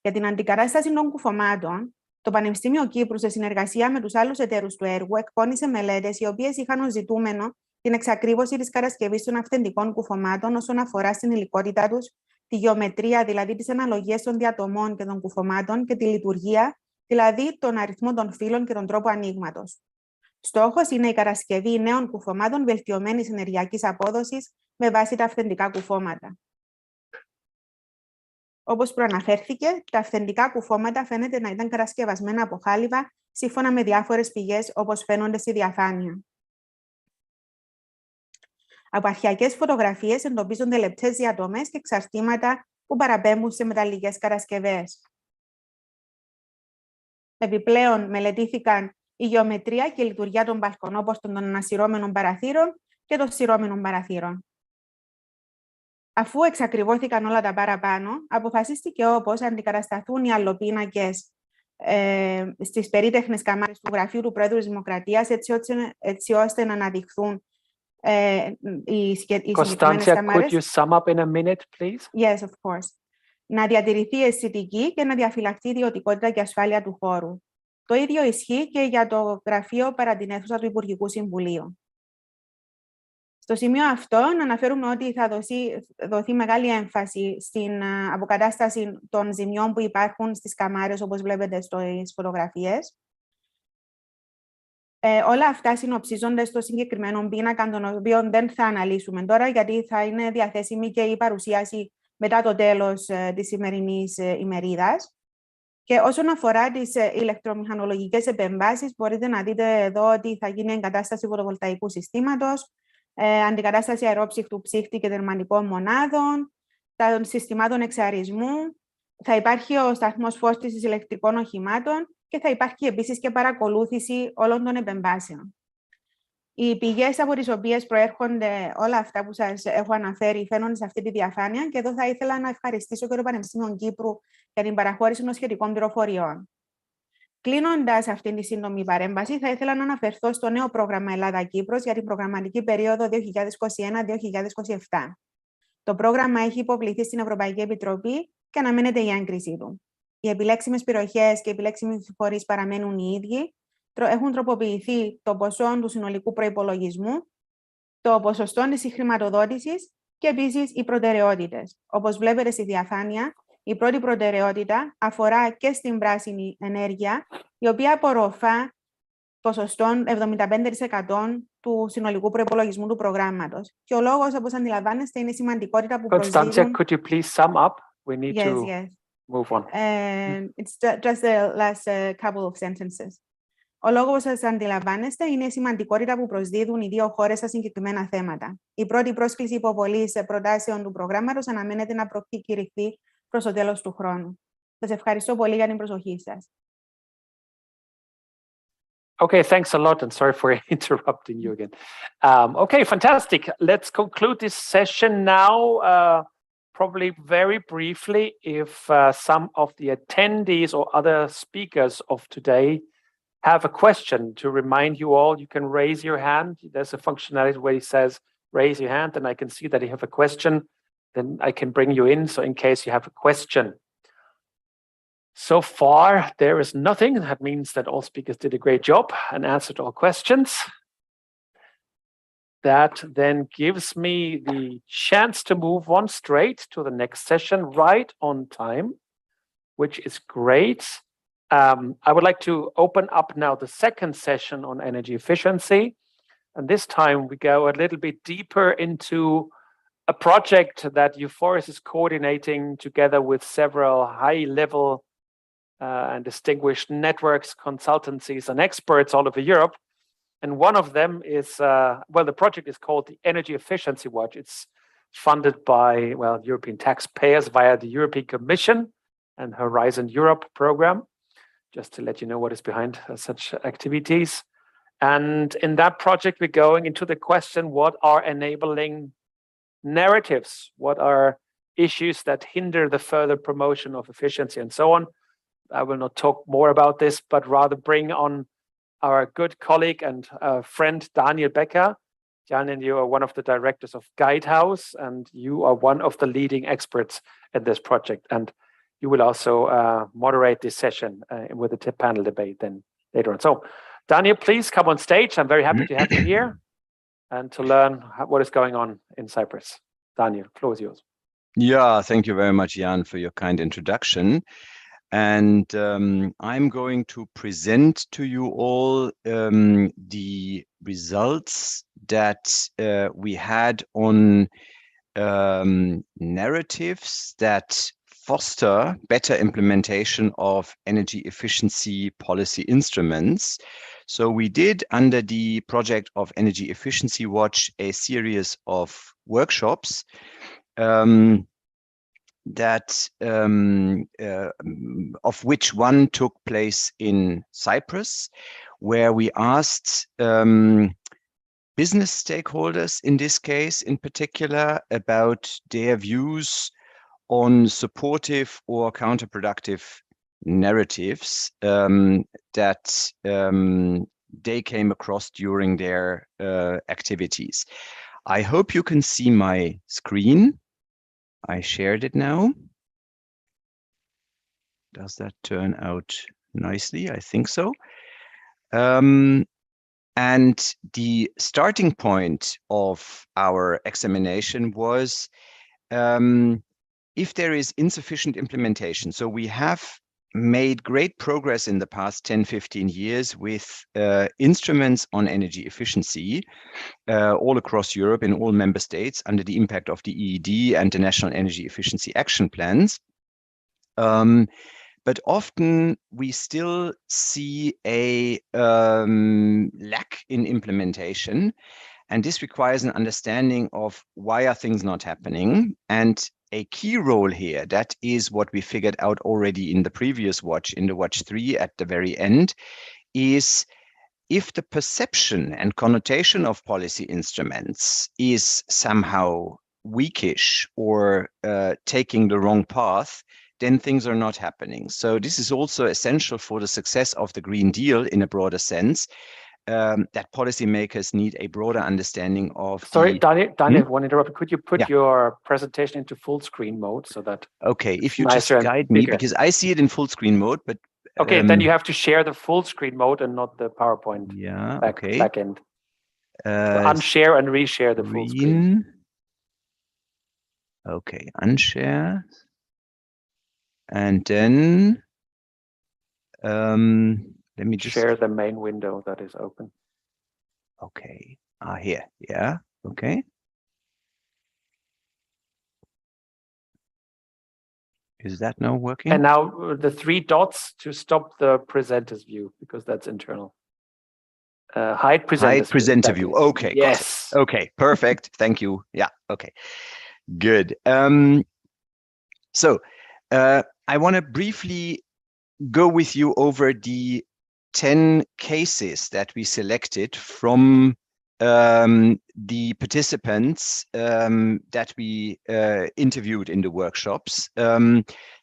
Για την αντικατάσταση των κουφωμάτων, το Πανεπιστήμιο Κύπρου, σε συνεργασία με τους άλλους εταίρους του έργου, εκπώνησε μελέτες οι οποίες είχαν ως ζητούμενο την εξακρίβωση της κατασκευής των αυθεντικών κουφωμάτων όσον αφορά στην υλικότητά τους, τη γεωμετρία, δηλαδή τις αναλογίες των διατομών και των κουφωμάτων, και τη λειτουργία, δηλαδή τον αριθμό των φύλων και τον τρόπο ανοίγματος. Στόχος είναι η κατασκευή νέων κουφωμάτων βελτιωμένης ενεργειακής απόδοσης με βάση τα αυθεντικά κουφώματα. Όπως προαναφέρθηκε, τα αυθεντικά κουφώματα φαίνεται να ήταν κατασκευασμένα από χάλιβα, σύμφωνα με διάφορες πηγές, όπως φαίνονται στη διαφάνεια. Από αρχαιακές φωτογραφίες εντοπίζονται λεπτές διατομές και εξαρτήματα που παραπέμπουν σε μεταλλικές κατασκευές. Επιπλέον, μελετήθηκαν η γεωμετρία και η λειτουργία των μπαλκονόπορτων των ανασυρώμενων παραθύρων και των συρώμενων παραθύρων. Αφού εξακριβώθηκαν όλα τα παραπάνω, αποφασίστηκε όπως αντικατασταθούν οι αλλοπίνακες στις περίτεχνες καμάρες του Γραφείου του Πρόεδρου της Δημοκρατίας, έτσι ώστε να αναδειχθούν οι συγκεκριμένες καμάρες. Could you sum up in a minute, please? Yes, of course. Να διατηρηθεί η αισθητική και να διαφυλαχθεί η ιδιωτικότητα και ασφάλεια του χώρου. Το ίδιο ισχύει και για το γραφείο παρά την αίθουσα του Υπουργικού Συμβουλίου. Στο σημείο αυτό, να αναφέρουμε ότι θα δοθεί μεγάλη έμφαση στην αποκατάσταση των ζημιών που υπάρχουν στις καμάρες, όπως βλέπετε στις φωτογραφίες. Όλα αυτά συνοψίζονται στο συγκεκριμένο πίνακα, τον οποίο δεν θα αναλύσουμε τώρα, γιατί θα είναι διαθέσιμη και η παρουσίαση μετά το τέλος της σημερινής ημερίδας. Και όσον αφορά τις ηλεκτρομηχανολογικές επεμβάσεις, μπορείτε να δείτε εδώ ότι θα γίνει εγκατάσταση φωτοβολταϊκού συστήματος, αντικατάσταση αερόψυχτου ψύχτη και δερματικών μονάδων, των συστημάτων εξαρισμού, θα υπάρχει ο σταθμός φόρτισης ηλεκτρικών οχημάτων και θα υπάρχει επίσης και παρακολούθηση όλων των επεμβάσεων. Οι πηγές από τις οποίες προέρχονται όλα αυτά που σας έχω αναφέρει φαίνονται σε αυτή τη διαφάνεια και εδώ θα ήθελα να ευχαριστήσω και το Πανεπιστήμιο Κύπρου για την παραχώρηση των σχετικών πληροφοριών. Κλείνοντας αυτή τη σύντομη παρέμβαση, θα ήθελα να αναφερθώ στο νέο πρόγραμμα Ελλάδα-Κύπρος για την προγραμματική περίοδο 2021-2027. Το πρόγραμμα έχει υποβληθεί στην Ευρωπαϊκή Επιτροπή και αναμένεται η έγκρισή του. Οι επιλέξιμες περιοχές και οι επιλέξιμοι φορείς παραμένουν οι ίδιοι. Έχουν τροποποιηθεί το ποσό του συνολικού προϋπολογισμού, το ποσοστό της συγχρηματοδότησης και επίσης οι προτεραιότητες. Όπως βλέπετε στη διαφάνεια, η πρώτη προτεραιότητα αφορά και στην πράσινη ενέργεια, η οποία απορροφά ποσοστό 75% του συνολικού προϋπολογισμού του προγράμματος. Και ο λόγος, όπως αντιλαμβάνεστε, είναι η σημαντικότητα που προσδίδουν... Constantia, could you please sum up? We need to move on. It's just the last couple of sentences. Ο λόγος που σας αντιλαμβάνεστε είναι η σημαντικότητα που προσδίδουν οι δύο χώρες στα συγκεκριμένα θέματα. Η πρώτη πρόσκληση υποβολής προτάσεων του προγράμματος αναμένεται να προκηρυχθεί προς το τέλος του χρόνου. Σας ευχαριστώ πολύ για την προσοχή σας. Okay, thanks a lot, and sorry for interrupting you again. Okay, fantastic. Let's conclude this session now. Probably very briefly, if some of the attendees or other speakers of today have a question, to remind you all, you can raise your hand. There's a functionality where it says raise your hand, and I can see that you have a question. Then I can bring you in, so in case you have a question. So far, there is nothing. That means that all speakers did a great job and answered all questions. That then gives me the chance to move on straight to the next session right on time, which is great. I would like to open up now the second session on energy efficiency. And this time we go a little bit deeper into a project that EUFORES is coordinating together with several high-level and distinguished networks, consultancies, and experts all over Europe. And one of them is, well, the project is called the Energy Efficiency Watch. It's funded by, well, European taxpayers via the European Commission and Horizon Europe program, just to let you know what is behind such activities. And in that project, we're going into the question, what are enabling narratives? What are issues that hinder the further promotion of efficiency and so on? I will not talk more about this, but rather bring on our good colleague and friend, Daniel Becker. Daniel, you are one of the directors of Guidehouse, and you are one of the leading experts in this project. And you will also moderate this session with a panel debate then later on. So, Daniel, please come on stage. I'm very happy to have you here and to learn what is going on in Cyprus. Daniel, floor is yours. Yeah, thank you very much, Jan, for your kind introduction. And I'm going to present to you all the results that we had on narratives that foster better implementation of energy efficiency policy instruments. So we did, under the project of Energy Efficiency Watch, a series of workshops of which one took place in Cyprus, where we asked business stakeholders, in this case in particular, about their views on supportive or counterproductive narratives that they came across during their activities. I hope you can see my screen. I shared it now. Does that turn out nicely? I think so. And the starting point of our examination was if there is insufficient implementation. So we have made great progress in the past 10-15 years with instruments on energy efficiency all across Europe in all member states under the impact of the EED and the National Energy Efficiency Action Plans. But often we still see a lack in implementation, and this requires an understanding of why are things not happening. And a key role here, that is what we figured out already in the previous watch, in the watch 3 at the very end, is if the perception and connotation of policy instruments is somehow weakish or taking the wrong path, then things are not happening. So this is also essential for the success of the Green Deal in a broader sense, that policymakers need a broader understanding of. Sorry, Daniel, one interruption. Could you put your presentation into full screen mode so that? Okay, if you just guide me, because I see it in full screen mode, but. Okay, then you have to share the full screen mode and not the PowerPoint back end. So unshare and reshare the full screen. Okay, unshare. And then let me just share the main window that is open. Okay, here, yeah, okay. Is that now working? And now the 3 dots to stop the presenter's view, because that's internal. Hide presenter view. Okay, yes. Okay, perfect. Thank you. Yeah, okay, good. So I want to briefly go with you over the 10 cases that we selected from the participants that we interviewed in the workshops.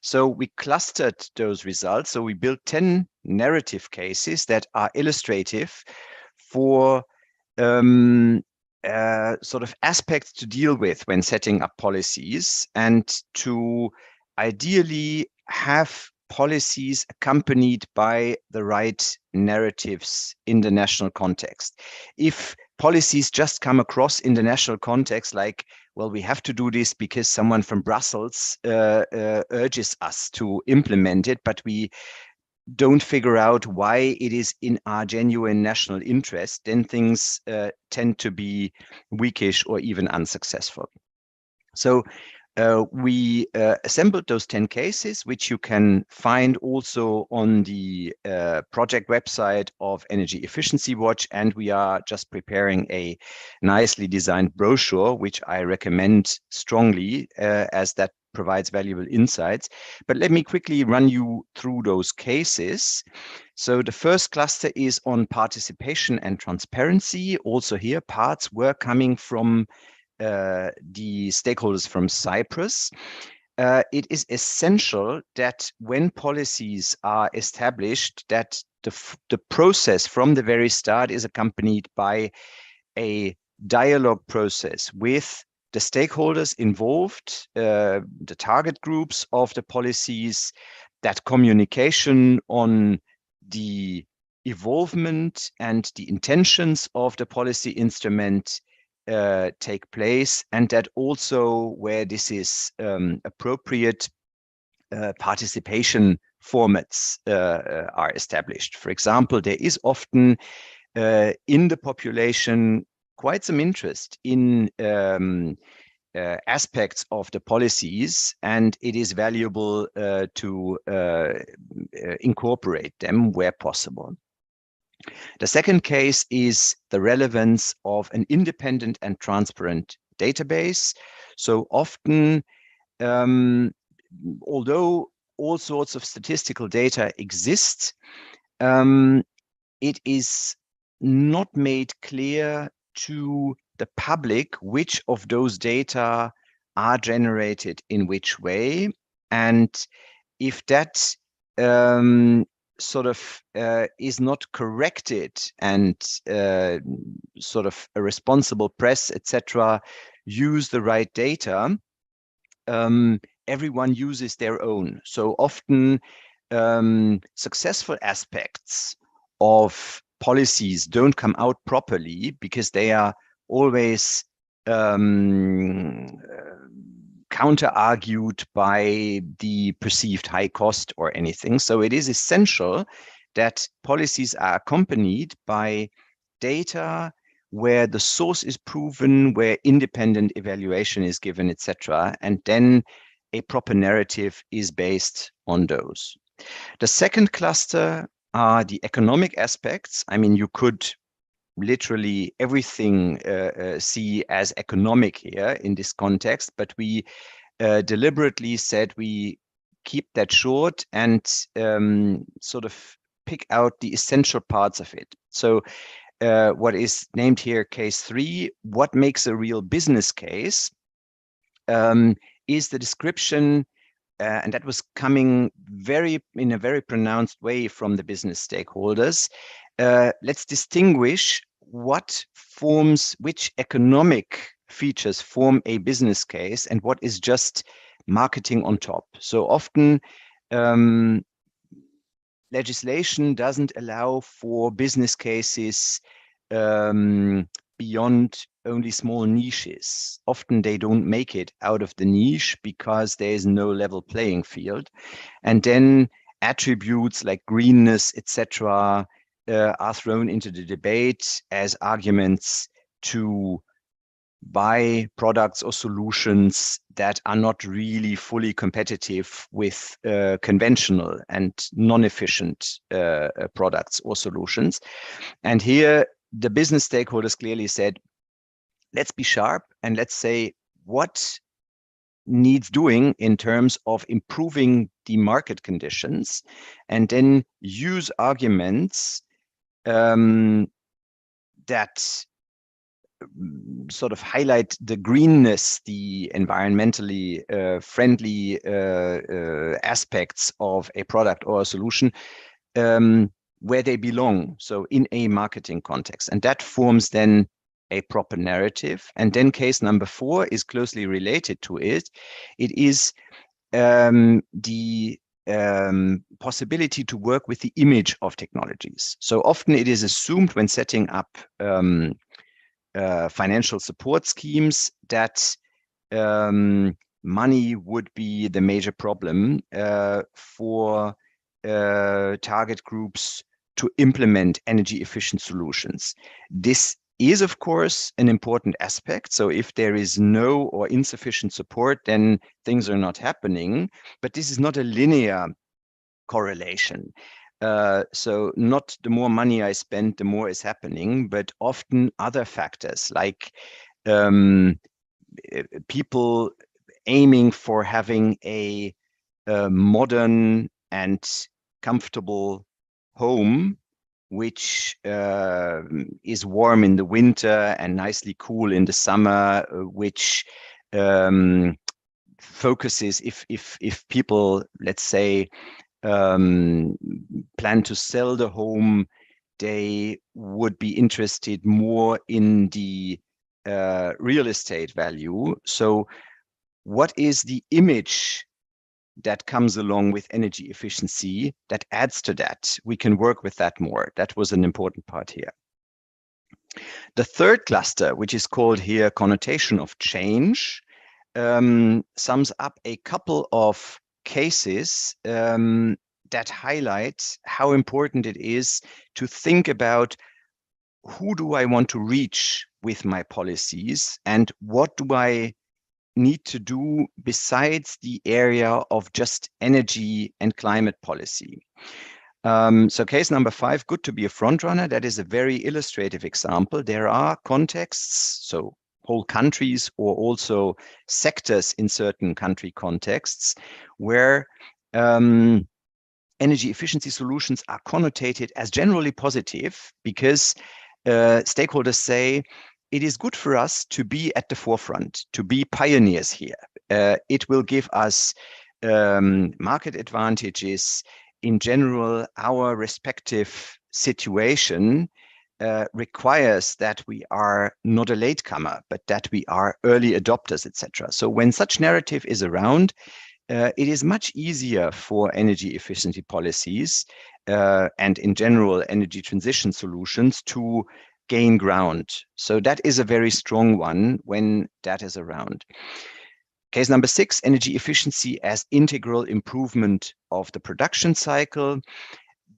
So we clustered those results. So we built 10 narrative cases that are illustrative for sort of aspects to deal with when setting up policies, and to ideally have policies accompanied by the right narratives in the national context. If policies just come across in the national context like, well, we have to do this because someone from Brussels urges us to implement it, but we don't figure out why it is in our genuine national interest, then things tend to be weakish or even unsuccessful. So we assembled those 10 cases, which you can find also on the project website of Energy Efficiency Watch, and we are just preparing a nicely designed brochure, which I recommend strongly, as that provides valuable insights. But let me quickly run you through those cases. So the first cluster is on participation and transparency. Also here, parts were coming from the stakeholders from Cyprus. It is essential that when policies are established, that the process from the very start is accompanied by a dialogue process with the stakeholders involved, the target groups of the policies, that communication on the involvement and the intentions of the policy instrument take place, and that also, where this is appropriate, participation formats are established. For example, there is often in the population quite some interest in aspects of the policies, and it is valuable to incorporate them where possible. The second case is the relevance of an independent and transparent database. So often, although all sorts of statistical data exist, it is not made clear to the public which of those data are generated in which way. And if that sort of is not corrected, and sort of a responsible press, etc., use the right data, everyone uses their own. So often successful aspects of policies don't come out properly because they are always counter-argued by the perceived high cost or anything. So it is essential that policies are accompanied by data where the source is proven, where independent evaluation is given, etc. And then a proper narrative is based on those. The second cluster are the economic aspects. I mean, you could literally everything see as economic here in this context, but we deliberately said we keep that short and sort of pick out the essential parts of it. So what is named here case 3, what makes a real business case, is the description, and that was coming in a very pronounced way from the business stakeholders. Let's distinguish which economic features form a business case and what is just marketing on top. So often legislation doesn't allow for business cases beyond only small niches. Often they don't make it out of the niche because there is no level playing field. And then attributes like greenness, etc., are thrown into the debate as arguments to buy products or solutions that are not really fully competitive with conventional and non-efficient products or solutions. And here the business stakeholders clearly said, let's be sharp and let's say what needs doing in terms of improving the market conditions, and then use arguments that sort of highlight the greenness, the environmentally friendly aspects of a product or a solution where they belong, so in a marketing context. And that forms then a proper narrative. And then case number 4 is closely related to it. It is the possibility to work with the image of technologies. So often it is assumed when setting up financial support schemes that money would be the major problem for target groups to implement energy efficient solutions. This is, of course, an important aspect. So if there is no or insufficient support, then things are not happening. But this is not a linear correlation. So not the more money I spend, the more is happening, but often other factors like people aiming for having a modern and comfortable home, which is warm in the winter and nicely cool in the summer, which focuses if people, let's say, plan to sell the home, they would be interested more in the real estate value. So what is the image that comes along with energy efficiency that adds to that? We can work with that more. That was an important part here. The third cluster, which is called here connotation of change, sums up a couple of cases that highlight how important it is to think about who do I want to reach with my policies and what do I need to do besides the area of just energy and climate policy. So case number 5, good to be a front runner. That is a very illustrative example. There are contexts, so whole countries or also sectors in certain country contexts where energy efficiency solutions are connotated as generally positive because stakeholders say, it is good for us to be at the forefront, to be pioneers here. It will give us market advantages. In general, our respective situation requires that we are not a latecomer, but that we are early adopters, etc. So when such narrative is around, it is much easier for energy efficiency policies and in general energy transition solutions to gain ground. So that is a very strong one when that is around. Case number 6, energy efficiency as integral improvement of the production cycle.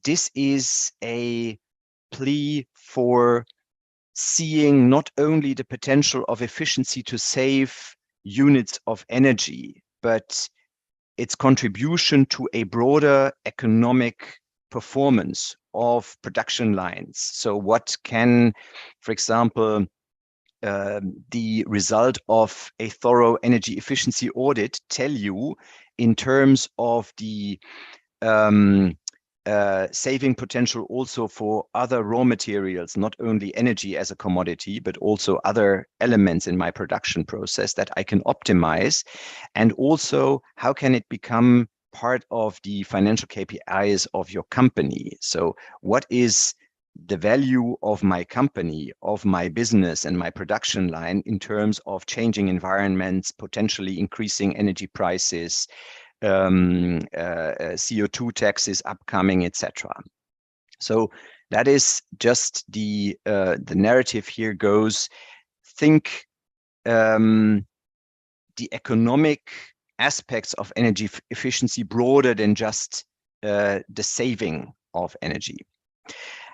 This is a plea for seeing not only the potential of efficiency to save units of energy, but its contribution to a broader economic performance of production lines. So what can, for example, the result of a thorough energy efficiency audit tell you in terms of the saving potential also for other raw materials, not only energy as a commodity, but also other elements in my production process that I can optimize? And also, how can it become part of the financial KPIs of your company? So what is the value of my company, of my business and my production line in terms of changing environments, potentially increasing energy prices, CO2 taxes upcoming, etc. So that is just the narrative here goes, think the economic aspects of energy efficiency broader than just the saving of energy.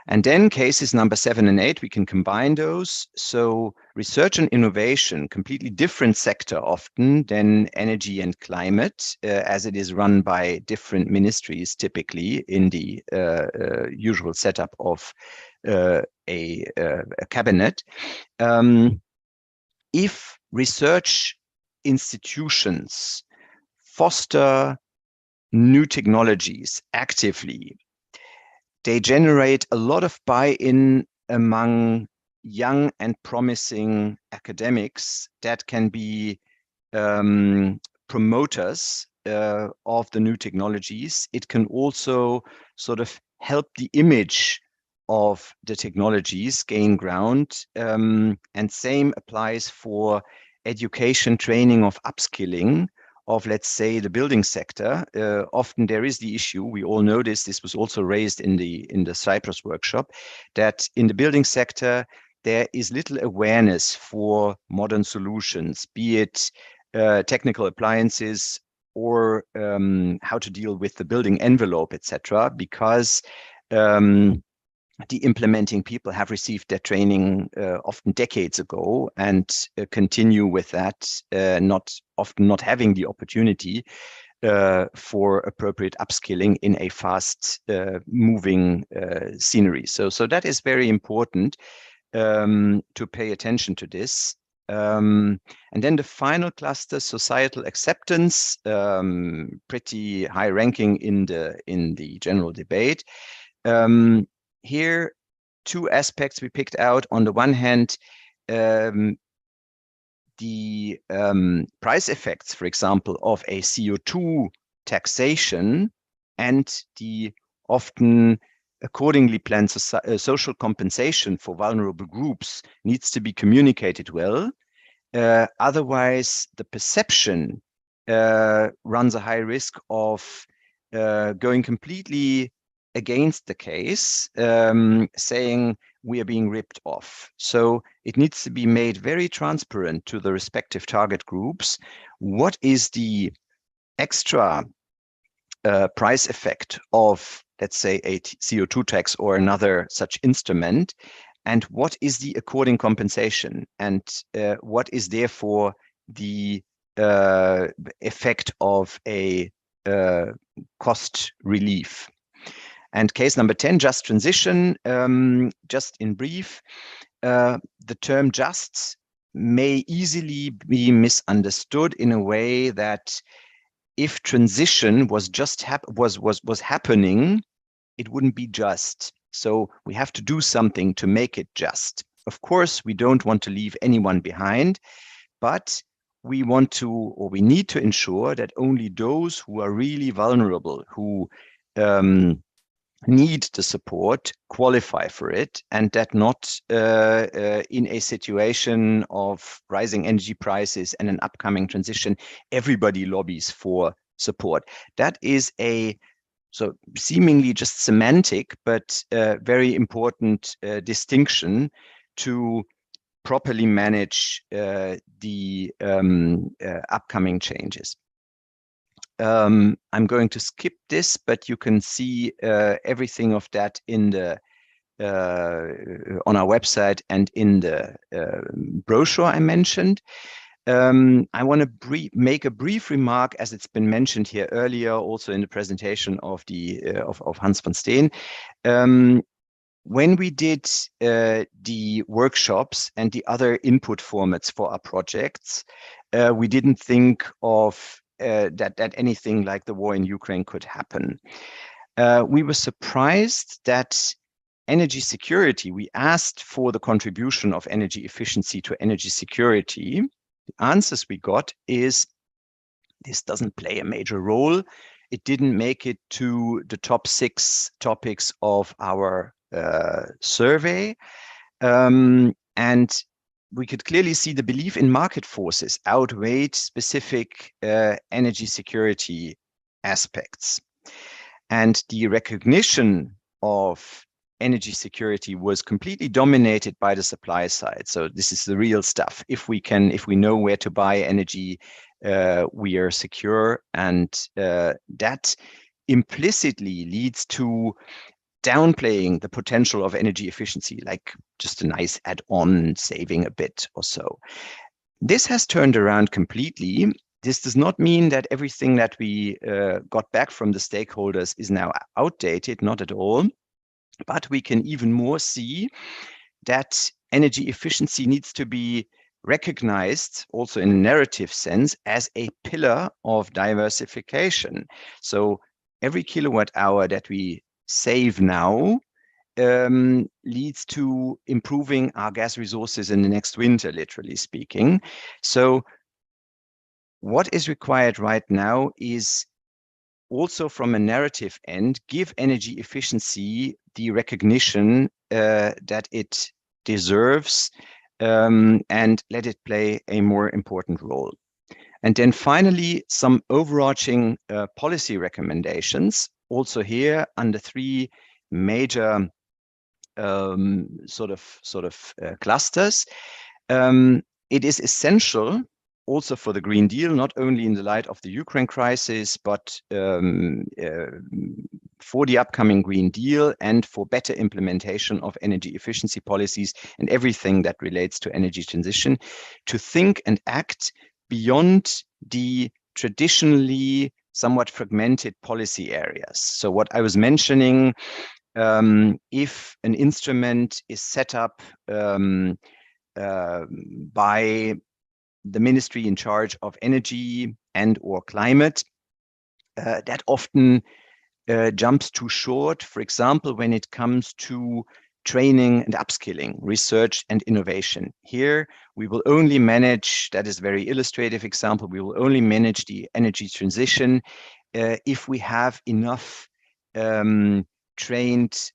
And then cases number 7 and 8, we can combine those. So research and innovation, completely different sector often than energy and climate, as it is run by different ministries, typically in the usual setup of a cabinet. If research institutions foster new technologies actively, they generate a lot of buy-in among young and promising academics that can be promoters of the new technologies. It can also sort of help the image of the technologies gain ground. And same applies for education, training of upskilling of, let's say, the building sector. Often there is the issue, we all know this was also raised in the Cyprus workshop, that in the building sector, there is little awareness for modern solutions, be it technical appliances or how to deal with the building envelope, etc., because the implementing people have received their training often decades ago and continue with that, often not having the opportunity for appropriate upskilling in a fast moving scenery. So that is very important to pay attention to this. And then the final cluster, societal acceptance, pretty high ranking in the general debate. Here, two aspects we picked out. On the one hand, the price effects, for example, of a CO2 taxation and the often accordingly planned social compensation for vulnerable groups needs to be communicated well. Otherwise, the perception runs a high risk of going completely against the case, saying we are being ripped off. So it needs to be made very transparent to the respective target groups. What is the extra price effect of, let's say, a CO2 tax or another such instrument? And what is the according compensation? And what is therefore the effect of a cost relief? And case number 10, just transition. Just in brief, the term just may easily be misunderstood in a way that if transition was just happening, it wouldn't be just. So we have to do something to make it just. Of course, we don't want to leave anyone behind, but we want to, or we need to ensure that only those who are really vulnerable, who need the support, qualify for it, and that not in a situation of rising energy prices and an upcoming transition, everybody lobbies for support. That is so seemingly just semantic, but very important distinction to properly manage the upcoming changes. I'm going to skip this, but you can see everything of that in the on our website and in the brochure I mentioned. I want to make a brief remark, as it's been mentioned here earlier, also in the presentation of of Hans van Steen. When we did the workshops and the other input formats for our projects, we didn't think of that anything like the war in Ukraine could happen. we were surprised that energy security, we asked for the contribution of energy efficiency to energy security. The answers we got is this doesn't play a major role. It didn't make it to the top 6 topics of our survey. And we could clearly see the belief in market forces outweighed specific energy security aspects. And the recognition of energy security was completely dominated by the supply side. So this is the real stuff. If we know where to buy energy, we are secure, and that implicitly leads to downplaying the potential of energy efficiency, like just a nice add-on saving a bit or so. This has turned around completely. This does not mean that everything that we got back from the stakeholders is now outdated, not at all. But we can even more see that energy efficiency needs to be recognized also in a narrative sense as a pillar of diversification. So every kilowatt hour that we save now leads to improving our gas resources in the next winter, literally speaking. So what is required right now is also from a narrative end, give energy efficiency the recognition that it deserves, and let it play a more important role. And then finally, some overarching policy recommendations, also here under 3 major sort of clusters. It is essential also for the Green Deal, not only in the light of the Ukraine crisis, but for the upcoming Green Deal and for better implementation of energy efficiency policies and everything that relates to energy transition, to think and act beyond the traditionally somewhat fragmented policy areas. So what I was mentioning, if an instrument is set up by the ministry in charge of energy and or climate, that often jumps too short, for example, when it comes to training and upskilling, research and innovation. Here, we will only manage, that is a very illustrative example, we will only manage the energy transition if we have enough trained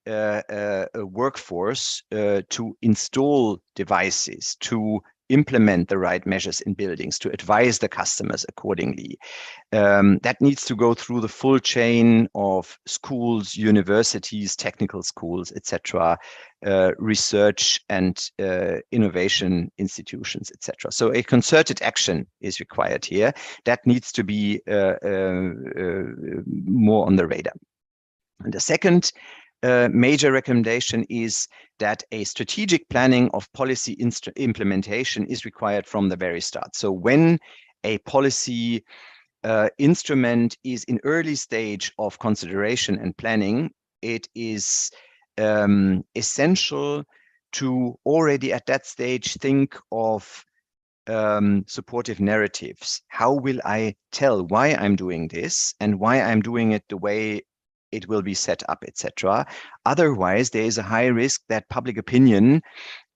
workforce to install devices, to implement the right measures in buildings, to advise the customers accordingly. That needs to go through the full chain of schools, universities, technical schools, etc., research and innovation institutions, etc. So a concerted action is required here. That needs to be more on the radar. And the second major recommendation is that a strategic planning of policy implementation is required from the very start. So when a policy instrument is in early stage of consideration and planning, it is essential to already at that stage think of supportive narratives. How will I tell why I'm doing this and why I'm doing it the way it will be set up, etc. Otherwise, there is a high risk that public opinion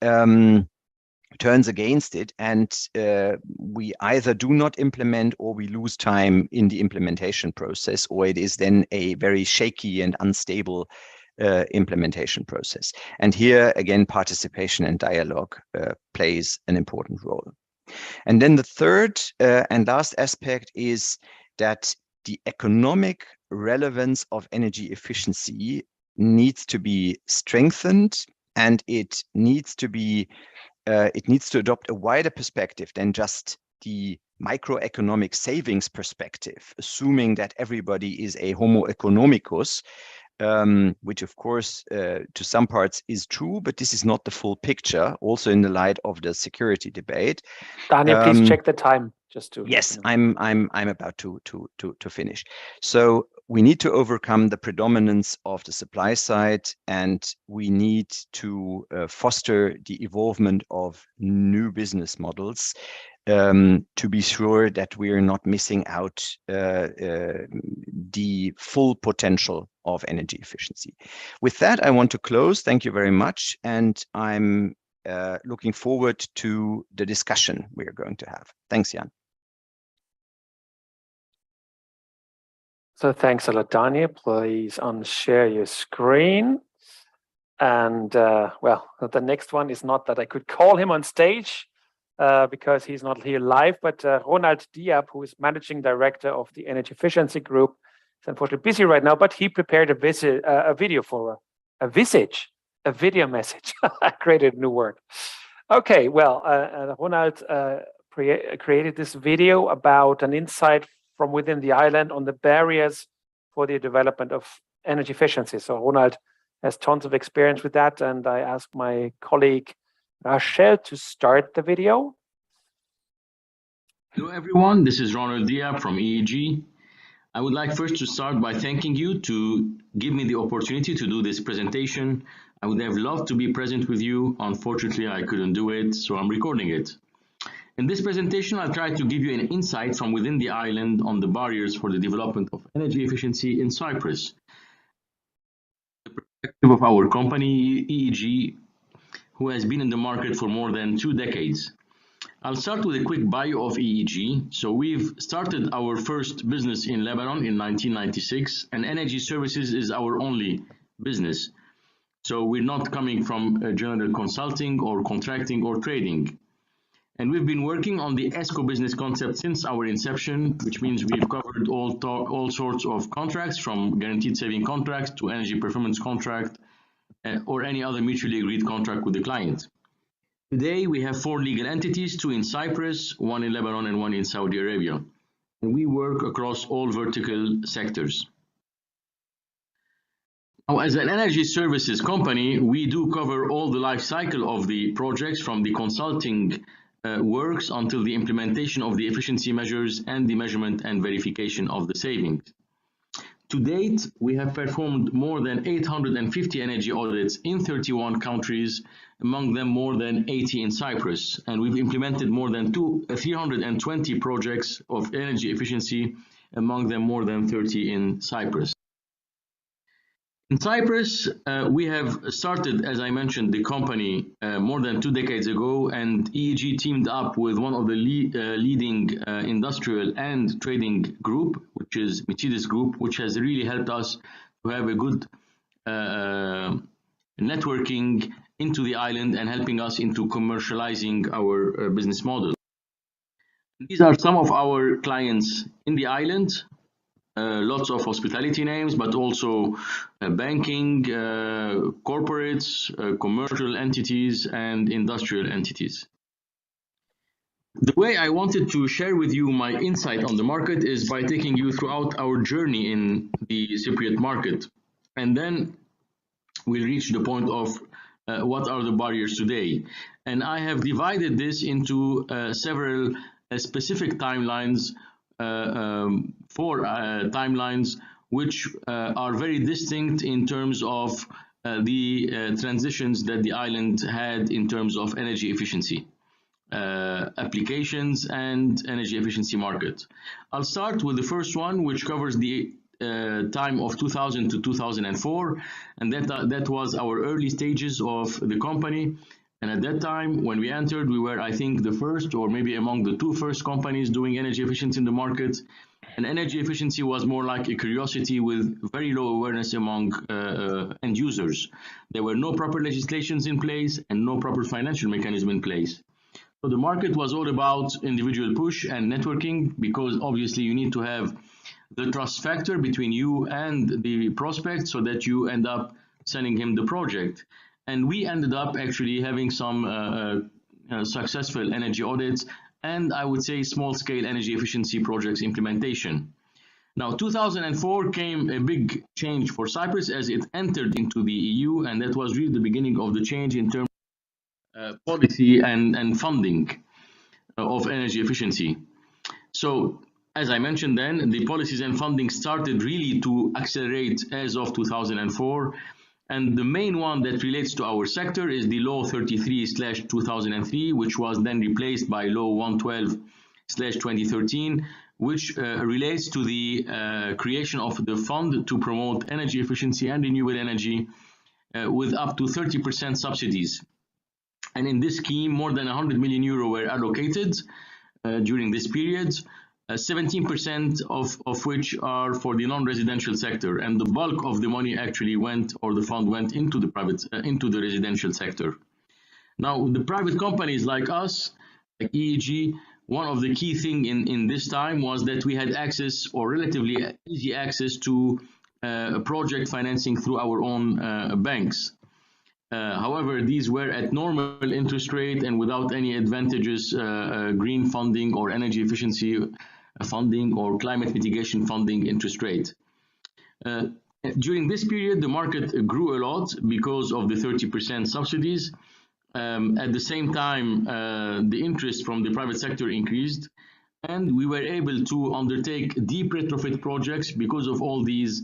turns against it, and we either do not implement or we lose time in the implementation process, or it is then a very shaky and unstable implementation process. And here, again, participation and dialogue plays an important role. And then the third and last aspect is that the economic relevance of energy efficiency needs to be strengthened, and it needs to adopt a wider perspective than just the microeconomic savings perspective, assuming that everybody is a homo economicus, which of course to some parts is true, but this is not the full picture, also in the light of the security debate. Daniel, please check the time. Just to yes, I'm about to finish. So we need to overcome the predominance of the supply side, and we need to foster the evolvement of new business models to be sure that we are not missing out the full potential of energy efficiency. With that, I want to close. Thank you very much, and I'm looking forward to the discussion we are going to have. Thanks, Jan. So thanks a lot, Daniel. Please unshare your screen. And well, the next one is not that I could call him on stage because he's not here live, but Ronald Diab, who is Managing Director of the Energy Efficiency Group, is unfortunately busy right now, but he prepared a video for a video message. I created a new word. Okay, well, Ronald created this video about an insight from within the island on the barriers for the development of energy efficiency. So Ronald has tons of experience with that, and I asked my colleague Rachel to start the video. Hello everyone, this is Ronald Diab from EEG. I would like first to start by thanking you to give me the opportunity to do this presentation. I would have loved to be present with you. Unfortunately, I couldn't do it, so I'm recording it. In this presentation, I'll try to give you an insight from within the island on the barriers for the development of energy efficiency in Cyprus. The perspective of our company, EEG, who has been in the market for more than 2 decades. I'll start with a quick bio of EEG. So we've started our first business in Lebanon in 1996, and energy services is our only business. So we're not coming from general consulting or contracting or trading. And we've been working on the ESCO business concept since our inception, which means we've covered all sorts of contracts, from guaranteed saving contracts to energy performance contract or any other mutually agreed contract with the client. Today, we have 4 legal entities, 2 in Cyprus, 1 in Lebanon, and 1 in Saudi Arabia. And we work across all vertical sectors. Now, as an energy services company, we do cover all the life cycle of the projects, from the consulting works until the implementation of the efficiency measures and the measurement and verification of the savings. To date, we have performed more than 850 energy audits in 31 countries, among them more than 80 in Cyprus, and we've implemented more than 320 projects of energy efficiency, among them more than 30 in Cyprus. In Cyprus, we have started, as I mentioned, the company more than 2 decades ago, and EEG teamed up with one of the leading industrial and trading group, which is Mercedes Group, which has really helped us to have a good networking into the island and helping us into commercializing our business model. These are some of our clients in the island. Lots of hospitality names, but also banking, corporates, commercial entities, and industrial entities. The way I wanted to share with you my insight on the market is by taking you throughout our journey in the Cypriot market. And then we'll reach the point of what are the barriers today. And I have divided this into several specific timelines, 4 timelines, which are very distinct in terms of the transitions that the island had in terms of energy efficiency applications and energy efficiency market. I'll start with the first one, which covers the time of 2000 to 2004, and that was our early stages of the company. And at that time, when we entered, we were, I think, the first, or maybe among the 2 first companies doing energy efficiency in the market. And energy efficiency was more like a curiosity with very low awareness among end users. There were no proper legislations in place and no proper financial mechanism in place. So the market was all about individual push and networking, because obviously you need to have the trust factor between you and the prospect so that you end up selling him the project. And we ended up actually having some successful energy audits and, I would say, small-scale energy efficiency projects implementation. Now, 2004 came a big change for Cyprus as it entered into the EU, and that was really the beginning of the change in terms of policy and funding of energy efficiency. So as I mentioned then, the policies and funding started really to accelerate as of 2004. And the main one that relates to our sector is the Law 33/2003, which was then replaced by Law 112/2013, which relates to the creation of the fund to promote energy efficiency and renewable energy with up to 30% subsidies. And in this scheme, more than 100 million euro were allocated during this period, 17% of which are for the non-residential sector, and the bulk of the money actually went, or the fund went, into the residential sector. Now, the private companies like us, like EEG, one of the key thing in this time was that we had access, or relatively easy access, to project financing through our own banks. However, these were at normal interest rate and without any advantages, green funding or energy efficiency funding or climate mitigation funding interest rate. During this period, the market grew a lot because of the 30% subsidies. At the same time, the interest from the private sector increased, and we were able to undertake deep retrofit projects because of all these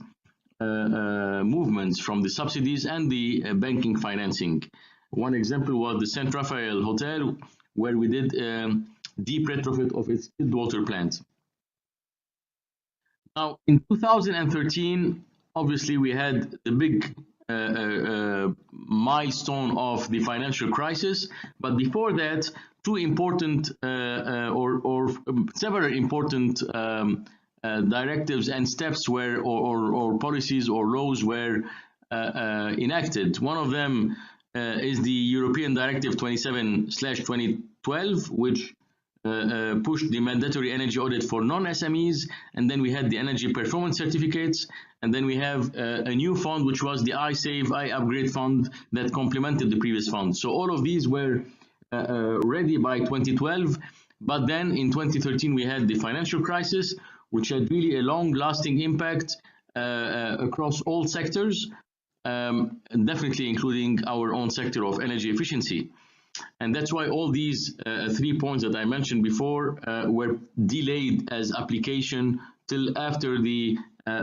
movements from the subsidies and the banking financing. One example was the St. Raphael Hotel, where we did deep retrofit of its chilled water plant. Now, in 2013, obviously, we had the big milestone of the financial crisis, but before that, two important or several important directives and steps were, or policies or laws were enacted. One of them is the European Directive 27/2012, which pushed the mandatory energy audit for non-SMEs, and then we had the energy performance certificates, and then we have a new fund, which was the iSave, iUpgrade fund that complemented the previous fund. So all of these were ready by 2012, but then in 2013 we had the financial crisis, which had really a long-lasting impact across all sectors, definitely including our own sector of energy efficiency. And that's why all these 3 points that I mentioned before were delayed as application till after the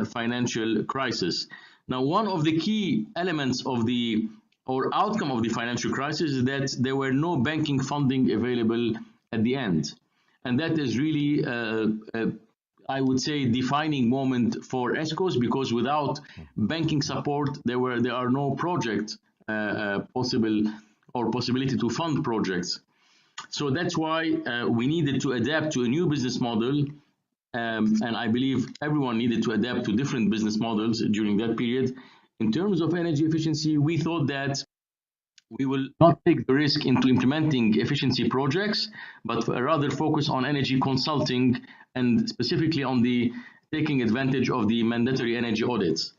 financial crisis. Now, one of the key elements of the, or outcome of the financial crisis is that there were no banking funding available at the end. And that is really, I would say, defining moment for ESCOs, because without banking support, there are no projects possible or possibility to fund projects. So that's why we needed to adapt to a new business model, and I believe everyone needed to adapt to different business models during that period. In terms of energy efficiency, we thought that we will not take the risk into implementing efficiency projects, but rather focus on energy consulting and specifically on the taking advantage of the mandatory energy audits.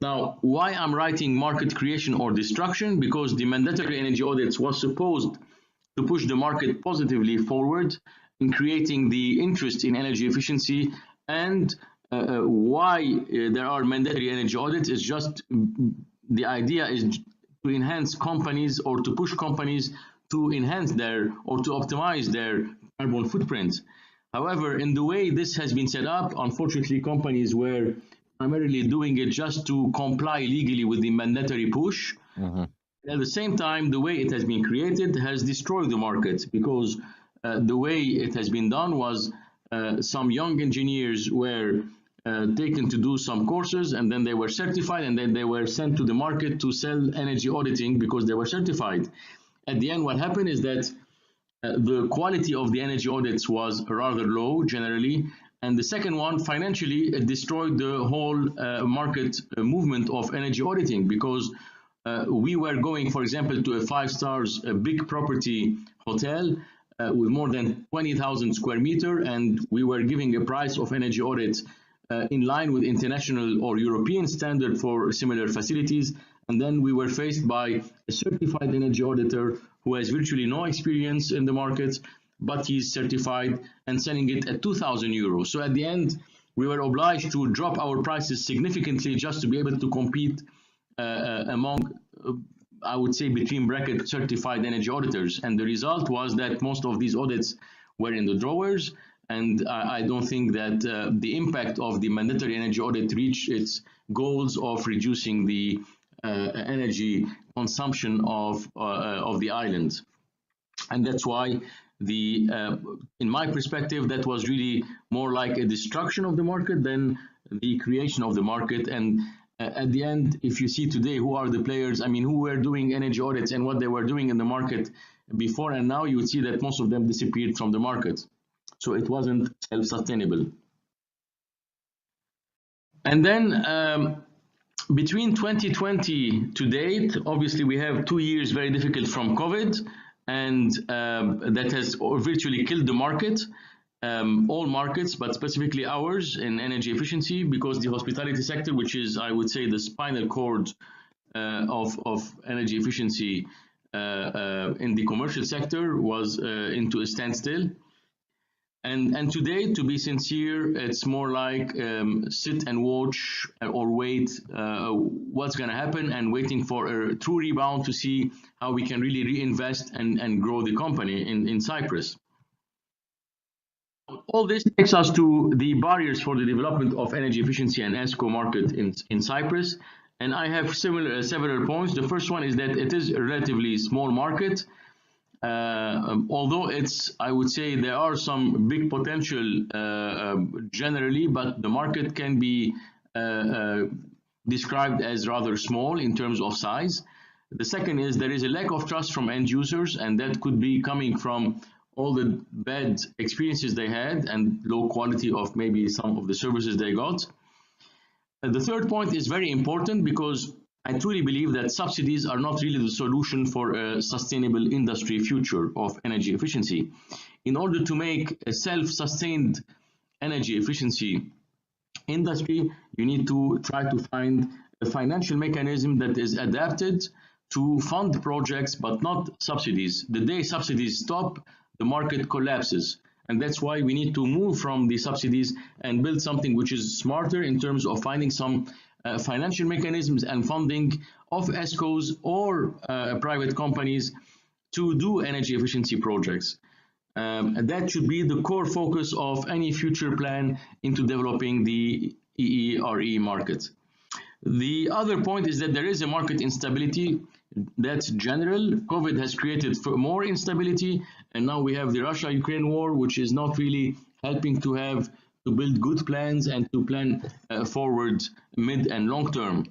Now, why I'm writing market creation or destruction? Because the mandatory energy audits was supposed to push the market positively forward in creating the interest in energy efficiency. And why there are mandatory energy audits is just, the idea is to enhance companies or to push companies to enhance their or to optimize their carbon footprint. However, in the way this has been set up, unfortunately, companies were primarily doing it just to comply legally with the mandatory push. At the same time, the way it has been created has destroyed the market, because the way it has been done was some young engineers were taken to do some courses, and then they were certified, and then they were sent to the market to sell energy auditing because they were certified. At the end, what happened is that the quality of the energy audits was rather low generally. And the second one, financially, it destroyed the whole market movement of energy auditing, because we were going, for example, to a 5-star big property hotel with more than 20,000 square meters, and we were giving a price of energy audit in line with international or European standard for similar facilities. And then we were faced by a certified energy auditor who has virtually no experience in the market, but he's certified and selling it at 2,000 euros. So at the end, we were obliged to drop our prices significantly just to be able to compete among, I would say, between bracket certified energy auditors. And the result was that most of these audits were in the drawers. And I don't think that the impact of the mandatory energy audit reached its goals of reducing the energy consumption of the island. And that's why in my perspective, that was really more like a destruction of the market than the creation of the market. And at the end, if you see today who are the players, I mean, who were doing energy audits and what they were doing in the market before and now, you would see that most of them disappeared from the market. So it wasn't self-sustainable. And then between 2020 to date, obviously we have 2 years very difficult from COVID, and that has virtually killed the market, all markets, but specifically ours in energy efficiency, because the hospitality sector, which is, I would say, the spinal cord of energy efficiency in the commercial sector, was into a standstill. And today, to be sincere, it's more like sit and watch or wait what's going to happen, and waiting for a true rebound to see how we can really reinvest and grow the company in Cyprus. All this takes us to the barriers for the development of energy efficiency and ESCO market in Cyprus. And I have several points. The first one is that it is a relatively small market. Although I would say there are some big potential generally, but the market can be described as rather small in terms of size. The second is there is a lack of trust from end users, and that could be coming from all the bad experiences they had and low quality of maybe some of the services they got. The third point is very important, because I truly believe that subsidies are not really the solution for a sustainable industry future of energy efficiency. In order to make a self-sustained energy efficiency industry, you need to try to find a financial mechanism that is adapted to fund projects, but not subsidies. The day subsidies stop, the market collapses. And that's why we need to move from the subsidies and build something which is smarter in terms of finding some financial mechanisms and funding of ESCOs or private companies to do energy efficiency projects. And that should be the core focus of any future plan into developing the EERE market. The other point is that there is a market instability that's general. COVID has created more instability, and now we have the Russia-Ukraine war, which is not really helping to build good plans and to plan forward mid and long term.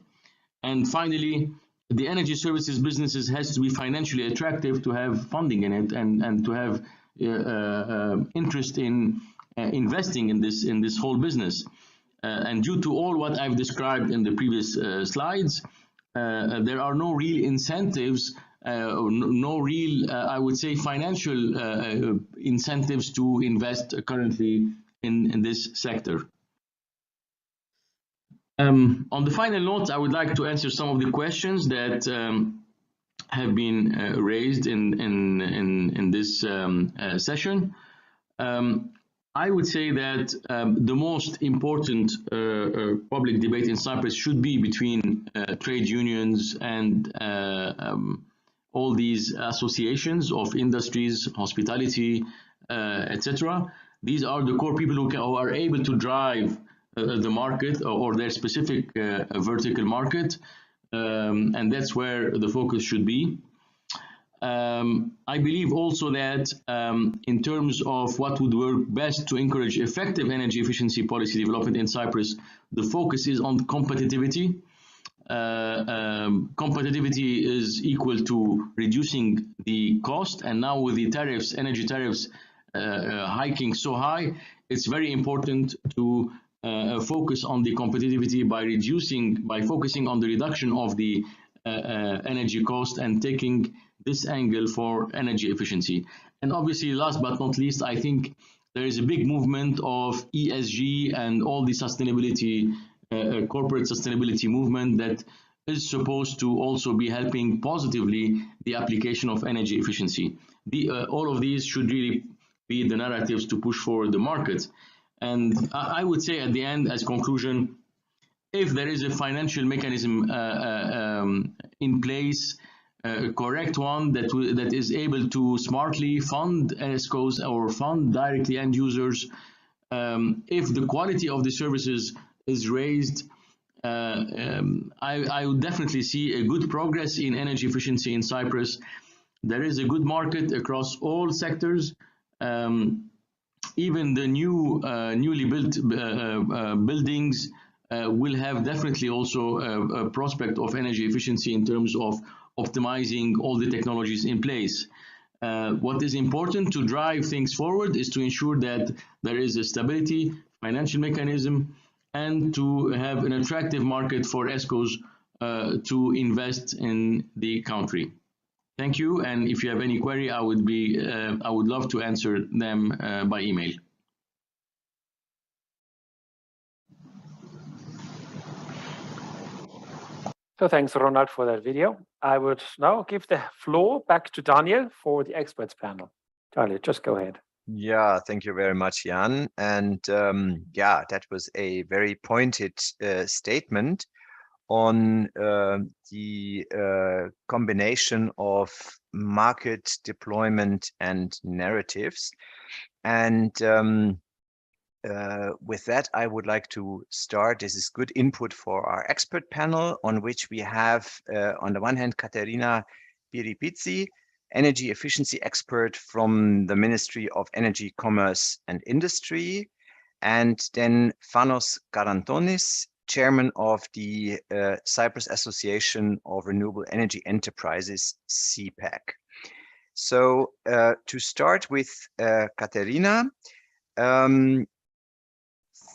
And finally, the energy services businesses has to be financially attractive to have funding in it, and to have interest in investing in this whole business. And due to all what I've described in the previous slides, there are no real incentives, no real, I would say, financial incentives to invest currently in this sector. On the final note, I would like to answer some of the questions that have been raised in this session. I would say that the most important public debate in Cyprus should be between trade unions and all these associations of industries, hospitality, etc. These are the core people who are able to drive the market or their specific vertical market, and that's where the focus should be. I believe also that in terms of what would work best to encourage effective energy efficiency policy development in Cyprus, the focus is on competitivity. Competitivity is equal to reducing the cost, and now with the tariffs, energy tariffs hiking so high, it's very important to focus on the competitivity by focusing on the reduction of the energy cost and taking this angle for energy efficiency. And obviously, last but not least, I think there is a big movement of ESG and all the sustainability, corporate sustainability movement that is supposed to also be helping positively the application of energy efficiency. All of these should really be the narratives to push forward the market. And I would say at the end, as conclusion, if there is a financial mechanism in place a correct one that is able to smartly fund ESCOs or fund directly end users. If the quality of the services is raised, I would definitely see a good progress in energy efficiency in Cyprus. There is a good market across all sectors. Even the newly built buildings will have definitely also a prospect of energy efficiency in terms of optimizing all the technologies in place. What is important to drive things forward is to ensure that there is a stability, financial mechanism, and to have an attractive market for ESCOs to invest in the country. Thank you, and if you have any query, I would love to answer them by email. So thanks, Ronald, for that video. I would now give the floor back to Daniel for the experts panel. Daniel, just go ahead. Yeah, thank you very much, Jan. And yeah, that was a very pointed statement on the combination of market deployment and narratives. And with that, I would like to start. This is good input for our expert panel, on which we have, on the one hand, Caterina Piripizzi, energy efficiency expert from the Ministry of Energy, Commerce and Industry, and then Fanos Karantonis, chairman of the Cyprus Association of Renewable Energy Enterprises, CPEC. So to start with Caterina,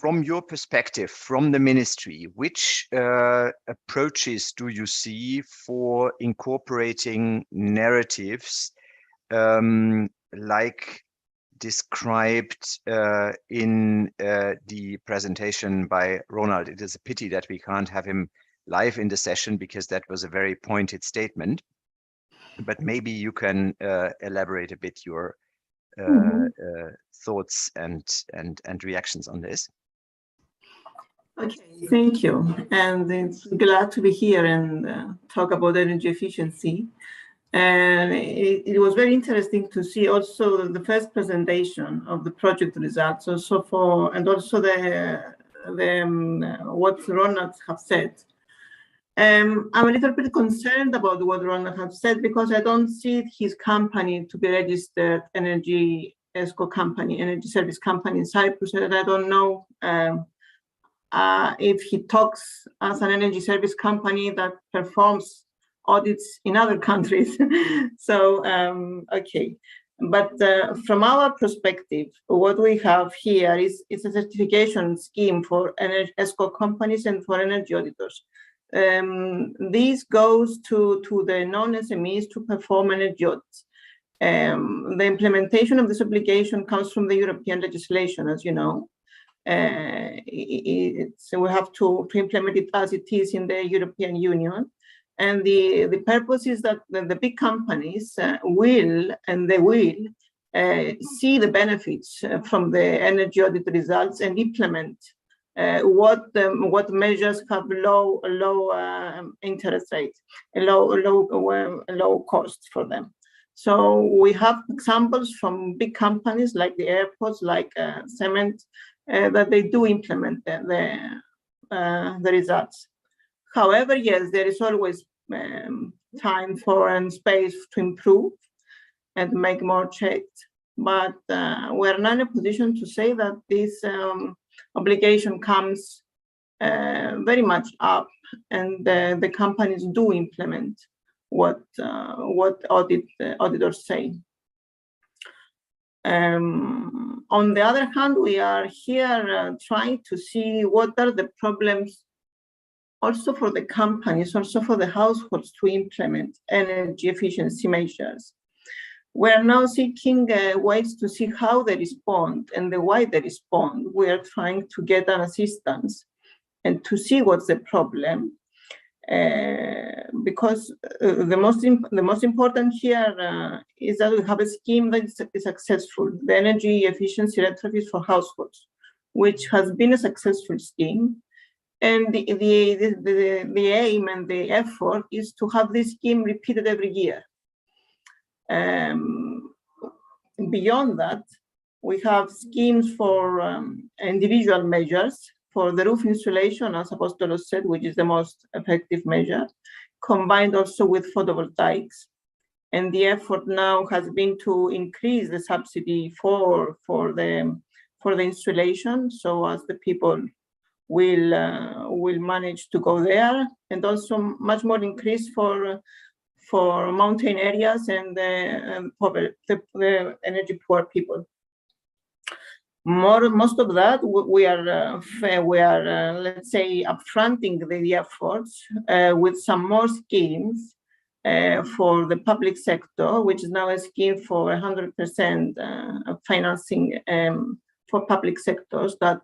from your perspective, from the ministry, which approaches do you see for incorporating narratives like described in the presentation by Ronald? It is a pity that we can't have him live in the session, because that was a very pointed statement. But maybe you can elaborate a bit your thoughts and reactions on this. Okay, thank you. And it's glad to be here and talk about energy efficiency. And it was very interesting to see also the first presentation of the project results, and also what Ronald have said. I'm a little bit concerned about what Ronald have said, because I don't see his company to be registered energy ESCO company, energy service company in Cyprus, and I don't know if he talks as an energy service company that performs audits in other countries. So, okay. But from our perspective, what we have here is a certification scheme for energy ESCO companies and for energy auditors. This goes to the non-SMEs to perform energy audits. The implementation of this obligation comes from the European legislation, as you know. So we have to implement it as it is in the European Union. And the purpose is that the big companies will see the benefits from the energy audit results and implement what measures have low interest rates, low costs for them. So we have examples from big companies like the airports, like cement, that they do implement the results. However, yes, there is always time for and space to improve and make more checks. But we're not in a position to say that this obligation comes very much up, and the companies do implement what auditors say. On the other hand, we are here trying to see what are the problems also for the companies, also for the households to implement energy efficiency measures. We are now seeking ways to see how they respond and why they respond. We are trying to get an assistance and to see what's the problem. Because the most important here is that we have a scheme that is successful, the energy efficiency retrofit for households, which has been a successful scheme. And the aim and the effort is to have this scheme repeated every year. Beyond that, we have schemes for individual measures for the roof insulation, as Apostolos said, which is the most effective measure, combined also with photovoltaics. And the effort now has been to increase the subsidy for the insulation, so as the people will manage to go there, and also much more increase for mountain areas and the energy poor people. Most of that we are let's say upfronting the efforts with some more schemes for the public sector, which is now a scheme for 100% financing for public sectors that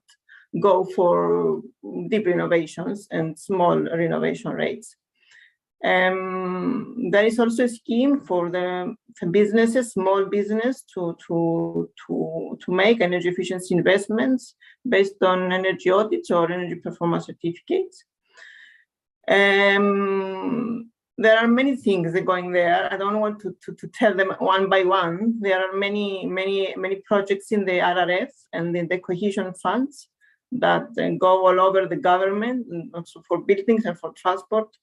go for deep renovations and small renovation rates. There is also a scheme for the businesses, small business, to make energy efficiency investments based on energy audits or energy performance certificates. There are many things going there. I don't want to tell them one by one. There are many projects in the RRF and in the cohesion funds that go all over the government, and also for buildings and for transport.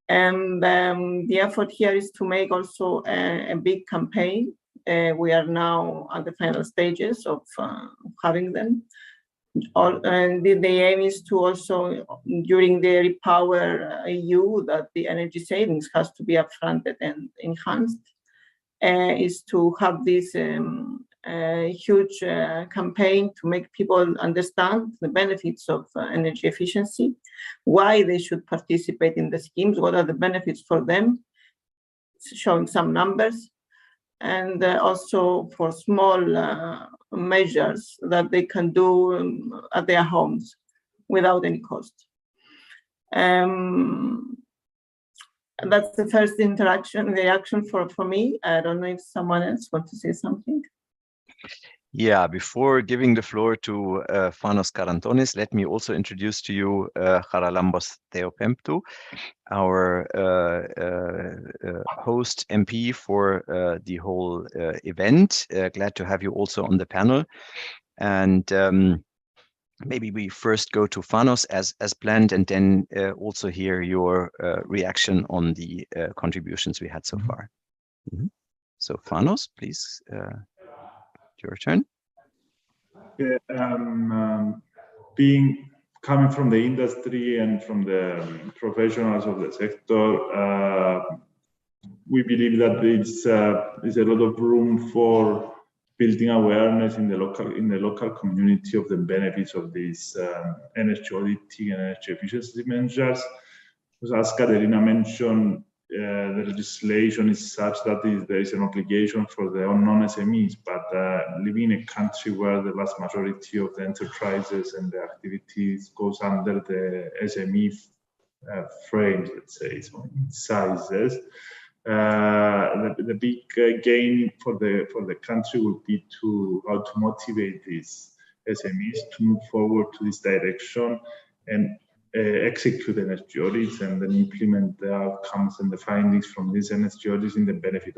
And the effort here is to make also a big campaign. We are now at the final stages of having them. And the aim is to also, during the Repower EU, that the energy savings has to be upfronted and enhanced, is to have this huge campaign to make people understand the benefits of energy efficiency, why they should participate in the schemes, what are the benefits for them, showing some numbers, and also for small measures that they can do at their homes without any cost. That's the first reaction for me. I don't know if someone else wants to say something. Yeah, before giving the floor to Fanos Karantonis, let me also introduce to you Charalambos Theopemptou, our host MP for the whole event. Glad to have you also on the panel. And maybe we first go to Fanos as planned, and then also hear your reaction on the contributions we had so far. Mm-hmm. So Fanos, please. Your turn. Yeah, coming from the industry and from the professionals of the sector, we believe that there's a lot of room for building awareness in the local community of the benefits of these energy auditing and energy efficiency measures. As Katerina mentioned, the legislation is such that there is an obligation for the non-SMEs, but living in a country where the vast majority of the enterprises and the activities goes under the SME frames, let's say, so in sizes, the big gain for the country would be how to motivate these SMEs to move forward to this direction and execute energy audits and then implement the outcomes and the findings from these energy audits in the benefit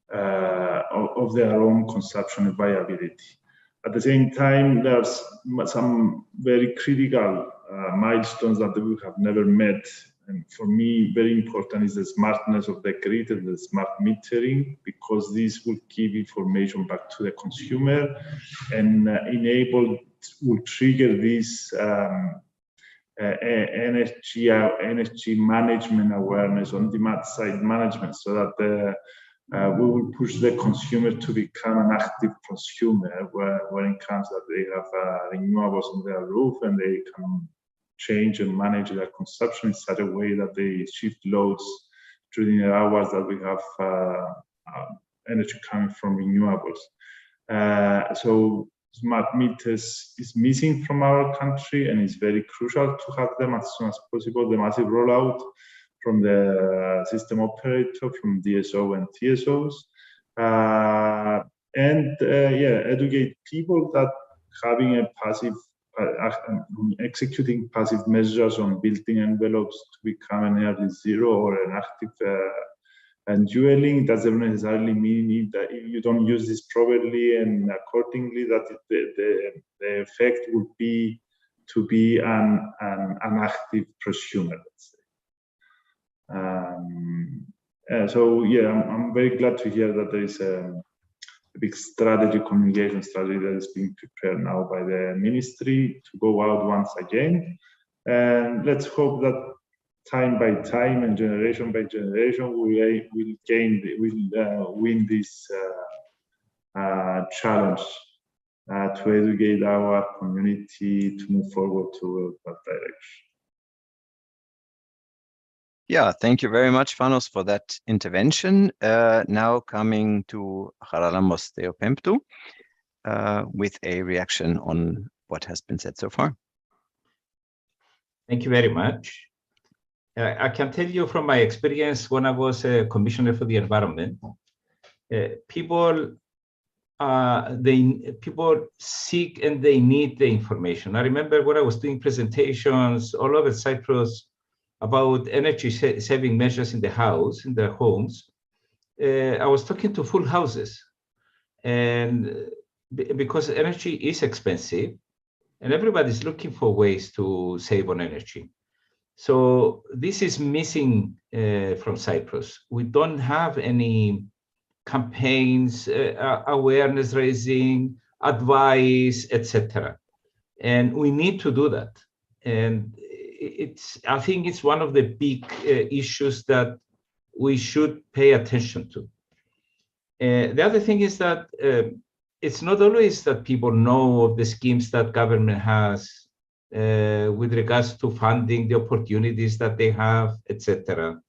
of their own consumption and viability. At the same time, there's some very critical milestones that we have never met. And for me, very important is the smartness of the grid and the smart metering, because this will give information back to the consumer and will trigger this energy management awareness on demand side management, so that we will push the consumer to become an active consumer when it comes that they have renewables on their roof and they can change and manage their consumption in such a way that they shift loads during the hours that we have energy coming from renewables. So smart meters is missing from our country, and it's very crucial to have them as soon as possible. The massive rollout from the system operator, from DSO and TSOs, and educate people that having a passive executing passive measures on building envelopes to become an nearly zero or an active and dueling doesn't necessarily mean that if you don't use this properly and accordingly that the effect would be to be an active prosumer, let's say. So yeah, I'm very glad to hear that there is a big communication strategy that is being prepared now by the ministry to go out once again. And let's hope that time by time and generation by generation we'll win this challenge to educate our community to move forward to that direction. Yeah, thank you very much, Panos, for that intervention. Now coming to Charalambos Theopemptou with a reaction on what has been said so far. Thank you very much. I can tell you from my experience when I was a commissioner for the environment, people seek and they need the information. I remember when I was doing presentations all over Cyprus about energy saving measures in the house, in their homes, I was talking to full houses. And because energy is expensive and everybody's looking for ways to save on energy. So this is missing from Cyprus. We don't have any campaigns, awareness raising, advice, etc. And we need to do that. And I think it's one of the big issues that we should pay attention to. The other thing is that it's not always that people know of the schemes that government has with regards to funding, the opportunities that they have, etc.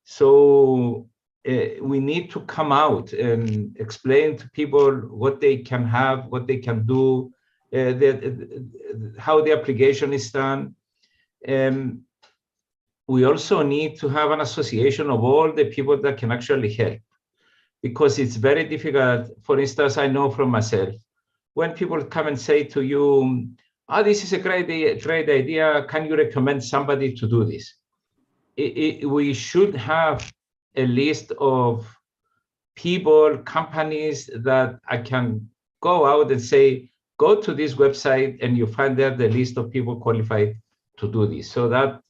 So we need to come out and explain to people what they can have, what they can do, how the application is done. We also need to have an association of all the people that can actually help, because it's very difficult. For instance, I know from myself, when people come and say to you, "Oh, this is a great idea. Can you recommend somebody to do this?" We should have a list of people, companies that I can go out and say, go to this website and you find there the list of people qualified to do this. So that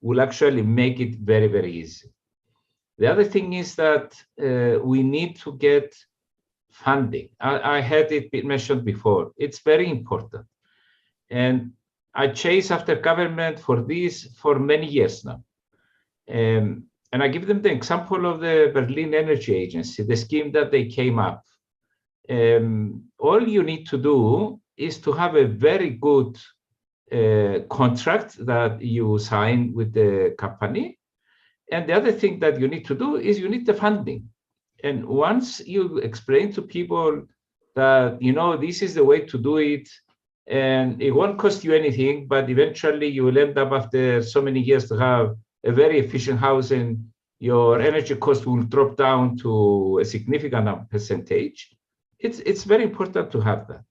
will actually make it very, very easy. The other thing is that we need to get funding. I had it mentioned before. It's very important. And I chase after government for this for many years now. And I give them the example of the Berlin Energy Agency, the scheme that they came up. All you need to do is to have a very good contract that you sign with the company. And the other thing that you need to do is you need the funding. And once you explain to people that, you know, this is the way to do it, and it won't cost you anything, but eventually you will end up after so many years to have a very efficient house and your energy cost will drop down to a significant percentage. It's very important to have that.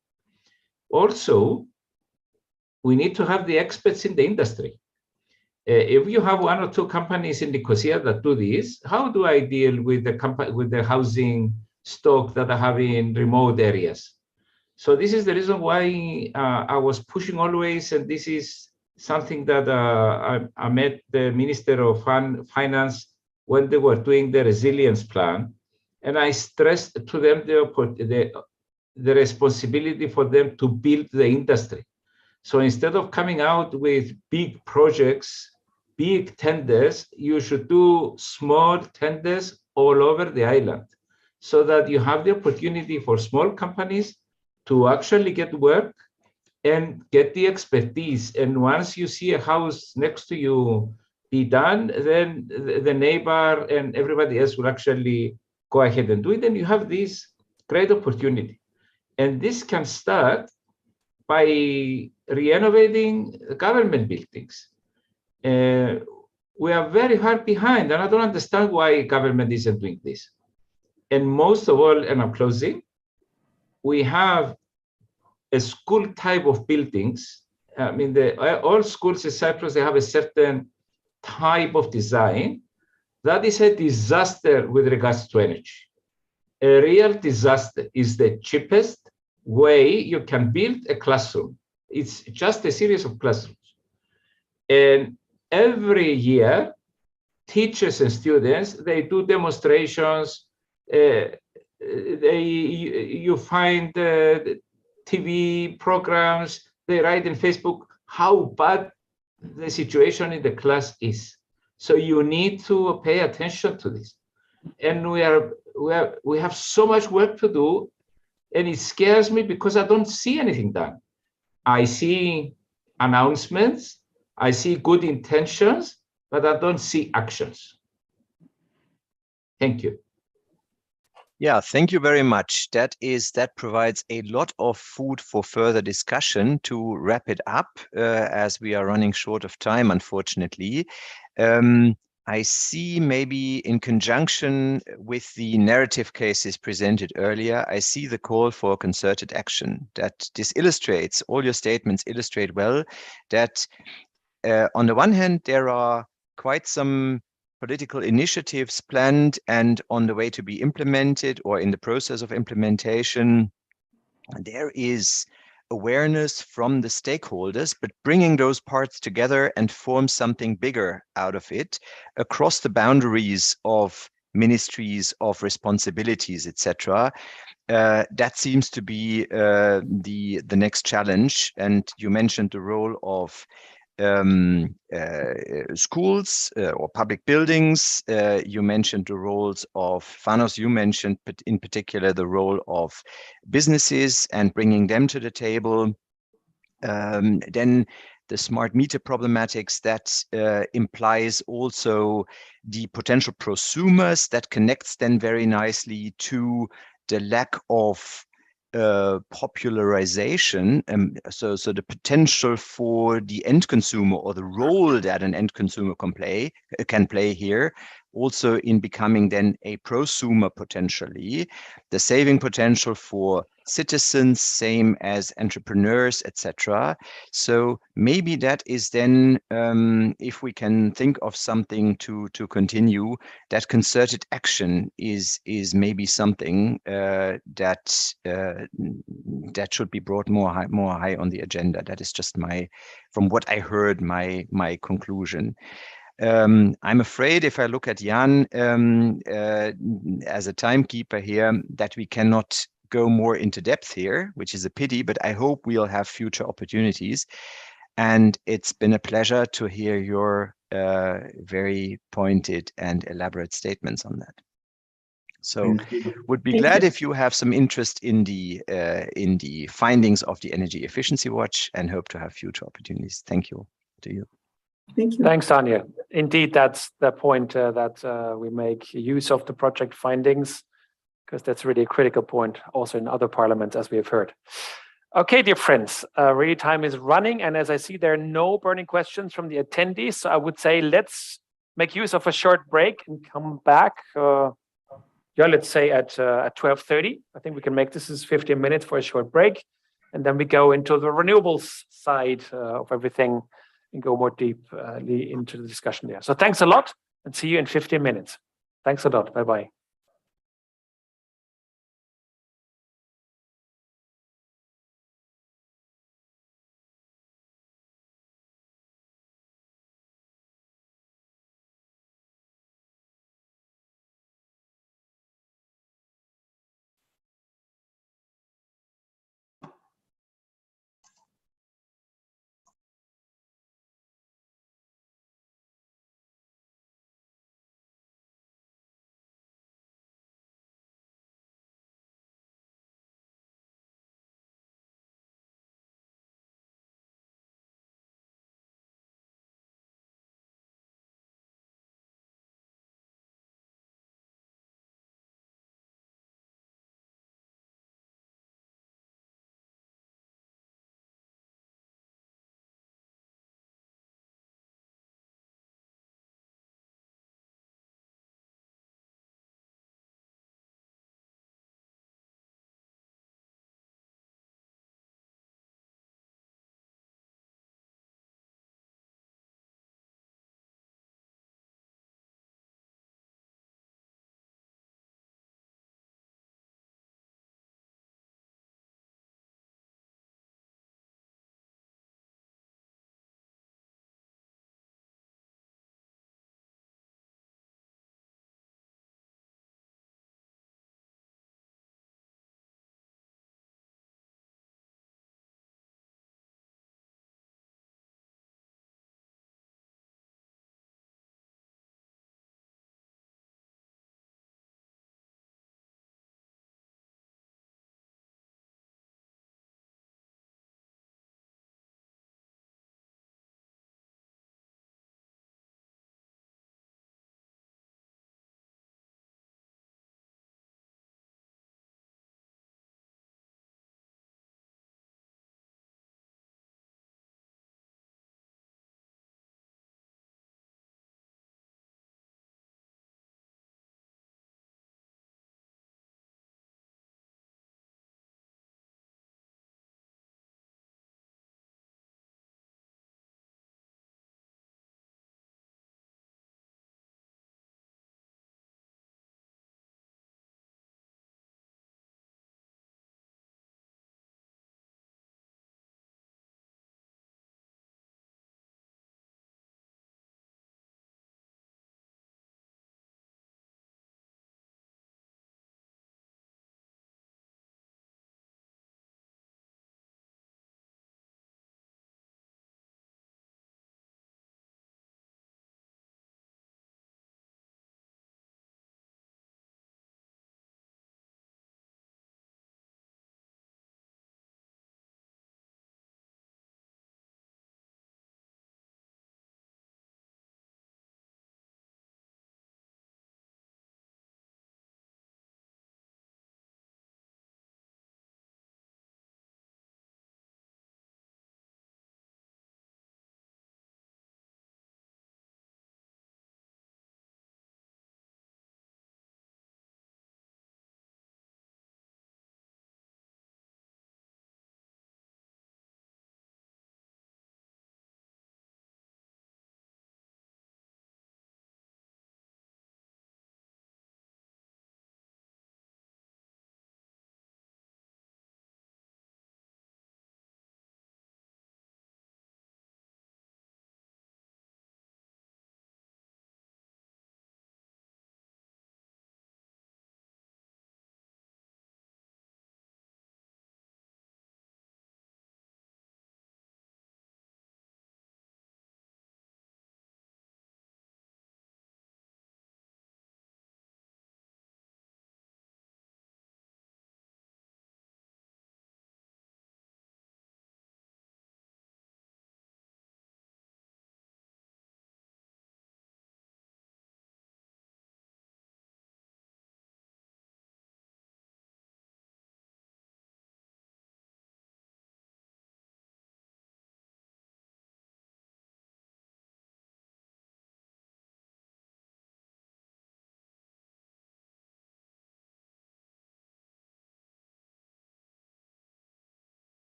Also, we need to have the experts in the industry. If you have one or two companies in Nicosia that do this, how do I deal with the housing stock that I have in remote areas? So this is the reason why I was pushing always, and this is something that I met the Minister of Finance when they were doing the resilience plan, and I stressed to them the responsibility for them to build the industry. So instead of coming out with big projects, big tenders, you should do small tenders all over the island so that you have the opportunity for small companies to actually get work and get the expertise. And once you see a house next to you be done, then the neighbor and everybody else will actually go ahead and do it. And you have this great opportunity. And this can start by renovating government buildings. We are very far behind, and I don't understand why government isn't doing this. And most of all, and I'm closing, we have a school type of buildings I mean, all schools in Cyprus, they have a certain type of design that is a disaster with regards to energy. A real disaster is the cheapest way you can build a classroom. It's just a series of classrooms. And every year, teachers and students, they do demonstrations. You find TV programs, they write in Facebook how bad the situation in the class is. So you need to pay attention to this. And we have so much work to do, and it scares me because I don't see anything done. I see announcements, I see good intentions, but I don't see actions. Thank you. Yeah, thank you very much. That provides a lot of food for further discussion. To wrap it up, as we are running short of time, unfortunately. I see, maybe in conjunction with the narrative cases presented earlier, I see the call for concerted action. That this illustrates, all your statements illustrate well, that on the one hand, there are quite some political initiatives planned and on the way to be implemented or in the process of implementation. There is awareness from the stakeholders, but bringing those parts together and form something bigger out of it across the boundaries of ministries, of responsibilities, etc. That seems to be the next challenge. And you mentioned the role of schools or public buildings. You mentioned the roles of Fanos. You mentioned in particular the role of businesses and bringing them to the table. Then the smart meter problematics, that implies also the potential prosumers, that connects then very nicely to the lack of popularization, so the potential for the end consumer, or the role that an end consumer can play here, also in becoming then a prosumer potentially, the saving potential for citizens, same as entrepreneurs, etc. So maybe that is then, if we can think of something to continue, that concerted action is maybe something that should be brought more high on the agenda. That is just from what I heard, my conclusion. I'm afraid, if I look at Jan as a timekeeper here, that we cannot go more into depth here, which is a pity, but I hope we'll have future opportunities. And it's been a pleasure to hear your very pointed and elaborate statements on that. So would be glad if you have some interest in the findings of the Energy Efficiency Watch, and hope to have future opportunities. Thank you to you. Thank you. Thanks, Tanya. Indeed, that's the point, that we make use of the project findings, because that's really a critical point also in other parliaments, as we have heard. Okay, dear friends, really time is running, and as I see, there are no burning questions from the attendees, so I would say let's make use of a short break and come back, let's say at 12:30. I think we can make this 15 minutes for a short break, and then we go into the renewables side of everything and go more deeply into the discussion there. So thanks a lot, and see you in 15 minutes. Thanks a lot. Bye-bye.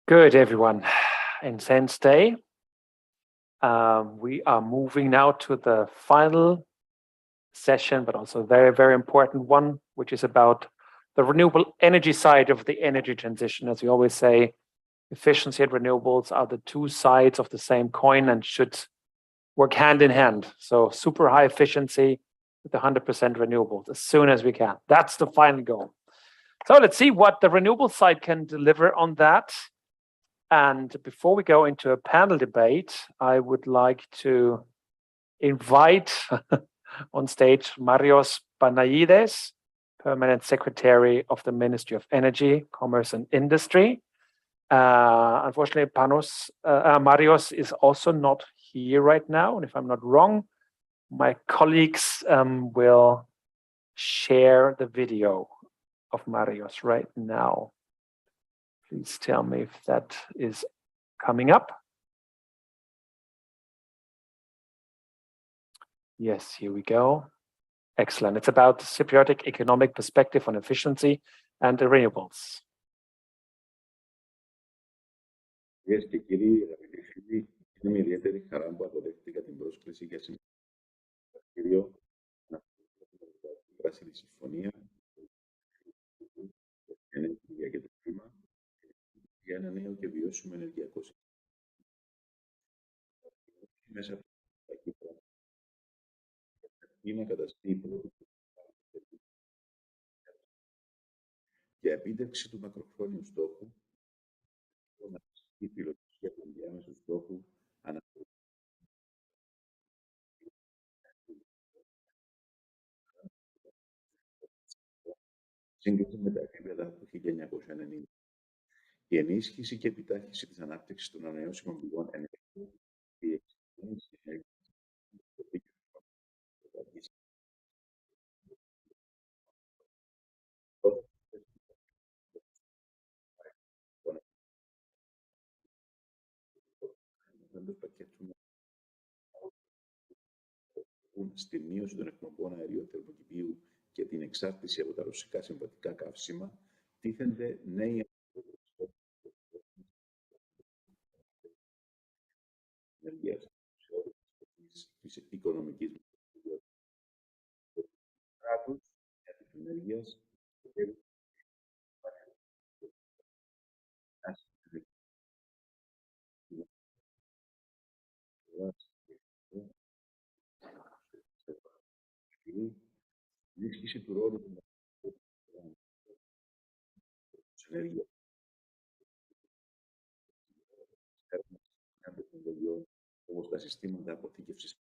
Good, everyone. Intense day. We are moving now to the final session, but also a very, very important one, which is about the renewable energy side of the energy transition. As we always say, efficiency and renewables are the two sides of the same coin and should work hand in hand. So super high efficiency with 100% renewables as soon as we can. That's the final goal. So let's see what the renewable side can deliver on that. And before we go into a panel debate, I would like to invite on stage Marios Panaides, Permanent Secretary of the Ministry of Energy, Commerce and Industry. Unfortunately, Marios is also not here right now. And if I'm not wrong, my colleagues will share the video of Marios right now. Please tell me if that is coming up. Yes, here we go. Excellent. It's about the Cypriotic economic perspective on efficiency and the renewables. Κυρίες και κύριοι, αγαπητοί φίλοι, είναι με ιδιαίτερη χαρά που αποδέχτηκα την πρόσκληση για σήμερα. Κύριο, να την Πράσινη Συμφωνία, την ενέργεια και το κλίμα, για ένα νέο και βιώσιμο ενεργειακό σύστημα. Μέσα από τα Κύπρα, είναι καταστεί η πρώτη για επίτευξη του μακροχρόνιου στόχου, η φιλοδοξία του ενδιάμεσου στόχου σύγκριση με τα επίπεδα του 1990. Η ενίσχυση και επιτάχυνση της ανάπτυξης των ανανεώσιμων πηγών ενέργειας, η εξοικονόμηση ενέργειας, το δίκαιο στη μείωση των εκπομπών αερίων θερμοκηπίου και την εξάρτηση από τα ρωσικά συμβατικά καύσιμα, τίθενται νέοι ενέργειας της οικονομικής κράτους για τις ενέργειες ενίσχυση του ρόλου του ενέργειας τεχνολογιών όπως τα συστήματα αποθήκευσης.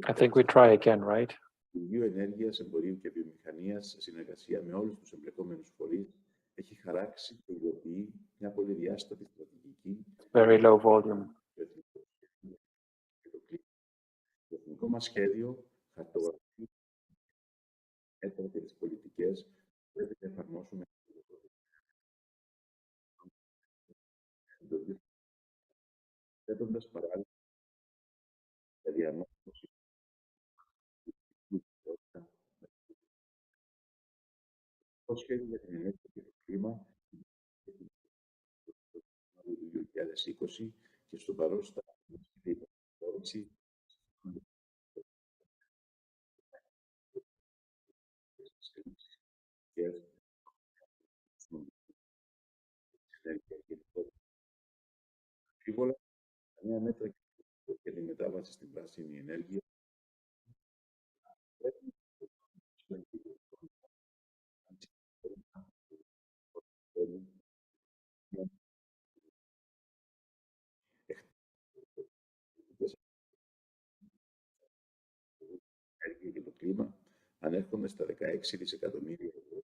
I think we try again, right? Υπουργείο Ενέργειας, Εμπορίου και Βιομηχανίας, σε συνεργασία με όλους τους εμπλεκόμενους φορείς, έχει χαράξει και υλοποιεί μια πολυδιάστατη στρατηγική. Very low volume. Το εθνικό μας σχέδιο χαρτογραφεί μέτρα και τις πολιτικές που πρέπει να εφαρμόσουμε θέτοντας παράλληλα για διαμόρφωση το σχέδιο για την ενέργεια και το κλίμα του 2020 και στο παρόν στάδιο της υπόθεση Φίβολα, νέα μέτρα για τη μετάβαση στην πράσινη ενέργεια και το κλίμα ανέρχονται στα 16 δισεκατομμύρια ευρώ.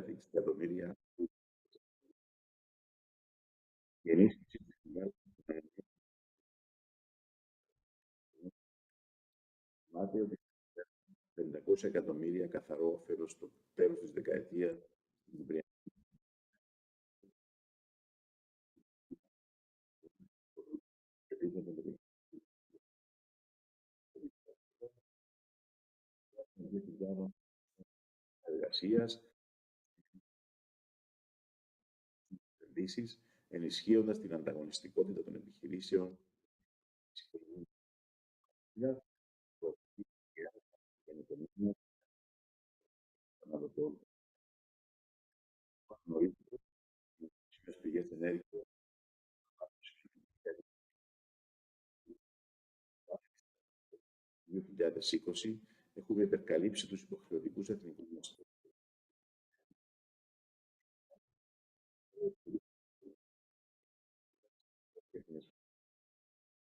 Δισεκατομμύρια. Η ενίσχυση της κοινωνίας 500 εκατομμύρια καθαρό όφελος στο τέλος της δεκαετίας. εργασίας, επενδύσεις, ενισχύοντας την ανταγωνιστικότητα των επιχειρήσεων, πηγές ενέργειας, το 2020 έχουμε υπερκαλύψει τους υποχρεωτικούς εθνικούς μας στόχους.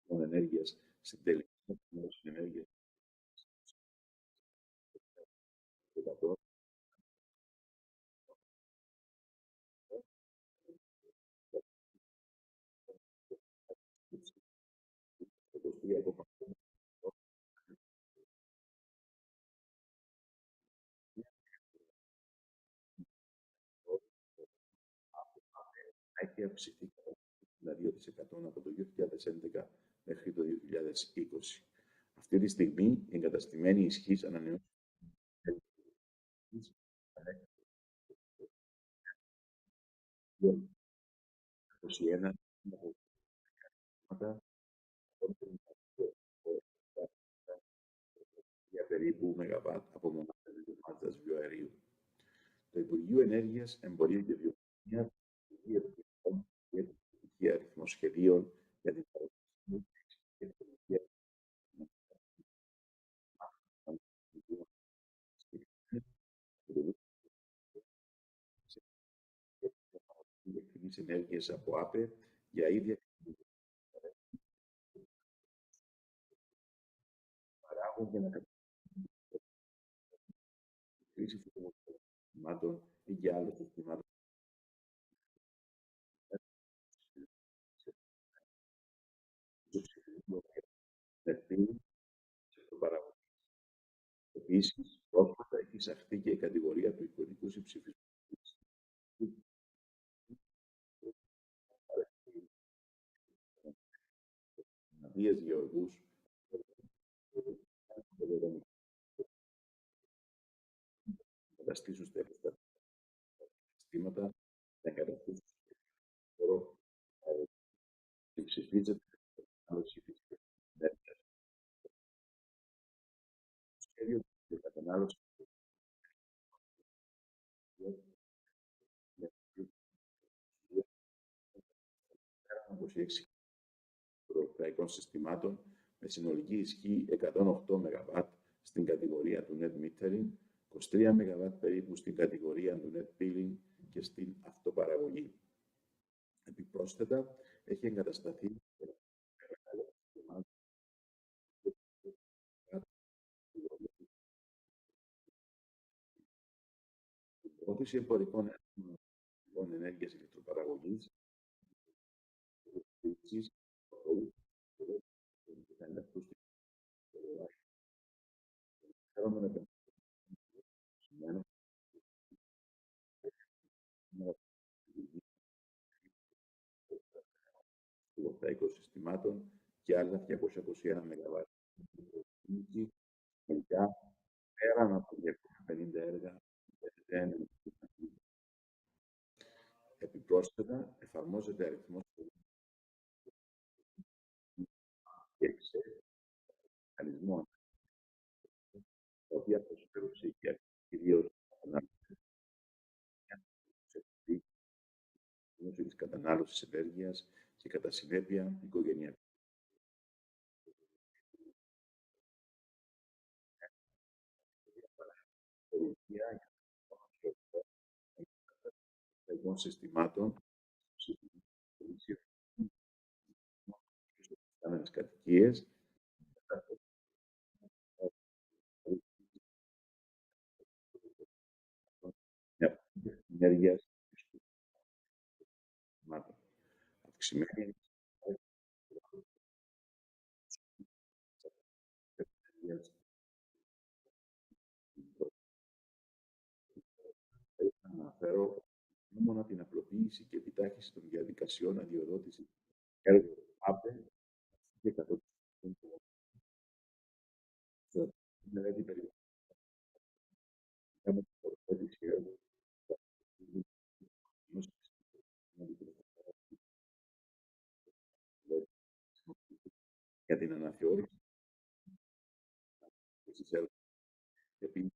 Ενέργειας στην τελική ενέργειας. Έχει αυξηθεί κατά 2% από το 2011 μέχρι το 2020. Αυτή τη στιγμή η εγκαταστημένη ισχύς ανανεώσιμων 21 για περίπου μεγαβάτ από μονάδες βιομάζας βιοαερίου. Το Υπουργείο Ενέργειας, Εμπορίου και Βιομηχανίας έχει αριθμό σχεδίων για την παροχή και ηλεκτρικής ενέργειας από ΑΠΕ για ίδια παράγουν για να χρήση φωτοβολταϊκών ή για άλλους συστημάτων. Επίσης, πρόσφατα έχει εισαχθεί και η κατηγορία του εικονικού συμψηφισμού. Γεωργούς καταστήσουν στα συστήματα να καταστήσουν χώρο και ψηφίζεται την κατανάλωση της ενέργειας. Το σχέδιο για κατανάλωση από 26 φωτοβολταϊκών συστημάτων με συνολική ισχύ 108 ΜΒ στην κατηγορία του net metering, 23 ΜΒ περίπου στην κατηγορία του net billing και στην αυτοπαραγωγή. Επιπρόσθετα, έχει εγκατασταθεί η πρόθεση εμπορικών ενέργειας ηλεκτροπαραγωγής φωτοβολταϊκών συστημάτων και άλλα 221 ΜΒ. Τελικά, πέραν από 250 έργα, επιπρόσθετα, εφαρμόζεται αριθμός και μηχανισμών τα οποία προσφέρουν σε κυρίως της κατανάλωσης ενέργειας και κατά συνέπεια οικογενειακών. Συστημάτων στις κατοικίες ενέργειας αυξημένη να αναφέρω μόνο την απλοποίηση και επιτάχυνση των διαδικασιών αδειοδότησης έργων ΑΠΕ και 100% μελέτη περιβάλλοντος για την αναθεώρηση της έργου. Επίσης,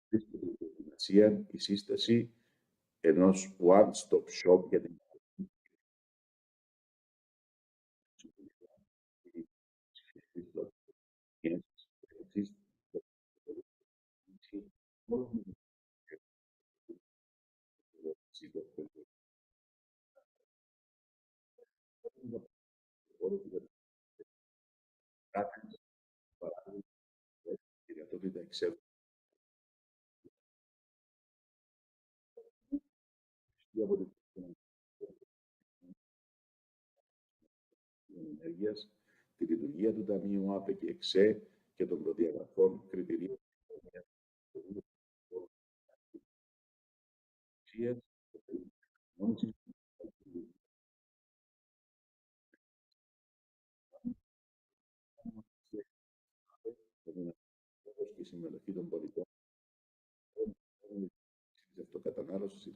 βρίσκεται η προετοιμασία, η σύσταση ενός one-stop shop για την δυνατότητα εξέλιξης ενέργειας, τη λειτουργία του Ταμείου ΑΠΕ και ΕΞΕ και των προδιαγραφών κριτηρίων και συμμετοχή των πολιτών της αυτοκατανάλωσης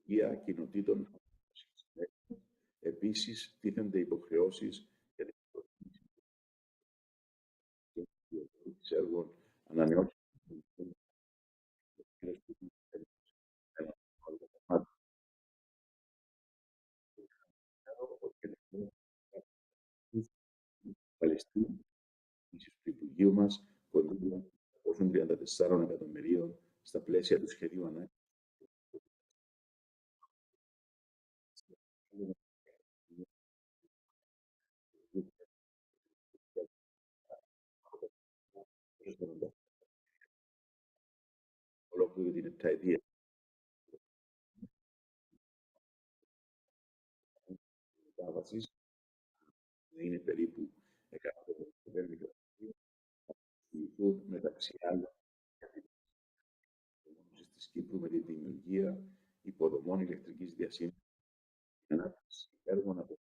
και κοινοτήτων. Επίσης, τίθενται υποχρεώσεις για την της έργων ανανεώσιμων Παλαιστίνη, του Υπουργείου μας, κονδύλια 234 εκατομμυρίων στα πλαίσια του σχεδίου ανάκαμψης. Ολόκληρη την επταετία. Μετάβασης είναι περίπου 155 εκατομμύρια μεταξύ άλλων της Κύπρου με τη δημιουργία υποδομών ηλεκτρικής διασύνδεσης και ανάπτυξη έργων από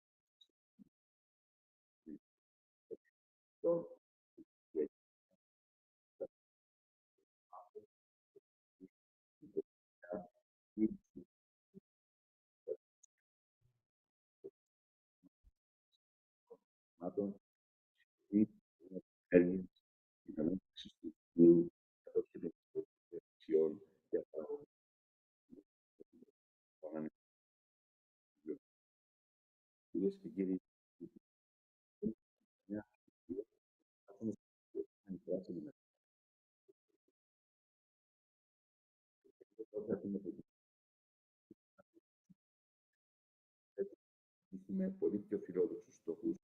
ή έργων την ανάπτυξη του Υπουργείου κατόπιν των εξουσιών για τα κυρίες και κύριοι, έχουμε πολύ πιο φιλόδοξους στόχους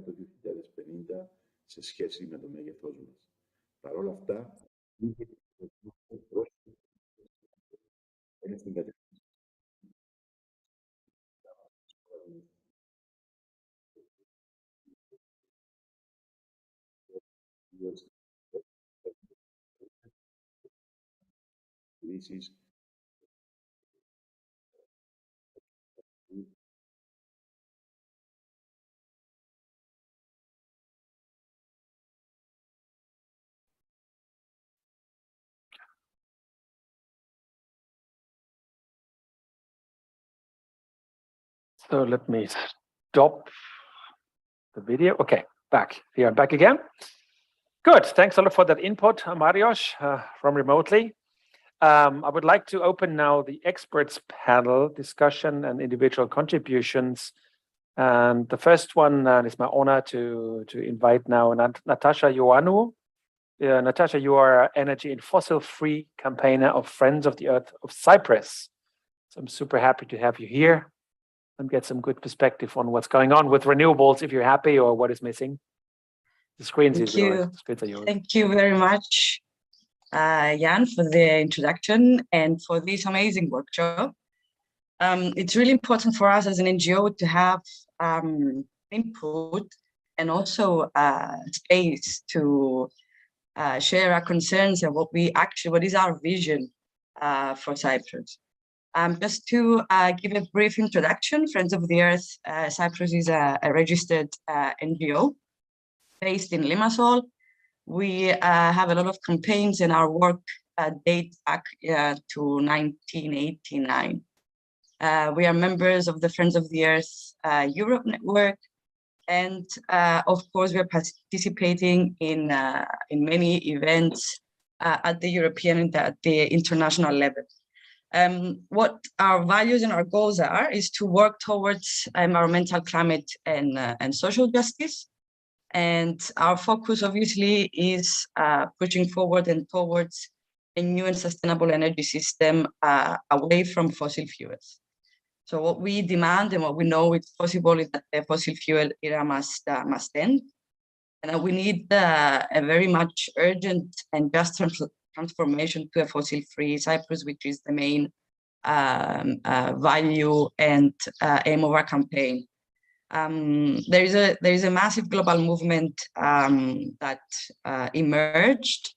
το 2050 σε σχέση με το μέγεθός μας. Παρ' όλα αυτά, είναι στην κατεύθυνση κρίσης So let me stop the video. Okay, back. Here, back again. Good. Thanks a lot for that input, Marios, from remotely. I would like to open now the experts panel discussion and individual contributions. And the first one, it's my honor to invite now Natasha Ioannou. Natasha, you are energy and fossil-free campaigner of Friends of the Earth of Cyprus. So I'm super happy to have you here and get some good perspective on what's going on with renewables, if you're happy, or what is missing. The screens Thank are yours. Thank you very much, Jan, for the introduction and for this amazing workshop. It's really important for us as an NGO to have input and also space to share our concerns and what is our vision for Cyprus. Just to give a brief introduction, Friends of the Earth Cyprus is a registered NGO based in Limassol. We have a lot of campaigns, and our work dates back to 1989. We are members of the Friends of the Earth Europe network, and of course we are participating in many events at the European and at the international level. What our values and our goals are is to work towards environmental, climate, and social justice. And our focus obviously is pushing forward and towards a new and sustainable energy system away from fossil fuels. So what we demand and what we know is possible is that the fossil fuel era must end. And we need a very much urgent and just transformation to a fossil-free Cyprus, which is the main value and aim of our campaign. There is a massive global movement that emerged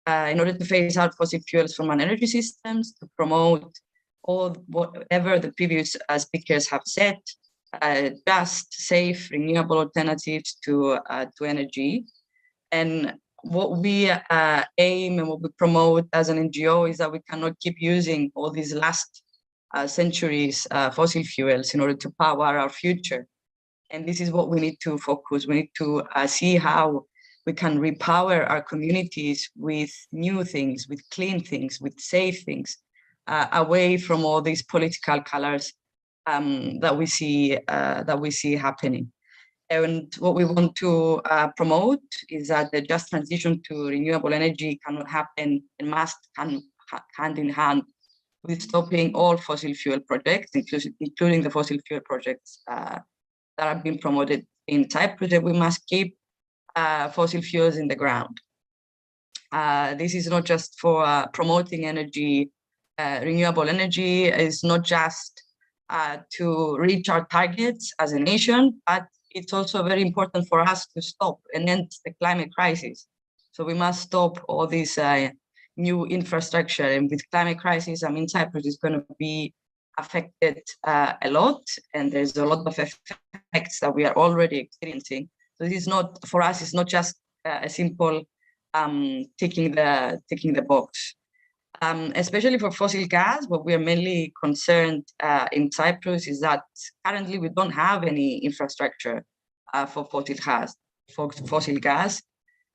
in order to phase out fossil fuels from our energy systems, to promote all whatever the previous speakers have said, just, safe, renewable alternatives to energy. And what we aim and what we promote as an NGO is that we cannot keep using all these last centuries fossil fuels in order to power our future. And this is what we need to focus. We need to see how we can repower our communities with new things, with clean things, with safe things, away from all these political colors that we see happening. And what we want to promote is that the just transition to renewable energy cannot happen and must hand in hand with stopping all fossil fuel projects, including the fossil fuel projects that have been promoted in Cyprus, that we must keep fossil fuels in the ground. This is not just for promoting energy, renewable energy. It's not just to reach our targets as a nation, but it's also very important for us to stop and end the climate crisis. So we must stop all this new infrastructure. And with climate crisis, I mean, Cyprus is going to be affected a lot, and there's a lot of effects that we are already experiencing. So this is not, for us, it's not just a simple ticking the box. Especially for fossil gas, what we are mainly concerned in Cyprus is that currently we don't have any infrastructure for fossil gas,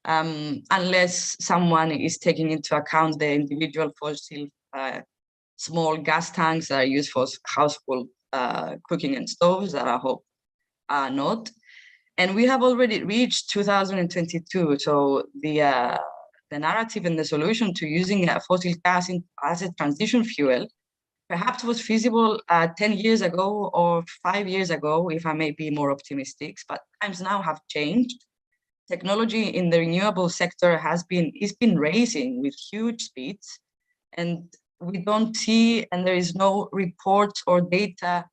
unless someone is taking into account the individual fossil small gas tanks that are used for household cooking and stoves that I hope are not. And we have already reached 2022, so the narrative and the solution to using fossil gas as a transition fuel perhaps was feasible 10 years ago or 5 years ago, if I may be more optimistic, but times now have changed. Technology in the renewable sector is been raising with huge speeds, and we don't see, and there is no reports or data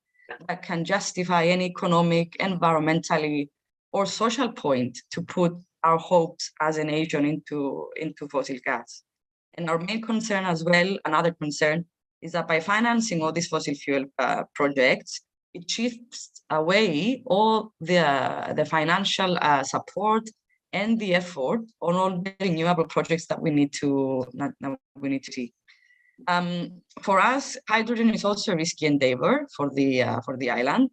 that can justify any economic, environmentally, or social point to put our hopes as a nation into fossil gas. And our main concern as well, another concern, is that by financing all these fossil fuel projects, it shifts away all the financial support and the effort on all the renewable projects that we need to see. For us, hydrogen is also a risky endeavor for the island.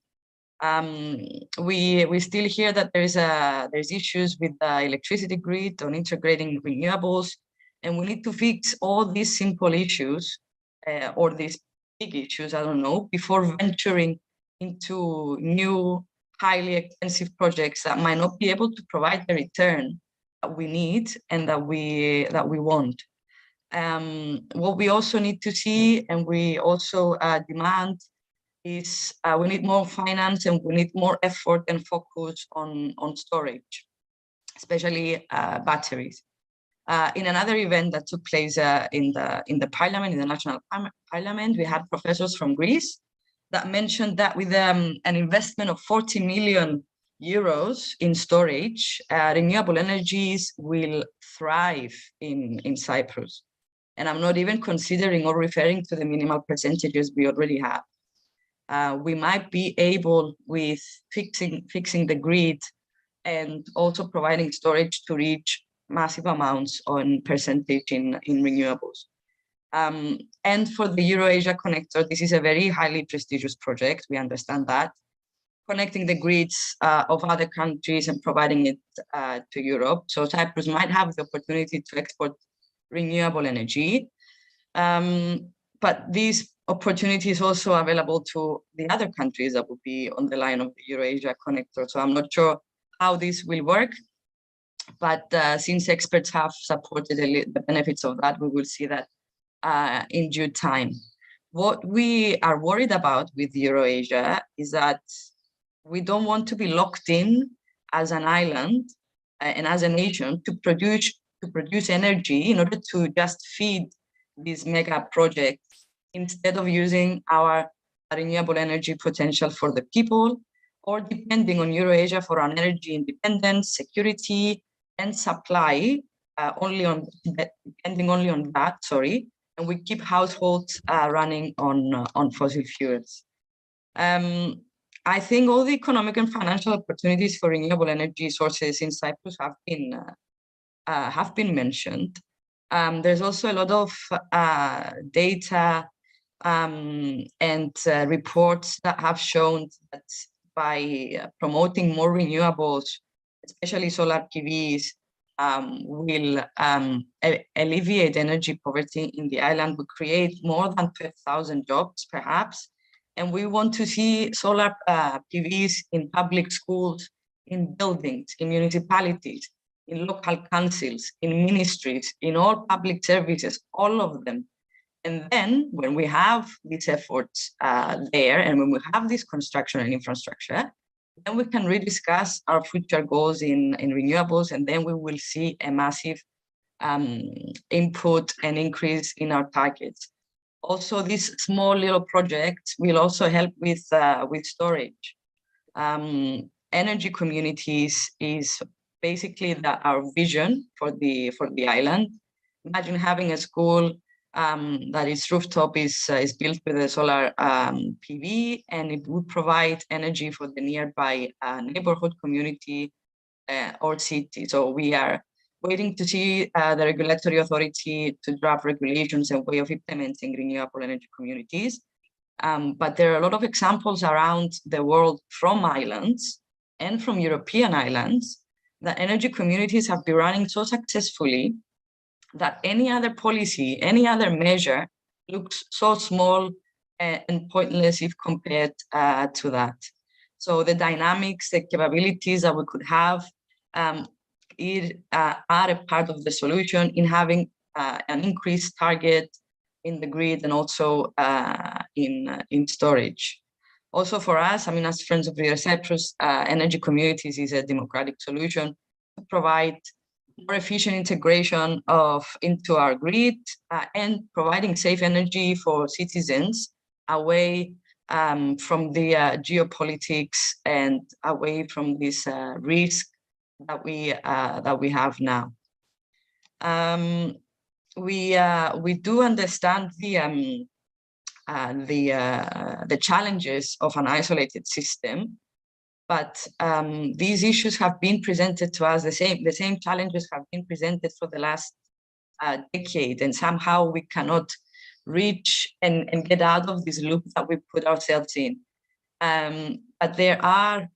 We still hear that there's issues with the electricity grid on integrating renewables, and we need to fix all these simple issues or these big issues, I don't know, before venturing into new, highly expensive projects that might not be able to provide the return that we need and that we want. What we also need to see, and we also demand, is we need more finance and we need more effort and focus on storage, especially batteries. In another event that took place in the Parliament, in the National Parliament, we had professors from Greece that mentioned that with an investment of 40 million euros in storage, renewable energies will thrive in Cyprus. And I'm not even considering or referring to the minimal percentages we already have. We might be able, with fixing the grid and also providing storage, to reach massive amounts on percentage in renewables. And for the Euro-Asia connector, this is a very highly prestigious project. We understand that. Connecting the grids of other countries and providing it to Europe. So Cyprus might have the opportunity to export renewable energy. But these opportunities also available to the other countries that would be on the line of the Euro-Asia connector. So I'm not sure how this will work, but since experts have supported the benefits of that, we will see that in due time. What we are worried about with Euro-Asia is that we don't want to be locked in as an island and as a nation to produce energy in order to just feed these mega projects, instead of using our renewable energy potential for the people, or depending on Euro-Asia for our energy independence, security, and supply, depending only on that, sorry, and we keep households running on fossil fuels. I think all the economic and financial opportunities for renewable energy sources in Cyprus have been mentioned. There's also a lot of data and reports that have shown that by promoting more renewables, especially solar PVs, will alleviate energy poverty in the island, will create more than 12,000 jobs, perhaps. And we want to see solar PVs in public schools, in buildings, in municipalities, in local councils, in ministries, in all public services, all of them. And then when we have these efforts there, and when we have this construction and infrastructure, then we can rediscuss our future goals in renewables, and then we will see a massive input and increase in our targets. Also, these small little projects will also help with storage. Energy communities is basically our vision for the island. Imagine having a school that its rooftop is built with a solar PV, and it would provide energy for the nearby neighborhood community or city. So we are waiting to see the regulatory authority to draft regulations and way of implementing renewable energy communities. But there are a lot of examples around the world from islands and from European islands that energy communities have been running so successfully that any other policy, any other measure looks so small and pointless if compared to that. So the dynamics, the capabilities that we could have are a part of the solution in having an increased target in the grid and also in storage. Also for us, I mean, as Friends of River Cyprus, energy communities is a democratic solution to provide more efficient integration into our grid and providing safe energy for citizens away from the geopolitics and away from this risk that we have now. We do understand the challenges of an isolated system, but these issues have been presented to us, the same challenges have been presented for the last decade, and somehow we cannot reach and get out of this loop that we put ourselves in. But there are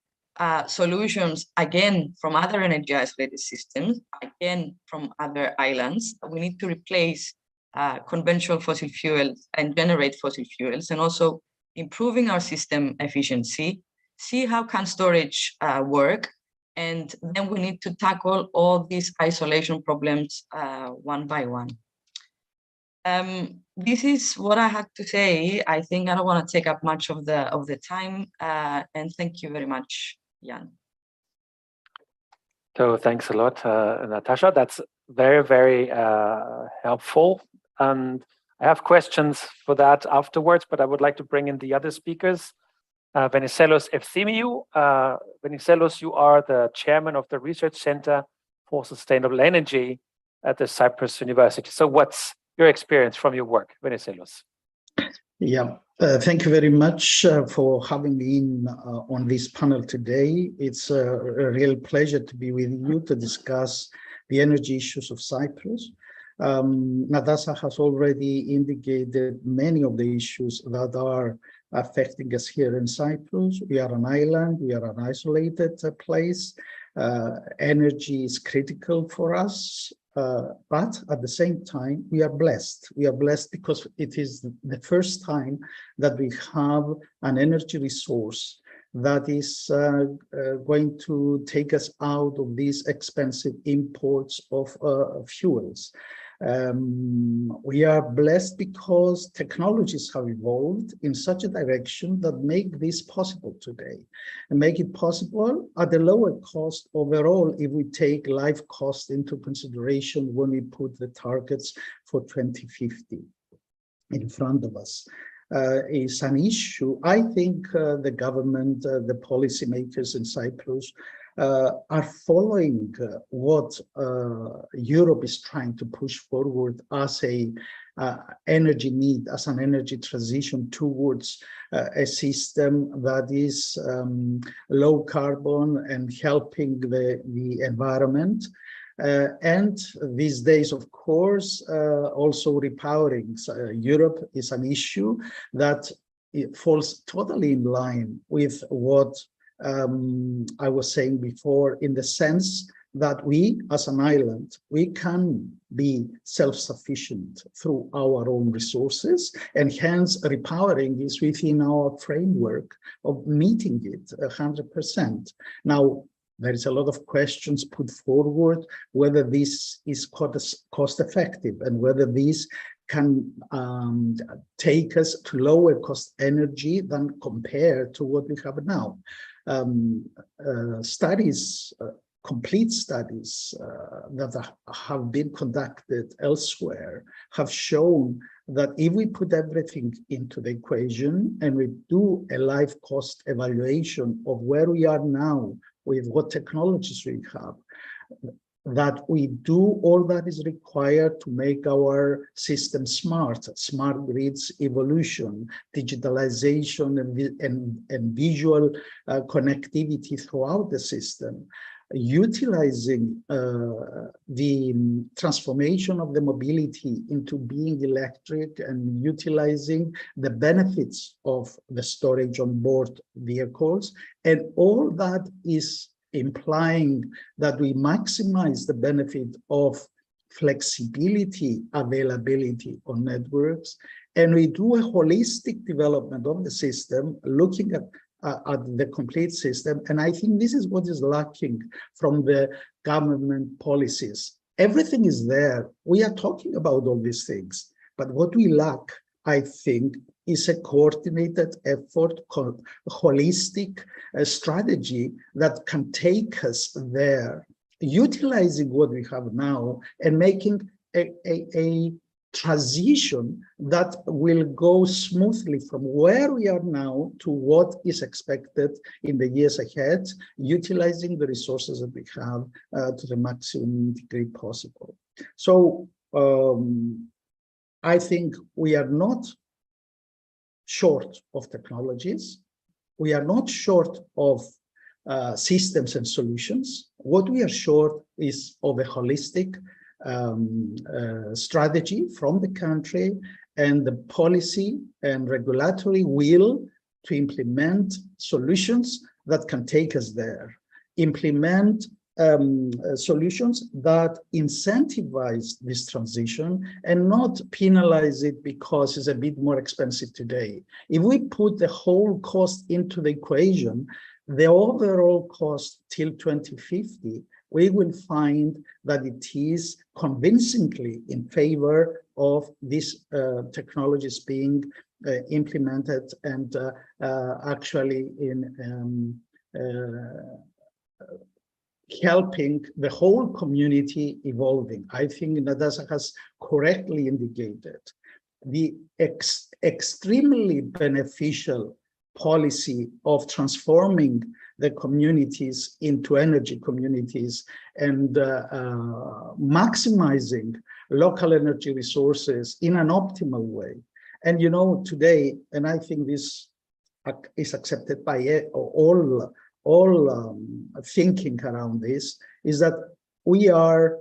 solutions, again, from other energy isolated systems, again, from other islands. We need to replace conventional fossil fuels and generate fossil fuels, and also improving our system efficiency, see how can storage work, and then we need to tackle all these isolation problems one by one. This is what I had to say. I think I don't want to take up much of the time, and thank you very much, Jan. So thanks a lot, Natasha. That's very, very helpful. And I have questions for that afterwards, but I would like to bring in the other speakers. Venizelos Efthimiou. Venizelos, you are the chairman of the Research Center for Sustainable Energy at the Cyprus University. So what's your experience from your work, Venizelos. Yeah, thank you very much for having me in on this panel today. It's a real pleasure to be with you to discuss the energy issues of Cyprus. Natasha has already indicated many of the issues that are affecting us here in Cyprus. We are an island, we are an isolated place. Energy is critical for us. But at the same time, we are blessed. We are blessed because it is the first time that we have an energy resource that is going to take us out of these expensive imports of fuels. We are blessed because technologies have evolved in such a direction that make this possible today and make it possible at a lower cost overall if we take life cost into consideration when we put the targets for 2050 in front of us. Is an issue. I think the government, the policymakers in Cyprus are following what Europe is trying to push forward as a energy need, as an energy transition towards a system that is low carbon and helping the environment. And these days, of course, also repowering. Europe is an issue that it falls totally in line with what I was saying before, in the sense that we, as an island, we can be self-sufficient through our own resources, and hence repowering is within our framework of meeting it 100%. Now, there is a lot of questions put forward whether this is cost effective and whether this can take us to lower cost energy than compared to what we have now. Studies, complete studies that have been conducted elsewhere have shown that if we put everything into the equation and we do a life cost evaluation of where we are now with what technologies we have, that we do all that is required to make our system smart grids evolution, digitalization and visual connectivity throughout the system, utilizing the transformation of the mobility into being electric and utilizing the benefits of the storage on board vehicles. And all that is implying that we maximize the benefit of flexibility, availability on networks, and we do a holistic development of the system, looking at the complete system. And I think this is what is lacking from the government policies. Everything is there. We are talking about all these things, but what we lack, I think, is a coordinated effort, holistic strategy that can take us there, utilizing what we have now and making a transition that will go smoothly from where we are now to what is expected in the years ahead, utilizing the resources that we have to the maximum degree possible. So I think we are not short of technologies. We are not short of systems and solutions. What we are short is of a holistic strategy from the country and the policy and regulatory will to implement solutions that can take us there, implement solutions that incentivize this transition and not penalize it because it's a bit more expensive today. If we put the whole cost into the equation, the overall cost till 2050, we will find that it is convincingly in favor of these technologies being implemented and actually in helping the whole community evolving. I think Natasha has correctly indicated the extremely beneficial policy of transforming the communities into energy communities and maximizing local energy resources in an optimal way. And you know, today, and I think this is accepted by all thinking around this, is that we are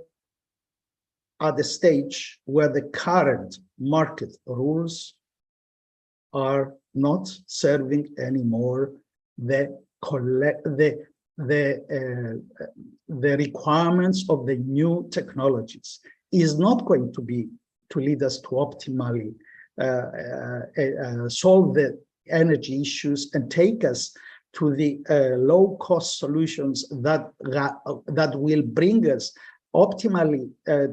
at the stage where the current market rules are not serving anymore the requirements of the new technologies. Is not going to lead us to optimally solve the energy issues and take us to the low-cost solutions that will bring us optimally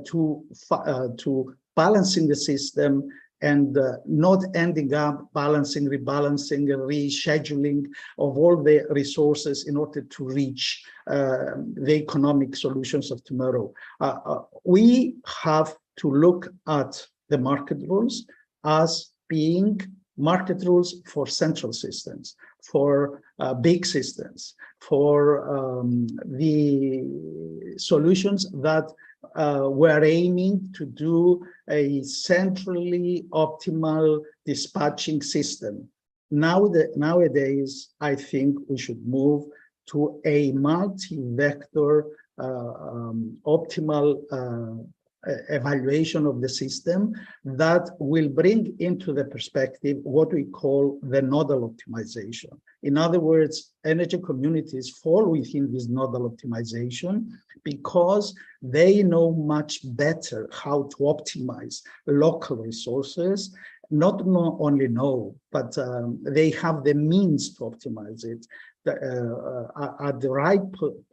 to balancing the system and not ending up balancing, rebalancing, rescheduling of all the resources in order to reach the economic solutions of tomorrow. We have to look at the market rules as being market rules for central systems, for big systems, for the solutions that we're aiming to do a centrally optimal dispatching system. Nowadays, I think we should move to a multi-vector optimal evaluation of the system that will bring into the perspective what we call the nodal optimization. In other words, energy communities fall within this nodal optimization because they know much better how to optimize local resources. Not only know, but they have the means to optimize it at the right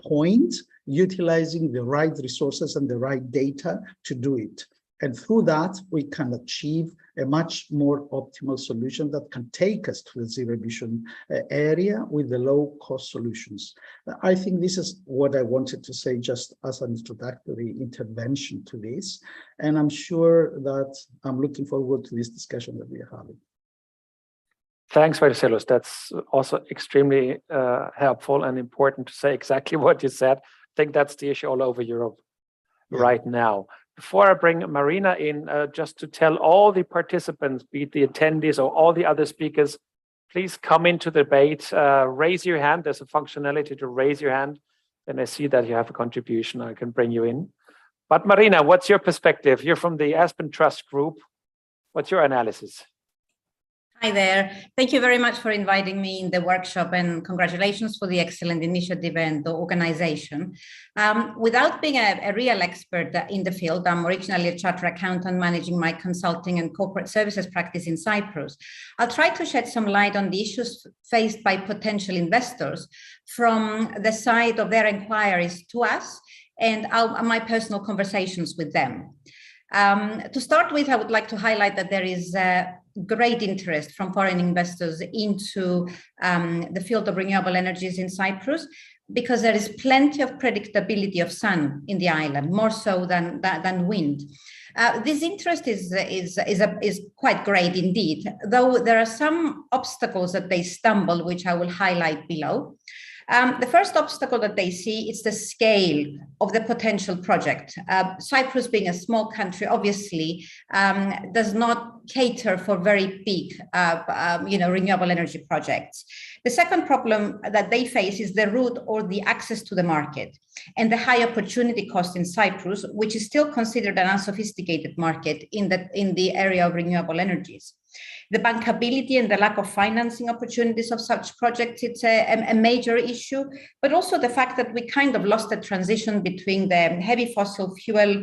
point, utilizing the right resources and the right data to do it. And through that, we can achieve a much more optimal solution that can take us to the zero emission area with the low cost solutions. I think this is what I wanted to say just as an introductory intervention to this. And I'm sure that I'm looking forward to this discussion that we are having. Thanks, Vasilos. That's also extremely helpful and important to say exactly what you said. I think that's the issue all over Europe right now. Before I bring Marina in, just to tell all the participants, be it the attendees or all the other speakers, please come into the debate, raise your hand. There's a functionality to raise your hand. Then I see that you have a contribution, I can bring you in. But Marina, what's your perspective? You're from the Aspen Trust Group. What's your analysis? Hi there. Thank you very much for inviting me in the workshop and congratulations for the excellent initiative and the organization. Without being a real expert in the field, I'm originally a chartered accountant managing my consulting and corporate services practice in Cyprus. I'll try to shed some light on the issues faced by potential investors from the side of their inquiries to us and my personal conversations with them. To start with, I would like to highlight that there is great interest from foreign investors into the field of renewable energies in Cyprus, because there is plenty of predictability of sun in the island, more so than wind. This interest is quite great indeed, though there are some obstacles that they stumble, which I will highlight below. The first obstacle that they see is the scale of the potential project. Cyprus, being a small country, obviously does not cater for very big, renewable energy projects. The second problem that they face is the route or the access to the market and the high opportunity cost in Cyprus, which is still considered an unsophisticated market in the area of renewable energies. The bankability and the lack of financing opportunities of such projects, it's a major issue, but also the fact that we kind of lost the transition between the heavy fossil fuel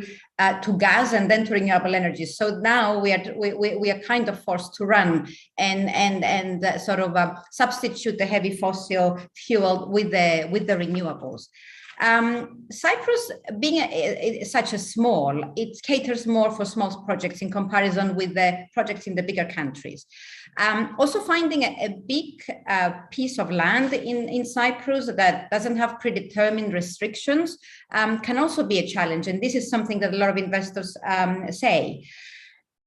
to gas and then to renewable energies. So now we are kind of forced to run and sort of substitute the heavy fossil fuel with the renewables. Cyprus, being such a small, it caters more for small projects in comparison with the projects in the bigger countries. Also finding a big piece of land in Cyprus that doesn't have predetermined restrictions can also be a challenge. And this is something that a lot of investors say.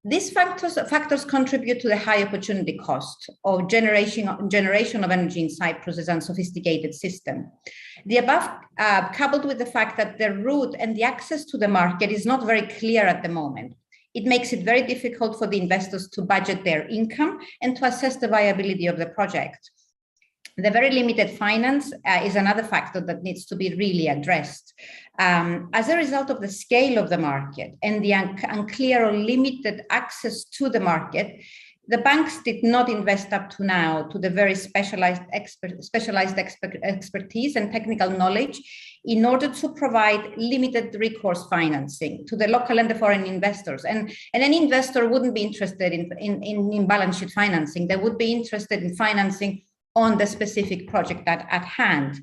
These factors contribute to the high opportunity cost of generation of energy in Cyprus as an unsophisticated system. The above, coupled with the fact that the route and the access to the market is not very clear at the moment, it makes it very difficult for the investors to budget their income and to assess the viability of the project. The very limited finance is another factor that needs to be really addressed. As a result of the scale of the market and the unclear or limited access to the market, the banks did not invest up to now to the very specialized expertise and technical knowledge in order to provide limited recourse financing to the local and the foreign investors. And any investor wouldn't be interested in balance sheet financing. They would be interested in financing on the specific project at hand.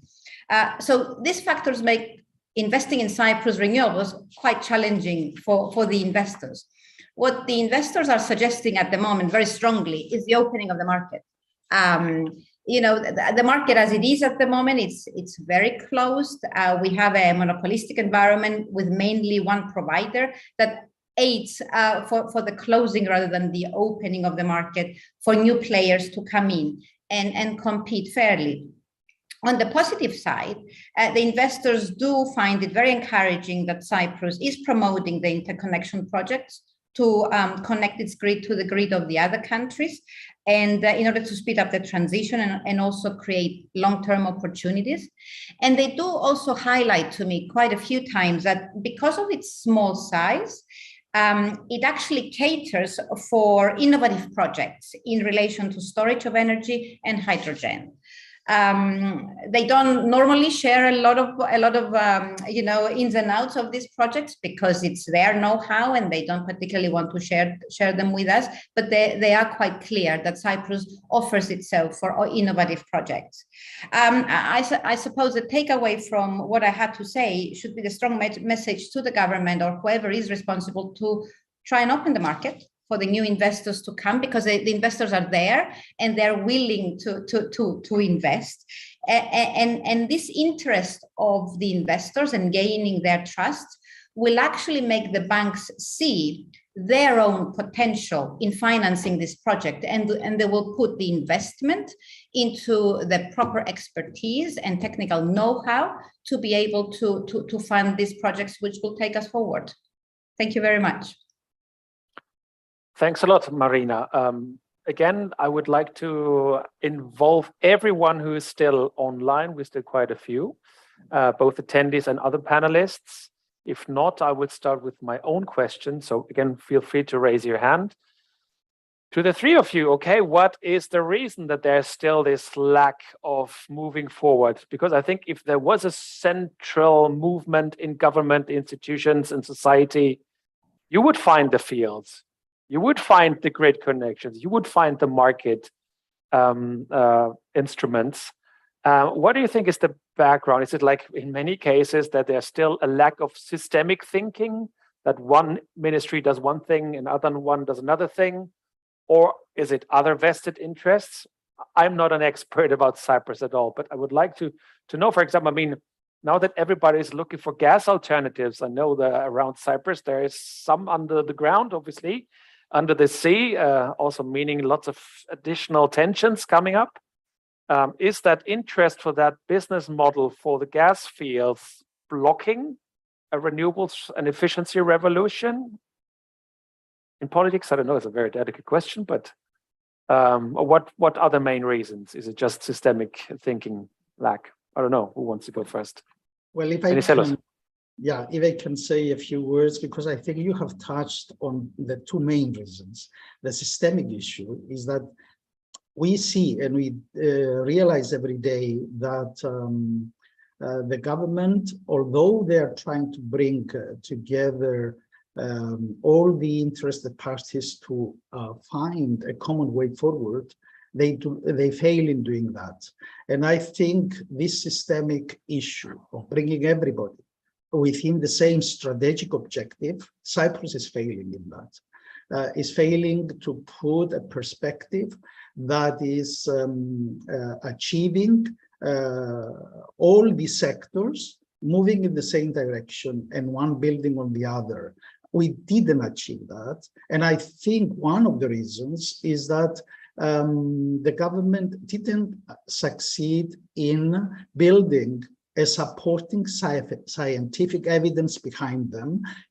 So these factors make investing in Cyprus renewables quite challenging for the investors. What the investors are suggesting at the moment very strongly is the opening of the market. You know, the market as it is at the moment, it's very closed. We have a monopolistic environment with mainly one provider that aids for the closing rather than the opening of the market for new players to come in and compete fairly. On the positive side, the investors do find it very encouraging that Cyprus is promoting the interconnection projects to connect its grid to the grid of the other countries, and in order to speed up the transition and also create long-term opportunities. And they do also highlight to me quite a few times that because of its small size, it actually caters for innovative projects in relation to storage of energy and hydrogen. They don't normally share a lot of you know, ins and outs of these projects because it's their know-how and they don't particularly want to share them with us, but they are quite clear that Cyprus offers itself for innovative projects. I suppose the takeaway from what I had to say should be the strong message to the government or whoever is responsible to try and open the market for the new investors to come, because the investors are there and they're willing to invest. And this interest of the investors and gaining their trust will actually make the banks see their own potential in financing this project, and they will put the investment into the proper expertise and technical know-how to be able to fund these projects, which will take us forward. Thank you very much. Thanks a lot, Marina. Again, I would like to involve everyone who is still online. We're still quite a few, both attendees and other panelists. If not, I would start with my own question. So again, feel free to raise your hand. To the three of you, okay, what is the reason that there's still this lack of moving forward? Because I think if there was a central movement in government institutions and society, you would find the fields. You would find the grid connections. You would find the market instruments. What do you think is the background? Is it like in many cases that there's still a lack of systemic thinking, that one ministry does one thing and other one does another thing? Or is it other vested interests? I'm not an expert about Cyprus at all, but I would like to know, for example, I mean, now that everybody is looking for gas alternatives, I know that around Cyprus, there is some under the ground, obviously, under the sea, also meaning lots of additional tensions coming up. Is that interest for that business model for the gas fields blocking a renewables and efficiency revolution? In politics, I don't know, it's a very delicate question, but what are the main reasons? Is it just systemic thinking lack? I don't know, who wants to go first? Well, if I can say a few words, because I think you have touched on the two main reasons. The systemic issue is that we see and we realize every day that the government, although they are trying to bring together all the interested parties to find a common way forward, they fail in doing that. And I think this systemic issue of bringing everybody within the same strategic objective, Cyprus is failing in that, is failing to put a perspective that is achieving all the sectors moving in the same direction and one building on the other. we didn't achieve that. And I think one of the reasons is that the government didn't succeed in building a supporting scientific evidence behind them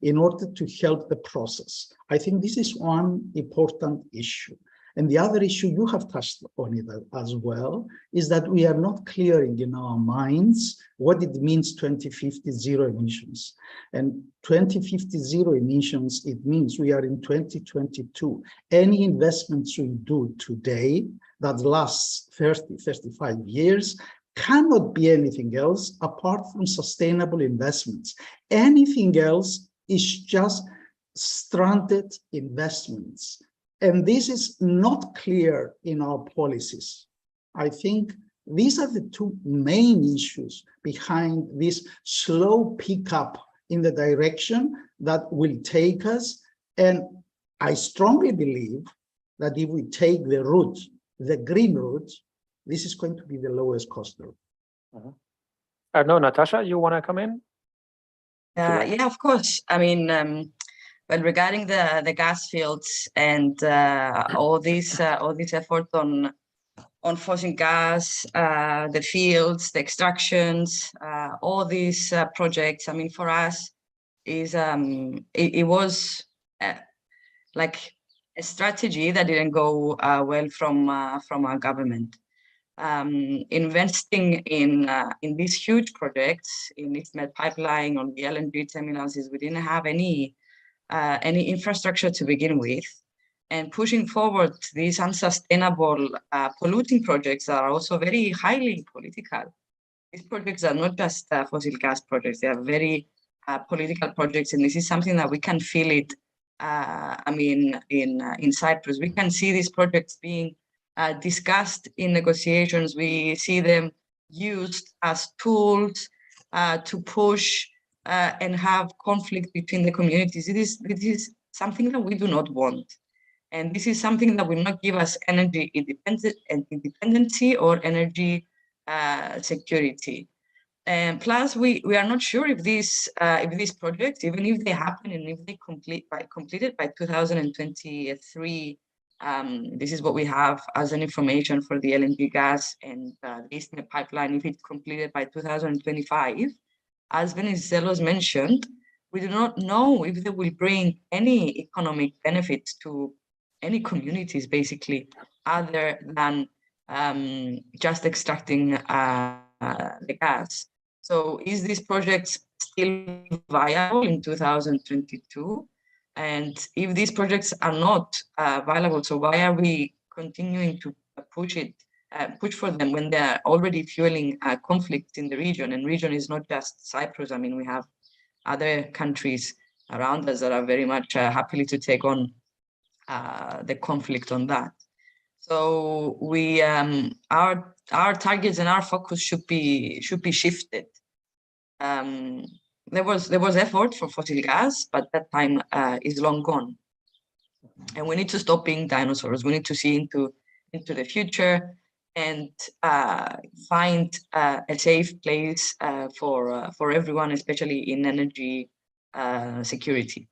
in order to help the process. I think this is one important issue. And the other issue, you have touched on it as well, is that we are not clearing in our minds what it means 2050 zero emissions. And 2050 zero emissions, it means we are in 2022. Any investments we do today that lasts 30, 35 years cannot be anything else apart from sustainable investments. Anything else is just stranded investments. And this is not clear in our policies. I think these are the two main issues behind this slow pickup in the direction that will take us. And I strongly believe that if we take the route, the green route, this is going to be the lowest cost route. No, Natasha, you want to come in? Yeah, of course. I mean, well, regarding the gas fields and all this effort on fossil gas, the fields, the extractions, all these projects. I mean, for us, it was like a strategy that didn't go well from our government. Investing in these huge projects, in East Med pipeline, on the LNG terminals, is we didn't have any infrastructure to begin with, and pushing forward these unsustainable polluting projects that are also very highly political. These projects are not just fossil gas projects; they are very political projects, and this is something that we can feel it. I mean, in Cyprus, we can see these projects being discussed in negotiations. We see them used as tools to push and have conflict between the communities. It is something that we do not want. And this is something that will not give us energy independency or energy security. And plus, we are not sure if these projects, even if they happen and if they completed by 2023, this is what we have as an information for the LNG gas and the East Med pipeline. If it's completed by 2025, as Venizelos mentioned, we do not know if they will bring any economic benefit to any communities, basically, other than just extracting the gas. So is this project still viable in 2022? And if these projects are not viable, so why are we continuing to push for them when they're already fueling conflict in the region? And region is not just Cyprus. I mean, we have other countries around us that are very much happily to take on the conflict on that. So we our targets and our focus should be shifted. There was effort for fossil gas, but that time is long gone. And we need to stop being dinosaurs. We need to see into the future and find a safe place for everyone, especially in energy security.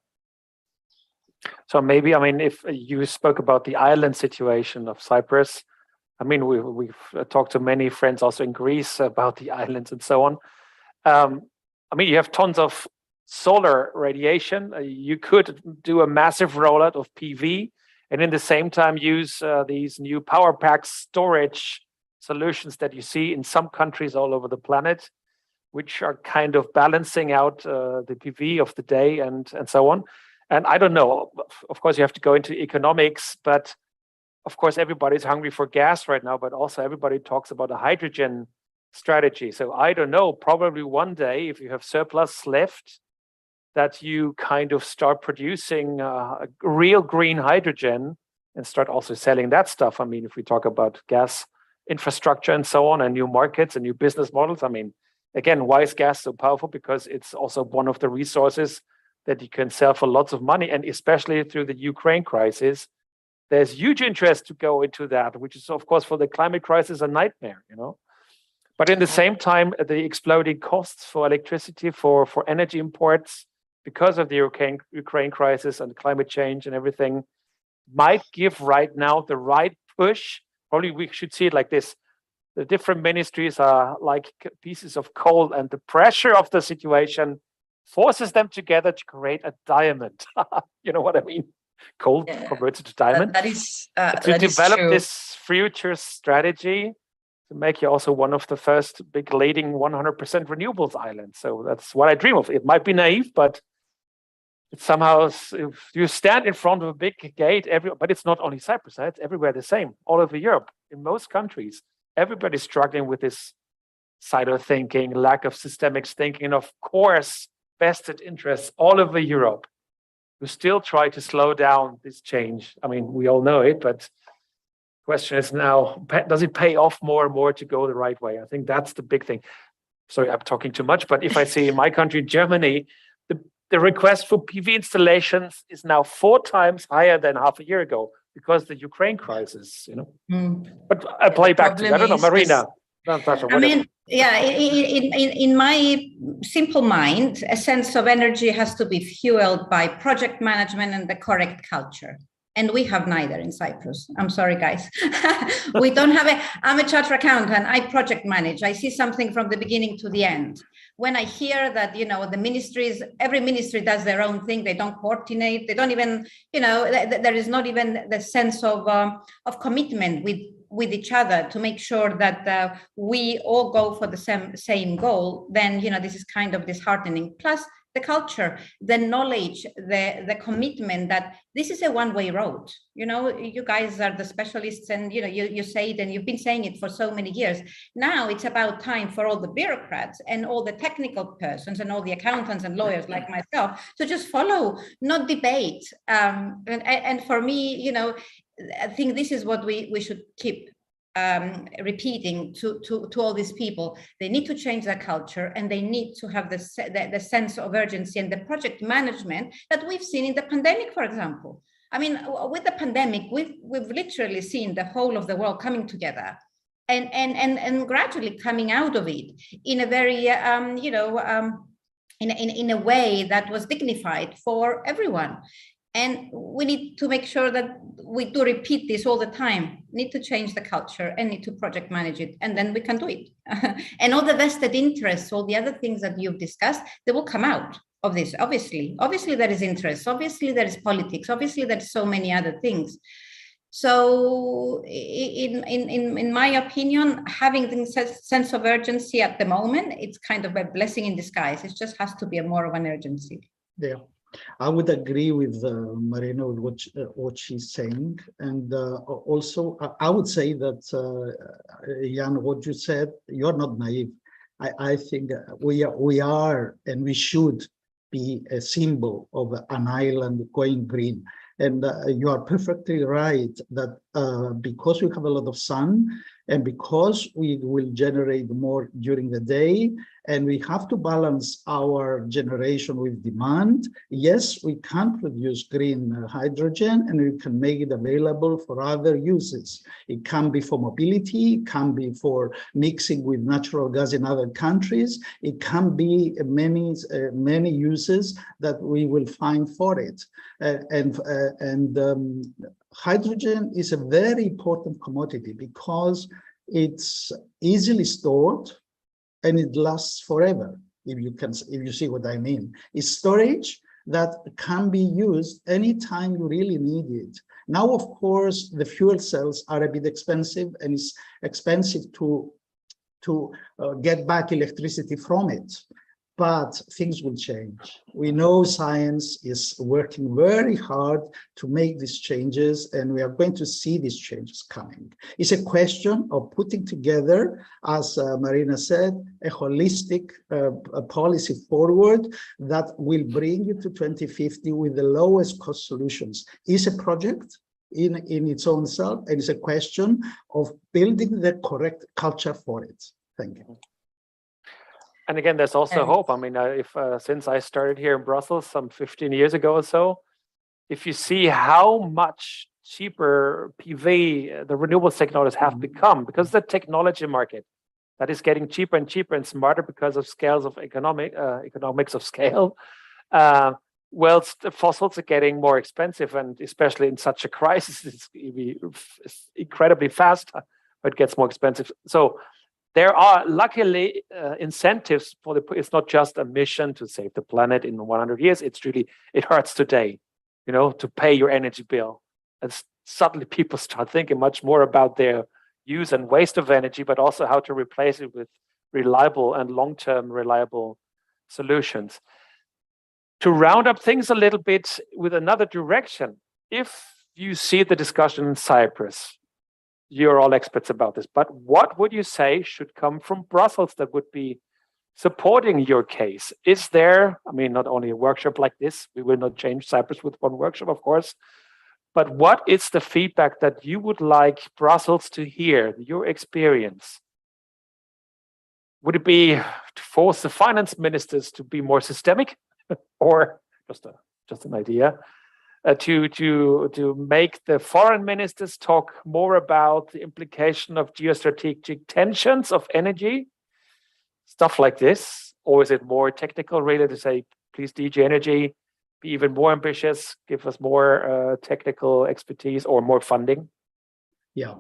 So maybe, I mean, if you spoke about the island situation of Cyprus, I mean, we've talked to many friends also in Greece about the islands and so on. I mean, you have tons of solar radiation. You could do a massive rollout of PV and in the same time use these new power pack storage solutions that you see in some countries all over the planet, which are kind of balancing out the PV of the day and so on. And I don't know, of course, you have to go into economics, but of course, everybody's hungry for gas right now, but also everybody talks about a hydrogen strategy. So I don't know, probably one day, if you have surplus left, that you kind of start producing real green hydrogen and start also selling that stuff. I mean, if we talk about gas infrastructure and so on, and new markets and new business models, I mean, again, why is gas so powerful? Because it's also one of the resources that you can sell for lots of money. And especially through the Ukraine crisis, there's huge interest to go into that, which is, of course, for the climate crisis, a nightmare, you know. But in the same time, the exploding costs for electricity, for energy imports, because of the Ukraine crisis and climate change and everything, might give right now the right push. Probably we should see it like this. The different ministries are like pieces of coal, and the pressure of the situation forces them together to create a diamond. You know what I mean? Coal converted to diamond. That is to develop this future strategy to make you also one of the first big leading 100% renewables islands. So that's what I dream of. It might be naive, but it's somehow, if you stand in front of a big gate, but it's not only Cyprus, it's everywhere the same, all over Europe, in most countries. Everybody's struggling with this silo thinking, lack of systemic thinking, and of course, vested interests all over Europe who still try to slow down this change. I mean, we all know it, but the question is now, does it pay off more and more to go the right way? I think that's the big thing. Sorry, I'm talking too much, but if I see in my country, Germany, the request for PV installations is now 4 times higher than half a year ago because the Ukraine crisis, you know. But I play back to you. I don't know, Marina. I mean, yeah, in my simple mind, a sense of energy has to be fueled by project management and the correct culture. And we have neither in Cyprus. I'm sorry, guys. We don't have I'm a chartered accountant. I project manage. I see something from the beginning to the end. When I hear that, you know, the ministries, every ministry does their own thing. They don't coordinate. They don't even, you know, there is not even the sense of commitment with each other to make sure that we all go for the same goal. Then, you know, this is kind of disheartening. Plus, the culture, the knowledge, the commitment that this is a one-way road. You know, you guys are the specialists, and you know, you say it, and you've been saying it for so many years. Now it's about time for all the bureaucrats and all the technical persons and all the accountants and lawyers like myself to just follow, not debate. And for me, you know, I think this is what we should keep repeating to all these people. They need to change their culture, and they need to have the sense of urgency and the project management that we've seen in the pandemic, for example. I mean, with the pandemic, we've literally seen the whole of the world coming together and gradually coming out of it in a very you know, in a way that was dignified for everyone. And we need to make sure that we do repeat this all the time. Need to change the culture and need to project manage it, and then we can do it. And all the vested interests, all the other things that you've discussed, they will come out of this. Obviously there is interest. Obviously there is politics. Obviously there's so many other things. So in my opinion, having the sense of urgency at the moment, it's kind of a blessing in disguise. It just has to be more of an urgency. Yeah. I would agree with Marina with what she's saying, and also I would say that Jan, what you said, you're not naive. I think we are and we should be a symbol of an island going green. And you are perfectly right that because we have a lot of sun and because we will generate more during the day, and we have to balance our generation with demand, yes, we can produce green hydrogen and we can make it available for other uses. It can be for mobility, it can be for mixing with natural gas in other countries, it can be many uses that we will find for it. Hydrogen is a very important commodity because it's easily stored and it lasts forever. If you see what I mean, it's storage that can be used anytime you really need it. Now, of course, the fuel cells are a bit expensive, and it's expensive to get back electricity from it. But things will change. We know science is working very hard to make these changes, and we are going to see these changes coming. It's a question of putting together, as Marina said, a holistic policy forward that will bring you to 2050 with the lowest cost solutions. It's a project in its own self, and it's a question of building the correct culture for it. Thank you. And again, there's also hope. I mean, since I started here in Brussels some 15 years ago or so, if you see how much cheaper PV, the renewables technologies have become, because the technology market that is getting cheaper and cheaper and smarter because of scales of economics of scale, whilst the fossils are getting more expensive, and especially in such a crisis, it's incredibly fast, but it gets more expensive. So there are luckily incentives for it's not just a mission to save the planet in 100 years. It's really, it hurts today, to pay your energy bill. And suddenly people start thinking much more about their use and waste of energy, but also how to replace it with reliable and long-term reliable solutions. To round up things a little bit with another direction, if you see the discussion in Cyprus, you're all experts about this, but what would you say should come from Brussels that would be supporting your case? Is there, not only a workshop like this, we will not change Cyprus with one workshop, of course, but what is the feedback that you would like Brussels to hear, your experience? Would it be to force the finance ministers to be more systemic, or just an idea, to make the foreign ministers talk more about the implication of geostrategic tensions of energy, stuff like this? Or is it more technical, really, to say, please, DG Energy, be even more ambitious, give us more technical expertise or more funding? Yeah.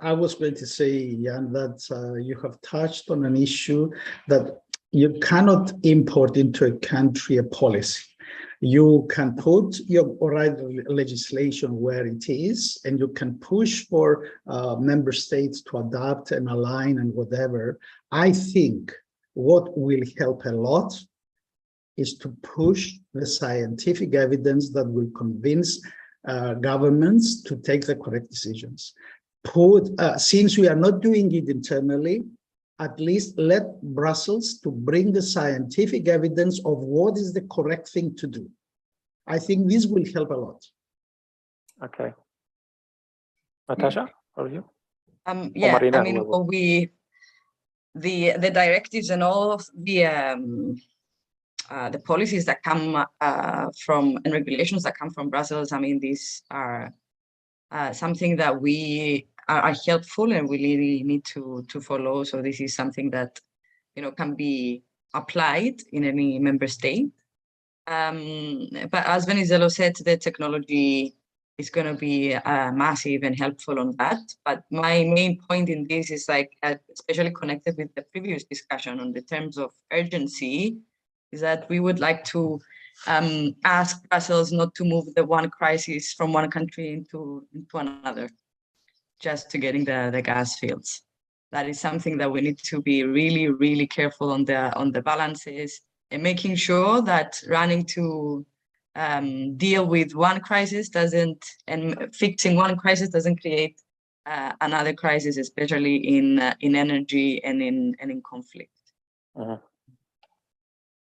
I was going to say, Jan, that you have touched on an issue that you cannot import into a country a policy. You can put your legislation where it is, and you can push for member states to adapt and align and whatever. I think what will help a lot is to push the scientific evidence that will convince governments to take the correct decisions. Since we are not doing it internally, at least let Brussels to bring the scientific evidence of what is the correct thing to do. I think this will help a lot. Okay. Natasha, how are you? Yeah, Marina, the directives and all of the policies that come from and regulations that come from Brussels, these are something that we are helpful and we really need to follow. So this is something that can be applied in any member state. But as Venizelos said, the technology is going to be massive and helpful on that. But my main point in this is especially connected with the previous discussion on the terms of urgency, is that we would like to ask Brussels not to move the one crisis from one country into another, just to getting the gas fields. That is something that we need to be really, really careful on the balances and making sure that running to deal with one crisis and fixing one crisis doesn't create another crisis, especially in energy and in conflict.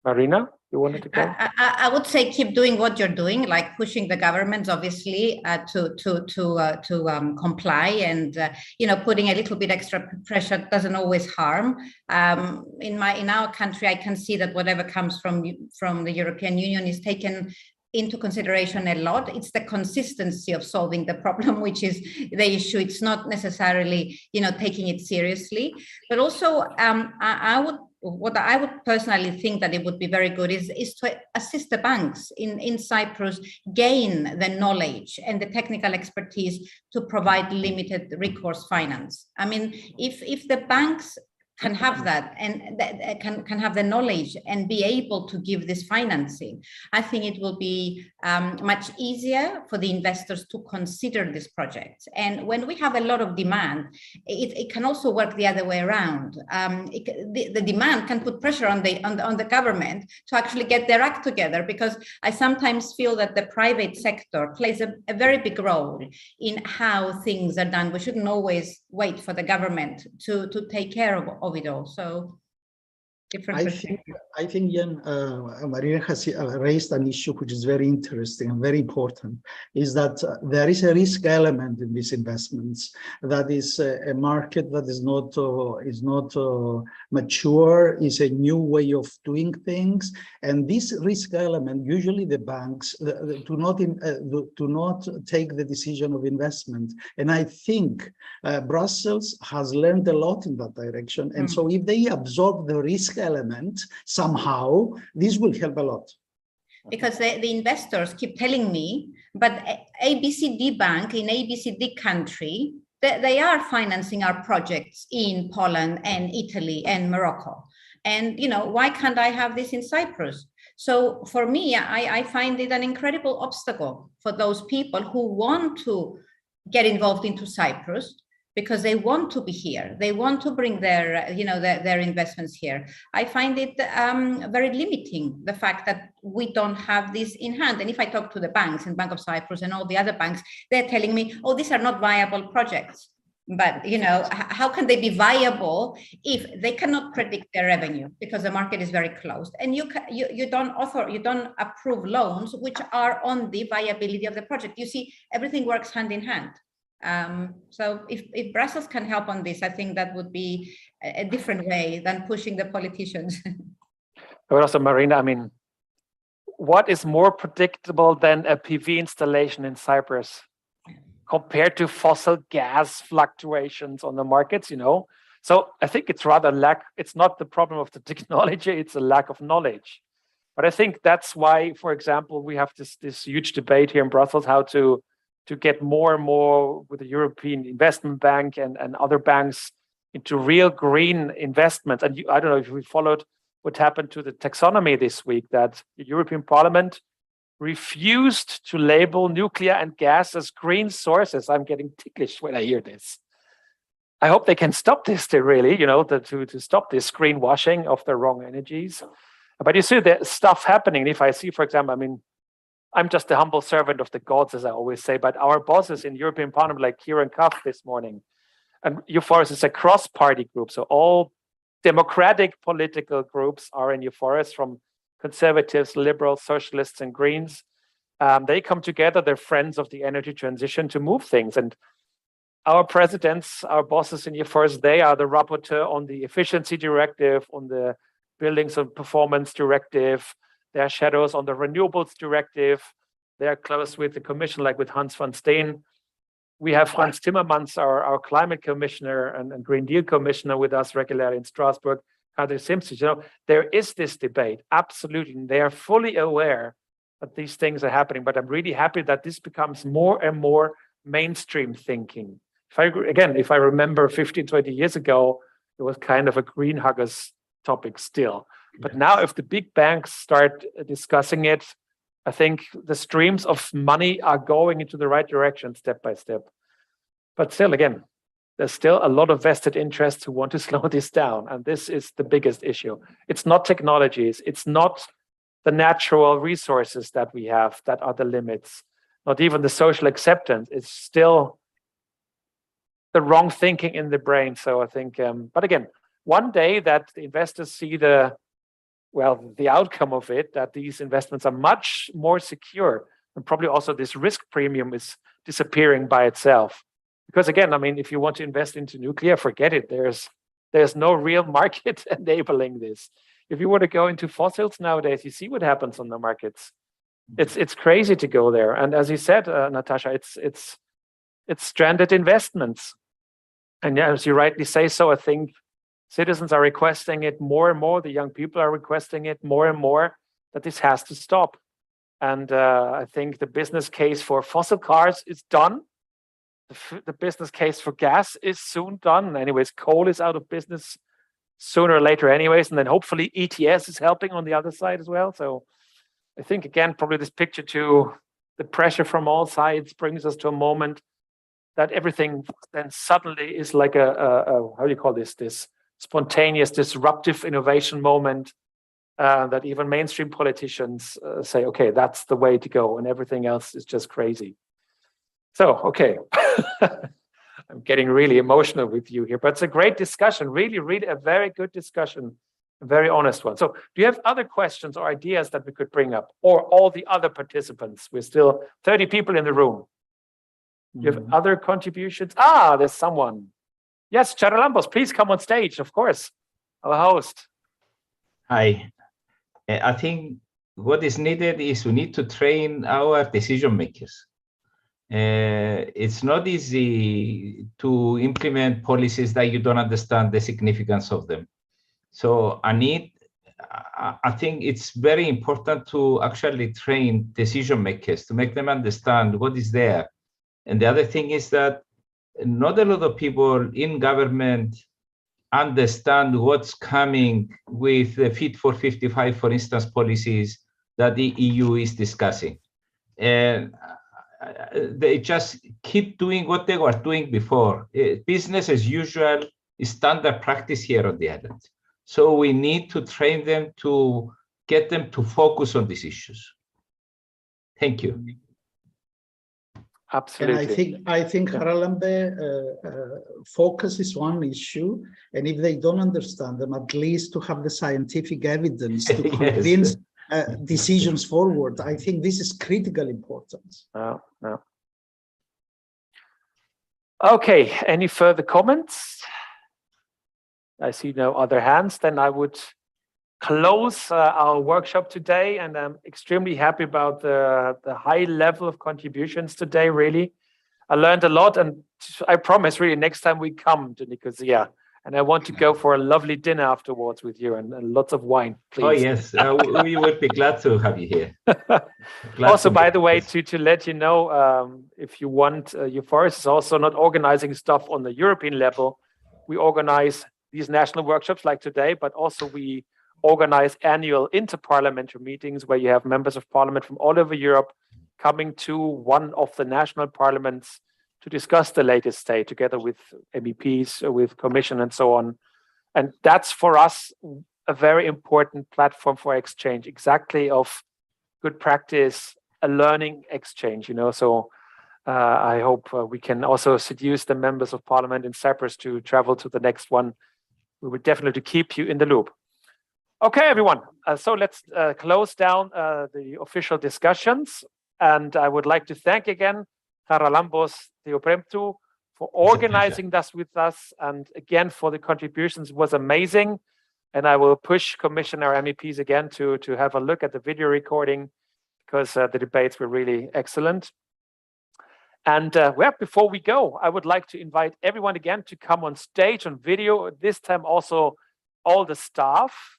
Marina, you wanted to go? I would say keep doing what you're doing, like pushing the governments, obviously, to comply, and putting a little bit extra pressure doesn't always harm. In our country, I can see that whatever comes from the European Union is taken into consideration a lot. It's the consistency of solving the problem, which is the issue. It's not necessarily, taking it seriously, but also what I would personally think that it would be very good is to assist the banks in Cyprus gain the knowledge and the technical expertise to provide limited recourse finance. If the banks can have that and can have the knowledge and be able to give this financing, I think it will be much easier for the investors to consider this project. And when we have a lot of demand, it can also work the other way around. The demand can put pressure on the government to actually get their act together, because I sometimes feel that the private sector plays a very big role in how things are done. We shouldn't always wait for the government to take care of it all. So I think Jan, Marina has raised an issue which is very interesting and very important, is that there is a risk element in these investments. That is a market that is not mature, is a new way of doing things, and this risk element, usually the banks do not take the decision of investment. And I think Brussels has learned a lot in that direction, and so if they absorb the risk element somehow, this will help a lot. because the investors keep telling me, but ABCD bank in ABCD country, they are financing our projects in Poland and Italy and Morocco. And, why can't I have this in Cyprus? So for me, I find it an incredible obstacle for those people who want to get involved into Cyprus, because they want to be here. They want to bring their investments here. I find it very limiting, the fact that we don't have this in hand. And if I talk to the banks and Bank of Cyprus and all the other banks, they're telling me, oh, these are not viable projects. But, how can they be viable if they cannot predict their revenue because the market is very closed, and you don't approve loans which are on the viability of the project. You see, everything works hand in hand. So if Brussels can help on this, I think that would be a different way than pushing the politicians. But also, Marina, I mean, what is more predictable than a PV installation in Cyprus compared to fossil gas fluctuations on the markets, So I think it's rather it's not the problem of the technology, it's a lack of knowledge. But I think that's why, for example, we have this huge debate here in Brussels, how to get more and more with the European Investment Bank and other banks into real green investments. And I don't know if we followed what happened to the taxonomy this week, that the European Parliament refused to label nuclear and gas as green sources. I'm getting ticklish when I hear this. I hope they can stop this to stop this greenwashing of the wrong energies. But you see the stuff happening. If I see, for example, I mean, I'm just a humble servant of the gods, as I always say, but our bosses in European Parliament, like Kieran Cuff this morning, and EUFORES is a cross-party group. So all democratic political groups are in EUFORES, from conservatives, liberals, socialists, and Greens. They come together, they're friends of the energy transition, to move things. And our presidents, our bosses in EUFORES, they are the rapporteur on the efficiency directive, on the buildings and performance directive. They are shadows on the renewables directive. They are close with the commission, like with Hans van Steen. We have Frans Timmermans, our climate commissioner and Green Deal commissioner, with us regularly in Strasbourg. Kadri Simpson, there is this debate, absolutely. They are fully aware that these things are happening, but I'm really happy that this becomes more and more mainstream thinking. If I remember 15, 20 years ago, it was kind of a green huggers topic still. But now if the big banks start discussing it, I think the streams of money are going into the right direction step by step. But still, again, there's still a lot of vested interests who want to slow this down. And this is the biggest issue. It's not technologies. It's not the natural resources that we have that are the limits. Not even the social acceptance. It's still the wrong thinking in the brain. So I think, but again, one day that the investors see the outcome of it, that these investments are much more secure, and probably also this risk premium is disappearing by itself. Because again, I mean, if you want to invest into nuclear, forget it. There's no real market enabling this. If you want to go into fossils nowadays, you see what happens on the markets. It's crazy to go there. And as you said, Natasha, it's stranded investments. And as you rightly say so, I think citizens are requesting it more and more. The young people are requesting it more and more, that this has to stop. And I think the business case for fossil cars is done. The business case for gas is soon done. Anyways, coal is out of business sooner or later anyways. And then hopefully ETS is helping on the other side as well. So I think, again, probably this picture to the pressure from all sides brings us to a moment that everything then suddenly is like a how do you call this spontaneous, disruptive innovation moment that even mainstream politicians say, okay, that's the way to go, and everything else is just crazy. So, okay, I'm getting really emotional with you here, but it's a great discussion, really a very good discussion, a very honest one. So do you have other questions or ideas that we could bring up, or all the other participants? We're still 30 people in the room. Do you have other contributions? There's someone. Yes, Charalambos, please come on stage, of course, our host. Hi. I think what is needed is we need to train our decision makers. It's not easy to implement policies that you don't understand the significance of them. So I need I think it's very important to actually train decision makers to make them understand what is there. And the other thing is that not a lot of people in government understand what's coming with the Fit for 55, for instance, policies that the EU is discussing. And they just keep doing what they were doing before. Business as usual is standard practice here on the island. So we need to train them to get them to focus on these issues. Thank you. Absolutely. And I think Haralambe, focus is one issue, and if they don't understand them, at least to have the scientific evidence to convince decisions forward. I think this is critical importance. Okay, any further comments? I see no other hands. Then I would close our workshop today, and I'm extremely happy about the high level of contributions today. Really, I learned a lot, and I promise really next time we come to Nicosia, and I want to go for a lovely dinner afterwards with you and lots of wine, please. Oh yes, we would be glad to have you here. Also, by the way, to let you know, if you want, EUFORES is also not organizing stuff on the European level. We organize these national workshops like today, but also we organize annual interparliamentary meetings where you have members of parliament from all over Europe coming to one of the national parliaments to discuss the latest state together with MEPs, with commission and so on. And that's for us a very important platform for exchange, exactly of good practice, a learning exchange, you know. So I hope we can also seduce the members of parliament in Cyprus to travel to the next one. We will definitely keep you in the loop. Okay, everyone. So let's close down the official discussions. And I would like to thank again Charalambos Theopremtou for organizing this with us. And again, for the contributions. It was amazing. And I will push Commissioner MEPs again to have a look at the video recording, because the debates were really excellent. And well, before we go, I would like to invite everyone again to come on stage on video, this time also all the staff.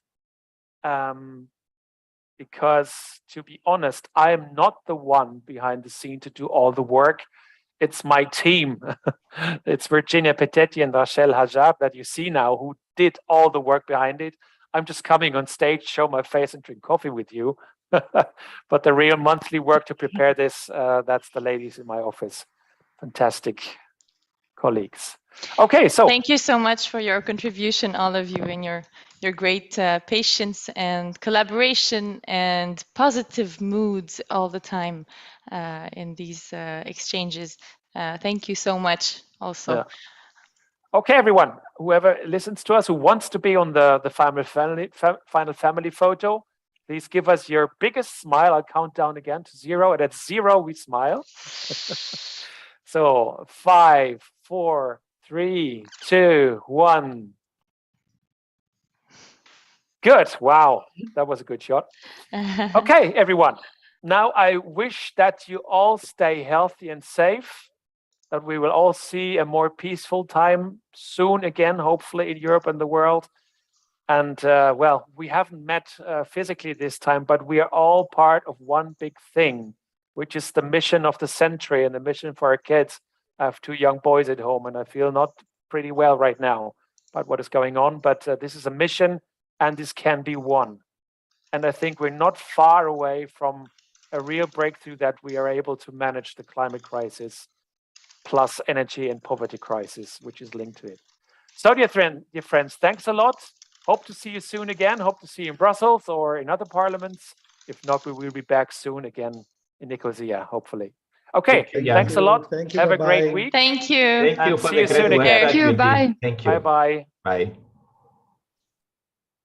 Because to be honest, I am not the one behind the scene to do all the work. It's my team. It's Virginia Petetti and Rachel Hajab that you see now who did all the work behind it. I'm just coming on stage, show my face and drink coffee with you. But the real monthly work to prepare this, that's the ladies in my office. Fantastic colleagues. Okay, so thank you so much for your contribution, all of you, and your great patience and collaboration and positive moods all the time in these exchanges. Thank you so much also. Yeah. Okay, everyone, whoever listens to us, who wants to be on the final family photo, please give us your biggest smile. I'll count down again to 0, and at 0 we smile. So 5, 4, 3, 2, 1. Good. Wow, that was a good shot. Okay, everyone. Now I wish that you all stay healthy and safe, that we will all see a more peaceful time soon again, hopefully in Europe and the world. And well, we haven't met physically this time, but we are all part of one big thing, which is the mission of the century and the mission for our kids. I have 2 young boys at home and I feel not pretty well right now about what is going on, but this is a mission and this can be won. And I think we're not far away from a real breakthrough that we are able to manage the climate crisis plus energy and poverty crisis, which is linked to it. So dear friends, thanks a lot. Hope to see you soon again. Hope to see you in Brussels or in other parliaments. If not, we will be back soon again in Nicosia, hopefully. Okay, thanks a lot. Thank you. Have Bye-bye. a great week. Thank you. Thank you for see the you great soon work again. that Thank you. did. Bye. Thank you. Bye-bye. Bye.